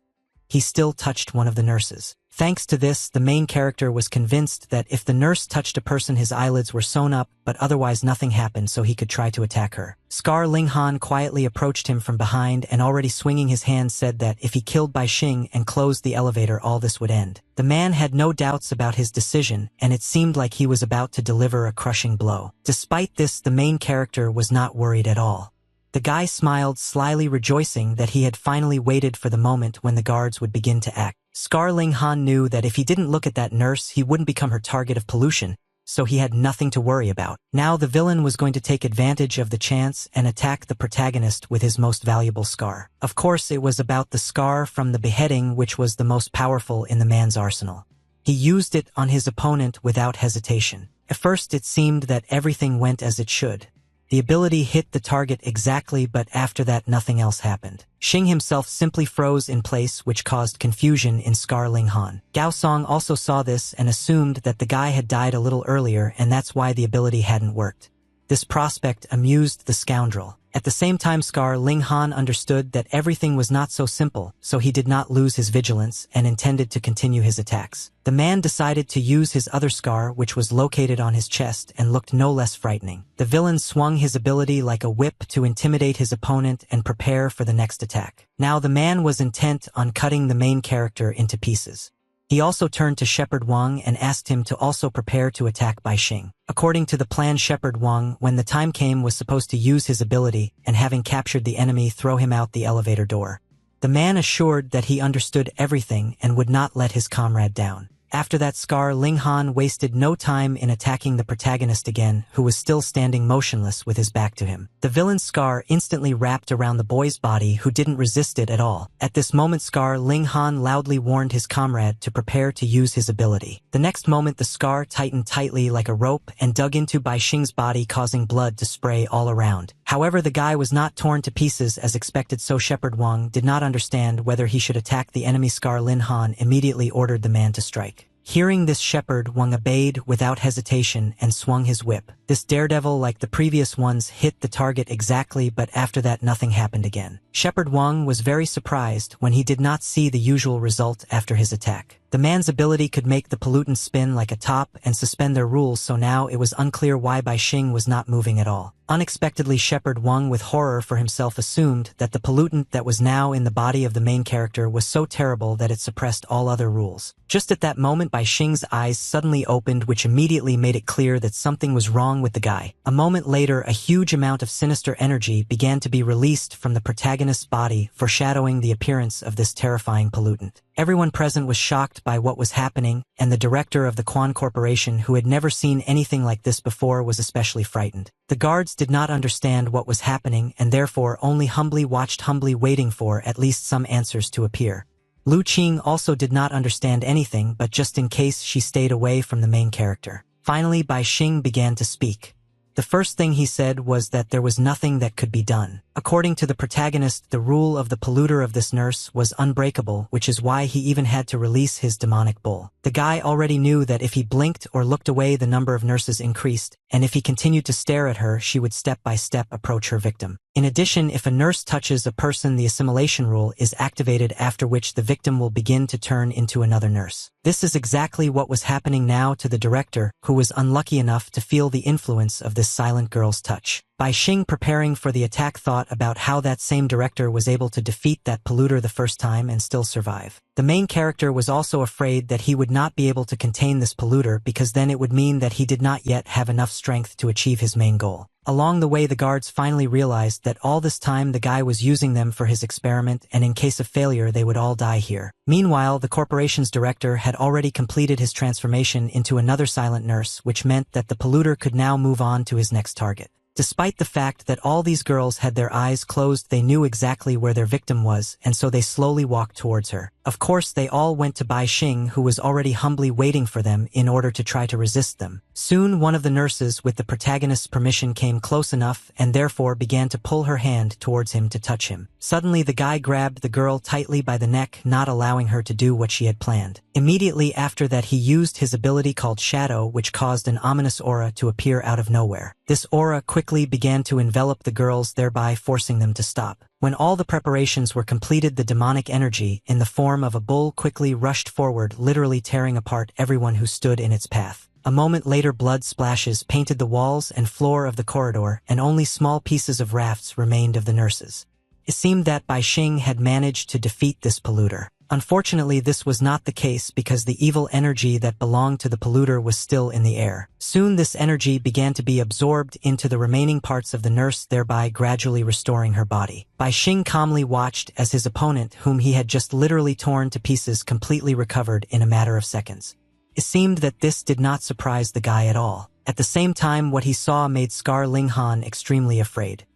he still touched one of the nurses. Thanks to this, the main character was convinced that if the nurse touched a person, his eyelids were sewn up, but otherwise nothing happened, so he could try to attack her. Scar Linghan quietly approached him from behind and, already swinging his hand, said that if he killed Bai Xing and closed the elevator, all this would end. The man had no doubts about his decision, and it seemed like he was about to deliver a crushing blow. Despite this, the main character was not worried at all. The guy smiled slyly, rejoicing that he had finally waited for the moment when the guards would begin to act. Scar Linghan knew that if he didn't look at that nurse, he wouldn't become her target of pollution, so he had nothing to worry about. Now the villain was going to take advantage of the chance and attack the protagonist with his most valuable scar. Of course, it was about the scar from the beheading, which was the most powerful in the man's arsenal. He used it on his opponent without hesitation. At first, it seemed that everything went as it should. The ability hit the target exactly, but after that nothing else happened. Xing himself simply froze in place, which caused confusion in Scar Linghan. Gao Song also saw this and assumed that the guy had died a little earlier, and that's why the ability hadn't worked. This prospect amused the scoundrel. At the same time, Scar Linghan understood that everything was not so simple, so he did not lose his vigilance and intended to continue his attacks. The man decided to use his other scar, which was located on his chest and looked no less frightening. The villain swung his ability like a whip to intimidate his opponent and prepare for the next attack. Now the man was intent on cutting the main character into pieces. He also turned to Shepherd Wang and asked him to also prepare to attack Bai Xing. According to the plan, Shepherd Wang, when the time came, was supposed to use his ability and, having captured the enemy, throw him out the elevator door. The man assured that he understood everything and would not let his comrade down. After that, Scar Linghan wasted no time in attacking the protagonist again, who was still standing motionless with his back to him. The villain's scar instantly wrapped around the boy's body, who didn't resist it at all. At this moment, Scar Linghan loudly warned his comrade to prepare to use his ability. The next moment, the scar tightened tightly like a rope and dug into Bai Xing's body, causing blood to spray all around. However, the guy was not torn to pieces as expected, so Shepherd Wang did not understand whether he should attack the enemy. Scar Linghan immediately ordered the man to strike. Hearing this, Shepherd Wang obeyed without hesitation and swung his whip. This daredevil, like the previous ones, hit the target exactly, but after that nothing happened again. Shepherd Wang was very surprised when he did not see the usual result after his attack. The man's ability could make the pollutants spin like a top and suspend their rules, so now it was unclear why Bai Xing was not moving at all. Unexpectedly, Shepherd Wang, with horror for himself, assumed that the pollutant that was now in the body of the main character was so terrible that it suppressed all other rules. Just at that moment, Bai Xing's eyes suddenly opened, which immediately made it clear that something was wrong along with the guy. A moment later, a huge amount of sinister energy began to be released from the protagonist's body, foreshadowing the appearance of this terrifying pollutant. Everyone present was shocked by what was happening, and the director of the Quan Corporation, who had never seen anything like this before, was especially frightened. The guards did not understand what was happening and therefore only humbly watched, humbly waiting for at least some answers to appear. Lu Qing also did not understand anything, but just in case she stayed away from the main character. Finally, Bai Xing began to speak. The first thing he said was that there was nothing that could be done. According to the protagonist, the rule of the polluter of this nurse was unbreakable, which is why he even had to release his demonic bull. The guy already knew that if he blinked or looked away, the number of nurses increased, and if he continued to stare at her, she would step by step approach her victim. In addition, if a nurse touches a person, the assimilation rule is activated, after which the victim will begin to turn into another nurse. This is exactly what was happening now to the director, who was unlucky enough to feel the influence of this silent girl's touch. Bai Xing, preparing for the attack, thought about how that same director was able to defeat that polluter the first time and still survive. The main character was also afraid that he would not be able to contain this polluter, because then it would mean that he did not yet have enough strength to achieve his main goal. Along the way, the guards finally realized that all this time the guy was using them for his experiment, and in case of failure they would all die here. Meanwhile, the corporation's director had already completed his transformation into another silent nurse, which meant that the polluter could now move on to his next target. Despite the fact that all these girls had their eyes closed, they knew exactly where their victim was, and so they slowly walked towards her. Of course, they all went to Bai Xing, who was already humbly waiting for them in order to try to resist them. Soon, one of the nurses, with the protagonist's permission, came close enough and therefore began to pull her hand towards him to touch him. Suddenly, the guy grabbed the girl tightly by the neck, not allowing her to do what she had planned. Immediately after that, he used his ability called Shadow, which caused an ominous aura to appear out of nowhere. This aura quickly began to envelop the girls, thereby forcing them to stop. When all the preparations were completed, the demonic energy, in the form of a bull, quickly rushed forward, literally tearing apart everyone who stood in its path. A moment later, blood splashes painted the walls and floor of the corridor, and only small pieces of rafts remained of the nurses. It seemed that Bai Xing had managed to defeat this polluter. Unfortunately, this was not the case, because the evil energy that belonged to the polluter was still in the air. Soon this energy began to be absorbed into the remaining parts of the nurse, thereby gradually restoring her body. Bai Xing calmly watched as his opponent, whom he had just literally torn to pieces, completely recovered in a matter of seconds. It seemed that this did not surprise the guy at all. At the same time, what he saw made Scar Linghan extremely afraid.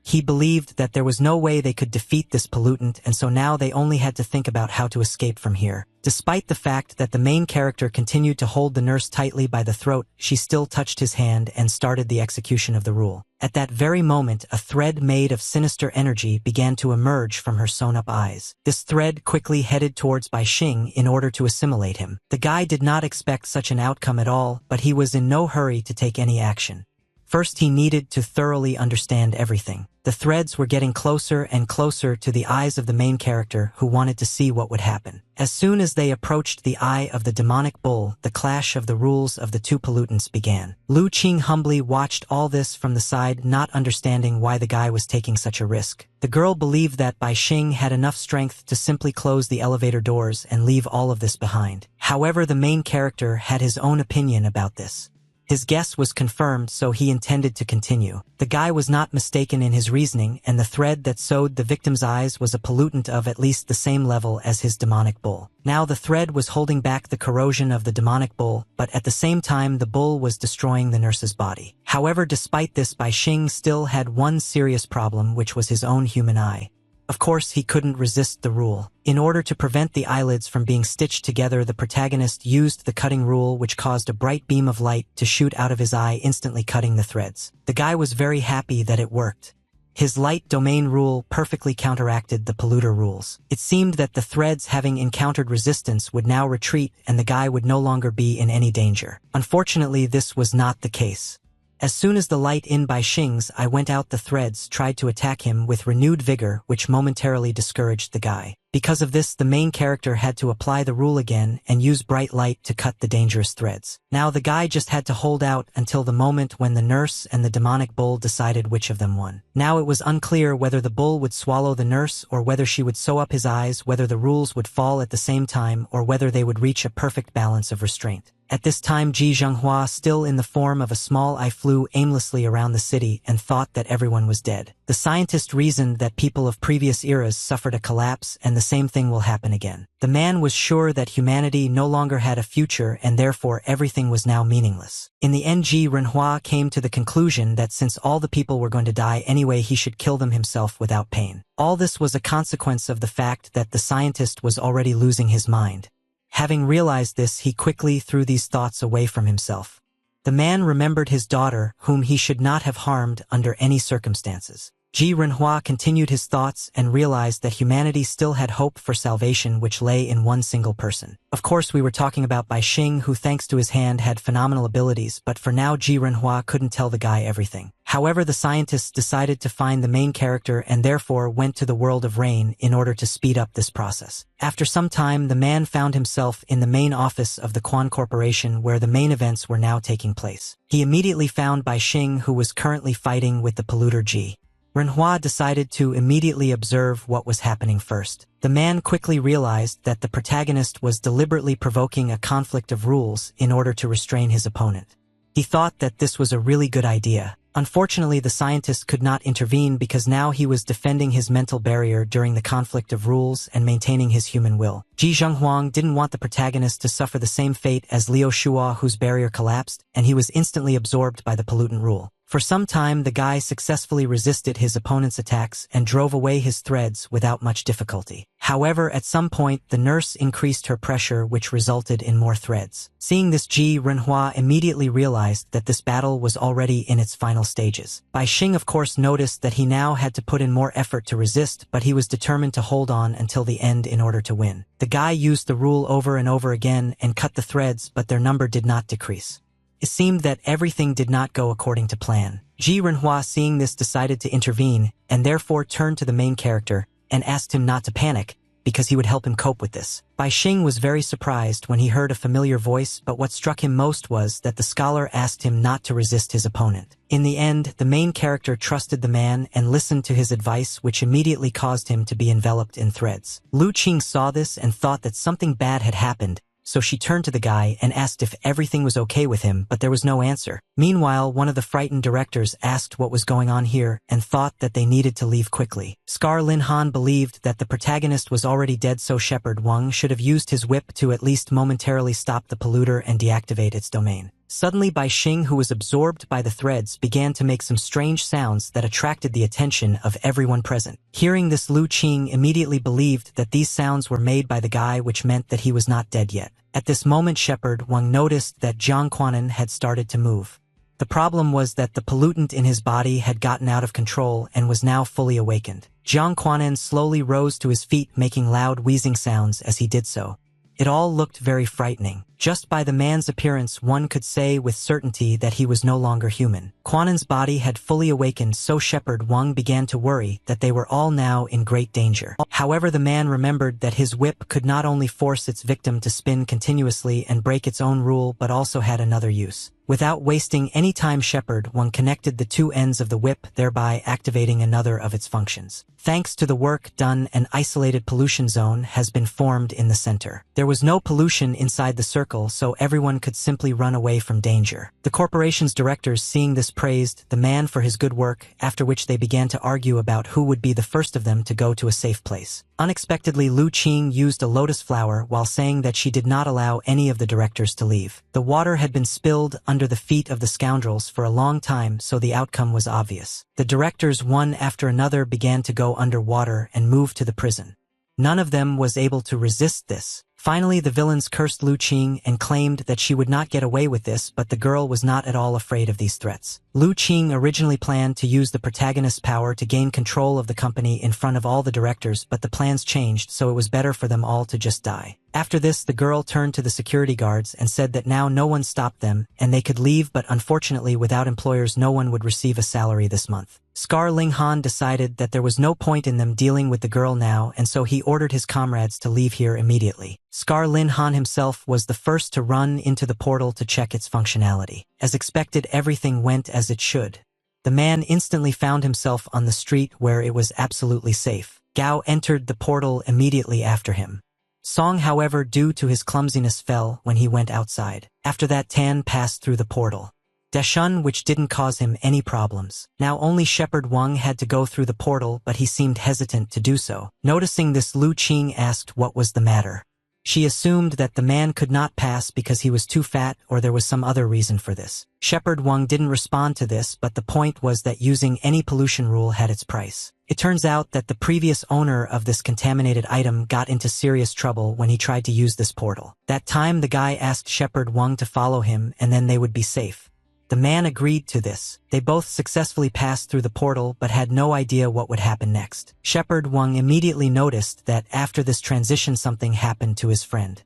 He believed that there was no way they could defeat this pollutant, and so now they only had to think about how to escape from here. Despite the fact that the main character continued to hold the nurse tightly by the throat, she still touched his hand and started the execution of the rule. At that very moment, a thread made of sinister energy began to emerge from her sewn-up eyes. This thread quickly headed towards Bai Xing in order to assimilate him. The guy did not expect such an outcome at all, but he was in no hurry to take any action. First, he needed to thoroughly understand everything. The threads were getting closer and closer to the eyes of the main character, who wanted to see what would happen. As soon as they approached the eye of the demonic bull, the clash of the rules of the two pollutants began. Lu Qing humbly watched all this from the side, not understanding why the guy was taking such a risk. The girl believed that Bai Xing had enough strength to simply close the elevator doors and leave all of this behind. However, the main character had his own opinion about this. His guess was confirmed, so he intended to continue. The guy was not mistaken in his reasoning, and the thread that sewed the victim's eyes was a pollutant of at least the same level as his demonic bull. Now the thread was holding back the corrosion of the demonic bull, but at the same time the bull was destroying the nurse's body. However, despite this, Bai Xing still had one serious problem, which was his own human eye. Of course, he couldn't resist the rule. In order to prevent the eyelids from being stitched together, the protagonist used the cutting rule, which caused a bright beam of light to shoot out of his eye, instantly cutting the threads. The guy was very happy that it worked. His light domain rule perfectly counteracted the polluter rules. It seemed that the threads, having encountered resistance, would now retreat, and the guy would no longer be in any danger. Unfortunately, this was not the case. As soon as the light in Bai Xing's eye went out, the threads tried to attack him with renewed vigor, which momentarily discouraged the guy. Because of this, the main character had to apply the rule again and use bright light to cut the dangerous threads. Now the guy just had to hold out until the moment when the nurse and the demonic bull decided which of them won. Now it was unclear whether the bull would swallow the nurse or whether she would sew up his eyes, whether the rules would fall at the same time or whether they would reach a perfect balance of restraint. At this time Ji Zhenghua, still in the form of a small eye, flew aimlessly around the city and thought that everyone was dead. The scientist reasoned that people of previous eras suffered a collapse and the same thing will happen again. The man was sure that humanity no longer had a future and therefore everything was now meaningless. In the end, Ji Renhua came to the conclusion that since all the people were going to die anyway, he should kill them himself without pain. All this was a consequence of the fact that the scientist was already losing his mind. Having realized this, he quickly threw these thoughts away from himself. The man remembered his daughter, whom he should not have harmed under any circumstances. Ji Renhua continued his thoughts and realized that humanity still had hope for salvation, which lay in one single person. Of course, we were talking about Bai Xing, who thanks to his hand had phenomenal abilities, but for now Ji Renhua couldn't tell the guy everything. However, the scientists decided to find the main character and therefore went to the world of Rain in order to speed up this process. After some time, the man found himself in the main office of the Quan Corporation, where the main events were now taking place. He immediately found Bai Xing, who was currently fighting with the polluter Ji. Renhua decided to immediately observe what was happening first. The man quickly realized that the protagonist was deliberately provoking a conflict of rules in order to restrain his opponent. He thought that this was a really good idea. Unfortunately, the scientist could not intervene because now he was defending his mental barrier during the conflict of rules and maintaining his human will. Ji Zhenghuang didn't want the protagonist to suffer the same fate as Liu Shua, whose barrier collapsed, and he was instantly absorbed by the pollutant rule. For some time, the guy successfully resisted his opponent's attacks and drove away his threads without much difficulty. However, at some point, the nurse increased her pressure, which resulted in more threads. Seeing this, Ji Renhua immediately realized that this battle was already in its final stages. Bai Xing, of course, noticed that he now had to put in more effort to resist, but he was determined to hold on until the end in order to win. The guy used the rule over and over again and cut the threads, but their number did not decrease. It seemed that everything did not go according to plan. Ji Renhua, seeing this, decided to intervene and therefore turned to the main character and asked him not to panic because he would help him cope with this. Bai Xing was very surprised when he heard a familiar voice, but what struck him most was that the scholar asked him not to resist his opponent. In the end, the main character trusted the man and listened to his advice, which immediately caused him to be enveloped in threads. Lu Qing saw this and thought that something bad had happened, so she turned to the guy and asked if everything was okay with him, but there was no answer. Meanwhile, one of the frightened directors asked what was going on here and thought that they needed to leave quickly. Scar Lin Han believed that the protagonist was already dead, so Shepherd Wang should have used his whip to at least momentarily stop the polluter and deactivate its domain. Suddenly, Bai Xing, who was absorbed by the threads, began to make some strange sounds that attracted the attention of everyone present. Hearing this, Lu Qing immediately believed that these sounds were made by the guy, which meant that he was not dead yet. At this moment, Shepherd Wang noticed that Jiang Quanan had started to move. The problem was that the pollutant in his body had gotten out of control and was now fully awakened. Jiang Quanan slowly rose to his feet, making loud wheezing sounds as he did so. It all looked very frightening. Just by the man's appearance, one could say with certainty that he was no longer human. Quanan's body had fully awakened, so Shepherd Wang began to worry that they were all now in great danger. However, the man remembered that his whip could not only force its victim to spin continuously and break its own rule, but also had another use. Without wasting any time, Shepherd Wang connected the two ends of the whip, thereby activating another of its functions. Thanks to the work done, an isolated pollution zone has been formed in the center. There was no pollution inside the circle, so everyone could simply run away from danger. The corporation's directors, seeing this, praised the man for his good work, after which they began to argue about who would be the first of them to go to a safe place. Unexpectedly, Lu Qing used a lotus flower while saying that she did not allow any of the directors to leave. The water had been spilled under the feet of the scoundrels for a long time, so the outcome was obvious. The directors, one after another, began to go underwater and move to the prison. None of them was able to resist this. Finally, the villains cursed Lu Qing and claimed that she would not get away with this, but the girl was not at all afraid of these threats. Lu Qing originally planned to use the protagonist's power to gain control of the company in front of all the directors, but the plans changed, so it was better for them all to just die. After this, the girl turned to the security guards and said that now no one stopped them and they could leave, but unfortunately without employers no one would receive a salary this month. Scar Ling Han decided that there was no point in them dealing with the girl now, and so he ordered his comrades to leave here immediately. Scar Lin Han himself was the first to run into the portal to check its functionality. As expected, everything went as it should. The man instantly found himself on the street where it was absolutely safe. Gao entered the portal immediately after him. Song, however, due to his clumsiness, fell when he went outside. After that, Tan passed through the portal. Dashun, which didn't cause him any problems. Now only Shepherd Wang had to go through the portal, but he seemed hesitant to do so. Noticing this, Lu Qing asked what was the matter. She assumed that the man could not pass because he was too fat, or there was some other reason for this. Shepherd Wang didn't respond to this, but the point was that using any pollution rule had its price. It turns out that the previous owner of this contaminated item got into serious trouble when he tried to use this portal. That time the guy asked Shepherd Wang to follow him and then they would be safe. The man agreed to this. They both successfully passed through the portal but had no idea what would happen next. Shepherd Wang immediately noticed that after this transition something happened to his friend.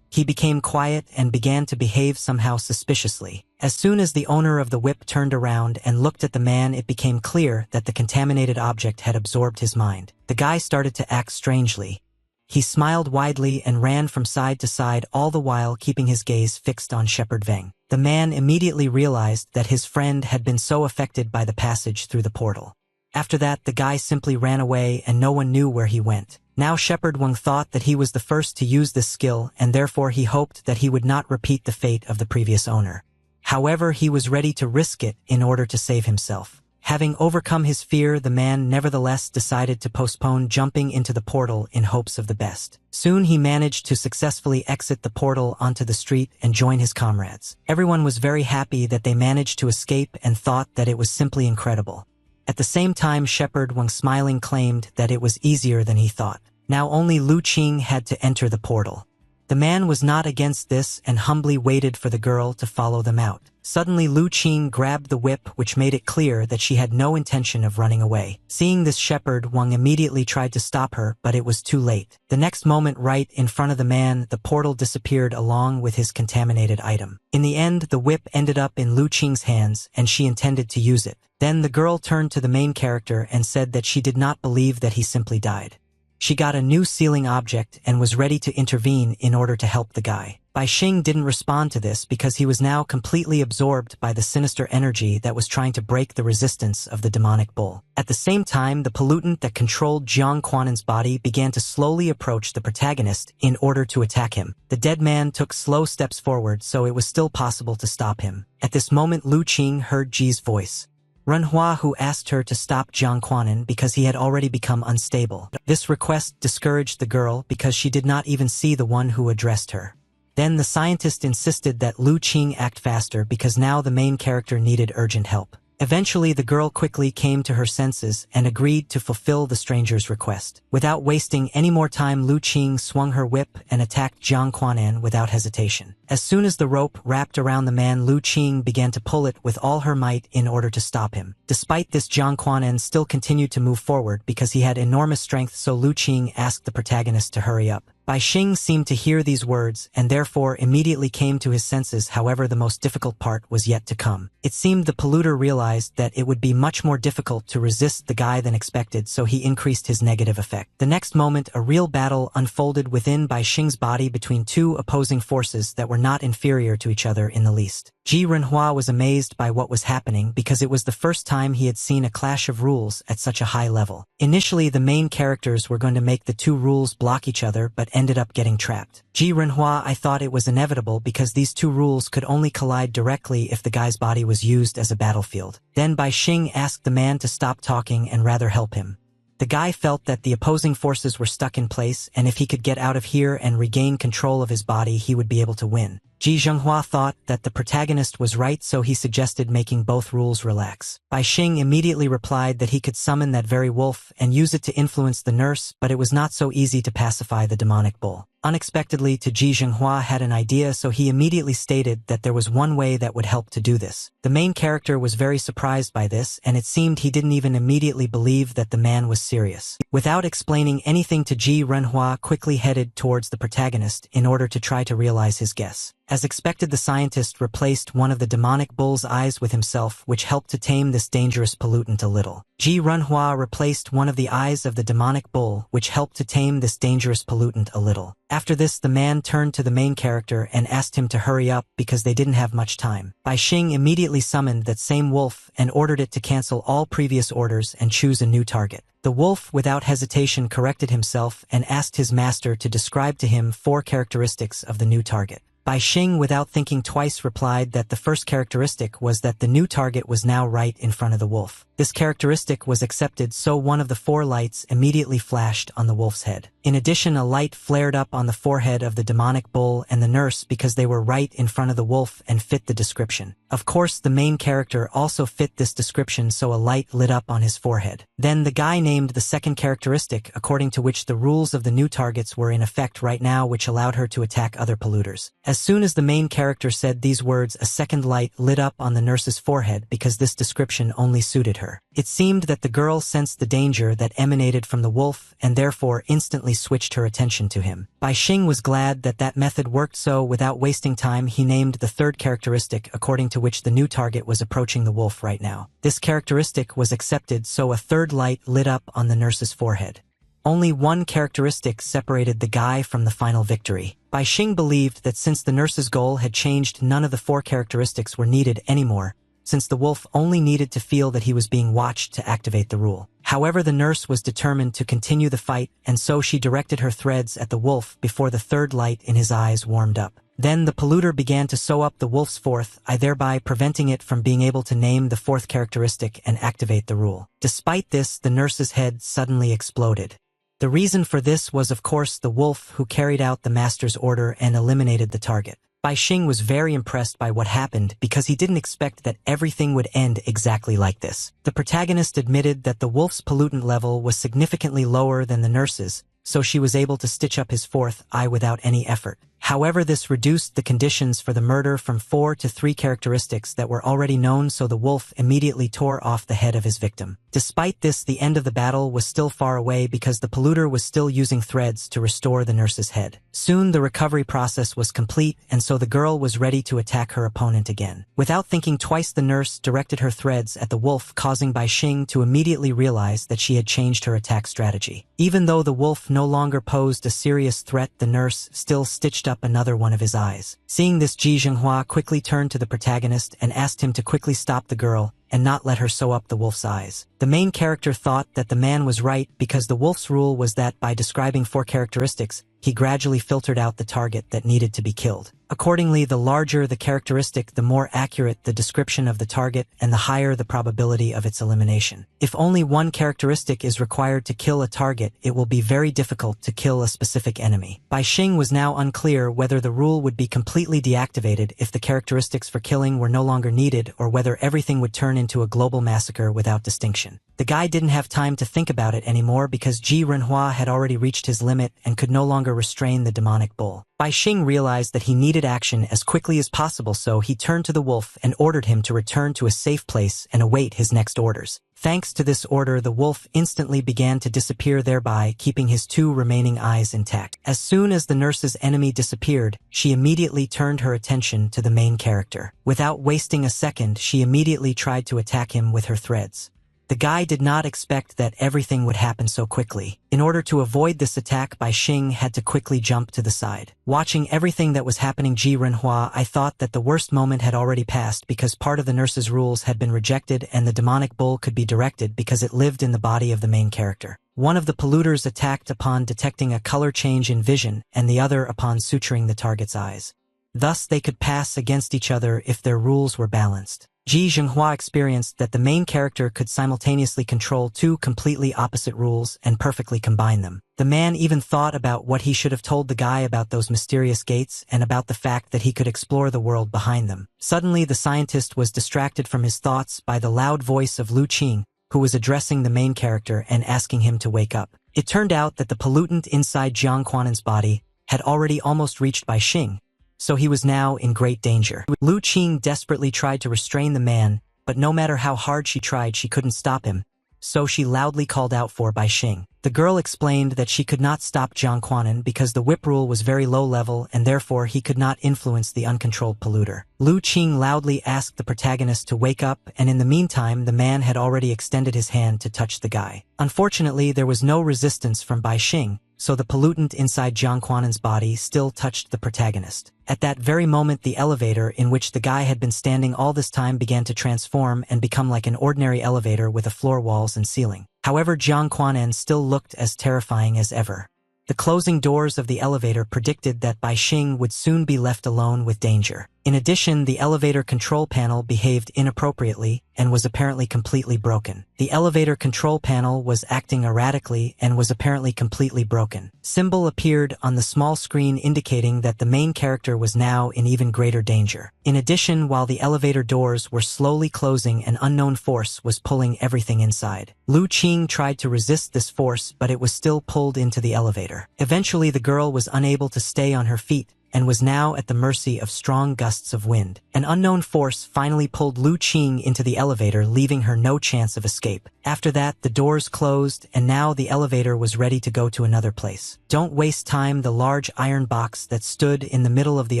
He became quiet and began to behave somehow suspiciously. As soon as the owner of the whip turned around and looked at the man, it became clear that the contaminated object had absorbed his mind. The guy started to act strangely. He smiled widely and ran from side to side, all the while keeping his gaze fixed on Shepherd Wang. The man immediately realized that his friend had been so affected by the passage through the portal. After that, the guy simply ran away and no one knew where he went. Now Shepherd Wang thought that he was the first to use this skill, and therefore he hoped that he would not repeat the fate of the previous owner. However, he was ready to risk it in order to save himself. Having overcome his fear, the man nevertheless decided to postpone jumping into the portal in hopes of the best. Soon he managed to successfully exit the portal onto the street and join his comrades. Everyone was very happy that they managed to escape and thought that it was simply incredible. At the same time, Shepherd Wang smiling claimed that it was easier than he thought. Now only Lu Qing had to enter the portal. The man was not against this and humbly waited for the girl to follow them out. Suddenly Lu Qing grabbed the whip, which made it clear that she had no intention of running away. Seeing this, Shepherd Wang immediately tried to stop her, but it was too late. The next moment, right in front of the man, the portal disappeared along with his contaminated item. In the end, the whip ended up in Lu Qing's hands and she intended to use it. Then the girl turned to the main character and said that she did not believe that he simply died. She got a new sealing object and was ready to intervene in order to help the guy. Bai Xing didn't respond to this because he was now completely absorbed by the sinister energy that was trying to break the resistance of the demonic bull. At the same time, the pollutant that controlled Jiang Quan'an's body began to slowly approach the protagonist in order to attack him. The dead man took slow steps forward, so it was still possible to stop him. At this moment, Lu Qing heard Ji's voice. Manhwa, who asked her to stop Jiang Quan'an because he had already become unstable. This request discouraged the girl because she did not even see the one who addressed her. Then the scientist insisted that Lu Qing act faster because now the main character needed urgent help. Eventually, the girl quickly came to her senses and agreed to fulfill the stranger's request. Without wasting any more time, Lu Qing swung her whip and attacked Jiang Quan'an without hesitation. As soon as the rope wrapped around the man, Lu Qing began to pull it with all her might in order to stop him. Despite this, Jiang Quan'an still continued to move forward because he had enormous strength, so Lu Qing asked the protagonist to hurry up. Bai Xing seemed to hear these words and therefore immediately came to his senses. However, the most difficult part was yet to come. It seemed the polluter realized that it would be much more difficult to resist the guy than expected, so he increased his negative effect. The next moment, a real battle unfolded within Bai Xing's body between two opposing forces that were not inferior to each other in the least. Ji Renhua was amazed by what was happening because it was the first time he had seen a clash of rules at such a high level. Initially, the main characters were going to make the two rules block each other, but ended up getting trapped. Ji Renhua, I thought it was inevitable because these two rules could only collide directly if the guy's body was used as a battlefield. Then Bai Xing asked the man to stop talking and rather help him. The guy felt that the opposing forces were stuck in place, and if he could get out of here and regain control of his body, he would be able to win. Ji Zhenghua thought that the protagonist was right, so he suggested making both rules relax. Bai Xing immediately replied that he could summon that very wolf and use it to influence the nurse, but it was not so easy to pacify the demonic bull. Unexpectedly, Ji Zhenghua had an idea, so he immediately stated that there was one way that would help to do this. The main character was very surprised by this, and it seemed he didn't even immediately believe that the man was serious. Without explaining anything to Ji Renhua quickly headed towards the protagonist in order to try to realize his guess. As expected, the scientist replaced one of the demonic bull's eyes with himself, which helped to tame this dangerous pollutant a little. Ji Renhua replaced one of the eyes of the demonic bull, which helped to tame this dangerous pollutant a little. After this, the man turned to the main character and asked him to hurry up because they didn't have much time. Bai Xing immediately summoned that same wolf and ordered it to cancel all previous orders and choose a new target. The wolf, without hesitation, corrected himself and asked his master to describe to him 4 characteristics of the new target. Bai Xing, without thinking twice, replied that the first characteristic was that the new target was now right in front of the wolf. This characteristic was accepted, so one of the 4 lights immediately flashed on the wolf's head. In addition, a light flared up on the forehead of the demonic bull and the nurse because they were right in front of the wolf and fit the description. Of course, the main character also fit this description, so a light lit up on his forehead. Then the guy named the second characteristic, according to which the rules of the new targets were in effect right now, which allowed her to attack other polluters. As soon as the main character said these words, a second light lit up on the nurse's forehead because this description only suited her. It seemed that the girl sensed the danger that emanated from the wolf and therefore instantly switched her attention to him. Bai Xing was glad that that method worked, so without wasting time he named the third characteristic, according to which the new target was approaching the wolf right now. This characteristic was accepted, so a third light lit up on the nurse's forehead. Only one characteristic separated the guy from the final victory. Bai Xing believed that since the nurse's goal had changed, none of the 4 characteristics were needed anymore, since the wolf only needed to feel that he was being watched to activate the rule. However, the nurse was determined to continue the fight, and so she directed her threads at the wolf before the third light in his eyes warmed up. Then the polluter began to sew up the wolf's fourth eye, thereby preventing it from being able to name the 4th characteristic and activate the rule. Despite this, the nurse's head suddenly exploded. The reason for this was, of course, the wolf, who carried out the master's order and eliminated the target. Bai Xing was very impressed by what happened because he didn't expect that everything would end exactly like this. The protagonist admitted that the wolf's pollutant level was significantly lower than the nurse's, so she was able to stitch up his 4th eye without any effort. However, this reduced the conditions for the murder from 4 to 3 characteristics that were already known, so the wolf immediately tore off the head of his victim. Despite this, the end of the battle was still far away because the polluter was still using threads to restore the nurse's head. Soon the recovery process was complete, and so the girl was ready to attack her opponent again. Without thinking twice, the nurse directed her threads at the wolf, causing Bai Xing to immediately realize that she had changed her attack strategy. Even though the wolf no longer posed a serious threat, the nurse still stitched up another one of his eyes. Seeing this, Ji Zhenghua quickly turned to the protagonist and asked him to quickly stop the girl and not let her sew up the wolf's eyes. The main character thought that the man was right because the wolf's rule was that by describing 4 characteristics, he gradually filtered out the target that needed to be killed. Accordingly, the larger the characteristic, the more accurate the description of the target and the higher the probability of its elimination. If only one characteristic is required to kill a target, it will be very difficult to kill a specific enemy. Bai Xing was now unclear whether the rule would be completely deactivated if the characteristics for killing were no longer needed, or whether everything would turn into a global massacre without distinction. The guy didn't have time to think about it anymore because Ji Renhua had already reached his limit and could no longer restrain the demonic bull. Bai Xing realized that he needed action as quickly as possible, so he turned to the wolf and ordered him to return to a safe place and await his next orders. Thanks to this order, the wolf instantly began to disappear, thereby keeping his 2 remaining eyes intact. As soon as the nurse's enemy disappeared, she immediately turned her attention to the main character. Without wasting a second, she immediately tried to attack him with her threads. The guy did not expect that everything would happen so quickly. In order to avoid this attack, Bai Xing had to quickly jump to the side. Watching everything that was happening, Ji Renhua, I thought that the worst moment had already passed because part of the nurse's rules had been rejected and the demonic bull could be directed because it lived in the body of the main character. One of the polluters attacked upon detecting a color change in vision and the other upon suturing the target's eyes. Thus they could pass against each other if their rules were balanced. Ji Zhenghua experienced that the main character could simultaneously control 2 completely opposite rules and perfectly combine them. The man even thought about what he should have told the guy about those mysterious gates and about the fact that he could explore the world behind them. Suddenly, the scientist was distracted from his thoughts by the loud voice of Lu Qing, who was addressing the main character and asking him to wake up. It turned out that the pollutant inside Jiang Quan'an's body had already almost reached Bai Xing, so he was now in great danger. Lu Qing desperately tried to restrain the man, but no matter how hard she tried, she couldn't stop him, so she loudly called out for Bai Xing. The girl explained that she could not stop Jiang Quanan because the whip rule was very low level and therefore he could not influence the uncontrolled polluter. Lu Qing loudly asked the protagonist to wake up, and in the meantime the man had already extended his hand to touch the guy. Unfortunately, there was no resistance from Bai Xing, so the pollutant inside Jiang Quanan's body still touched the protagonist. At that very moment, the elevator in which the guy had been standing all this time began to transform and become like an ordinary elevator with a floor, walls, and ceiling. However, Jiang Quanan still looked as terrifying as ever. The closing doors of the elevator predicted that Bai Xing would soon be left alone with danger. In addition, the elevator control panel behaved inappropriately and was apparently completely broken. The elevator control panel was acting erratically and was apparently completely broken. Symbol appeared on the small screen indicating that the main character was now in even greater danger. In addition, while the elevator doors were slowly closing, an unknown force was pulling everything inside. Lu Qing tried to resist this force, but it was still pulled into the elevator. Eventually, the girl was unable to stay on her feet and was now at the mercy of strong gusts of wind. An unknown force finally pulled Lu Qing into the elevator, leaving her no chance of escape. After that, the doors closed, and now the elevator was ready to go to another place. Don't waste time. The large iron box that stood in the middle of the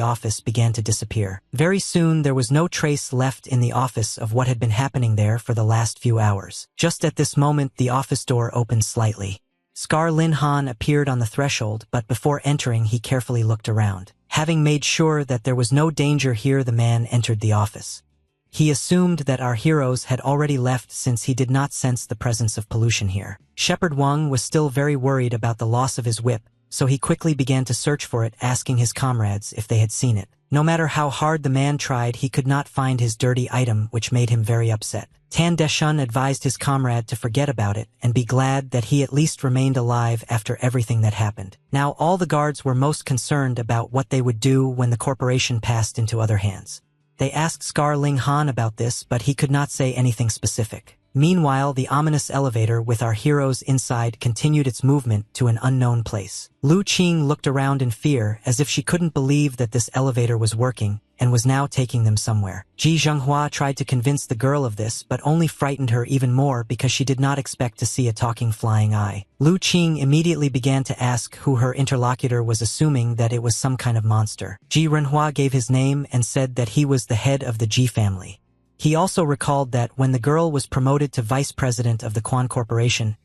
office began to disappear. Very soon, there was no trace left in the office of what had been happening there for the last few hours. Just at this moment, the office door opened slightly. Scar Lin Han appeared on the threshold, but before entering, he carefully looked around. Having made sure that there was no danger here, the man entered the office. He assumed that our heroes had already left since he did not sense the presence of pollution here. Shepherd Wang was still very worried about the loss of his whip, so he quickly began to search for it, asking his comrades if they had seen it. No matter how hard the man tried, he could not find his dirty item, which made him very upset. Tan Deshun advised his comrade to forget about it and be glad that he at least remained alive after everything that happened. Now all the guards were most concerned about what they would do when the corporation passed into other hands. They asked Scar Ling Han about this, but he could not say anything specific. Meanwhile, the ominous elevator with our heroes inside continued its movement to an unknown place. Lu Qing looked around in fear, as if she couldn't believe that this elevator was working and was now taking them somewhere. Ji Zhenghua tried to convince the girl of this, but only frightened her even more because she did not expect to see a talking flying eye. Lu Qing immediately began to ask who her interlocutor was, assuming that it was some kind of monster. Ji Renhua gave his name and said that he was the head of the Ji family. He also recalled that when the girl was promoted to vice president of the Quan Corporation,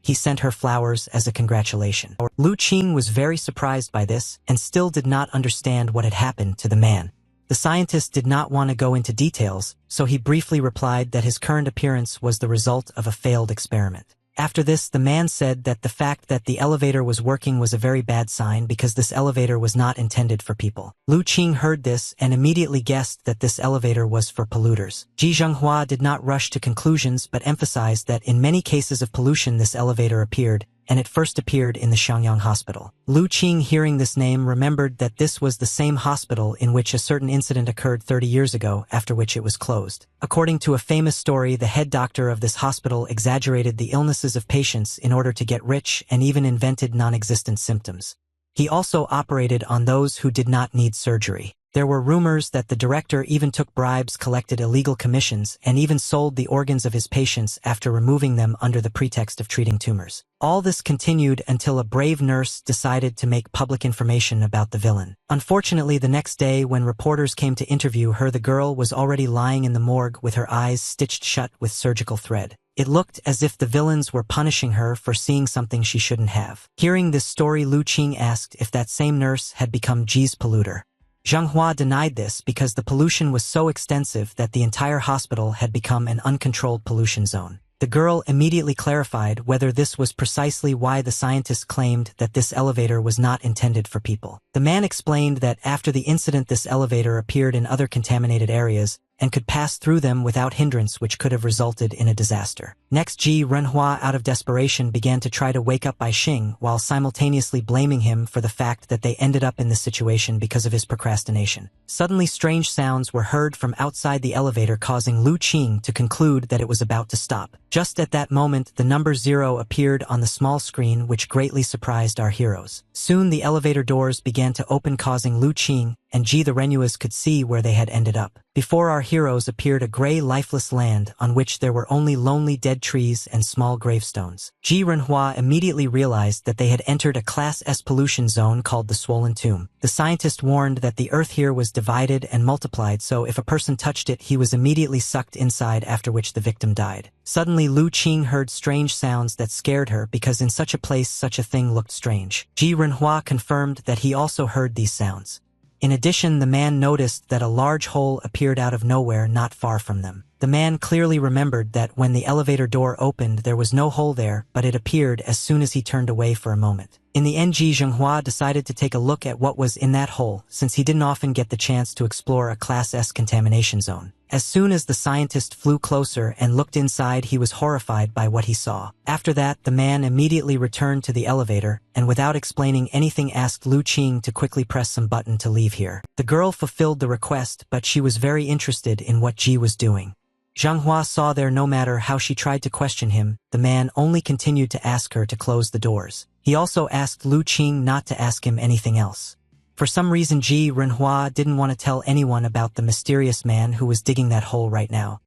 he sent her flowers as a congratulation. Lu Qing was very surprised by this and still did not understand what had happened to the man. The scientist did not want to go into details, so he briefly replied that his current appearance was the result of a failed experiment. After this, the man said that the fact that the elevator was working was a very bad sign because this elevator was not intended for people. Lu Qing heard this and immediately guessed that this elevator was for polluters. Ji Zhenghua did not rush to conclusions but emphasized that in many cases of pollution this elevator appeared, and it first appeared in the Xiangyang Hospital. Lu Qing, hearing this name, remembered that this was the same hospital in which a certain incident occurred 30 years ago, after which it was closed. According to a famous story, the head doctor of this hospital exaggerated the illnesses of patients in order to get rich and even invented non-existent symptoms. He also operated on those who did not need surgery. There were rumors that the director even took bribes, collected illegal commissions, and even sold the organs of his patients after removing them under the pretext of treating tumors. All this continued until a brave nurse decided to make public information about the villain. Unfortunately, the next day when reporters came to interview her, the girl was already lying in the morgue with her eyes stitched shut with surgical thread. It looked as if the villains were punishing her for seeing something she shouldn't have. Hearing this story, Lu Qing asked if that same nurse had become Ji's polluter. Zhenghua denied this because the pollution was so extensive that the entire hospital had become an uncontrolled pollution zone. The girl immediately clarified whether this was precisely why the scientists claimed that this elevator was not intended for people. The man explained that after the incident this elevator appeared in other contaminated areas and could pass through them without hindrance, which could have resulted in a disaster. Next, Ji Renhua, out of desperation, began to try to wake up Bai Xing while simultaneously blaming him for the fact that they ended up in this situation because of his procrastination. Suddenly, strange sounds were heard from outside the elevator, causing Lu Qing to conclude that it was about to stop. Just at that moment, the number 0 appeared on the small screen, which greatly surprised our heroes. Soon, the elevator doors began to open, causing Lu Qing and Ji the Renuas could see where they had ended up. Before our heroes appeared a gray, lifeless land on which there were only lonely dead trees and small gravestones. Ji Renhua immediately realized that they had entered a Class S pollution zone called the Swollen Tomb. The scientist warned that the earth here was divided and multiplied, so if a person touched it, he was immediately sucked inside, after which the victim died. Suddenly, Lu Qing heard strange sounds that scared her because in such a place such a thing looked strange. Ji Renhua confirmed that he also heard these sounds. In addition, the man noticed that a large hole appeared out of nowhere not far from them. The man clearly remembered that when the elevator door opened there was no hole there, but it appeared as soon as he turned away for a moment. In the end, Ji Zhenghua decided to take a look at what was in that hole, since he didn't often get the chance to explore a Class S contamination zone. As soon as the scientist flew closer and looked inside, he was horrified by what he saw. After that, the man immediately returned to the elevator, and without explaining anything asked Lu Qing to quickly press some button to leave here. The girl fulfilled the request, but she was very interested in what Ji was doing. Zhenghua saw there no matter how she tried to question him, the man only continued to ask her to close the doors. He also asked Lu Qing not to ask him anything else. For some reason, Ji Renhua didn't want to tell anyone about the mysterious man who was digging that hole right now.